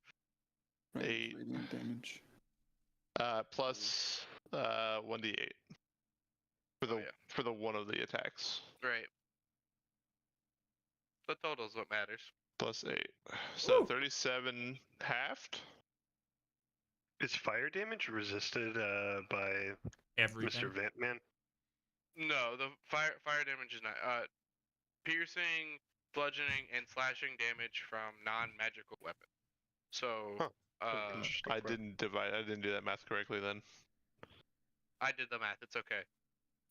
Speaker 1: Right.
Speaker 7: 8.
Speaker 1: Radiant damage.
Speaker 7: Plus 1d8 for the
Speaker 2: Oh, yeah.
Speaker 7: for the one of the attacks.
Speaker 2: Right. The total's what matters.
Speaker 7: Plus 8. So
Speaker 3: Woo.
Speaker 7: 37 halved.
Speaker 5: Is fire damage resisted by
Speaker 3: Everything.
Speaker 5: Mr. Vantman?
Speaker 2: No, the fire damage is not. Piercing, bludgeoning, and slashing damage from non-magical weapons. So,
Speaker 5: Huh. Interesting.
Speaker 7: I didn't do that math correctly then.
Speaker 2: I did the math. It's okay.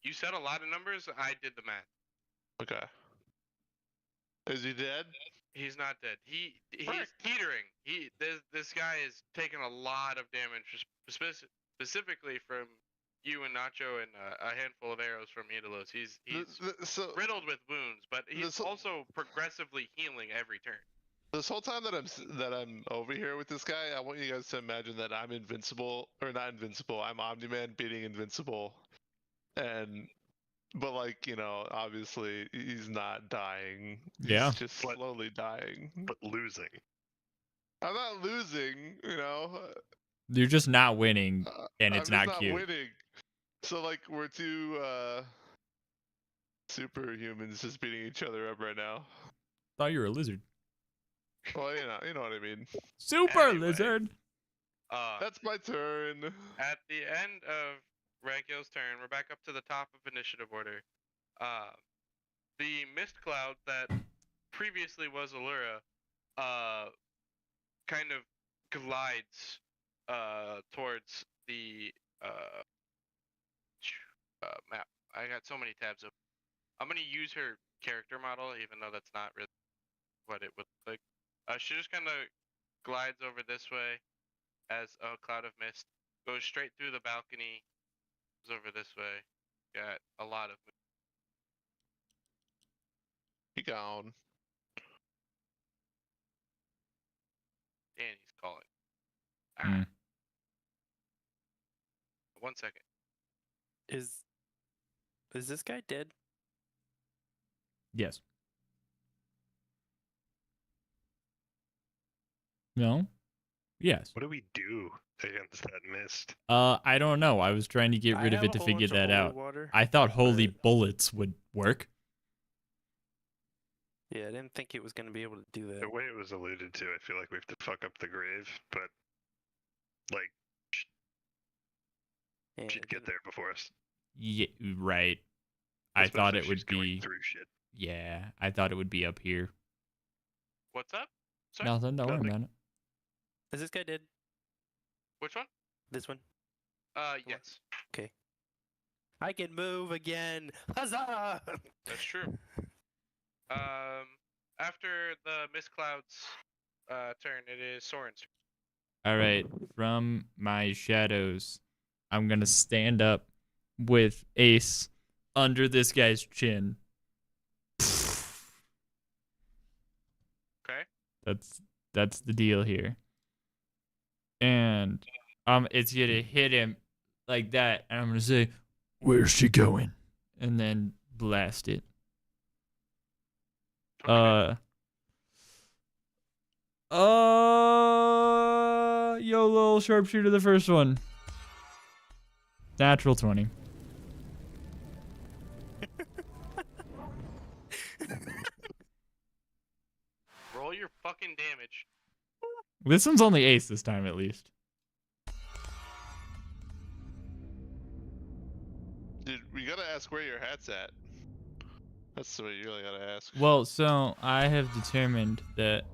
Speaker 2: You said a lot of numbers. I did the math.
Speaker 7: Okay. Is he dead?
Speaker 2: He's not dead. He's
Speaker 7: Frick.
Speaker 2: teetering. This guy is taking a lot of damage, specifically from you and Nacho and a handful of arrows from Idalos. He's
Speaker 7: So
Speaker 2: riddled with wounds, but he's
Speaker 7: This-
Speaker 2: also progressively healing every turn.
Speaker 7: this whole time that I'm over here with this guy, I want you guys to imagine that I'm invincible, or not invincible. I'm Omni-Man beating invincible, but like obviously he's not dying.
Speaker 3: Yeah.
Speaker 7: He's just
Speaker 5: But-
Speaker 7: slowly dying.
Speaker 5: But losing.
Speaker 7: I'm not losing.
Speaker 3: You're just not winning, and it's
Speaker 7: I'm just
Speaker 3: not cute.
Speaker 7: winning. So like we're two superhumans just beating each other up right now.
Speaker 3: Thought you were a lizard.
Speaker 7: Well, you know what I mean.
Speaker 3: Super
Speaker 2: Anyway.
Speaker 3: lizard.
Speaker 7: That's my turn.
Speaker 2: At the end of Ragiel's turn, we're back up to the top of initiative order. The mist cloud that previously was Allura, kind of glides towards the map. I got so many tabs open. I'm gonna use her character model, even though that's not really what it would look like. She just kind of glides over this way as a cloud of mist, Goes straight through the balcony. Goes over this way. Got a lot of.
Speaker 7: He gone.
Speaker 2: Danny's calling.
Speaker 3: Hmm.
Speaker 2: Alright. 1 second.
Speaker 6: Is this guy dead?
Speaker 3: Yes. No. Yes.
Speaker 5: What do we do against that mist?
Speaker 3: I don't know. I was trying to get
Speaker 6: I
Speaker 3: rid of
Speaker 6: have
Speaker 3: it
Speaker 6: a
Speaker 3: to
Speaker 6: whole
Speaker 3: figure
Speaker 6: bunch of
Speaker 3: that
Speaker 6: holy
Speaker 3: out.
Speaker 6: water,
Speaker 3: I thought holy
Speaker 6: but-
Speaker 3: bullets would work.
Speaker 6: Yeah, I didn't think it was gonna be able to do that.
Speaker 5: The way it was alluded to, I feel like we have to fuck up the grave, but like
Speaker 6: Yeah,
Speaker 5: should
Speaker 6: it
Speaker 5: get
Speaker 6: didn't-
Speaker 5: there before us.
Speaker 3: Yeah, right. I thought
Speaker 5: Especially
Speaker 3: it
Speaker 5: if
Speaker 3: would
Speaker 5: she's going
Speaker 3: be.
Speaker 5: through shit.
Speaker 3: Yeah, I thought it would be up here.
Speaker 2: What's up? Sorry.
Speaker 3: Nothing. Don't worry
Speaker 5: Nothing.
Speaker 3: about it.
Speaker 6: Is this guy dead?
Speaker 2: Which one?
Speaker 6: This one?
Speaker 2: Yes.
Speaker 6: Okay. I can move again. Huzzah!
Speaker 2: That's true. After the mist clouds turn, it is Soren's.
Speaker 3: All right. From my shadows, I'm gonna stand up with Ace under this guy's chin.
Speaker 2: Okay.
Speaker 3: That's the deal here. And it's gonna hit him like that, and I'm gonna say, "Where's she going?" And then blast it.
Speaker 2: Okay.
Speaker 3: Yo, little sharpshooter, the first one. Natural 20.
Speaker 2: Roll your fucking damage.
Speaker 3: This one's only Ace this time, at least.
Speaker 7: Dude, we gotta ask where your hat's at. That's what you really gotta ask.
Speaker 3: Well, so I have determined that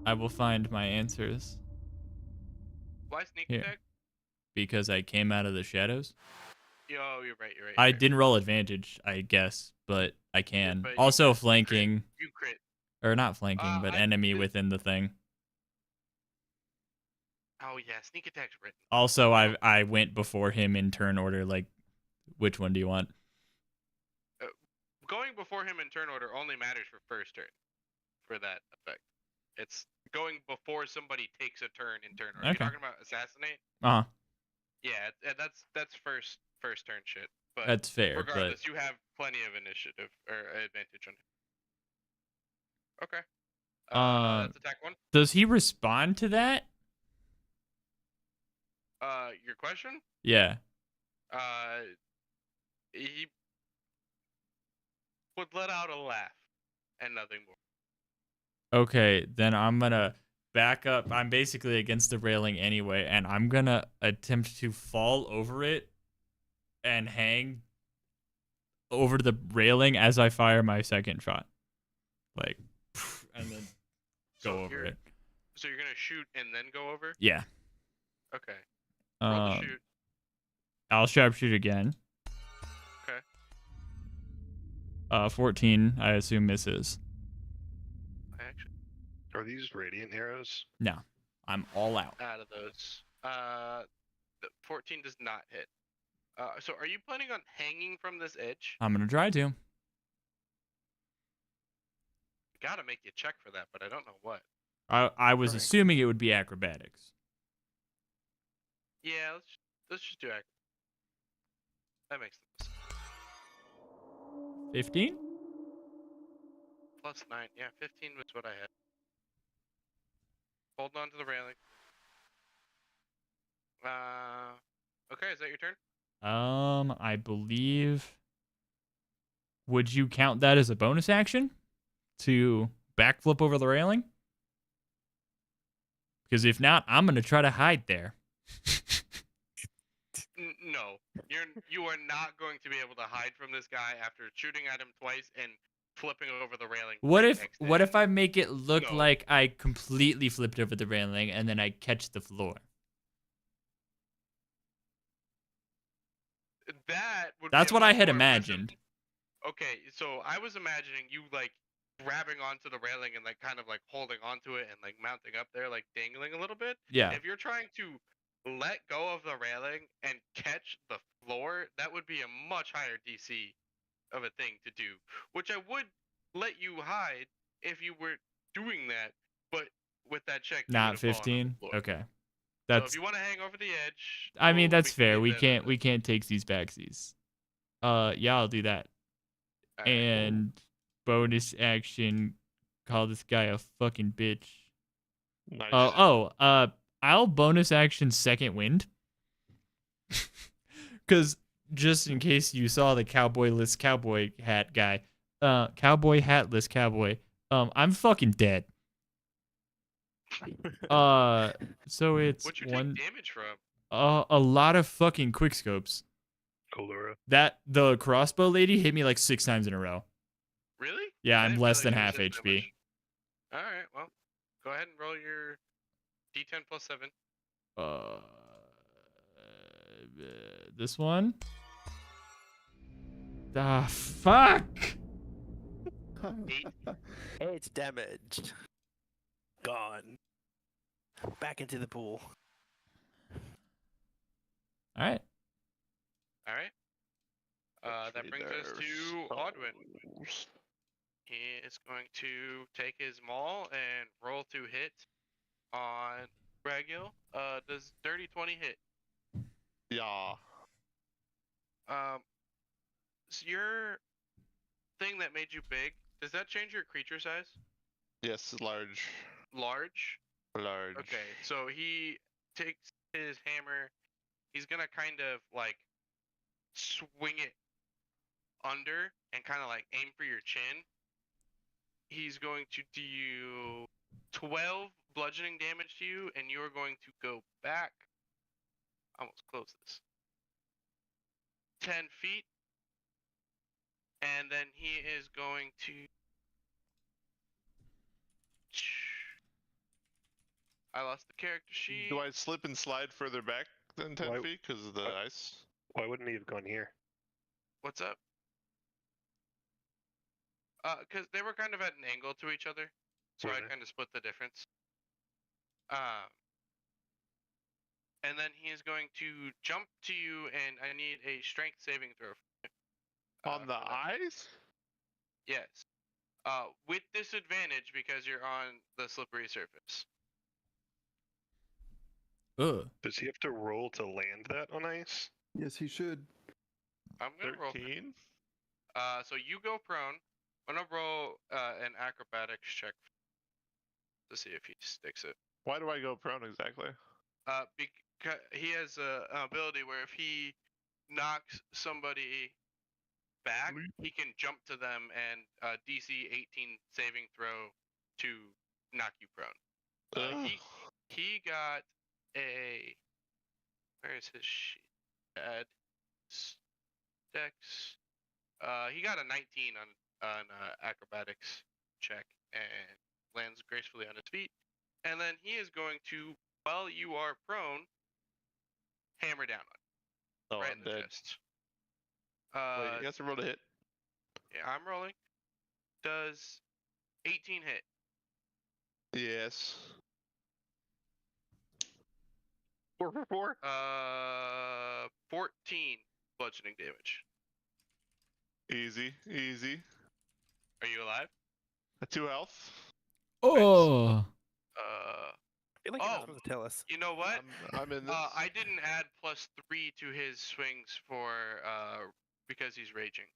Speaker 3: I will find my answers
Speaker 2: Why sneak
Speaker 3: Here.
Speaker 2: attack?
Speaker 3: because I came out of the shadows.
Speaker 2: Yo, you're right. You're right.
Speaker 3: I
Speaker 2: you're right.
Speaker 3: didn't roll advantage, I guess, but I can.
Speaker 2: but you
Speaker 3: Also
Speaker 2: crit.
Speaker 3: flanking,
Speaker 2: You crit.
Speaker 3: or not flanking, but
Speaker 2: I
Speaker 3: enemy
Speaker 2: did-
Speaker 3: within the thing.
Speaker 2: Oh yeah, sneak attack's written.
Speaker 3: Also, I went before him in turn order. Like, which one do you want?
Speaker 2: Going before him in turn order only matters for first turn. For that effect, it's going before somebody takes a turn in turn order.
Speaker 3: Okay.
Speaker 2: You're talking about assassinate?
Speaker 3: Uh huh.
Speaker 2: Yeah, that's first turn shit. But
Speaker 3: That's fair,
Speaker 2: regardless, you have plenty of initiative or advantage on him. Okay. That's attack one.
Speaker 3: but does he respond to that?
Speaker 2: Your question?
Speaker 3: Yeah.
Speaker 2: He would let out a laugh and nothing more.
Speaker 3: Okay, then I'm gonna back up. I'm basically against the railing anyway, and I'm gonna attempt to fall over it and hang over the railing as I fire my second shot. Like, and then
Speaker 2: So
Speaker 3: go over
Speaker 2: you're-
Speaker 3: it.
Speaker 2: So you're gonna shoot and then go over?
Speaker 3: Yeah.
Speaker 2: Okay. Roll the
Speaker 3: Um,
Speaker 2: shoot.
Speaker 3: I'll sharpshoot again.
Speaker 2: Okay.
Speaker 3: 14, I assume misses.
Speaker 2: I actually
Speaker 5: Are these radiant arrows?
Speaker 3: No, I'm all out.
Speaker 2: out of those. The 14 does not hit. So are you planning on hanging from this edge?
Speaker 3: I'm gonna try to.
Speaker 2: Gotta make you check for that, but I don't know what.
Speaker 3: I was
Speaker 6: Correct.
Speaker 3: assuming it would be acrobatics.
Speaker 2: Yeah, let's just do that makes sense.
Speaker 3: 15?
Speaker 2: Plus 9. Yeah, 15 was what I had. Hold on to the railing. Okay, is that your turn?
Speaker 3: I believe. Would you count that as a bonus action to backflip over the railing? Because if not, I'm gonna try to hide there.
Speaker 2: No, you are not going to be able to hide from this guy after shooting at him twice and flipping over the railing.
Speaker 3: What
Speaker 2: right
Speaker 3: if
Speaker 2: next to
Speaker 3: what
Speaker 2: him.
Speaker 3: if I make it look
Speaker 2: No.
Speaker 3: like I completely flipped over the railing and then I catch the floor?
Speaker 2: That would?
Speaker 3: That's
Speaker 2: be a
Speaker 3: what I
Speaker 2: much
Speaker 3: had
Speaker 2: more impressive-
Speaker 3: imagined.
Speaker 2: Okay, so I was imagining you like grabbing onto the railing and like kind of like holding onto it and like mounting up there, like dangling a little bit.
Speaker 3: Yeah.
Speaker 2: If you're trying to let go of the railing and catch the floor, that would be a much higher DC of a thing to do. Which I would let you hide if you were doing that, but with that check, you
Speaker 3: Not
Speaker 2: would have fallen on the
Speaker 3: 15.
Speaker 2: floor.
Speaker 3: Okay,
Speaker 2: So
Speaker 3: that's.
Speaker 2: if you want to hang over the edge,
Speaker 3: I mean, that's
Speaker 2: we can
Speaker 3: fair.
Speaker 2: leave
Speaker 3: We
Speaker 2: that
Speaker 3: can't.
Speaker 2: as-
Speaker 3: We can't take these backsies. Yeah, I'll do that.
Speaker 2: All right.
Speaker 3: And bonus action, call this guy a fucking bitch.
Speaker 5: Nice.
Speaker 3: I'll bonus action second wind. Cause just in case you saw the cowboy-less cowboy hat guy, cowboy hatless cowboy, I'm fucking dead. So it's
Speaker 2: What'd you
Speaker 3: one,
Speaker 2: take damage from?
Speaker 3: a lot of fucking quickscopes.
Speaker 5: Allura.
Speaker 3: That the crossbow lady hit me like 6 times in a row.
Speaker 2: Really?
Speaker 3: Yeah,
Speaker 2: I
Speaker 3: I'm
Speaker 2: didn't
Speaker 3: less
Speaker 2: feel
Speaker 3: than
Speaker 2: like
Speaker 3: half
Speaker 2: it was that
Speaker 3: HP.
Speaker 2: much. All right. Well, go ahead and roll your D10 plus 7.
Speaker 3: This one. Ah, fuck.
Speaker 2: 8.
Speaker 6: It's damaged. Gone. Back into the pool.
Speaker 3: All right.
Speaker 2: All right. That brings us to Audwin. He is going to take his maul and roll to hit on Bragil. Does dirty 20 hit?
Speaker 7: Yeah.
Speaker 2: So your thing that made you big, does that change your creature size?
Speaker 7: Yes, large.
Speaker 2: Large?
Speaker 7: Large.
Speaker 2: Okay, so he takes his hammer. He's gonna kind of like swing it under and kind of like aim for your chin. He's going to do 12 bludgeoning damage to you, and you are going to go back. Almost close this. 10 feet. And then he is going to. I lost the character sheet.
Speaker 7: Do I slip and slide further back than 10
Speaker 5: Why-
Speaker 7: feet because of the ice?
Speaker 5: Why wouldn't he have gone here?
Speaker 2: What's up? Because they were kind of at an angle to each other, so
Speaker 5: Were
Speaker 2: I
Speaker 5: they?
Speaker 2: kind of split the difference. And then he is going to jump to you, and I need a strength saving throw.
Speaker 7: On the
Speaker 2: for that.
Speaker 7: ice?
Speaker 2: Yes. With disadvantage because you're on the slippery surface.
Speaker 3: Ugh.
Speaker 5: Does he have to roll to land that on ice?
Speaker 1: Yes, he should.
Speaker 2: I'm gonna roll.
Speaker 7: 13?
Speaker 2: So you go prone. I'm gonna roll an acrobatics check to see if he sticks it.
Speaker 7: Why do I go prone exactly?
Speaker 2: Because he has an ability where if he knocks somebody back, he can jump to them and DC 18 saving throw to knock you prone. He got a. Where is his sheet? Add dex. He got a 19 on acrobatics check and lands gracefully on his feet. And then he is going to, while you are prone, hammer down on
Speaker 7: Oh,
Speaker 2: right
Speaker 7: I'm
Speaker 2: in the
Speaker 7: dead.
Speaker 2: chest.
Speaker 7: Wait, you guys to roll a hit.
Speaker 2: Yeah, I'm rolling. Does 18 hit?
Speaker 7: Yes.
Speaker 5: 4 for 4?
Speaker 2: 14 bludgeoning damage.
Speaker 7: Easy, easy.
Speaker 2: Are you alive?
Speaker 7: 2 health.
Speaker 3: Oh.
Speaker 6: I feel like you're not
Speaker 2: Oh.
Speaker 6: supposed to tell us.
Speaker 2: You know what?
Speaker 7: I'm in this.
Speaker 2: I didn't add +3 to his swings for because he's raging.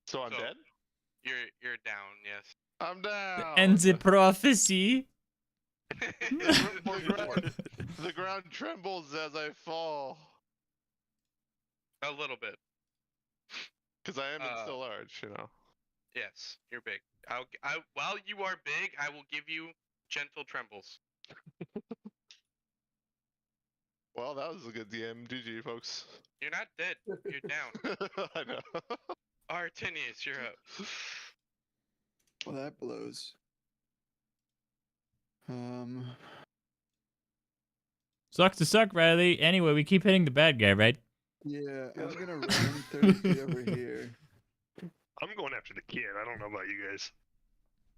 Speaker 7: So I'm
Speaker 2: so-
Speaker 7: dead?
Speaker 2: You're down, yes.
Speaker 7: I'm down.
Speaker 3: Ends the prophecy.
Speaker 7: The ground trembles as I fall.
Speaker 2: A little bit.
Speaker 7: Because I am still large, you know.
Speaker 2: Yes, you're big. While you are big, I will give you gentle trembles.
Speaker 7: Well, that was a good DM. GG, folks.
Speaker 2: You're not dead. You're down.
Speaker 7: I know.
Speaker 2: Artinius, you're up.
Speaker 1: Well, that blows.
Speaker 3: Sucks to suck, Riley. Anyway, we keep hitting the bad guy, right?
Speaker 1: Yeah, I'm gonna run 30 feet over here.
Speaker 5: I'm going after the kid. I don't know about you guys.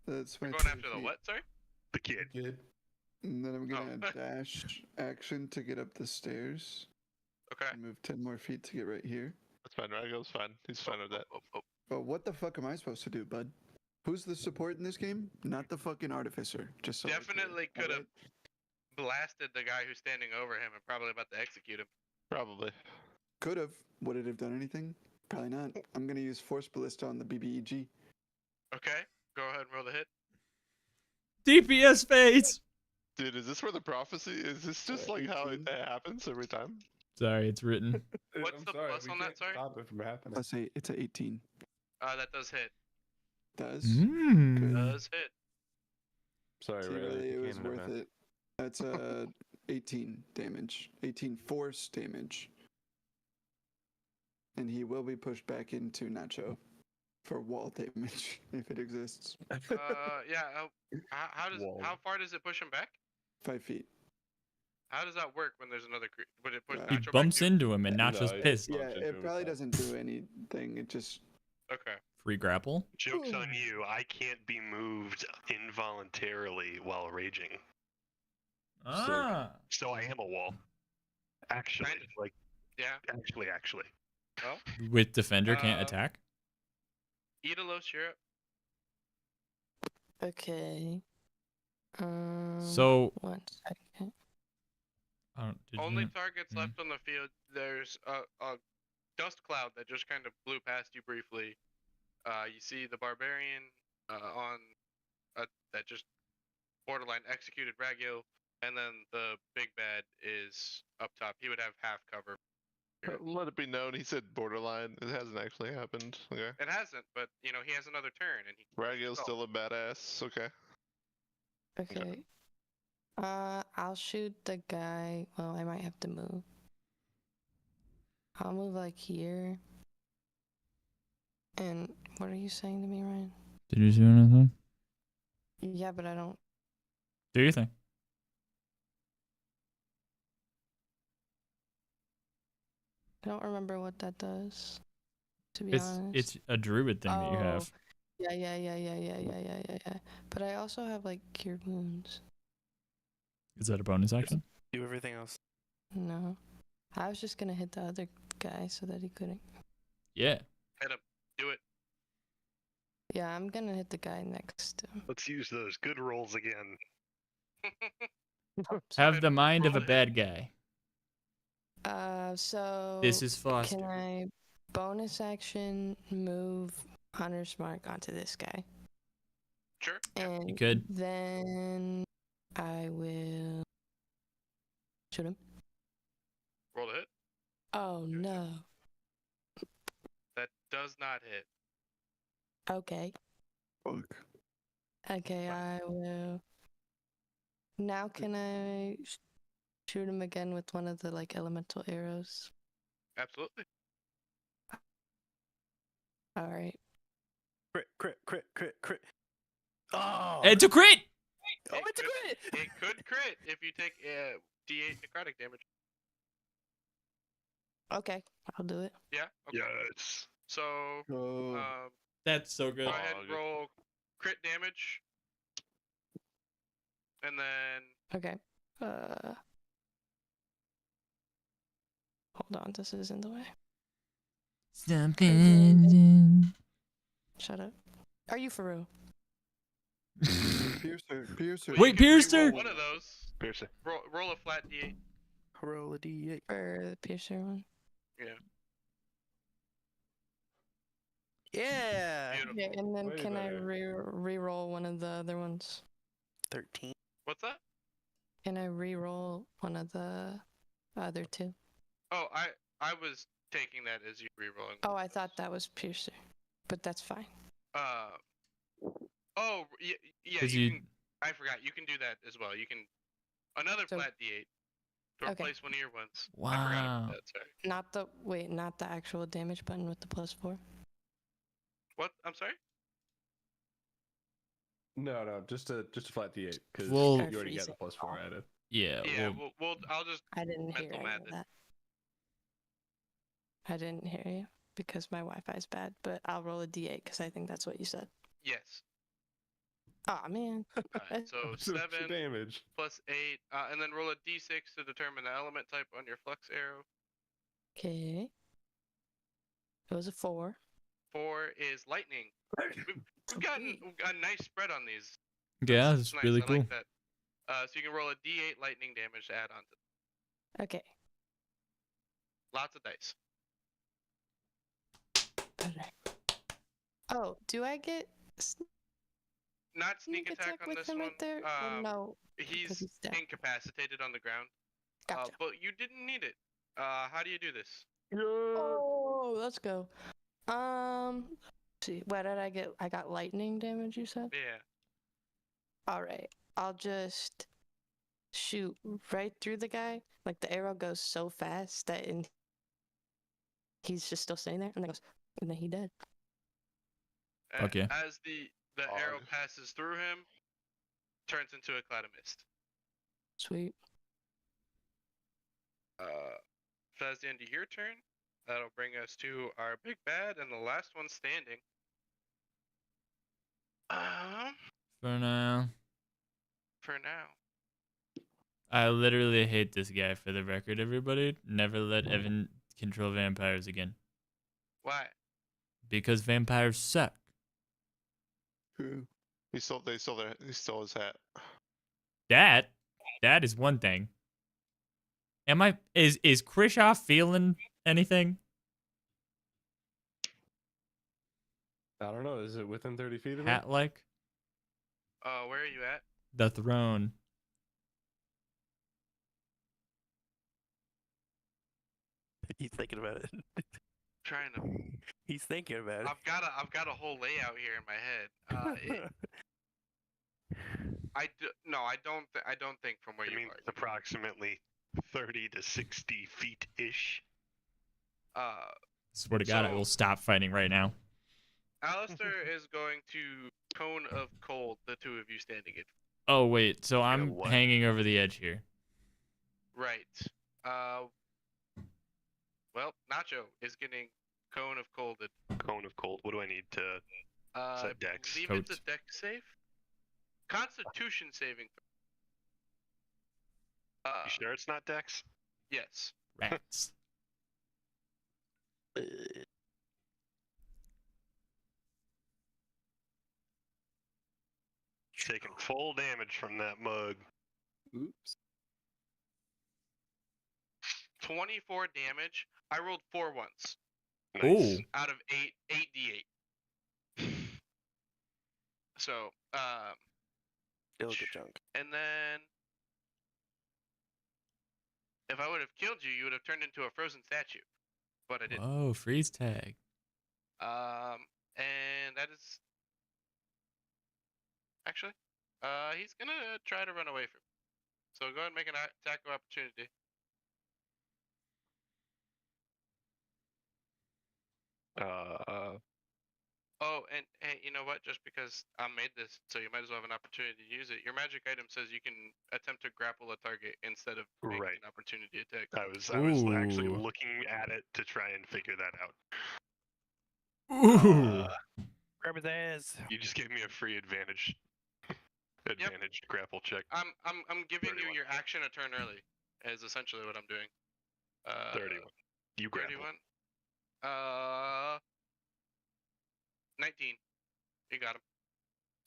Speaker 1: That's my
Speaker 2: You're going
Speaker 1: 30
Speaker 2: after the
Speaker 1: feet.
Speaker 2: what, sorry?
Speaker 5: The kid.
Speaker 4: Good.
Speaker 1: And then I'm gonna
Speaker 2: Oh.
Speaker 1: dash action to get up the stairs.
Speaker 2: Okay.
Speaker 1: And move 10 more feet to get right here.
Speaker 7: That's fine. Rago's fine. He's fine with that.
Speaker 1: But what the fuck am I supposed to do, bud? Who's the support in this game? Not the fucking artificer. Just so we're clear.
Speaker 2: Definitely could have
Speaker 1: Alright?
Speaker 2: blasted the guy who's standing over him and probably about to execute him.
Speaker 7: Probably.
Speaker 1: Could have. Would it have done anything? Probably not. I'm gonna use Force Ballista on the BBEG.
Speaker 2: Okay. Go ahead and roll the hit.
Speaker 3: DPS phase.
Speaker 7: Dude, is this where the prophecy is? This just like how it
Speaker 1: 18.
Speaker 7: happens every time?
Speaker 3: Sorry, it's written.
Speaker 2: What's the plus
Speaker 4: we
Speaker 2: on that,
Speaker 4: can't
Speaker 2: sorry?
Speaker 4: Stop it from happening.
Speaker 1: Let's say it's a 18.
Speaker 2: That does hit.
Speaker 1: Does.
Speaker 3: Mm.
Speaker 2: Does hit.
Speaker 4: Sorry,
Speaker 1: See,
Speaker 4: Ray.
Speaker 1: really, it was
Speaker 4: can't have
Speaker 1: worth
Speaker 4: that.
Speaker 1: it. That's 18 damage. 18 force damage. And he will be pushed back into Nacho for wall damage if it exists.
Speaker 2: Yeah. How far does it push him back?
Speaker 1: 5 feet.
Speaker 2: How does that work when there's another would it push
Speaker 1: He
Speaker 3: He
Speaker 2: Nacho
Speaker 3: bumps
Speaker 2: back to?
Speaker 3: into him and
Speaker 4: No,
Speaker 3: Nacho's
Speaker 4: he-
Speaker 3: pissed.
Speaker 1: Yeah,
Speaker 4: Bumps into
Speaker 1: it
Speaker 4: him,
Speaker 1: probably
Speaker 4: it's
Speaker 1: doesn't do anything. It just
Speaker 2: Okay.
Speaker 3: Free grapple.
Speaker 5: Joke's on you. I can't be moved involuntarily while raging.
Speaker 3: Ah.
Speaker 5: So I am a wall. Actually,
Speaker 2: Kind of.
Speaker 5: like,
Speaker 2: Yeah.
Speaker 5: actually.
Speaker 2: Well,
Speaker 3: With defender can't
Speaker 2: Uh,
Speaker 3: attack.
Speaker 2: eat a low syrup.
Speaker 8: Okay.
Speaker 3: So
Speaker 8: 1 second.
Speaker 3: did
Speaker 2: Only
Speaker 3: you,
Speaker 2: targets
Speaker 3: Mhm.
Speaker 2: left on the field. There's a dust cloud that just kind of blew past you briefly. You see the barbarian on that just borderline executed Ragio, and then the big bad is up top. He would have half cover.
Speaker 7: Let it be known, he said borderline. It hasn't actually happened. Okay.
Speaker 2: It hasn't, but you know he has another turn, and he.
Speaker 7: Ragio's
Speaker 2: Oh.
Speaker 7: still a badass. Okay.
Speaker 8: Okay. I'll shoot the guy. Well, I might have to move. I'll move like here. And what are you saying to me, Ryan?
Speaker 3: did you do anything?
Speaker 8: Yeah, but I don't.
Speaker 3: Do your thing.
Speaker 8: I don't remember what that does. To be
Speaker 3: It's
Speaker 8: honest.
Speaker 3: it's a druid thing that you have.
Speaker 8: Yeah. But I also have like cure wounds.
Speaker 3: Is that a bonus action?
Speaker 6: Do everything else.
Speaker 8: No. I was just gonna hit the other guy so that he couldn't.
Speaker 3: Yeah.
Speaker 2: Hit him. Do it.
Speaker 8: Yeah, I'm gonna hit the guy next to him.
Speaker 5: Let's use those good rolls again.
Speaker 3: Have the mind of a
Speaker 2: Roll it.
Speaker 3: bad guy.
Speaker 8: So
Speaker 3: This is Foster.
Speaker 8: can I bonus action move Hunter's Mark onto this guy?
Speaker 2: Sure.
Speaker 8: And
Speaker 3: You could.
Speaker 8: then I will shoot him.
Speaker 2: Roll the hit.
Speaker 8: Oh no.
Speaker 2: That does not hit.
Speaker 8: Okay.
Speaker 1: fuck.
Speaker 8: Okay, I will. Now can I shoot him again with one of the like elemental arrows?
Speaker 2: Absolutely.
Speaker 8: All right.
Speaker 6: Crit. Oh!
Speaker 3: It's a crit.
Speaker 6: Oh, it's a crit!
Speaker 2: It could crit if you take D8 necrotic damage.
Speaker 8: Okay, I'll do it.
Speaker 2: Yeah. Okay.
Speaker 5: Yes.
Speaker 2: So
Speaker 1: Oh,
Speaker 3: That's so good.
Speaker 2: go ahead and
Speaker 7: good.
Speaker 2: roll crit damage, and then
Speaker 8: Okay. Hold on, this is in the way.
Speaker 3: Something.
Speaker 8: Shut up. Are you for real?
Speaker 1: Piercer.
Speaker 2: you
Speaker 3: Wait,
Speaker 2: can
Speaker 3: Piercer!
Speaker 2: re-roll one of those.
Speaker 5: Piercing.
Speaker 2: Roll a flat D8.
Speaker 6: Roll a d8.
Speaker 8: For the piercer one?
Speaker 6: Yeah!
Speaker 2: Beautiful.
Speaker 8: Okay, and then
Speaker 4: Way
Speaker 8: can I
Speaker 4: better.
Speaker 8: re-roll one of the other ones?
Speaker 6: 13.
Speaker 2: What's that?
Speaker 8: Can I re-roll one of the other two?
Speaker 2: Oh, I was taking that as you re-rolling.
Speaker 8: Oh, I thought that was piercer, but that's fine.
Speaker 2: Oh, yeah.
Speaker 3: 'Cause
Speaker 2: You
Speaker 3: you-
Speaker 2: can. I forgot. You can do that as well. You can another
Speaker 8: So-
Speaker 2: flat D8 to
Speaker 8: Okay.
Speaker 2: replace one of your ones. I
Speaker 3: Wow.
Speaker 2: forgot about that. Sorry.
Speaker 8: Not the actual damage button with the +4.
Speaker 2: What? I'm sorry.
Speaker 4: No, just a flat D8 because
Speaker 3: Well-
Speaker 4: you already got the +4 added.
Speaker 3: Yeah.
Speaker 2: Yeah.
Speaker 3: well,
Speaker 2: I'll just.
Speaker 8: I didn't hear
Speaker 2: Mental
Speaker 8: any of
Speaker 2: madness.
Speaker 8: that. I didn't hear you because my Wi-Fi is bad, but I'll roll a D8 because I think that's what you said.
Speaker 2: Yes.
Speaker 8: Aw, man.
Speaker 2: Alright, so
Speaker 4: So much
Speaker 2: 7
Speaker 4: damage.
Speaker 2: plus 8, and then roll a d6 to determine the element type on your flex arrow.
Speaker 8: Okay. It was a 4.
Speaker 2: 4 is lightning. We've gotten a nice spread on these.
Speaker 3: Yeah,
Speaker 2: That's
Speaker 3: it's
Speaker 2: nice.
Speaker 3: really
Speaker 2: I
Speaker 3: cool.
Speaker 2: like that. So you can roll a d8 lightning damage to add on to.
Speaker 8: Okay.
Speaker 2: Lots of dice.
Speaker 8: Okay. Oh, do I get
Speaker 2: Not sneak attack on
Speaker 8: with
Speaker 2: this
Speaker 8: him
Speaker 2: one.
Speaker 8: right there? Or no.
Speaker 2: He's
Speaker 8: he's down.
Speaker 2: incapacitated on the ground.
Speaker 8: Gotcha.
Speaker 2: But you didn't need it. How do you do this?
Speaker 8: Oh, let's go. Let's see. What did I get? I got lightning damage, you said?
Speaker 2: Yeah.
Speaker 8: All right. I'll just shoot right through the guy. Like the arrow goes so fast that he's just still sitting there, and then he dead.
Speaker 3: Fuck yeah.
Speaker 2: As the arrow passes through him, turns into a cloud of mist.
Speaker 8: Sweet.
Speaker 2: That's the end of your turn. That'll bring us to our big bad and the last one standing. For now.
Speaker 3: I literally hate this guy, for the record, everybody. Never let Evan control vampires again.
Speaker 2: Why?
Speaker 3: Because vampires suck.
Speaker 1: True.
Speaker 7: He stole his hat.
Speaker 3: That is one thing. Is Krishoff feeling anything?
Speaker 4: I don't know. Is it within 30 feet of me?
Speaker 3: Hat like?
Speaker 2: Where are you at?
Speaker 3: The throne.
Speaker 6: He's thinking about it.
Speaker 2: Trying to.
Speaker 6: He's thinking about it.
Speaker 2: I've got a whole layout here in my head. I don't think from where
Speaker 5: I
Speaker 2: you
Speaker 5: mean,
Speaker 2: are.
Speaker 5: approximately 30 to 60 feet ish.
Speaker 3: Swear to God, I will stop fighting right now.
Speaker 2: Alistair is going to cone of cold the two of you standing in.
Speaker 3: Oh wait, so I'm
Speaker 5: what?
Speaker 3: hanging over the edge here.
Speaker 2: Right. Well, Nacho is getting cone of colded.
Speaker 5: Cone of cold. What do I need to set dex?
Speaker 2: I believe it's a dex save. Constitution saving.
Speaker 5: You sure it's not dex?
Speaker 2: Yes.
Speaker 3: Rats.
Speaker 5: Taking full damage from that mug.
Speaker 1: Oops.
Speaker 2: 24 damage. I rolled 4 once
Speaker 5: Nice.
Speaker 3: Ooh.
Speaker 2: out of 8d8. So,
Speaker 6: Still a good chunk.
Speaker 2: and then if I would have killed you, you would have turned into a frozen statue. But I didn't.
Speaker 3: Oh, freeze tag.
Speaker 2: And that is actually, he's gonna try to run away from me. So go ahead and make an attack of opportunity. Oh, and hey, you know what? Just because I made this, so you might as well have an opportunity to use it. Your magic item says you can attempt to grapple a target instead of making
Speaker 5: Right.
Speaker 2: an opportunity attack.
Speaker 5: I was actually
Speaker 3: Ooh.
Speaker 5: looking at it to try and figure that out.
Speaker 3: Ooh.
Speaker 6: Grab his ass.
Speaker 5: You just gave me a free advantage grapple check.
Speaker 2: I'm giving you
Speaker 5: 31.
Speaker 2: your action a turn early. Is essentially what I'm doing.
Speaker 5: 31. You grapple.
Speaker 2: 31. 19. You got him.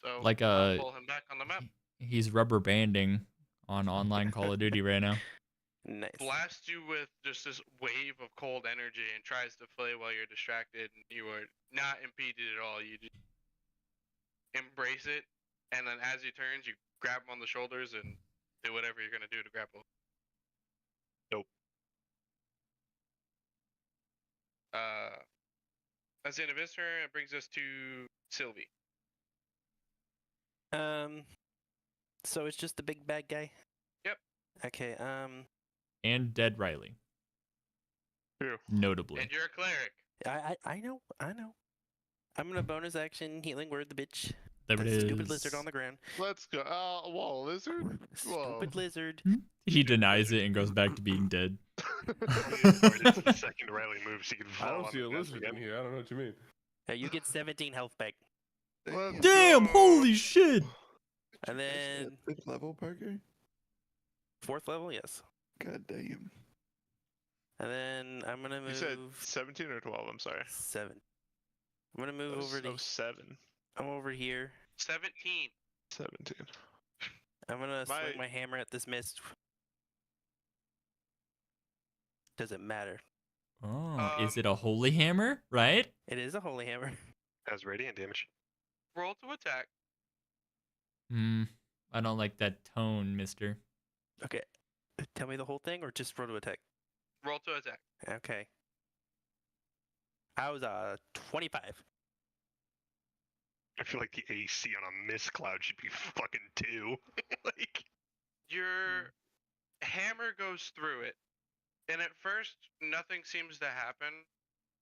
Speaker 2: So
Speaker 3: Like
Speaker 2: I'll pull him back on the map.
Speaker 3: He's rubber banding on online Call of Duty right now.
Speaker 6: Nice.
Speaker 2: Blasts you with just this wave of cold energy and tries to play while you're distracted, and you are not impeded at all. You just embrace it, and then as he turns, you grab him on the shoulders and do whatever you're gonna do to grapple.
Speaker 5: Nope.
Speaker 2: That's the end of his turn. It brings us to Sylvie.
Speaker 6: So it's just the big bad guy?
Speaker 2: Yep.
Speaker 6: Okay,
Speaker 3: And Dead Riley.
Speaker 5: Ew.
Speaker 3: Notably.
Speaker 2: And you're a cleric.
Speaker 6: I know. I'm gonna bonus action healing word the bitch.
Speaker 3: There it
Speaker 6: The
Speaker 3: is.
Speaker 6: stupid lizard on the ground.
Speaker 7: Let's go. Wall lizard? Whoa.
Speaker 6: Stupid lizard.
Speaker 3: He denies it and goes back to being dead.
Speaker 5: It's the second Riley moves. He can
Speaker 4: I
Speaker 5: fall
Speaker 4: don't
Speaker 5: on
Speaker 4: see
Speaker 5: the
Speaker 4: a
Speaker 5: ground
Speaker 4: lizard
Speaker 5: again.
Speaker 4: in here. I don't know what you mean.
Speaker 6: You get 17 health back.
Speaker 7: Let's
Speaker 3: Damn,
Speaker 7: go.
Speaker 3: holy shit.
Speaker 6: And
Speaker 1: Did you guys
Speaker 6: then
Speaker 1: get 5th level, Parker?
Speaker 6: 4th level, yes.
Speaker 1: God damn.
Speaker 6: And then I'm gonna move.
Speaker 7: You said 17 or 12? I'm sorry.
Speaker 6: 7. I'm gonna move over to.
Speaker 7: 7.
Speaker 6: I'm over here.
Speaker 2: 17.
Speaker 7: 17.
Speaker 6: I'm gonna
Speaker 7: My-
Speaker 6: swing my hammer at this mist. Doesn't matter.
Speaker 3: Oh, is it a holy hammer? Right?
Speaker 6: It is a holy hammer.
Speaker 5: Has radiant damage.
Speaker 2: Roll to attack.
Speaker 3: I don't like that tone, mister.
Speaker 6: Okay. Tell me the whole thing, or just roll to attack.
Speaker 2: Roll to attack.
Speaker 6: Okay. I was 25.
Speaker 5: I feel like the AC on a mist cloud should be fucking 2. Like,
Speaker 2: Your hammer goes through it, and at first nothing seems to happen,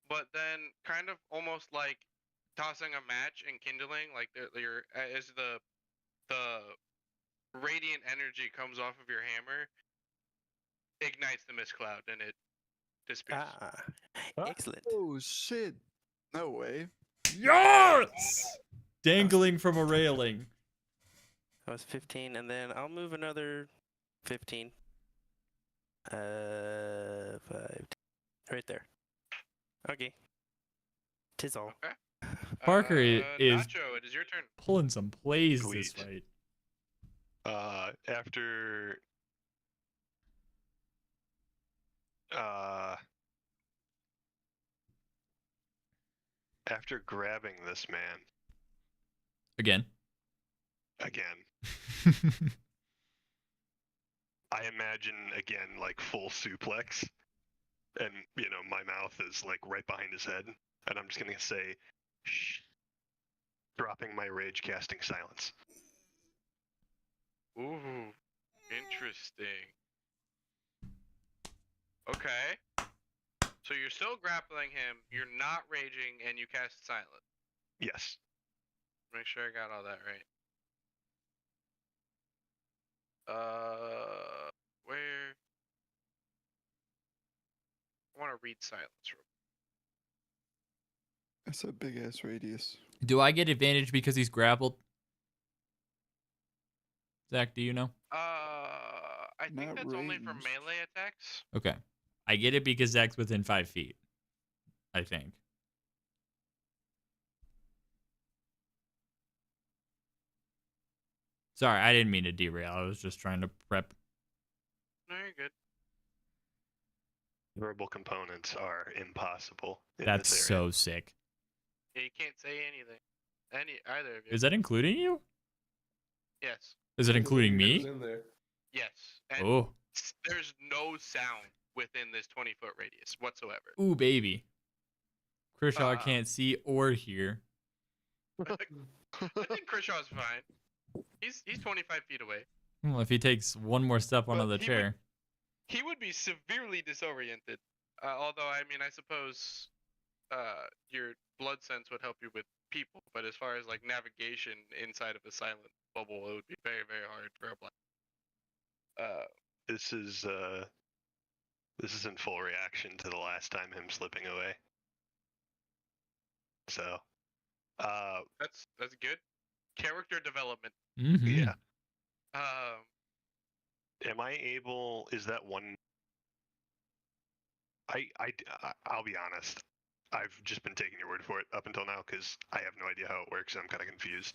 Speaker 2: but then kind of almost like tossing a match and kindling, like as the radiant energy comes off of your hammer, ignites the mist cloud and it disappears.
Speaker 6: Excellent.
Speaker 1: Oh shit! No way.
Speaker 3: Yes! Dangling from a railing.
Speaker 6: That was 15, and then I'll move another 15. 5. Right there. Okay. Tis all.
Speaker 2: Okay.
Speaker 3: Parker is
Speaker 2: Nacho, it is your turn.
Speaker 3: pulling some plays this
Speaker 5: Sweet.
Speaker 3: fight.
Speaker 5: After grabbing this man
Speaker 3: Again.
Speaker 5: again, I imagine again like full suplex, and my mouth is like right behind his head, and I'm just gonna say, shh, dropping my rage casting silence.
Speaker 2: Ooh, interesting. Okay. So you're still grappling him, you're not raging, and you cast silence.
Speaker 5: Yes.
Speaker 2: Make sure I got all that right. Where? I want to read silence real
Speaker 1: That's a big ass radius.
Speaker 3: Do I get advantage because he's grappled? Zach, do you know?
Speaker 2: I think
Speaker 1: Not
Speaker 2: that's only for
Speaker 1: ranged.
Speaker 2: melee attacks.
Speaker 3: Okay. I get it because Zach's within 5 feet. I think. Sorry, I didn't mean to derail. I was just trying to prep.
Speaker 2: No, you're good.
Speaker 5: Verbal components are impossible.
Speaker 3: That's
Speaker 5: this area.
Speaker 3: so sick.
Speaker 2: Yeah, you can't say anything. Either of you.
Speaker 3: Is that including you?
Speaker 2: Yes.
Speaker 3: Is it including
Speaker 4: It
Speaker 3: me?
Speaker 4: was in there.
Speaker 2: Yes. And
Speaker 3: Oh.
Speaker 2: there's no sound within this 20-foot radius whatsoever.
Speaker 3: Ooh, baby. Kershaw can't see or hear.
Speaker 2: I think Kershaw's fine. He's 25 feet away.
Speaker 3: Well, if he takes one more step onto
Speaker 2: Well,
Speaker 3: the chair.
Speaker 2: He would be severely disoriented. Although, I mean, I suppose your blood sense would help you with people, but as far as like navigation inside of a silent bubble, it would be very, very hard for a blind.
Speaker 5: This is in full reaction to the last time him slipping away. So,
Speaker 2: That's good. Character development.
Speaker 3: Mm-hmm.
Speaker 5: yeah.
Speaker 2: Um,
Speaker 5: Am I able? Is that one? I'll be honest. I've just been taking your word for it up until now because I have no idea how it works. I'm kind of confused.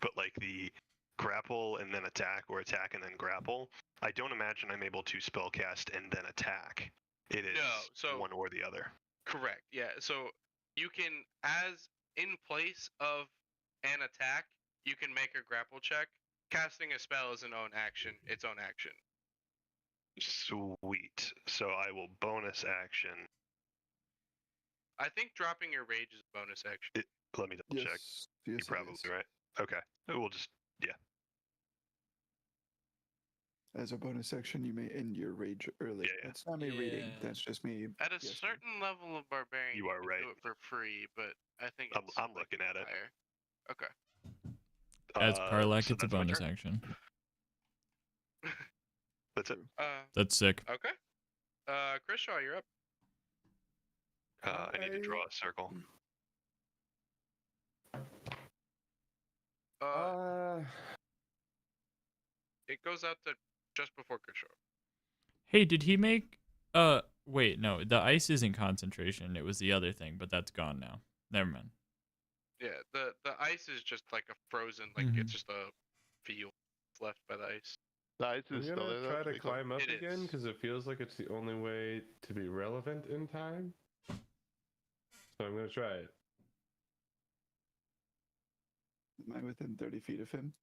Speaker 5: But like the grapple and then attack, or attack and then grapple, I don't imagine I'm able to spellcast and then attack. It is
Speaker 2: so-
Speaker 5: one or the other.
Speaker 2: correct. Yeah. So you can, as in place of an attack, you can make a grapple check. Casting a spell is its own action.
Speaker 5: Sweet. So I will bonus action.
Speaker 2: I think dropping your rage is a bonus action.
Speaker 5: Let me double check.
Speaker 1: Yes,
Speaker 5: You're
Speaker 1: it
Speaker 5: probably
Speaker 1: is.
Speaker 5: right. Okay. We'll just
Speaker 1: As a bonus action, you may end your rage early.
Speaker 5: Yeah.
Speaker 1: That's not me reading.
Speaker 3: Yeah.
Speaker 1: That's just me.
Speaker 2: At a
Speaker 1: guessing.
Speaker 2: certain level of barbarian,
Speaker 5: You are
Speaker 2: can
Speaker 5: right.
Speaker 2: do it for free, but I think
Speaker 5: I'm
Speaker 2: it's
Speaker 5: looking at it.
Speaker 2: higher. Okay.
Speaker 3: As Karlak,
Speaker 5: so
Speaker 3: it's a
Speaker 5: that's my
Speaker 3: bonus
Speaker 5: turn.
Speaker 3: action.
Speaker 5: That's it.
Speaker 3: That's sick.
Speaker 2: Okay. Chris Shaw, you're up.
Speaker 5: I need to draw a circle.
Speaker 2: It goes out to just before control.
Speaker 3: Hey, did he make? Wait, no. The ice isn't concentration. It was the other thing, but that's gone now. Never mind.
Speaker 2: Yeah, the ice is just like a frozen, like it's just a field left by the ice.
Speaker 7: The ice
Speaker 4: I'm
Speaker 7: is still
Speaker 4: gonna
Speaker 7: there. though,
Speaker 4: try
Speaker 7: to
Speaker 4: to
Speaker 7: be clear.
Speaker 4: climb up
Speaker 2: It
Speaker 4: again
Speaker 2: is.
Speaker 4: because it feels like it's the only way to be relevant in time. So I'm gonna try it.
Speaker 1: Am I within 30 feet of him?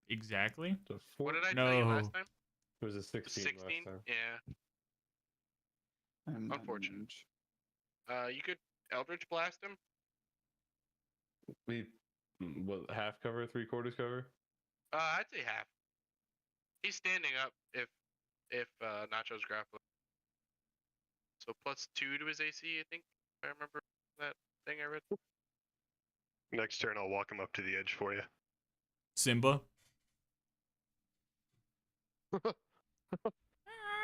Speaker 3: Exactly.
Speaker 4: So
Speaker 2: What did I tell you last time?
Speaker 4: It was a 16 last
Speaker 2: 16?
Speaker 4: time.
Speaker 2: Yeah.
Speaker 1: I'm not in
Speaker 2: Unfortunate.
Speaker 1: range.
Speaker 2: You could Eldritch Blast him.
Speaker 4: What, half cover, 3/4 cover?
Speaker 2: I'd say half. He's standing up if Nacho's grappling. So +2 to his AC, I think. If I remember that thing I read.
Speaker 5: Next turn, I'll walk him up to the edge for you.
Speaker 3: Simba.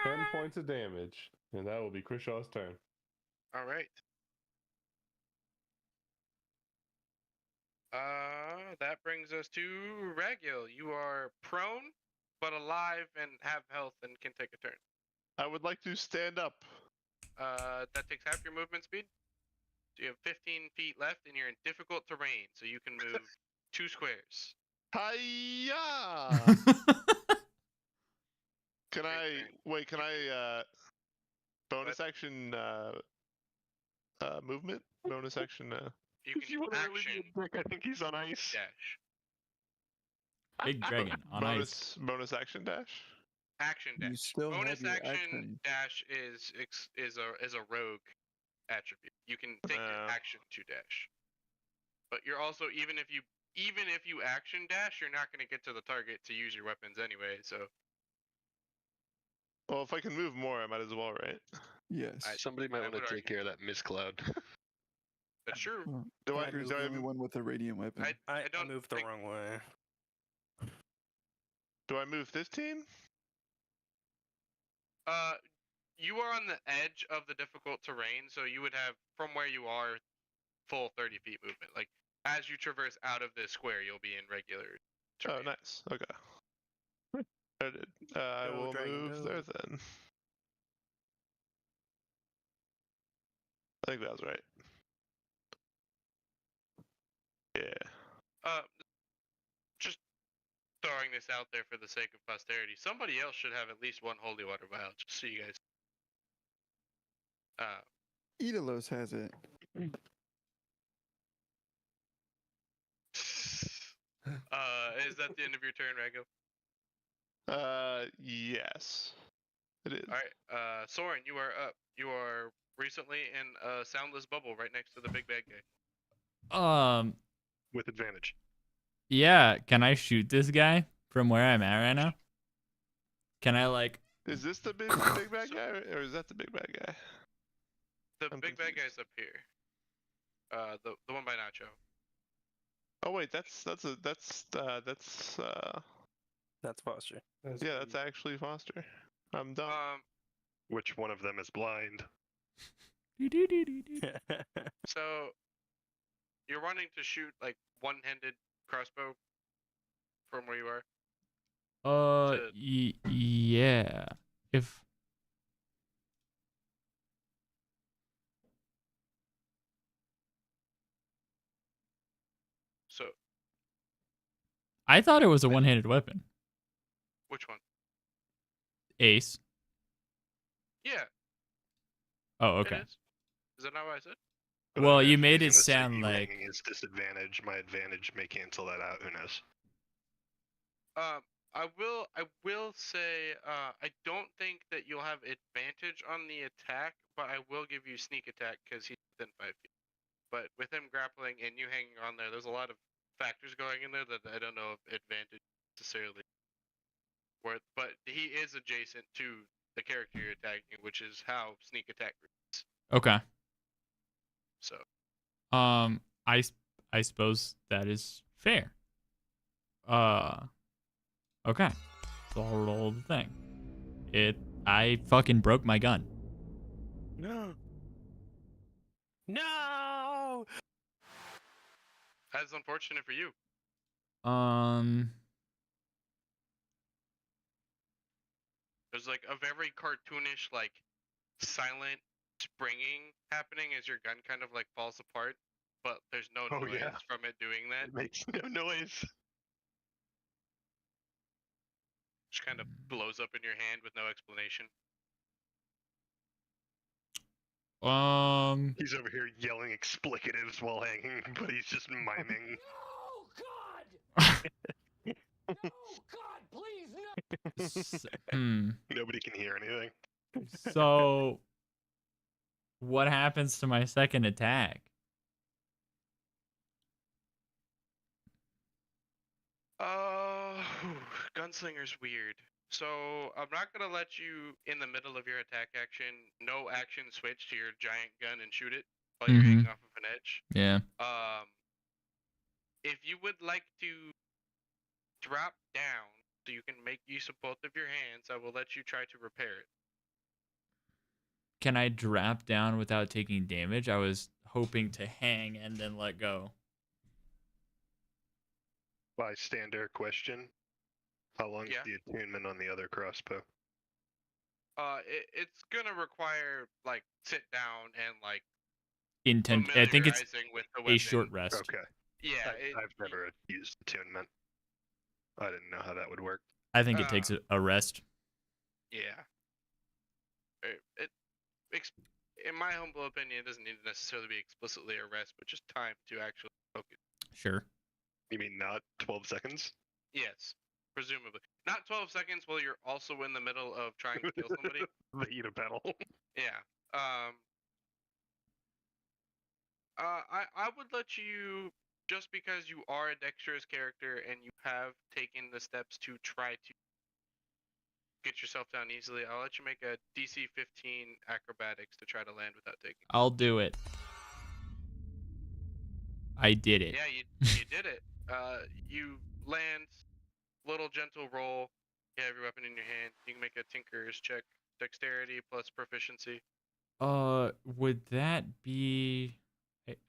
Speaker 4: 10 points of damage, and that will be Krishaw's turn.
Speaker 2: All right. That brings us to Ragil. You are prone, but alive and have health and can take a turn.
Speaker 7: I would like to stand up.
Speaker 2: That takes half your movement speed. So you have 15 feet left, and you're in difficult terrain, so you can move 2 squares.
Speaker 7: Hiya! Can I
Speaker 2: turn.
Speaker 7: wait? Can I bonus action movement? Bonus action.
Speaker 2: You
Speaker 5: If you
Speaker 2: can
Speaker 5: want to really
Speaker 2: action
Speaker 5: be a dick, I think he's on ice.
Speaker 2: dash.
Speaker 3: Big dragon on ice.
Speaker 7: bonus action dash.
Speaker 2: Action dash.
Speaker 1: You still
Speaker 2: Bonus
Speaker 1: have your
Speaker 2: action dash is a rogue attribute. You can take your action to dash. But you're also even if you action dash, you're not going to get to the target to use your weapons anyway. So
Speaker 7: Well, if I can move more, I might as well, right?
Speaker 1: Yes.
Speaker 5: Somebody might
Speaker 2: I
Speaker 5: want to
Speaker 2: would
Speaker 5: take care of that mist cloud.
Speaker 2: that's true.
Speaker 1: Well,
Speaker 7: Do I?
Speaker 1: Parker's
Speaker 7: Do
Speaker 1: the
Speaker 7: I?
Speaker 1: only one with a radiant weapon.
Speaker 2: I don't
Speaker 6: moved the
Speaker 2: think-
Speaker 6: wrong way.
Speaker 7: Do I move 15?
Speaker 2: You are on the edge of the difficult terrain, so you would have from where you are full 30 feet movement. Like as you traverse out of this square, you'll be in regular terrain.
Speaker 7: Oh, nice. Okay. Noted. I
Speaker 6: Go,
Speaker 7: will
Speaker 6: dragon,
Speaker 7: move
Speaker 6: go.
Speaker 7: there then. I think that was right. Yeah.
Speaker 2: Just throwing this out there for the sake of posterity. Somebody else should have at least one holy water vial, just so you guys.
Speaker 1: Idalos has it.
Speaker 2: Is that the end of your turn, Rago?
Speaker 7: Yes. It is.
Speaker 2: All right, Soren, you are up. You are recently in a soundless bubble right next to the big bad guy.
Speaker 5: With advantage.
Speaker 3: Yeah. Can I shoot this guy from where I'm at right now? Can I like?
Speaker 7: Is this the big bad guy, or is that the big bad guy?
Speaker 2: The
Speaker 7: I'm
Speaker 2: big bad
Speaker 7: confused.
Speaker 2: guy's up here. The one by Nacho.
Speaker 7: Oh wait, that's
Speaker 6: Foster.
Speaker 7: yeah, that's actually Foster. I'm done.
Speaker 5: Which one of them is blind?
Speaker 2: So you're running to shoot like one-handed crossbow from where you are.
Speaker 3: Yeah. If
Speaker 2: So
Speaker 3: I thought it was a one-handed weapon.
Speaker 2: which one?
Speaker 3: Ace.
Speaker 2: Yeah.
Speaker 3: Oh, okay.
Speaker 2: It is. Is that not what I said?
Speaker 5: But
Speaker 3: Well,
Speaker 5: I
Speaker 3: you
Speaker 5: imagine
Speaker 3: made
Speaker 5: he's
Speaker 3: it
Speaker 5: gonna say
Speaker 3: sound like-
Speaker 5: E-ringing is disadvantage. My advantage may cancel that out. Who knows?
Speaker 2: I will say I don't think that you'll have advantage on the attack, but I will give you sneak attack because he's within 5 feet. But with him grappling and you hanging on there's a lot of factors going in there that I don't know if advantage necessarily worth. But he is adjacent to the character you're attacking, which is how sneak attack works.
Speaker 3: Okay.
Speaker 2: So
Speaker 3: I suppose that is fair. Okay. So I'll roll the thing. I fucking broke my gun.
Speaker 6: No. No.
Speaker 2: that's unfortunate for you. There's like a very cartoonish, like silent springing happening as your gun kind of like falls apart, but there's no
Speaker 5: Oh,
Speaker 2: noise
Speaker 5: yeah.
Speaker 2: from it doing that.
Speaker 5: It makes no noise.
Speaker 2: Just kind of blows up in your hand with no explanation.
Speaker 5: He's over here yelling explicatives while hanging, but he's just miming. Nobody can hear anything.
Speaker 3: So, what happens to my second attack?
Speaker 2: Gunslinger's weird. So I'm not gonna let you in the middle of your attack action, no action switch to your giant gun and shoot it while you're hanging off of an edge.
Speaker 3: Yeah.
Speaker 2: If you would like to drop down so you can make use of both of your hands, I will let you try to repair it.
Speaker 3: Can I drop down without taking damage? I was hoping to hang and then let go.
Speaker 5: Bystander question. How long is
Speaker 2: Yeah.
Speaker 5: the attunement on the other crossbow?
Speaker 2: It's gonna require like sit down and like
Speaker 3: I think it's
Speaker 2: familiarizing with the
Speaker 3: a
Speaker 2: weapon.
Speaker 3: short rest.
Speaker 5: Okay.
Speaker 2: Yeah,
Speaker 5: I've never used attunement. I didn't know how that would work.
Speaker 3: I think it takes a rest.
Speaker 2: Yeah. In my humble opinion, it doesn't need to necessarily be explicitly a rest, but just time to actually focus.
Speaker 3: Sure.
Speaker 5: You mean not 12 seconds?
Speaker 2: Yes, presumably. Not 12 seconds while you're also in the middle of trying to kill somebody.
Speaker 5: The heat of battle.
Speaker 2: Yeah. I would let you, just because you are a dexterous character and you have taken the steps to try to get yourself down easily, I'll let you make a DC 15 acrobatics to try to land without taking.
Speaker 3: I'll do it. I did it.
Speaker 2: Yeah, you did it. You land, little gentle roll. You have your weapon in your hand. You can make a tinker's check, dexterity plus proficiency.
Speaker 3: Would that be?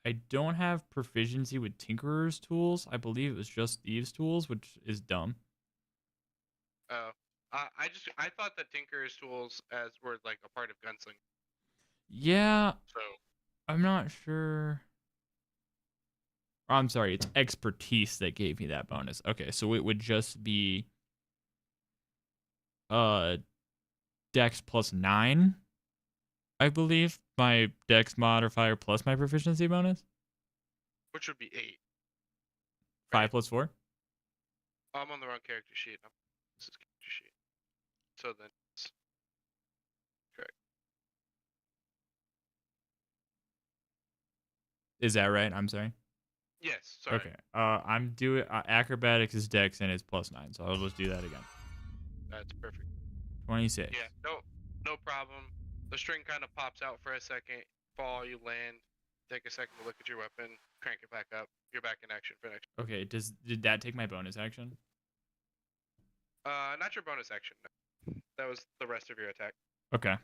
Speaker 3: I don't have proficiency with Tinkerer's tools. I believe it was just Thieves' tools, which is dumb.
Speaker 2: Oh, I thought that tinker's tools as were like a part of gunsling.
Speaker 3: Yeah,
Speaker 2: So
Speaker 3: I'm not sure. I'm sorry, it's expertise that gave me that bonus. Okay, so it would just be Dex plus 9, I believe. My Dex modifier plus my proficiency bonus.
Speaker 2: which would be 8.
Speaker 3: 5 plus 4.
Speaker 2: I'm on the wrong character sheet. This is character sheet. So then it's correct.
Speaker 3: Is that right? I'm sorry.
Speaker 2: Yes. Sorry.
Speaker 3: Okay. I'm doing acrobatics is Dex and it's plus 9, so I'll just do that again.
Speaker 2: That's perfect.
Speaker 3: 26.
Speaker 2: Yeah. No problem. The string kind of pops out for a second. Fall. You land. Take a second to look at your weapon. Crank it back up. You're back in action for next.
Speaker 3: Okay. Did that take my bonus action?
Speaker 2: Not your bonus action. No. That was the rest of your attack.
Speaker 3: Okay.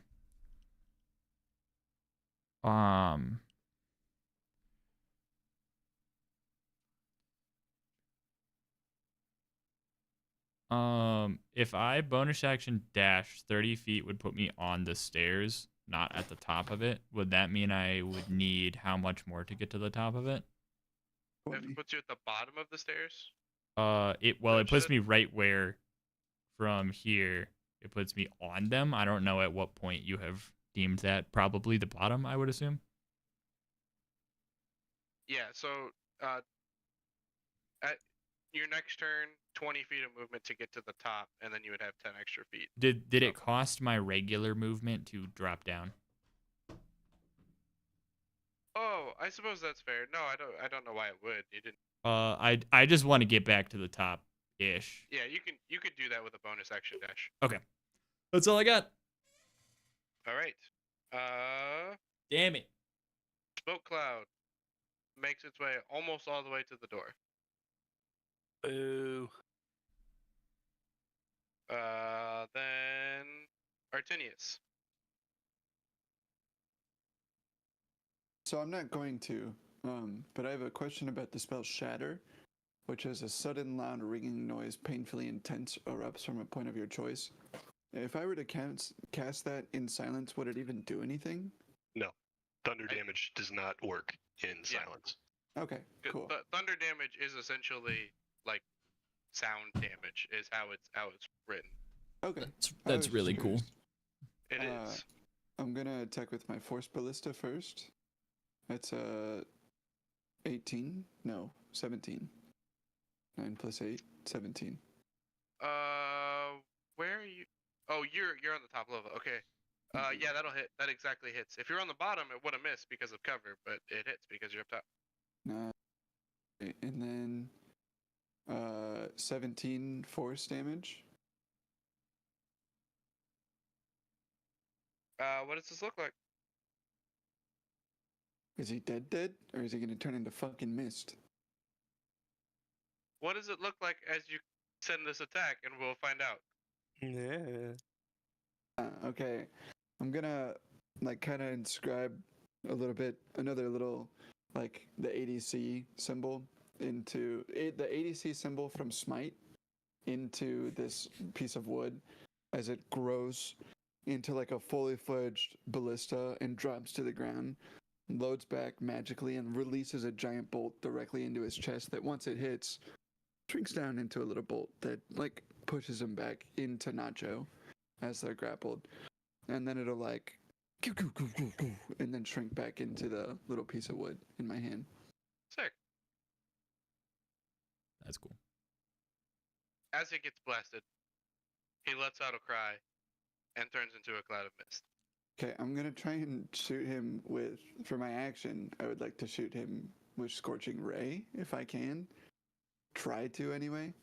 Speaker 3: If I bonus action dash 30 feet would put me on the stairs, not at the top of it. Would that mean I would need how much more to get to the top of it?
Speaker 2: If it puts you at the bottom of the stairs.
Speaker 3: It puts me right where from here it puts me on them. I don't know at what point you have deemed that probably the bottom, I would assume.
Speaker 2: Yeah, so at your next turn, 20 feet of movement to get to the top, and then you would have 10 extra feet.
Speaker 3: Did it cost my regular movement to drop down?
Speaker 2: Oh, I suppose that's fair. No, I don't know why it would. You didn't.
Speaker 3: I just want to get back to the top ish.
Speaker 2: Yeah, you could do that with a bonus action dash.
Speaker 3: Okay. That's all I got.
Speaker 2: All right.
Speaker 3: Damn it.
Speaker 2: Smoke cloud makes its way almost all the way to the door.
Speaker 6: Boo.
Speaker 2: Then Artinius.
Speaker 1: So I'm not going to, but I have a question about the spell Shatter. which is a sudden loud ringing noise, painfully intense, erupts from a point of your choice. If I were to cast that in silence, would it even do anything?
Speaker 5: No. Thunder damage does not work in silence.
Speaker 1: Okay, cool.
Speaker 2: Thunder damage is essentially like sound damage, is how it's written.
Speaker 1: Okay.
Speaker 3: That's really cool.
Speaker 2: It is.
Speaker 1: I'm gonna attack with my Force Ballista first. That's 18? No, 17. 9 plus 8, 17.
Speaker 2: Where are you? Oh, you're on the top level. Okay. Yeah, that'll hit. That exactly hits. If you're on the bottom, it would have missed because of cover, but it hits because you're up top.
Speaker 1: And then 17 force damage.
Speaker 2: What does this look like?
Speaker 1: Is he dead, or is he gonna turn into fucking mist?
Speaker 2: What does it look like as you send this attack, and we'll find out.
Speaker 6: Yeah.
Speaker 1: Okay, I'm gonna like kind of inscribe a little bit, another little like the ADC symbol into it, the ADC symbol from Smite into this piece of wood as it grows into like a fully fledged ballista and drops to the ground, loads back magically and releases a giant bolt directly into his chest that once it hits, shrinks down into a little bolt that like pushes him back into Nacho as they're grappled. And then it'll like and then shrink back into the little piece of wood in my hand.
Speaker 2: Sick.
Speaker 3: That's cool.
Speaker 2: As he gets blasted, he lets out a cry and turns into a cloud of mist.
Speaker 1: Okay, I'm gonna try and shoot him with, for my action, I would like to shoot him with Scorching Ray, if I can. Try to, anyway.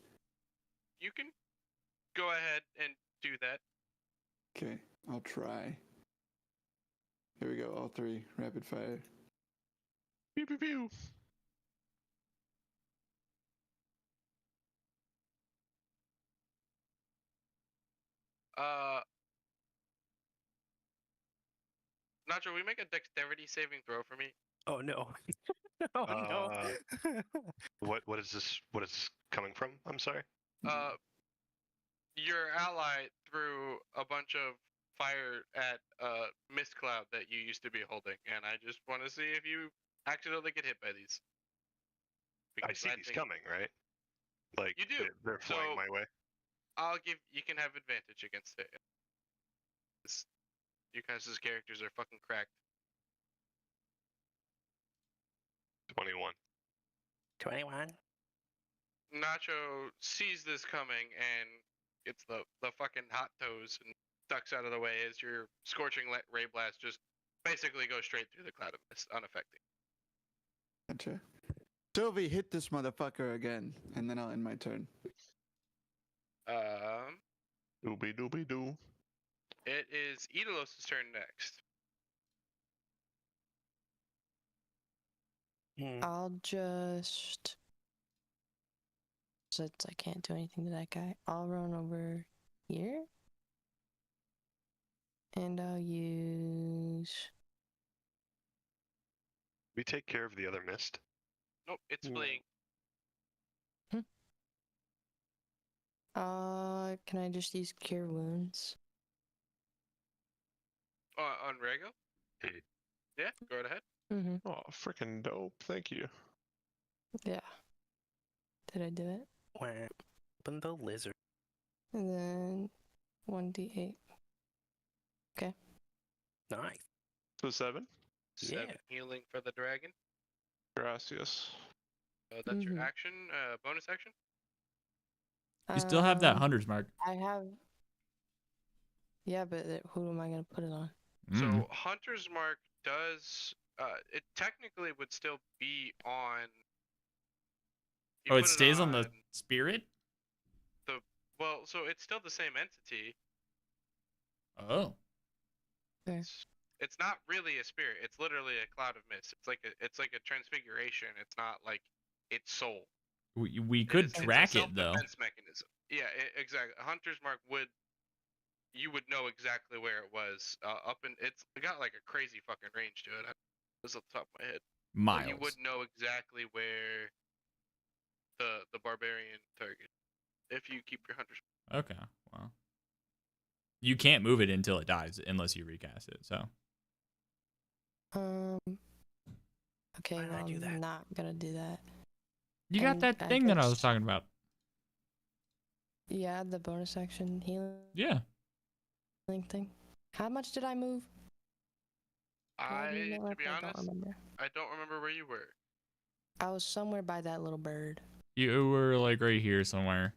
Speaker 2: You can go ahead and do that.
Speaker 1: Okay, I'll try. Here we go, all three, rapid fire.
Speaker 7: Pew pew pew.
Speaker 2: Nacho, we make a dexterity saving throw for me?
Speaker 6: Oh no. Oh no.
Speaker 5: What is this? What is this coming from? I'm sorry.
Speaker 2: Your ally threw a bunch of fire at a mist cloud that you used to be holding, and I just want to see if you accidentally get hit by these.
Speaker 5: I see these coming, right? Like
Speaker 2: You do.
Speaker 5: They're flying my way.
Speaker 2: You can have advantage against it. You guys' characters are fucking cracked.
Speaker 5: 21.
Speaker 6: 21.
Speaker 2: Nacho sees this coming and gets the fucking hot toes and ducks out of the way as your scorching ray blast just basically goes straight through the cloud of mist, unaffected.
Speaker 1: Gotcha. Sylvie, hit this motherfucker again, and then I'll end my turn.
Speaker 7: Doobie doobie doo.
Speaker 2: It is Idalos' turn next.
Speaker 8: I'll just, since I can't do anything to that guy, I'll run over here. And I'll use...
Speaker 5: We take care of the other mist.
Speaker 2: Nope, it's fleeing.
Speaker 8: Can I just use Cure Wounds?
Speaker 2: On Rego? Yeah, go right ahead.
Speaker 8: Mm-hmm.
Speaker 7: Oh, freaking dope. Thank you.
Speaker 8: Yeah. Did I do it?
Speaker 6: Open the lizard.
Speaker 8: And then 1d8. Okay.
Speaker 6: Nice.
Speaker 7: So 7?
Speaker 2: 7 healing for the dragon.
Speaker 7: Gracias.
Speaker 2: That's your action, bonus action?
Speaker 3: You still have that hunter's mark.
Speaker 8: I have... Yeah, but who am I going to put it on?
Speaker 2: So Hunter's Mark does, it technically would still be on.
Speaker 3: Oh, it stays on the spirit?
Speaker 2: Well, so it's still the same entity.
Speaker 3: Oh.
Speaker 8: Okay.
Speaker 2: It's not really a spirit. It's literally a cloud of mist. It's like a transfiguration. It's not like its soul.
Speaker 3: We could track it though.
Speaker 2: It's a self-defense mechanism. Yeah, exactly. Hunter's Mark you would know exactly where it was. It's got like a crazy fucking range to it. This off the top of my head.
Speaker 3: Miles.
Speaker 2: You would know exactly where the barbarian target if you keep your hunter's.
Speaker 3: Okay, well, you can't move it until it dies unless you recast it. So
Speaker 8: Okay,
Speaker 6: Why did I
Speaker 8: well,
Speaker 6: do
Speaker 8: I'm
Speaker 6: that?
Speaker 8: not gonna do that.
Speaker 3: you got
Speaker 8: And
Speaker 3: that
Speaker 8: I
Speaker 3: thing that I
Speaker 8: guess-
Speaker 3: was talking about.
Speaker 8: Yeah, the bonus action healing
Speaker 3: Yeah,
Speaker 8: thing. How much did I move? Did I do that
Speaker 2: To
Speaker 8: left?
Speaker 2: be
Speaker 8: I don't
Speaker 2: honest,
Speaker 8: remember.
Speaker 2: I don't remember where you were.
Speaker 8: I was somewhere by that little bird.
Speaker 3: you were like right here somewhere.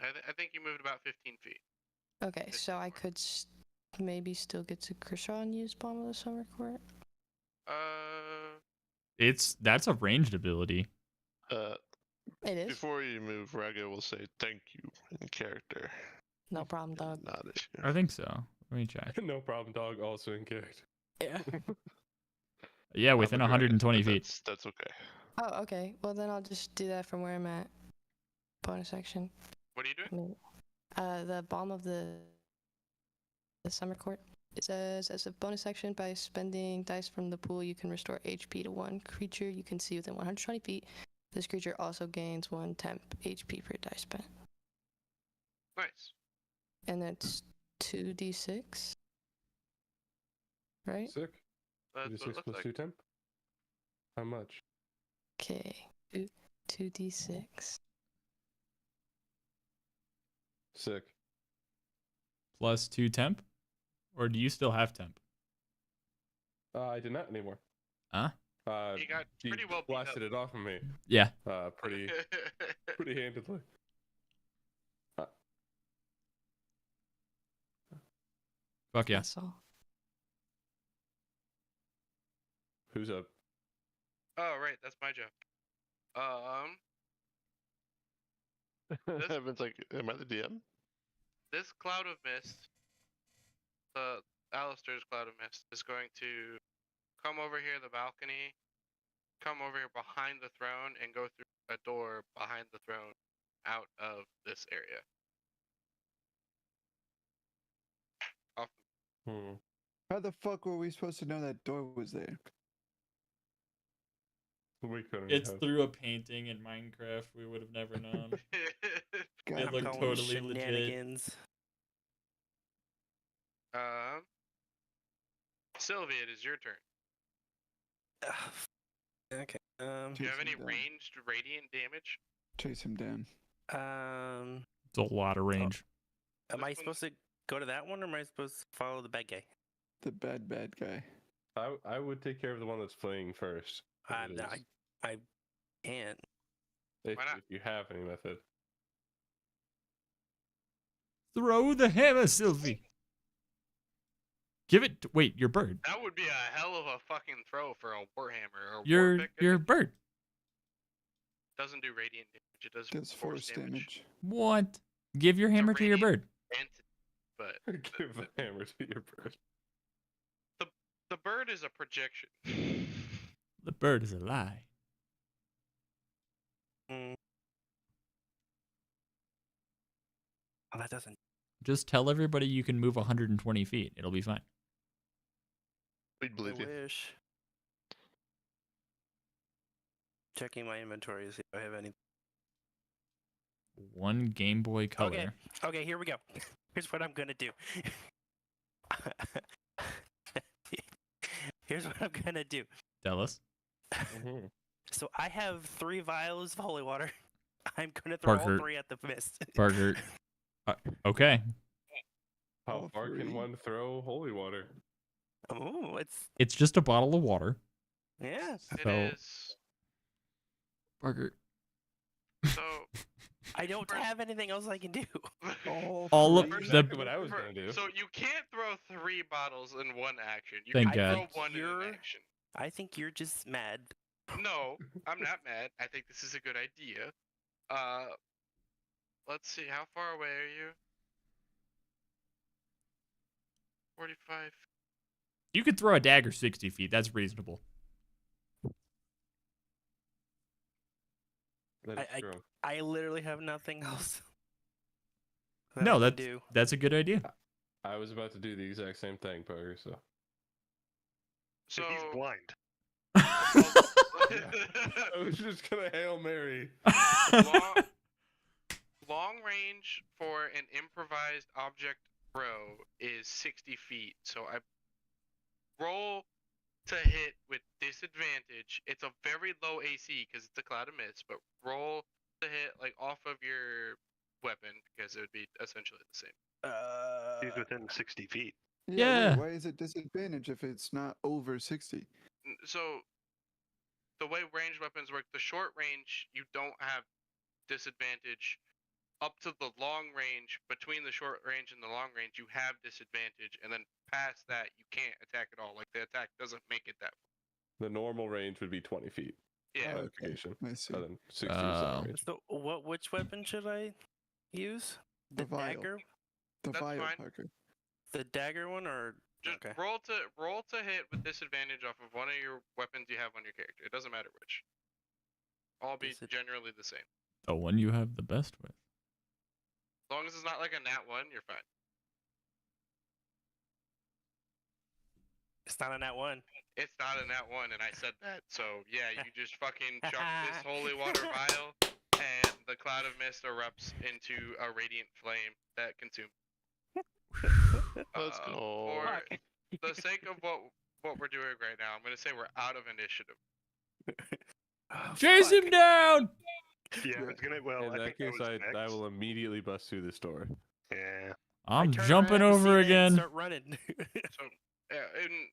Speaker 2: I think you moved about 15 feet.
Speaker 8: Okay,
Speaker 2: Fifteen
Speaker 8: so I
Speaker 2: more.
Speaker 8: could maybe still get to Kershaw and use Balm of the Summer Court.
Speaker 3: That's a ranged ability.
Speaker 8: It is.
Speaker 7: Before you move, Raga will say thank you in character.
Speaker 8: No problem, dog.
Speaker 7: Not issue.
Speaker 3: I think so. Let me check.
Speaker 4: No problem, dog. Also in character.
Speaker 8: Yeah.
Speaker 3: Yeah, within
Speaker 7: I'm agreeing,
Speaker 3: 120
Speaker 7: but
Speaker 3: feet.
Speaker 7: That's okay.
Speaker 8: Oh, okay. Well, then I'll just do that from where I'm at. Bonus action.
Speaker 2: What are you doing?
Speaker 8: The Balm of the Summer Court. It says, as a bonus action, by spending dice from the pool, you can restore HP to one creature you can see within 120 feet. This creature also gains 1 temp HP per dice spent.
Speaker 2: Nice.
Speaker 8: And that's 2d6. Right?
Speaker 4: Sick.
Speaker 2: That's what
Speaker 4: 6
Speaker 2: it looks
Speaker 4: plus
Speaker 2: like.
Speaker 4: 2 temp? How much?
Speaker 8: Okay. 2d6.
Speaker 4: Sick.
Speaker 3: Plus 2 temp? Or do you still have temp?
Speaker 4: I did not anymore.
Speaker 3: Huh?
Speaker 2: You got
Speaker 4: He
Speaker 2: pretty well beat up.
Speaker 4: blasted it off of me.
Speaker 3: Yeah.
Speaker 4: Pretty handedly.
Speaker 3: Fuck yeah.
Speaker 8: That's all.
Speaker 4: Who's up?
Speaker 2: Oh, right, that's my job. This-
Speaker 7: Evan's like, am I the DM?
Speaker 2: This cloud of mist, Alistair's cloud of mist, is going to come over here the balcony, come over here behind the throne, and go through a door behind the throne out of this area. Off.
Speaker 1: How the fuck were we supposed to know that door was there?
Speaker 4: We couldn't
Speaker 3: It's
Speaker 4: have.
Speaker 3: through a painting in Minecraft. We would have never known.
Speaker 1: God,
Speaker 3: It looked
Speaker 6: Calling
Speaker 3: totally legit.
Speaker 6: shenanigans.
Speaker 2: Sylvia, it is your turn.
Speaker 6: Okay.
Speaker 2: Do you have
Speaker 1: Chase
Speaker 2: any
Speaker 1: him down.
Speaker 2: ranged radiant damage?
Speaker 1: Chase him down.
Speaker 3: It's a lot of range.
Speaker 6: Am I
Speaker 2: This
Speaker 6: supposed to go to that one, or am I supposed to follow the bad guy?
Speaker 1: The bad guy.
Speaker 4: I would take care of the one that's fleeing first. if it is.
Speaker 6: I can't.
Speaker 4: If,
Speaker 2: Why not?
Speaker 4: if you have any method.
Speaker 3: Throw the hammer, Sylvie. Give it. Wait, your bird.
Speaker 2: That would be a hell of a fucking throw for a warhammer or
Speaker 3: Your
Speaker 2: warpick.
Speaker 3: your bird.
Speaker 2: Doesn't do radiant damage. It does,
Speaker 1: Does force damage.
Speaker 3: What? Give your hammer to your bird.
Speaker 2: Entity, but
Speaker 4: Give the hammer to your bird.
Speaker 2: the bird is a projection.
Speaker 3: The bird is a lie.
Speaker 6: Mm. Oh, that doesn't.
Speaker 3: Just tell everybody you can move 120 feet. It'll be fine.
Speaker 7: We'd believe
Speaker 6: I
Speaker 7: you.
Speaker 6: wish. Checking my inventory to see if I have any.
Speaker 3: One Game Boy Color.
Speaker 6: Okay, here we go. Here's what I'm gonna do. Here's what I'm gonna do.
Speaker 3: Tell us.
Speaker 4: Mm-hmm.
Speaker 6: So I have 3 vials of holy water. I'm gonna throw
Speaker 3: Parker.
Speaker 6: all 3 at the mist.
Speaker 3: Parker. Okay.
Speaker 4: How
Speaker 1: All
Speaker 4: far
Speaker 1: three.
Speaker 4: can one throw holy water?
Speaker 6: Oh,
Speaker 3: It's just a bottle of water.
Speaker 6: yeah.
Speaker 2: It
Speaker 3: So-
Speaker 2: is.
Speaker 3: Parker.
Speaker 2: So
Speaker 6: I don't have anything else I can do.
Speaker 3: All of
Speaker 1: three?
Speaker 3: the-
Speaker 4: Exactly what I was gonna do.
Speaker 2: So you can't throw 3 bottles in one action. You
Speaker 3: Thank
Speaker 2: can
Speaker 3: God.
Speaker 2: throw one in
Speaker 6: You're-
Speaker 2: an action.
Speaker 6: I think you're just mad.
Speaker 2: No, I'm not mad. I think this is a good idea. Let's see. How far away are you? 45.
Speaker 3: You could throw a dagger 60 feet. That's reasonable.
Speaker 4: That is
Speaker 6: I-
Speaker 4: true.
Speaker 6: I literally have nothing else.
Speaker 3: No,
Speaker 6: I can
Speaker 3: that's
Speaker 6: do.
Speaker 3: that's a good idea.
Speaker 4: I was about to do the exact same thing, Parker, so.
Speaker 2: So
Speaker 5: He's blind.
Speaker 4: I was just gonna Hail Mary.
Speaker 2: Long range for an improvised object throw is 60 feet. So I roll to hit with disadvantage. It's a very low AC because it's a cloud of mist, but roll to hit like off of your weapon because it would be essentially the same.
Speaker 5: He's within 60 feet.
Speaker 3: Yeah.
Speaker 1: Wait, why is it disadvantage if it's not over 60?
Speaker 2: So the way ranged weapons work, the short range you don't have disadvantage. Up to the long range, between the short range and the long range, you have disadvantage, and then past that, you can't attack at all. Like the attack doesn't make it that far.
Speaker 4: The normal range would be 20 feet.
Speaker 2: Yeah.
Speaker 4: Clarification.
Speaker 1: I see.
Speaker 4: Other than 60
Speaker 3: Oh.
Speaker 4: range.
Speaker 6: So which weapon should I use? The
Speaker 1: The vial.
Speaker 6: dagger?
Speaker 1: The
Speaker 2: That's
Speaker 1: vial,
Speaker 2: fine.
Speaker 1: Parker.
Speaker 6: The dagger one or
Speaker 2: Just
Speaker 6: okay.
Speaker 2: roll to hit with disadvantage off of one of your weapons you have on your character. It doesn't matter which. All be generally the same.
Speaker 3: The one you have the best with.
Speaker 2: As long as it's not like a nat 1, you're fine.
Speaker 6: It's not a nat 1.
Speaker 2: It's not a nat 1, and I said that. So yeah, you just fucking chuck this holy water vial, and the cloud of mist erupts into a radiant flame that consumes.
Speaker 7: Let's go.
Speaker 2: For the sake of what we're doing right now, I'm gonna say we're out of initiative.
Speaker 6: Oh,
Speaker 3: Chase him
Speaker 6: fuck.
Speaker 3: down!
Speaker 5: Yeah, it's gonna. Well,
Speaker 4: In
Speaker 5: I
Speaker 4: that
Speaker 5: think
Speaker 4: case,
Speaker 5: that was
Speaker 4: I
Speaker 5: next.
Speaker 4: will immediately bust through this door.
Speaker 5: Yeah.
Speaker 6: I
Speaker 3: I'm
Speaker 6: turn
Speaker 3: jumping
Speaker 6: around to
Speaker 3: over
Speaker 6: see it and
Speaker 3: again.
Speaker 6: Start running.
Speaker 2: So in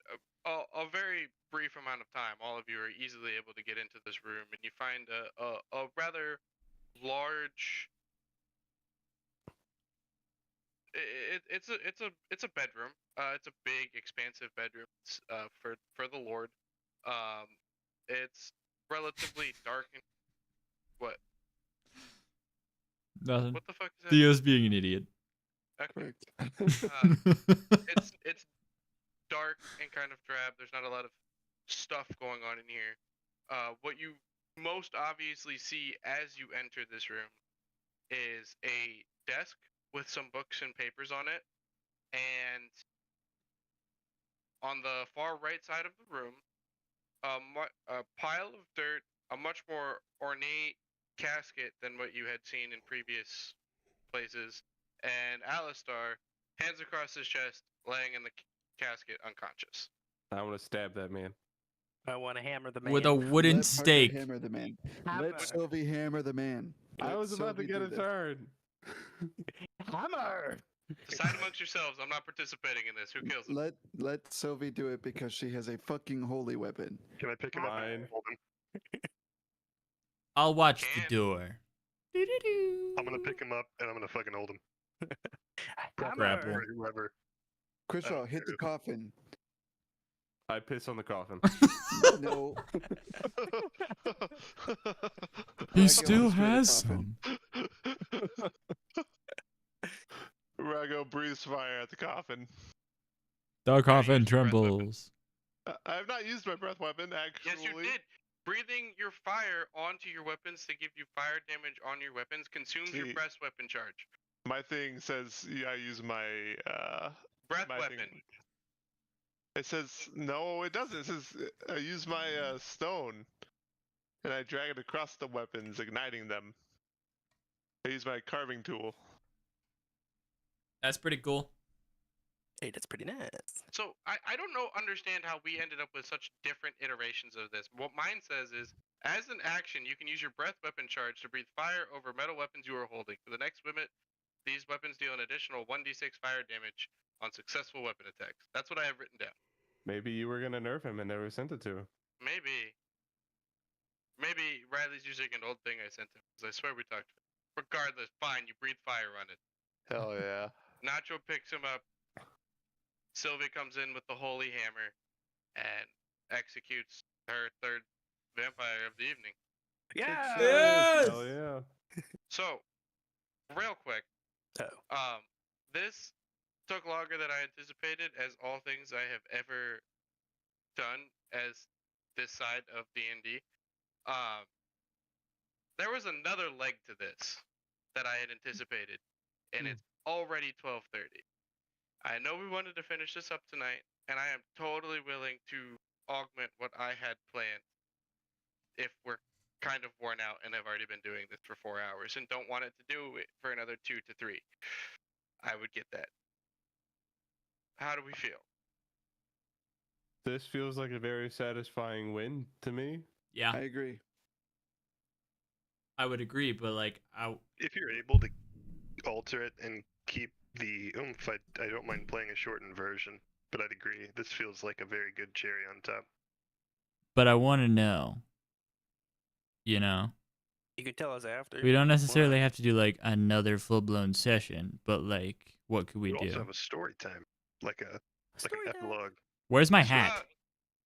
Speaker 2: a very brief amount of time, all of you are easily able to get into this room, and you find a rather large. It's a bedroom. It's a big, expansive bedroom. For the Lord. It's relatively dark and what?
Speaker 3: Nothing.
Speaker 2: What the fuck is that?
Speaker 3: Theo's being an idiot.
Speaker 2: Okay.
Speaker 1: Correct.
Speaker 2: It's dark and kind of drab. There's not a lot of stuff going on in here. What you most obviously see as you enter this room is a desk with some books and papers on it, and on the far right side of the room, a pile of dirt, a much more ornate casket than what you had seen in previous places, and Alistar, hands across his chest, laying in the casket unconscious.
Speaker 4: I want to stab that man.
Speaker 6: I want to hammer the man.
Speaker 3: With a wooden
Speaker 1: Let Parker
Speaker 3: stake.
Speaker 1: hammer the man.
Speaker 6: Hammer.
Speaker 1: Let Sylvie hammer the man.
Speaker 4: I
Speaker 1: Let
Speaker 4: was about to
Speaker 1: Sylvie
Speaker 4: get
Speaker 1: do
Speaker 4: a
Speaker 1: this.
Speaker 4: turn.
Speaker 6: Hammer.
Speaker 2: Decide amongst yourselves. I'm not participating in this. Who kills him?
Speaker 1: Let Sylvie do it because she has a fucking holy weapon.
Speaker 5: Can I pick him up
Speaker 4: Fine.
Speaker 5: and hold him?
Speaker 3: I'll watch the
Speaker 2: Can.
Speaker 3: door.
Speaker 5: I'm gonna pick him up and I'm gonna fucking hold him.
Speaker 3: Grapple.
Speaker 5: Or whoever.
Speaker 1: Crystal, hit the coffin.
Speaker 4: I piss on the coffin.
Speaker 1: No.
Speaker 3: He
Speaker 1: Rago
Speaker 3: still
Speaker 1: destroy the
Speaker 3: has
Speaker 1: coffin.
Speaker 3: some.
Speaker 7: Rago breathes fire at the coffin.
Speaker 3: The coffin
Speaker 2: use your breath weapon.
Speaker 3: trembles.
Speaker 7: I have not used my breath weapon, actually.
Speaker 2: Yes, you did. Breathing your fire onto your weapons to give you fire damage on your weapons consumes your
Speaker 7: See,
Speaker 2: breath weapon charge.
Speaker 7: My thing says I use my
Speaker 2: Breath
Speaker 7: my
Speaker 2: weapon.
Speaker 7: thing. It says no, it doesn't. It says I use my stone, and I drag it across the weapons, igniting them. I use my carving tool.
Speaker 3: That's pretty cool.
Speaker 6: Hey, that's pretty nice.
Speaker 2: So I don't understand how we ended up with such different iterations of this. What mine says is, as an action, you can use your breath weapon charge to breathe fire over metal weapons you are holding. For the next limit, these weapons deal an additional 1d6 fire damage on successful weapon attacks. That's what I have written down.
Speaker 4: Maybe you were gonna nerf him and never sent it to him.
Speaker 2: Maybe Riley's using an old thing I sent him, because I swear we talked about it. Regardless, fine, you breathe fire on it.
Speaker 7: Hell yeah.
Speaker 2: Nacho picks him up. Sylvie comes in with the holy hammer and executes her third vampire of the evening.
Speaker 6: Yeah.
Speaker 3: Yes!
Speaker 4: Hell yeah.
Speaker 2: So, real quick,
Speaker 6: Oh.
Speaker 2: this took longer than I anticipated, as all things I have ever done as this side of D&D. There was another leg to this that I had anticipated, and it's already 12:30. I know we wanted to finish this up tonight, and I am totally willing to augment what I had planned if we're kind of worn out and have already been doing this for 4 hours and don't want it to do it for another 2 to 3. I would get that. How do we feel?
Speaker 4: This feels like a very satisfying win to me.
Speaker 3: Yeah,
Speaker 1: I agree.
Speaker 3: I would agree, but like
Speaker 5: If you're able to alter it and keep the oomph, I don't mind playing a shortened version. But I'd agree. This feels like a very good cherry on top.
Speaker 3: but I want to know. You know,
Speaker 6: You can tell us after.
Speaker 3: we don't necessarily have to do like another full blown session, but like, what could we
Speaker 5: We
Speaker 3: do?
Speaker 5: also have a story time, like an
Speaker 6: Story time.
Speaker 5: epilogue.
Speaker 3: Where's my hat?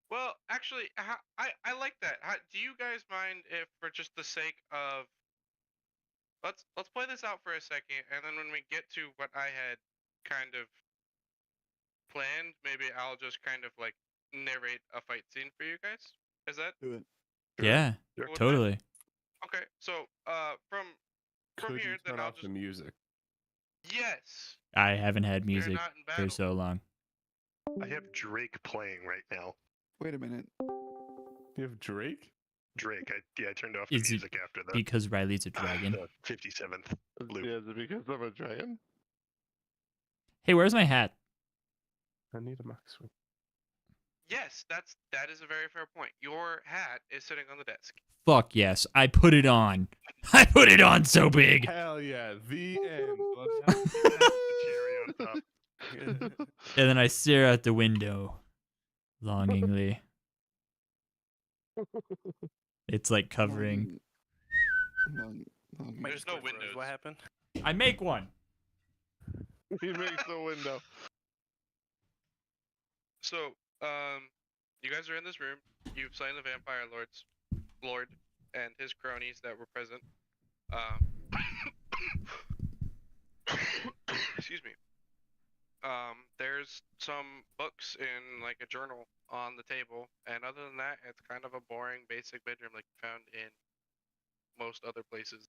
Speaker 2: Well, actually, I like that. Do you guys mind if, for just the sake of, let's play this out for a second, and then when we get to what I had kind of planned, maybe I'll just kind of like narrate a fight scene for you guys. Is that
Speaker 1: Do it.
Speaker 3: Yeah,
Speaker 2: cool with that?
Speaker 3: totally.
Speaker 2: Okay? So, from
Speaker 4: Could
Speaker 2: here,
Speaker 4: you
Speaker 2: then
Speaker 4: turn
Speaker 2: I'll
Speaker 4: off
Speaker 2: just
Speaker 4: the music?
Speaker 2: yes.
Speaker 3: I haven't had
Speaker 2: We're
Speaker 3: music
Speaker 2: not in
Speaker 3: for
Speaker 2: battle.
Speaker 3: so long.
Speaker 5: I have Drake playing right now.
Speaker 1: Wait a minute.
Speaker 4: You have Drake?
Speaker 5: Drake, I turned off the
Speaker 3: Is it
Speaker 5: music after the,
Speaker 3: because Riley's a dragon?
Speaker 5: the 57th loop.
Speaker 7: Yeah, is it because I'm a dragon?
Speaker 3: Hey, where's my hat?
Speaker 4: I need a max swing.
Speaker 2: Yes, that is a very fair point. Your hat is sitting on the desk.
Speaker 3: Fuck yes, I put it on. I put it on so big.
Speaker 4: Hell yeah, the end. Let's
Speaker 5: That's the cherry on top.
Speaker 3: And then I stare out the window longingly. It's like covering.
Speaker 1: Long.
Speaker 2: There's no
Speaker 6: Discord froze.
Speaker 2: windows.
Speaker 6: What happened?
Speaker 3: I make one.
Speaker 7: He makes a window.
Speaker 2: So, you guys are in this room. You've slain the vampire lord, and his cronies that were present. Excuse me. There's some books in like a journal on the table, and other than that, it's kind of a boring, basic bedroom like you found in most other places.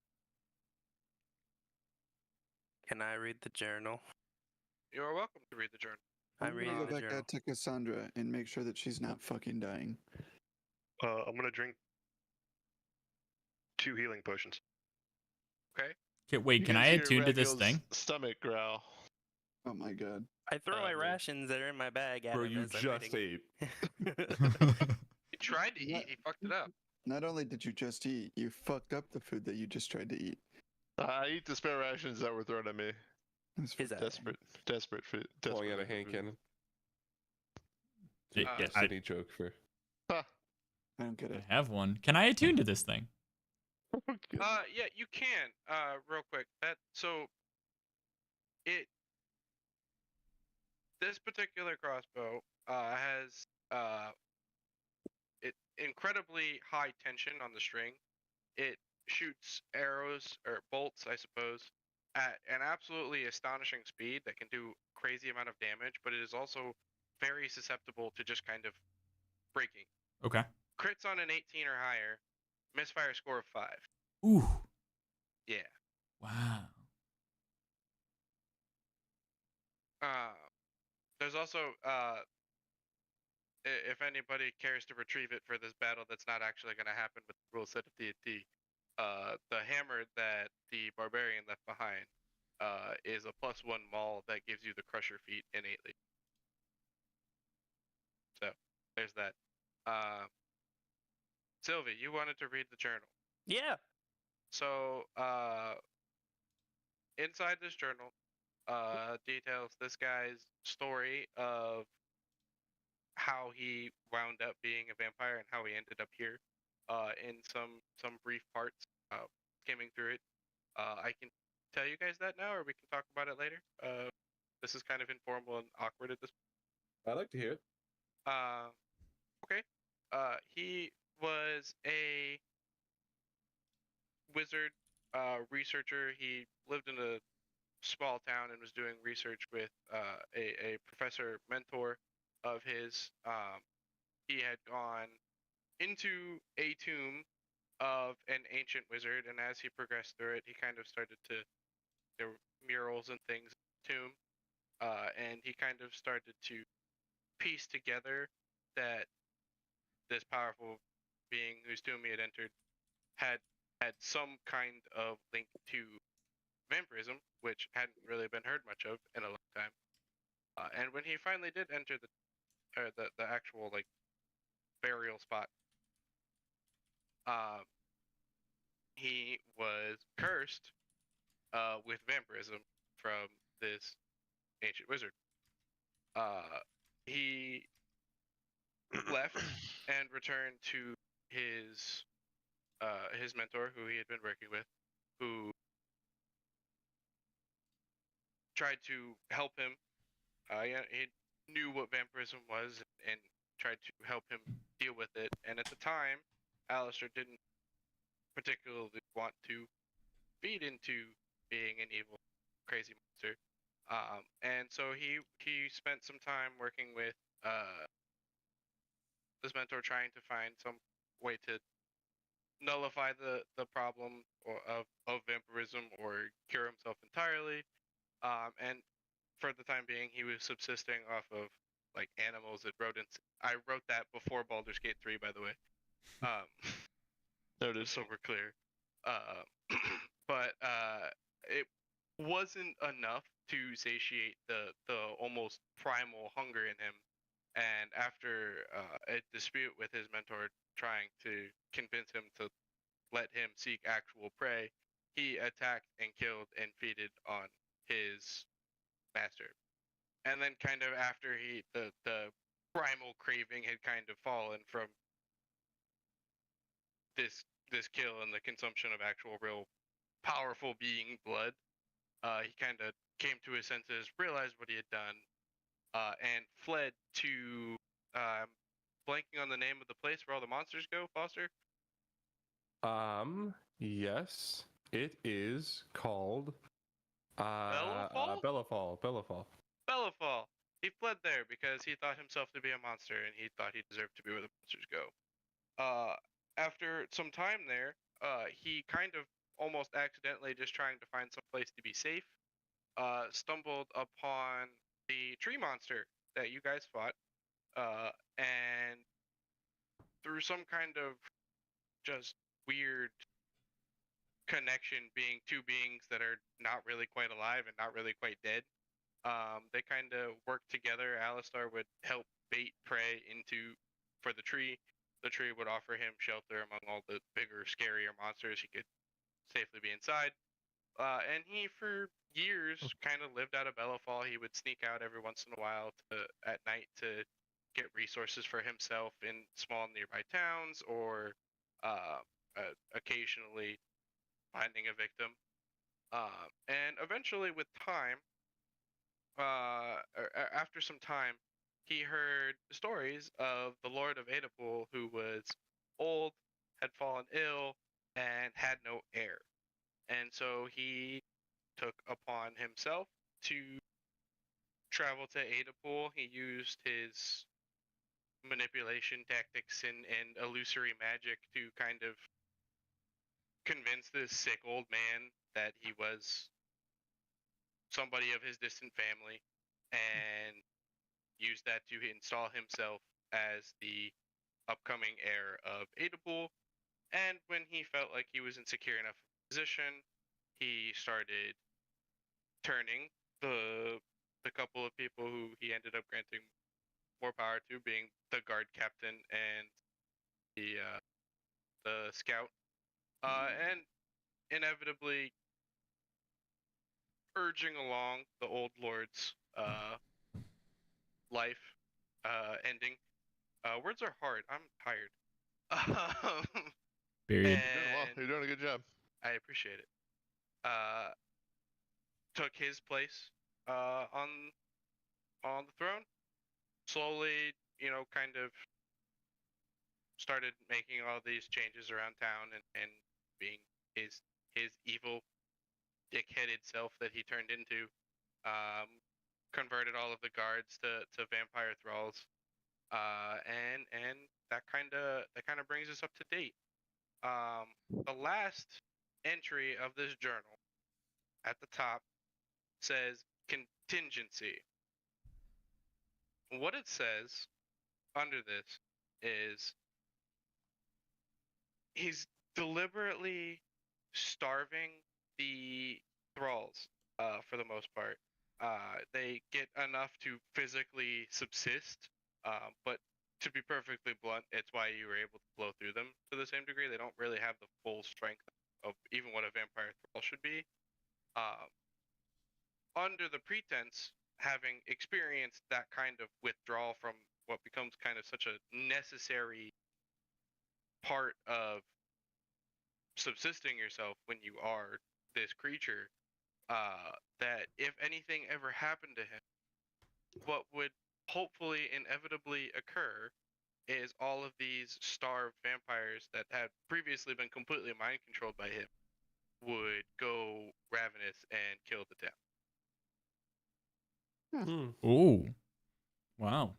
Speaker 6: Can I read the journal?
Speaker 2: You are welcome to read the journal.
Speaker 6: I'm
Speaker 1: I'm
Speaker 6: reading
Speaker 1: gonna go
Speaker 6: the
Speaker 1: back
Speaker 6: journal.
Speaker 1: out to Cassandra and make sure that she's not fucking dying.
Speaker 5: I'm gonna drink 2 healing potions.
Speaker 3: Okay, wait,
Speaker 7: You
Speaker 3: can
Speaker 7: can
Speaker 3: I
Speaker 7: see
Speaker 3: attune to this
Speaker 7: Ragil's
Speaker 3: thing?
Speaker 7: Stomach growl.
Speaker 1: Oh my god.
Speaker 6: I throw my
Speaker 7: man.
Speaker 6: rations that are in my bag at
Speaker 4: Bro,
Speaker 6: him
Speaker 4: you
Speaker 6: as I'm
Speaker 4: just
Speaker 6: reading.
Speaker 4: ate.
Speaker 2: He tried to eat. He fucked it up.
Speaker 1: Not only did you just eat, you fucked up the food that you just tried to eat.
Speaker 7: I eat the spare rations that were thrown at me.
Speaker 1: That's
Speaker 6: Is that
Speaker 7: Desperate for
Speaker 4: Pulling out a
Speaker 7: desperate.
Speaker 4: hand cannon.
Speaker 3: Yeah,
Speaker 2: Uh,
Speaker 3: I
Speaker 4: Sydney joke for.
Speaker 7: Ha.
Speaker 1: I don't get it.
Speaker 3: have one. Can I attune to this thing?
Speaker 2: Yeah, you can. Real quick. This particular crossbow has it incredibly high tension on the string. It shoots arrows or bolts, I suppose, at an absolutely astonishing speed that can do crazy amount of damage, but it is also very susceptible to just kind of breaking.
Speaker 3: Okay.
Speaker 2: Crits on an 18 or higher, misfire score of 5.
Speaker 3: Ooh.
Speaker 2: Yeah.
Speaker 3: Wow.
Speaker 2: There's also if anybody cares to retrieve it for this battle, that's not actually going to happen with the rule set of D&D. The hammer that the barbarian left behind is a +1 maul that gives you the crusher feat innately. So there's that. Sylvie, you wanted to read the journal.
Speaker 6: Yeah.
Speaker 2: So inside this journal details this guy's story of how he wound up being a vampire and how he ended up here in some brief parts skimming through it. I can tell you guys that now, or we can talk about it later. This is kind of informal and awkward at this
Speaker 4: I'd like to hear it.
Speaker 2: Okay. He was a wizard researcher. He lived in a small town and was doing research with a professor mentor of his. He had gone into a tomb of an ancient wizard, and as he progressed through it, he kind of started to, there were murals and things in the tomb, and he kind of started to piece together that this powerful being whose tomb he had entered had some kind of link to vampirism, which hadn't really been heard much of in a long time. And when he finally did enter the actual like burial spot, he was cursed with vampirism from this ancient wizard. He left and returned to his mentor, who he had been working with, who tried to help him. He knew what vampirism was and tried to help him deal with it. And at the time, Alistair didn't particularly want to feed into being an evil, crazy monster. And so he spent some time working with this mentor, trying to find some way to nullify the problem of vampirism or cure himself entirely. And for the time being, he was subsisting off of like animals and rodents. I wrote that before Baldur's Gate 3, by the way.
Speaker 7: Noted.
Speaker 2: So we're clear. But it wasn't enough to satiate the almost primal hunger in him. And after a dispute with his mentor, trying to convince him to let him seek actual prey, he attacked and killed and feeded on his master. And then kind of after the primal craving had kind of fallen from this kill and the consumption of actual real powerful being blood, he kind of came to his senses, realized what he had done, and fled to blanking on the name of the place where all the monsters go. Foster?
Speaker 4: Yes, it is called
Speaker 2: Bellafall?
Speaker 4: Bellafall.
Speaker 2: Bellafall. He fled there because he thought himself to be a monster, and he thought he deserved to be where the monsters go. After some time there, he kind of almost accidentally, just trying to find some place to be safe, stumbled upon the tree monster that you guys fought, and through some kind of just weird connection, being two beings that are not really quite alive and not really quite dead, they kind of worked together. Alistar would help bait prey for the tree. The tree would offer him shelter among all the bigger, scarier monsters he could safely be inside. And he, for years, kind of lived out of Bellafall. He would sneak out every once in a while at night to get resources for himself in small nearby towns, or occasionally finding a victim. And eventually, with time, after some time, he heard stories of the Lord of Adapool, who was old, had fallen ill, and had no heir. And so he took upon himself to travel to Adapool. He used his manipulation tactics and illusory magic to kind of convince this sick old man that he was somebody of his distant family, and used that to install himself as the upcoming heir of Adapool. And when he felt like he was in secure enough position, he started turning the couple of people who he ended up granting more power to, being the guard captain and the scout, and inevitably urging along the old lord's life ending. Words are hard. I'm tired.
Speaker 3: Period.
Speaker 7: You're doing well. You're doing a good job.
Speaker 2: I appreciate it. Took his place on the throne. Slowly, kind of started making all these changes around town and being his evil, dick-headed self that he turned into. Converted all of the guards to vampire thralls, and that kind of brings us up to date. The last entry of this journal at the top says contingency. What it says under this is he's deliberately starving the thralls for the most part. They get enough to physically subsist, but to be perfectly blunt, it's why you were able to blow through them to the same degree. They don't really have the full strength of even what a vampire thrall should be. Under the pretense, having experienced that kind of withdrawal from what becomes kind of such a necessary part of subsisting yourself when you are this creature, that if anything ever happened to him, what would hopefully inevitably occur is all of these starved vampires that had previously been completely mind controlled by him would go ravenous and kill the town.
Speaker 3: Ooh. Wow.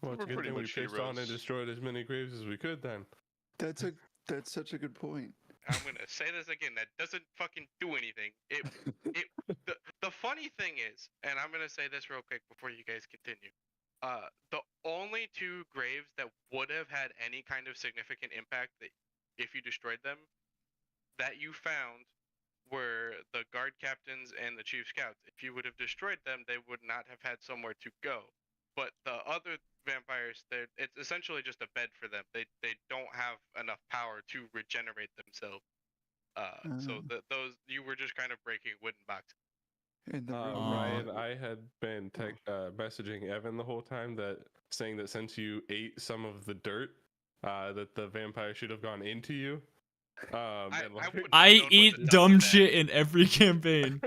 Speaker 4: Well, it's a
Speaker 5: We're
Speaker 4: good
Speaker 5: pretty
Speaker 4: thing we
Speaker 5: much
Speaker 4: pissed on and
Speaker 5: heroes.
Speaker 4: destroyed as many graves as we could then.
Speaker 1: That's such a good point.
Speaker 2: I'm gonna say this again. That doesn't fucking do anything. The funny thing is, and I'm gonna say this real quick before you guys continue. The only two graves that would have had any kind of significant impact that if you destroyed them, that you found were the guard captains and the chief scouts. If you would have destroyed them, they would not have had somewhere to go. But the other vampires, it's essentially just a bed for them. They don't have enough power to regenerate themselves. So those you were just kind of breaking wooden boxes.
Speaker 1: In the room,
Speaker 4: Ryan, I had been messaging Evan the whole time saying that since you ate some of the dirt, that the vampire should have gone into you.
Speaker 3: I eat dumb shit in every campaign.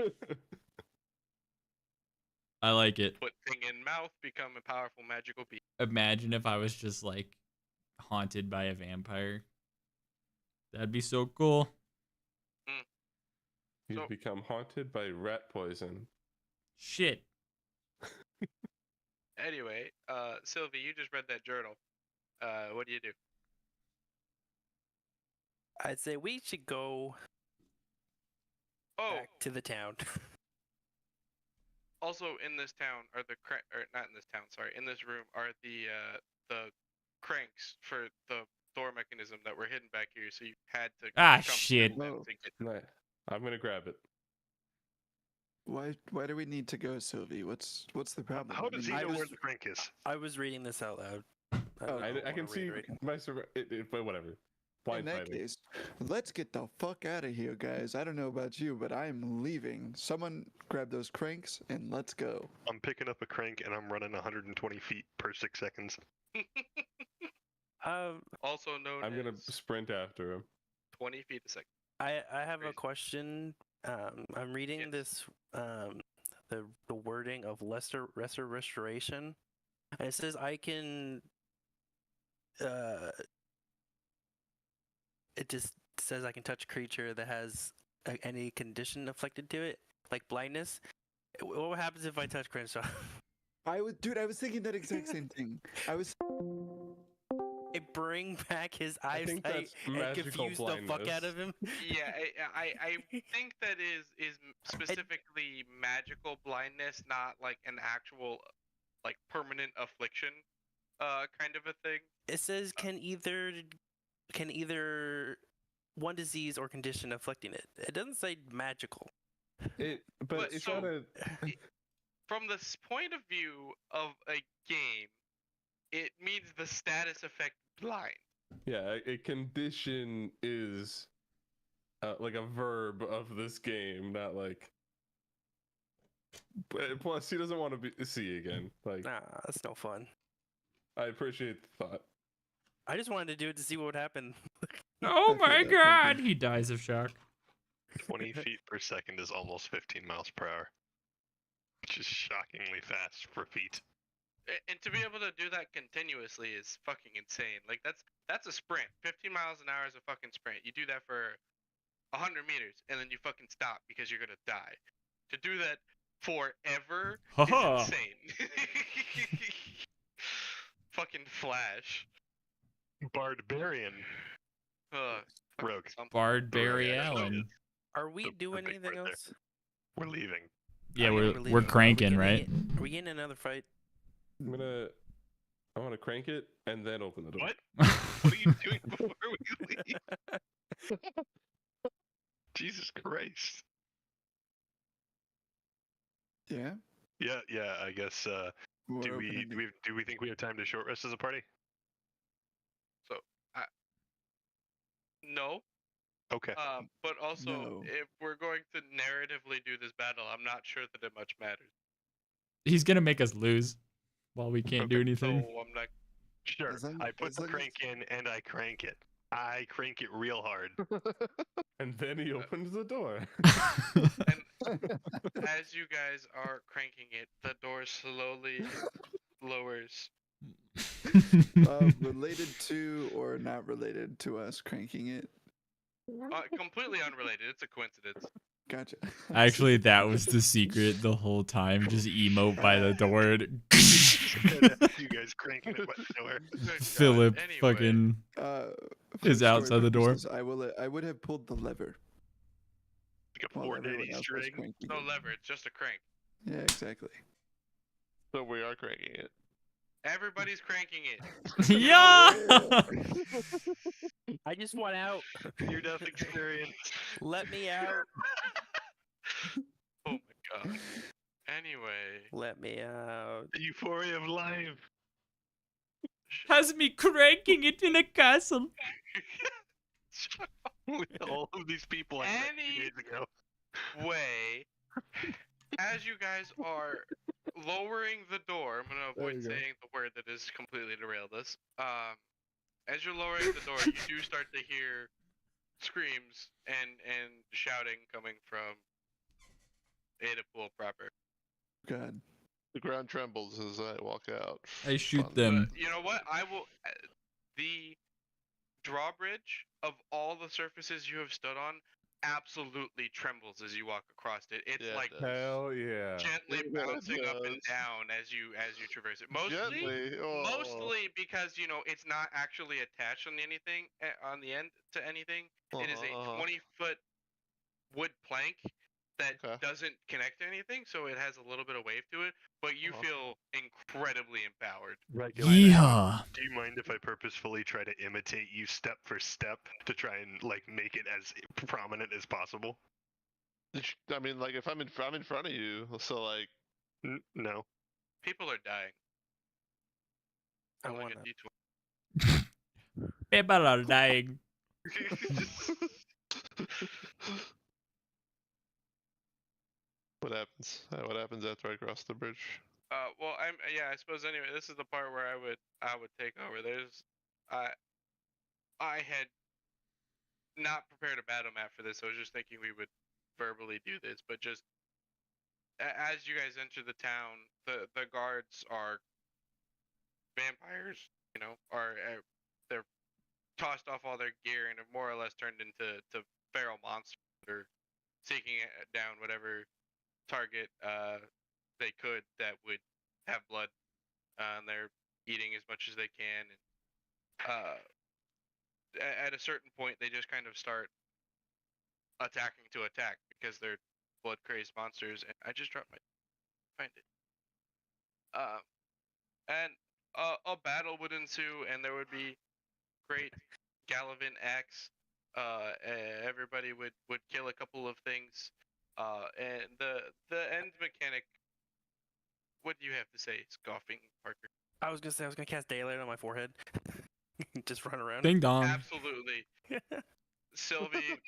Speaker 3: I like it.
Speaker 2: Put thing in mouth, become a powerful magical beast.
Speaker 3: Imagine if I was just like haunted by a vampire. That'd be so cool.
Speaker 4: You've become haunted by rat poison.
Speaker 3: Shit.
Speaker 2: Anyway, Sylvie, you just read that journal. What do you do?
Speaker 6: I'd say we should go back to the town.
Speaker 2: Also, in this town are the or not in this town. Sorry, in this room are the cranks for the door mechanism that were hidden back here. So you had to.
Speaker 3: Shit.
Speaker 4: I'm gonna grab it.
Speaker 1: Why do we need to go, Sylvie? What's the problem?
Speaker 5: How does he know where the crank is?
Speaker 6: I was reading this out loud.
Speaker 4: I can see my but whatever.
Speaker 1: In that case, let's get the fuck out of here, guys. I don't know about you, but I'm leaving. Someone grab those cranks and let's go.
Speaker 5: I'm picking up a crank and I'm running 120 feet per 6 seconds.
Speaker 2: Also known
Speaker 4: I'm gonna sprint after him.
Speaker 2: 20 feet a second.
Speaker 6: I have a question. I'm reading this the wording of lesser restoration, and it says I can. It just says I can touch a creature that has any condition afflicted to it, like blindness. What happens if I touch Crenshaw?
Speaker 1: I was thinking that exact same thing.
Speaker 6: I bring back his eyesight and confuse the fuck out of him.
Speaker 2: Yeah, I think that is specifically magical blindness, not like an actual like permanent affliction, kind of a thing.
Speaker 6: It says can either one disease or condition afflicting it. It doesn't say magical.
Speaker 2: But it's so, from the point of view of a game, it means the status effect blind.
Speaker 4: Yeah, a condition is like a verb of this game, not like. Plus, he doesn't want to see again. Like,
Speaker 6: nah, that's no fun.
Speaker 4: I appreciate the thought.
Speaker 6: I just wanted to do it to see what would happen.
Speaker 3: Oh my god! He dies of shock.
Speaker 5: 20 feet per second is almost 15 miles per hour. Which is shockingly fast for feet.
Speaker 2: And to be able to do that continuously is fucking insane. Like that's a sprint. 15 miles an hour is a fucking sprint. You do that for 100 meters and then you fucking stop because you're gonna die. To do that forever is insane. Fucking Flash.
Speaker 5: Barbarian. Rogue.
Speaker 3: Barbarian.
Speaker 6: Are we doing anything else?
Speaker 5: We're leaving.
Speaker 3: Yeah, we're cranking, right?
Speaker 6: Are we getting another fight?
Speaker 4: I'm gonna I want to crank it and then open the door.
Speaker 5: What? What are you doing before we leave? Jesus Christ.
Speaker 1: Yeah.
Speaker 5: Yeah. I guess.
Speaker 1: We're
Speaker 5: Do
Speaker 1: opening the-
Speaker 5: we think we have time to short rest as a party?
Speaker 2: So, no.
Speaker 5: Okay.
Speaker 2: But also,
Speaker 1: No.
Speaker 2: if we're going to narratively do this battle, I'm not sure that it much matters.
Speaker 3: He's gonna make us lose while we can't do
Speaker 5: Okay.
Speaker 3: anything.
Speaker 2: So I'm not.
Speaker 5: Sure.
Speaker 1: As long-
Speaker 5: I put
Speaker 1: as
Speaker 5: the
Speaker 1: long as-
Speaker 5: crank in and I crank it. I crank it real hard.
Speaker 4: And then he opens the door.
Speaker 2: As you guys are cranking it, the door slowly lowers.
Speaker 1: Related to or not related to us cranking it?
Speaker 2: Completely unrelated. It's a coincidence.
Speaker 1: Gotcha.
Speaker 3: Actually, that was the secret the whole time. Just emote by the door.
Speaker 5: You guys cranking it by the door.
Speaker 2: Good God.
Speaker 3: Philip
Speaker 2: Anyway,
Speaker 3: fucking
Speaker 1: For
Speaker 3: is
Speaker 1: story
Speaker 3: outside the door.
Speaker 1: purposes, I would have pulled the lever
Speaker 5: Like a
Speaker 1: while everyone
Speaker 5: 480
Speaker 1: else was
Speaker 5: string.
Speaker 1: cranking
Speaker 2: no
Speaker 1: it.
Speaker 2: lever. It's just a crank.
Speaker 1: Yeah, exactly.
Speaker 7: So we are cranking it.
Speaker 2: Everybody's cranking it.
Speaker 3: Yeah.
Speaker 6: I just want out.
Speaker 5: Near death experience.
Speaker 6: Let me out.
Speaker 2: Oh my God. Anyway,
Speaker 6: Let me out.
Speaker 5: The euphoria of life.
Speaker 3: Has me cranking it in a castle.
Speaker 5: With all of these people I met 2 days ago.
Speaker 2: way, as you guys are lowering the door, I'm gonna
Speaker 4: There
Speaker 2: avoid
Speaker 4: you go.
Speaker 2: saying the word that is completely derailed this. As you're lowering the door, you do start to hear screams and shouting coming from Adapool proper.
Speaker 1: God.
Speaker 7: The ground trembles as I walk out.
Speaker 3: I shoot
Speaker 7: Fun.
Speaker 3: them.
Speaker 2: You know what? I will. The drawbridge of all the surfaces you have stood on absolutely trembles as you walk across it. It's
Speaker 7: Yeah, it
Speaker 2: like
Speaker 7: does.
Speaker 4: Hell yeah.
Speaker 2: gently
Speaker 7: Yeah, it
Speaker 2: bouncing up and
Speaker 7: does.
Speaker 2: down as you traverse it. Mostly,
Speaker 7: Gently. Oh.
Speaker 2: mostly because it's not actually attached on anything on the end to anything. It is a
Speaker 7: Uh-huh.
Speaker 2: 20-foot wood plank that
Speaker 7: Okay.
Speaker 2: doesn't connect to anything, so it has a little bit of wave to it. But you
Speaker 7: Uh-huh.
Speaker 2: feel incredibly empowered.
Speaker 3: Yeah.
Speaker 5: Do you mind if I purposefully try to imitate you step for step to try and like make it as prominent as possible?
Speaker 7: I mean, like if I'm in front of you, so like
Speaker 5: No.
Speaker 2: People are dying.
Speaker 6: I
Speaker 2: Rolling
Speaker 6: want
Speaker 2: a
Speaker 6: to.
Speaker 2: D20.
Speaker 3: People are dying.
Speaker 7: what happens? What happens after I cross the bridge?
Speaker 2: Well, I suppose anyway. This is the part where I would take over. I had not prepared a battle map for this. I was just thinking we would verbally do this, but just as you guys enter the town, the guards are vampires. They're tossed off all their gear and have more or less turned into feral monsters that are seeking down whatever target they could that would have blood, and they're eating as much as they can. And at a certain point, they just kind of start attacking to attack because they're blood crazed monsters. And I just dropped my find it. And a battle would ensue, and there would be great gallivant acts. Everybody would kill a couple of things. And the end mechanic. What do you have to say, scoffing Parker?
Speaker 6: I was gonna cast daylight on my forehead. Just run around.
Speaker 3: Ding dong.
Speaker 2: Absolutely. Sylvie,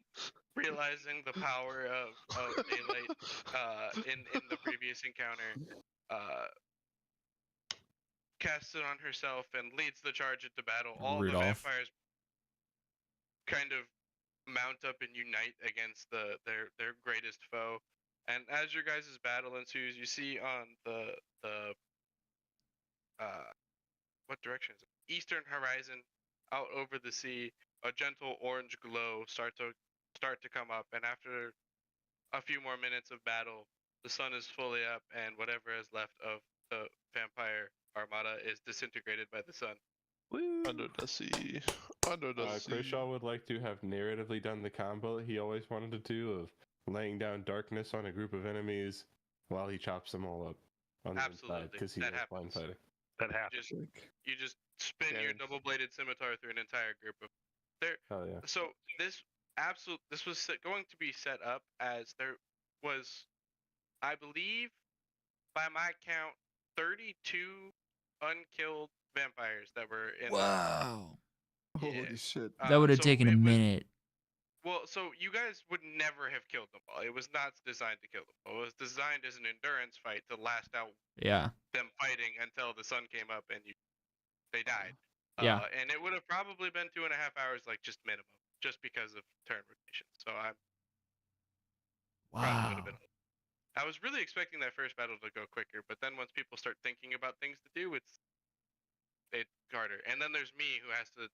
Speaker 2: realizing the power of daylight in the previous encounter, casts it on herself and leads the charge into battle. All
Speaker 3: Rudolph.
Speaker 2: the vampires kind of mount up and unite against their greatest foe. And as your guys' battle ensues, you see on the what direction is it? Eastern horizon, out over the sea, a gentle orange glow start to come up, and after a few more minutes of battle, the sun is fully up, and whatever is left of the vampire armada is disintegrated by the sun.
Speaker 6: Woo.
Speaker 7: Under the sea. Under the sea.
Speaker 4: Krishaw would like to have narratively done the combo he always wanted to do of laying down darkness on a group of enemies while he chops them all up on the inside
Speaker 2: Absolutely,
Speaker 4: because he
Speaker 2: that
Speaker 4: was blind
Speaker 2: happens.
Speaker 4: fighting.
Speaker 5: That happens.
Speaker 2: You just spin your double-bladed scimitar through an entire group of there.
Speaker 4: Oh yeah.
Speaker 2: So this was going to be set up as there was, I believe, by my count, 32 unkilled vampires that were in.
Speaker 1: Wow.
Speaker 2: Yeah.
Speaker 1: Holy shit.
Speaker 3: That would have
Speaker 2: So
Speaker 3: taken a
Speaker 2: it was-
Speaker 3: minute.
Speaker 2: Well, so you guys would never have killed them all. It was not designed to kill them all. It was designed as an endurance fight to last out
Speaker 3: Yeah.
Speaker 2: them fighting until the sun came up and they died.
Speaker 3: Yeah.
Speaker 2: And it would have probably been 2.5 hours, like just minimum, just because of turn rotation. So I probably would
Speaker 3: Wow.
Speaker 2: have been. I was really expecting that first battle to go quicker, but then once people start thinking about things to do, it's harder. And then there's me who has to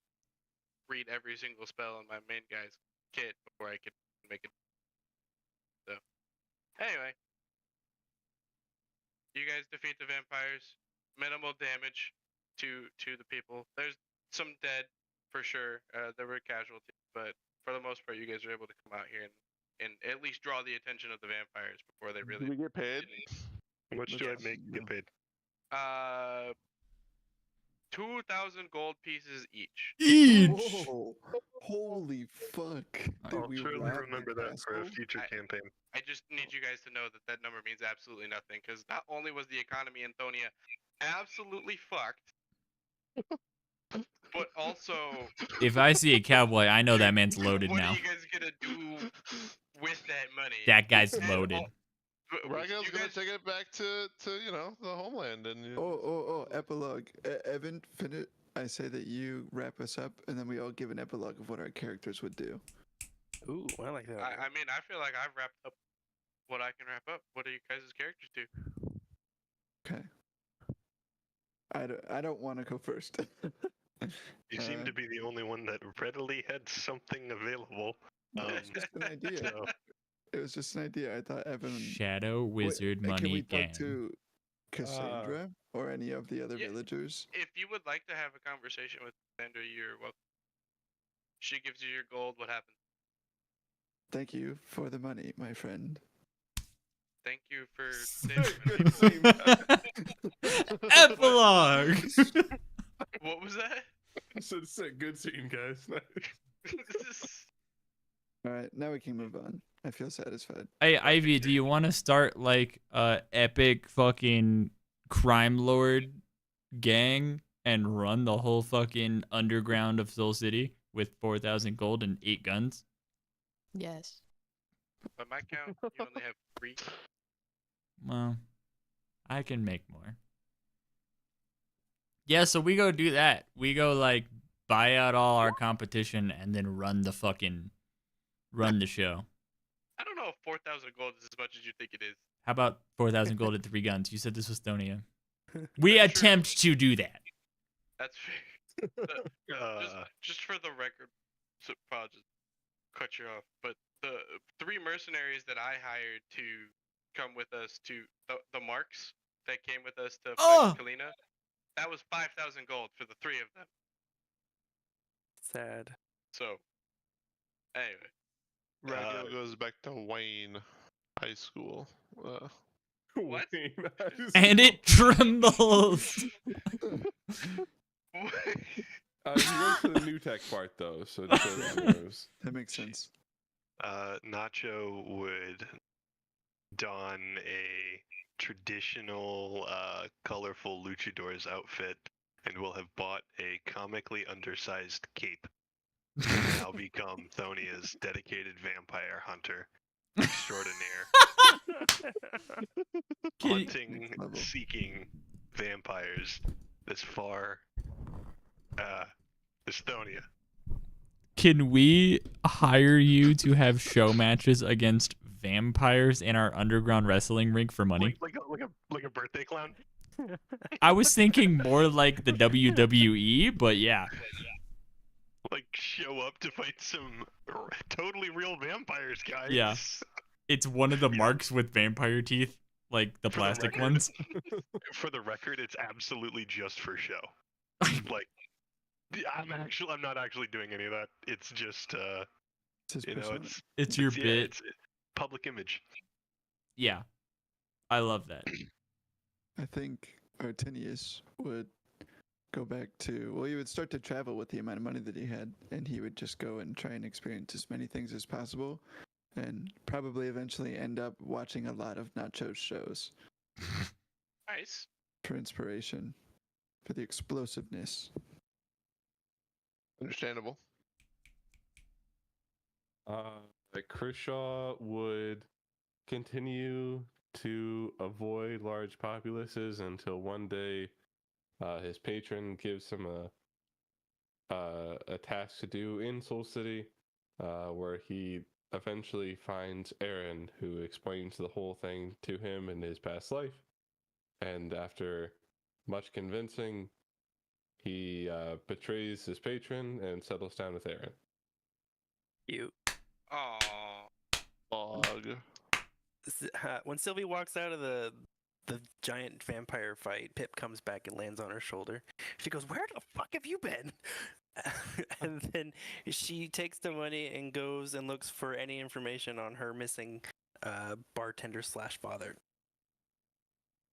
Speaker 2: read every single spell in my main guy's kit before I can make it. So anyway, you guys defeat the vampires. Minimal damage to the people. There's some dead for sure. There were casualties, but for the most part, you guys were able to come out here and at least draw the attention of the vampires before they really.
Speaker 7: Do we get paid?
Speaker 5: How much do I make get paid?
Speaker 2: 2,000 gold pieces each.
Speaker 1: Whoa. Holy fuck. Did
Speaker 5: I'll
Speaker 1: we
Speaker 5: surely
Speaker 1: rob the
Speaker 5: remember that for a
Speaker 1: castle?
Speaker 5: future campaign.
Speaker 2: I just need you guys to know that that number means absolutely nothing, because not only was the economy in Thonia absolutely fucked, but also.
Speaker 3: If I see a cowboy, I know that man's loaded
Speaker 2: what
Speaker 3: now.
Speaker 2: are you guys gonna do with that money?
Speaker 3: That guy's
Speaker 2: And
Speaker 3: loaded.
Speaker 7: Ragnar's
Speaker 2: you
Speaker 7: gonna
Speaker 2: guys-
Speaker 7: take it back to the homeland and.
Speaker 1: Oh, epilogue. Evan, finish. I say that you wrap us up, and then we all give an epilogue of what our characters would do.
Speaker 6: Ooh, I like that.
Speaker 2: I mean, I feel like I've wrapped up what I can wrap up. What do you guys' characters do?
Speaker 1: Okay. I don't want to go first.
Speaker 5: You seem to be the only one that readily had something available.
Speaker 1: No, it's just an idea.
Speaker 5: So,
Speaker 1: It was just an idea. I thought Evan.
Speaker 3: Shadow
Speaker 1: Wait,
Speaker 3: Wizard
Speaker 1: can
Speaker 3: Money
Speaker 1: we
Speaker 3: Gang.
Speaker 1: talk to Cassandra or any of the other
Speaker 2: Yeah.
Speaker 1: villagers?
Speaker 2: If you would like to have a conversation with Sandra, you're welcome. She gives you your gold. What happens?
Speaker 1: Thank you for the money, my friend.
Speaker 2: Thank you for
Speaker 7: Good
Speaker 2: saving my
Speaker 7: scene.
Speaker 3: Epilogue.
Speaker 2: What was that?
Speaker 7: Good scene, guys.
Speaker 1: All right, now we can move on. I feel satisfied.
Speaker 3: Hey Ivy, do you want to start like epic fucking crime lord gang and run the whole fucking underground of Soul City with 4,000 gold and 8 guns?
Speaker 8: Yes.
Speaker 2: By my count, you only have 3.
Speaker 3: Well, I can make more. Yeah, so we go do that. We go like buy out all our competition and then run the show.
Speaker 2: I don't know if 4,000 gold is as much as you think it is.
Speaker 3: How about 4,000 gold and 3 guns? You said this was Thonia. We attempt to do that.
Speaker 2: That's fair. Just for the record, so I'll just cut you off. But the 3 mercenaries that I hired to come with us to the marks that came with us to fight Kalina, that was 5,000 gold for the 3 of them.
Speaker 6: Sad.
Speaker 2: So, anyway.
Speaker 7: Ragnar goes back to Wayne High School.
Speaker 2: What?
Speaker 3: And it trembles.
Speaker 4: He went to the new tech part though, so just so everyone knows.
Speaker 1: That makes sense.
Speaker 5: Nacho would don a traditional, colorful luchador's outfit and will have bought a comically undersized cape. And now become Thonia's dedicated vampire hunter extraordinaire. Hunting,
Speaker 1: Next level.
Speaker 5: seeking vampires this far, Estonia.
Speaker 3: Can we hire you to have show matches against vampires in our underground wrestling rink for money?
Speaker 5: Like a birthday clown?
Speaker 3: I was thinking more like the WWE, but yeah.
Speaker 5: Like show up to fight some totally real vampires, guys.
Speaker 3: Yeah. It's one of the marks with vampire teeth, like the
Speaker 5: For the
Speaker 3: plastic
Speaker 5: record.
Speaker 3: ones.
Speaker 5: For the record, it's absolutely just for show. Like, I'm not actually doing any of that. It's just,
Speaker 1: It's his
Speaker 5: you know,
Speaker 1: persona.
Speaker 3: It's your
Speaker 5: yeah,
Speaker 3: bit.
Speaker 5: it's public image.
Speaker 3: Yeah. I love that.
Speaker 1: I think Artinius would go back to, well, he would start to travel with the amount of money that he had, and he would just go and try and experience as many things as possible, and probably eventually end up watching a lot of Nacho's shows
Speaker 2: Nice.
Speaker 1: for inspiration, for the explosiveness.
Speaker 7: Understandable.
Speaker 4: Kershaw would continue to avoid large populaces until one day his patron gives him a task to do in Soul City, where he eventually finds Aaron, who explains the whole thing to him in his past life. And after much convincing, he betrays his patron and settles down with Aaron.
Speaker 6: You.
Speaker 2: Aww.
Speaker 7: Log.
Speaker 6: When Sylvie walks out of the giant vampire fight, Pip comes back and lands on her shoulder. She goes, "Where the fuck have you been?" And then she takes the money and goes and looks for any information on her missing bartender / father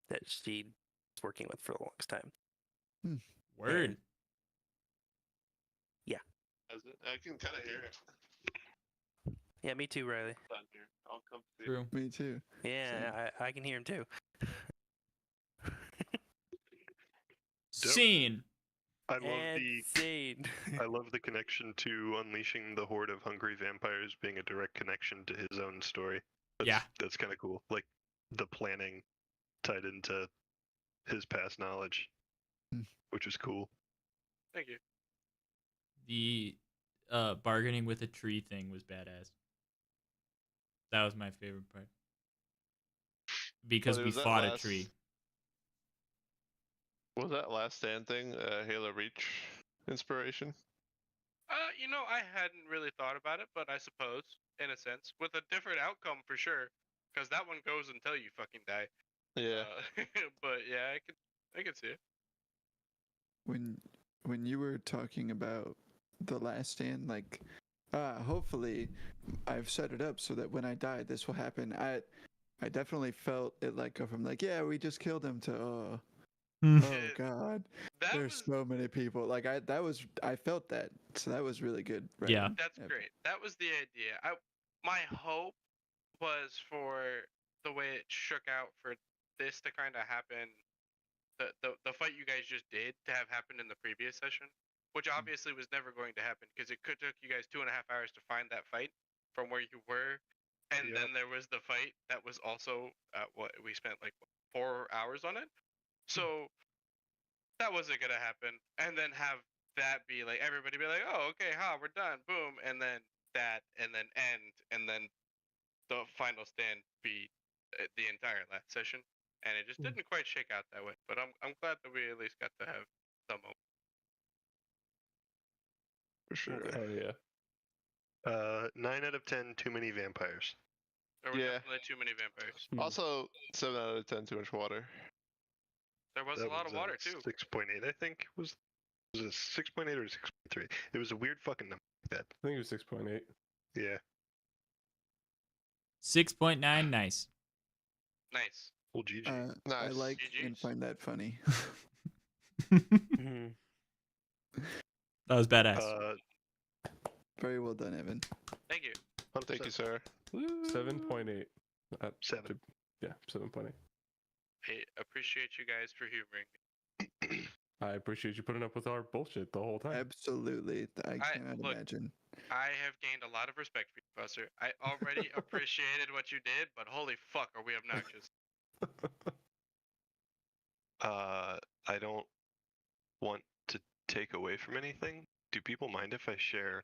Speaker 6: that she was working with for the longest time.
Speaker 3: Word.
Speaker 7: I can kind of hear it.
Speaker 6: Yeah, me too, Riley.
Speaker 7: Down here. I'll come see.
Speaker 3: True.
Speaker 1: Me too.
Speaker 6: Yeah, I can hear him too.
Speaker 3: Scene.
Speaker 5: I love
Speaker 6: And
Speaker 5: the
Speaker 6: scene.
Speaker 5: I love the connection to unleashing the horde of hungry vampires being a direct connection to his own story. That's kind of cool. Like the planning tied into his past knowledge, which was cool.
Speaker 2: Thank you.
Speaker 3: The bargaining with a tree thing was badass. That was my favorite part. Because we
Speaker 7: Was that
Speaker 3: fought a
Speaker 7: last-
Speaker 3: tree.
Speaker 7: Was that Last Stand thing Halo Reach inspiration?
Speaker 2: I hadn't really thought about it, but I suppose, in a sense, with a different outcome for sure, because that one goes until you fucking die.
Speaker 7: Yeah.
Speaker 2: But yeah, I could see it.
Speaker 1: When you were talking about The Last Stand, like, hopefully I've set it up so that when I die, this will happen. I definitely felt it like go from like, yeah, we just killed him to, oh God,
Speaker 2: That
Speaker 1: there's
Speaker 2: was
Speaker 1: so many people. Like I felt that, so that was really good.
Speaker 3: Yeah.
Speaker 2: That's great. That was the idea. My hope was for the way it shook out for this to kind of happen. The fight you guys just did to have happened in the previous session, which obviously was never going to happen because it took you guys 2.5 hours to find that fight from where you were, and then there was the fight that was also what we spent like 4 hours on it. So that wasn't gonna happen, and then have that be like everybody be like, oh okay, we're done, boom, and then that, and then end, and then the final stand be the entire last session, and it just didn't quite shake out that way. But I'm glad that we at least got to have some moment.
Speaker 7: For sure.
Speaker 4: Oh yeah.
Speaker 5: 9 out of 10. Too many vampires.
Speaker 2: There were
Speaker 7: Yeah.
Speaker 2: definitely too many vampires.
Speaker 7: Also, 7 out of 10 too much water.
Speaker 2: There was
Speaker 5: That
Speaker 2: a lot of water too.
Speaker 5: 6.8, I think. Was it 6.8 or 6.3? It was a weird fucking number like that.
Speaker 4: I think it was 6.8.
Speaker 5: Yeah.
Speaker 3: 6.9, nice.
Speaker 2: Nice.
Speaker 5: Well, GG.
Speaker 1: I
Speaker 7: Nice.
Speaker 1: like and
Speaker 2: GGs.
Speaker 1: find that funny.
Speaker 6: Mhm.
Speaker 3: That was badass.
Speaker 1: Very well done, Evan.
Speaker 2: Thank you.
Speaker 7: Thank you, sir.
Speaker 4: 7.8.
Speaker 5: 7.
Speaker 4: Yeah, 7.8.
Speaker 2: I appreciate you guys for humoring me.
Speaker 4: I appreciate you putting up with our bullshit the whole time.
Speaker 1: Absolutely. I cannot
Speaker 2: look,
Speaker 1: imagine.
Speaker 2: I have gained a lot of respect for you, Buster. I already appreciated what you did, but holy fuck, are we obnoxious?
Speaker 5: I don't want to take away from anything. Do people mind if I share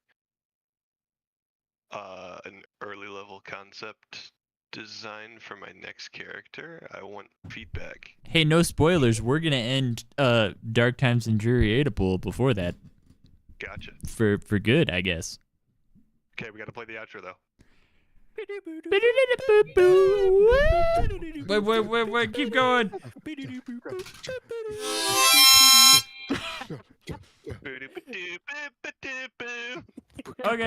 Speaker 5: an early level concept design for my next character? I want feedback.
Speaker 3: Hey, no spoilers. We're gonna end Dark Times and Dreary Adapool before that.
Speaker 5: Gotcha.
Speaker 3: For good, I guess.
Speaker 5: Okay, we gotta play the outro though.
Speaker 3: Wait, keep going.
Speaker 5: Boop,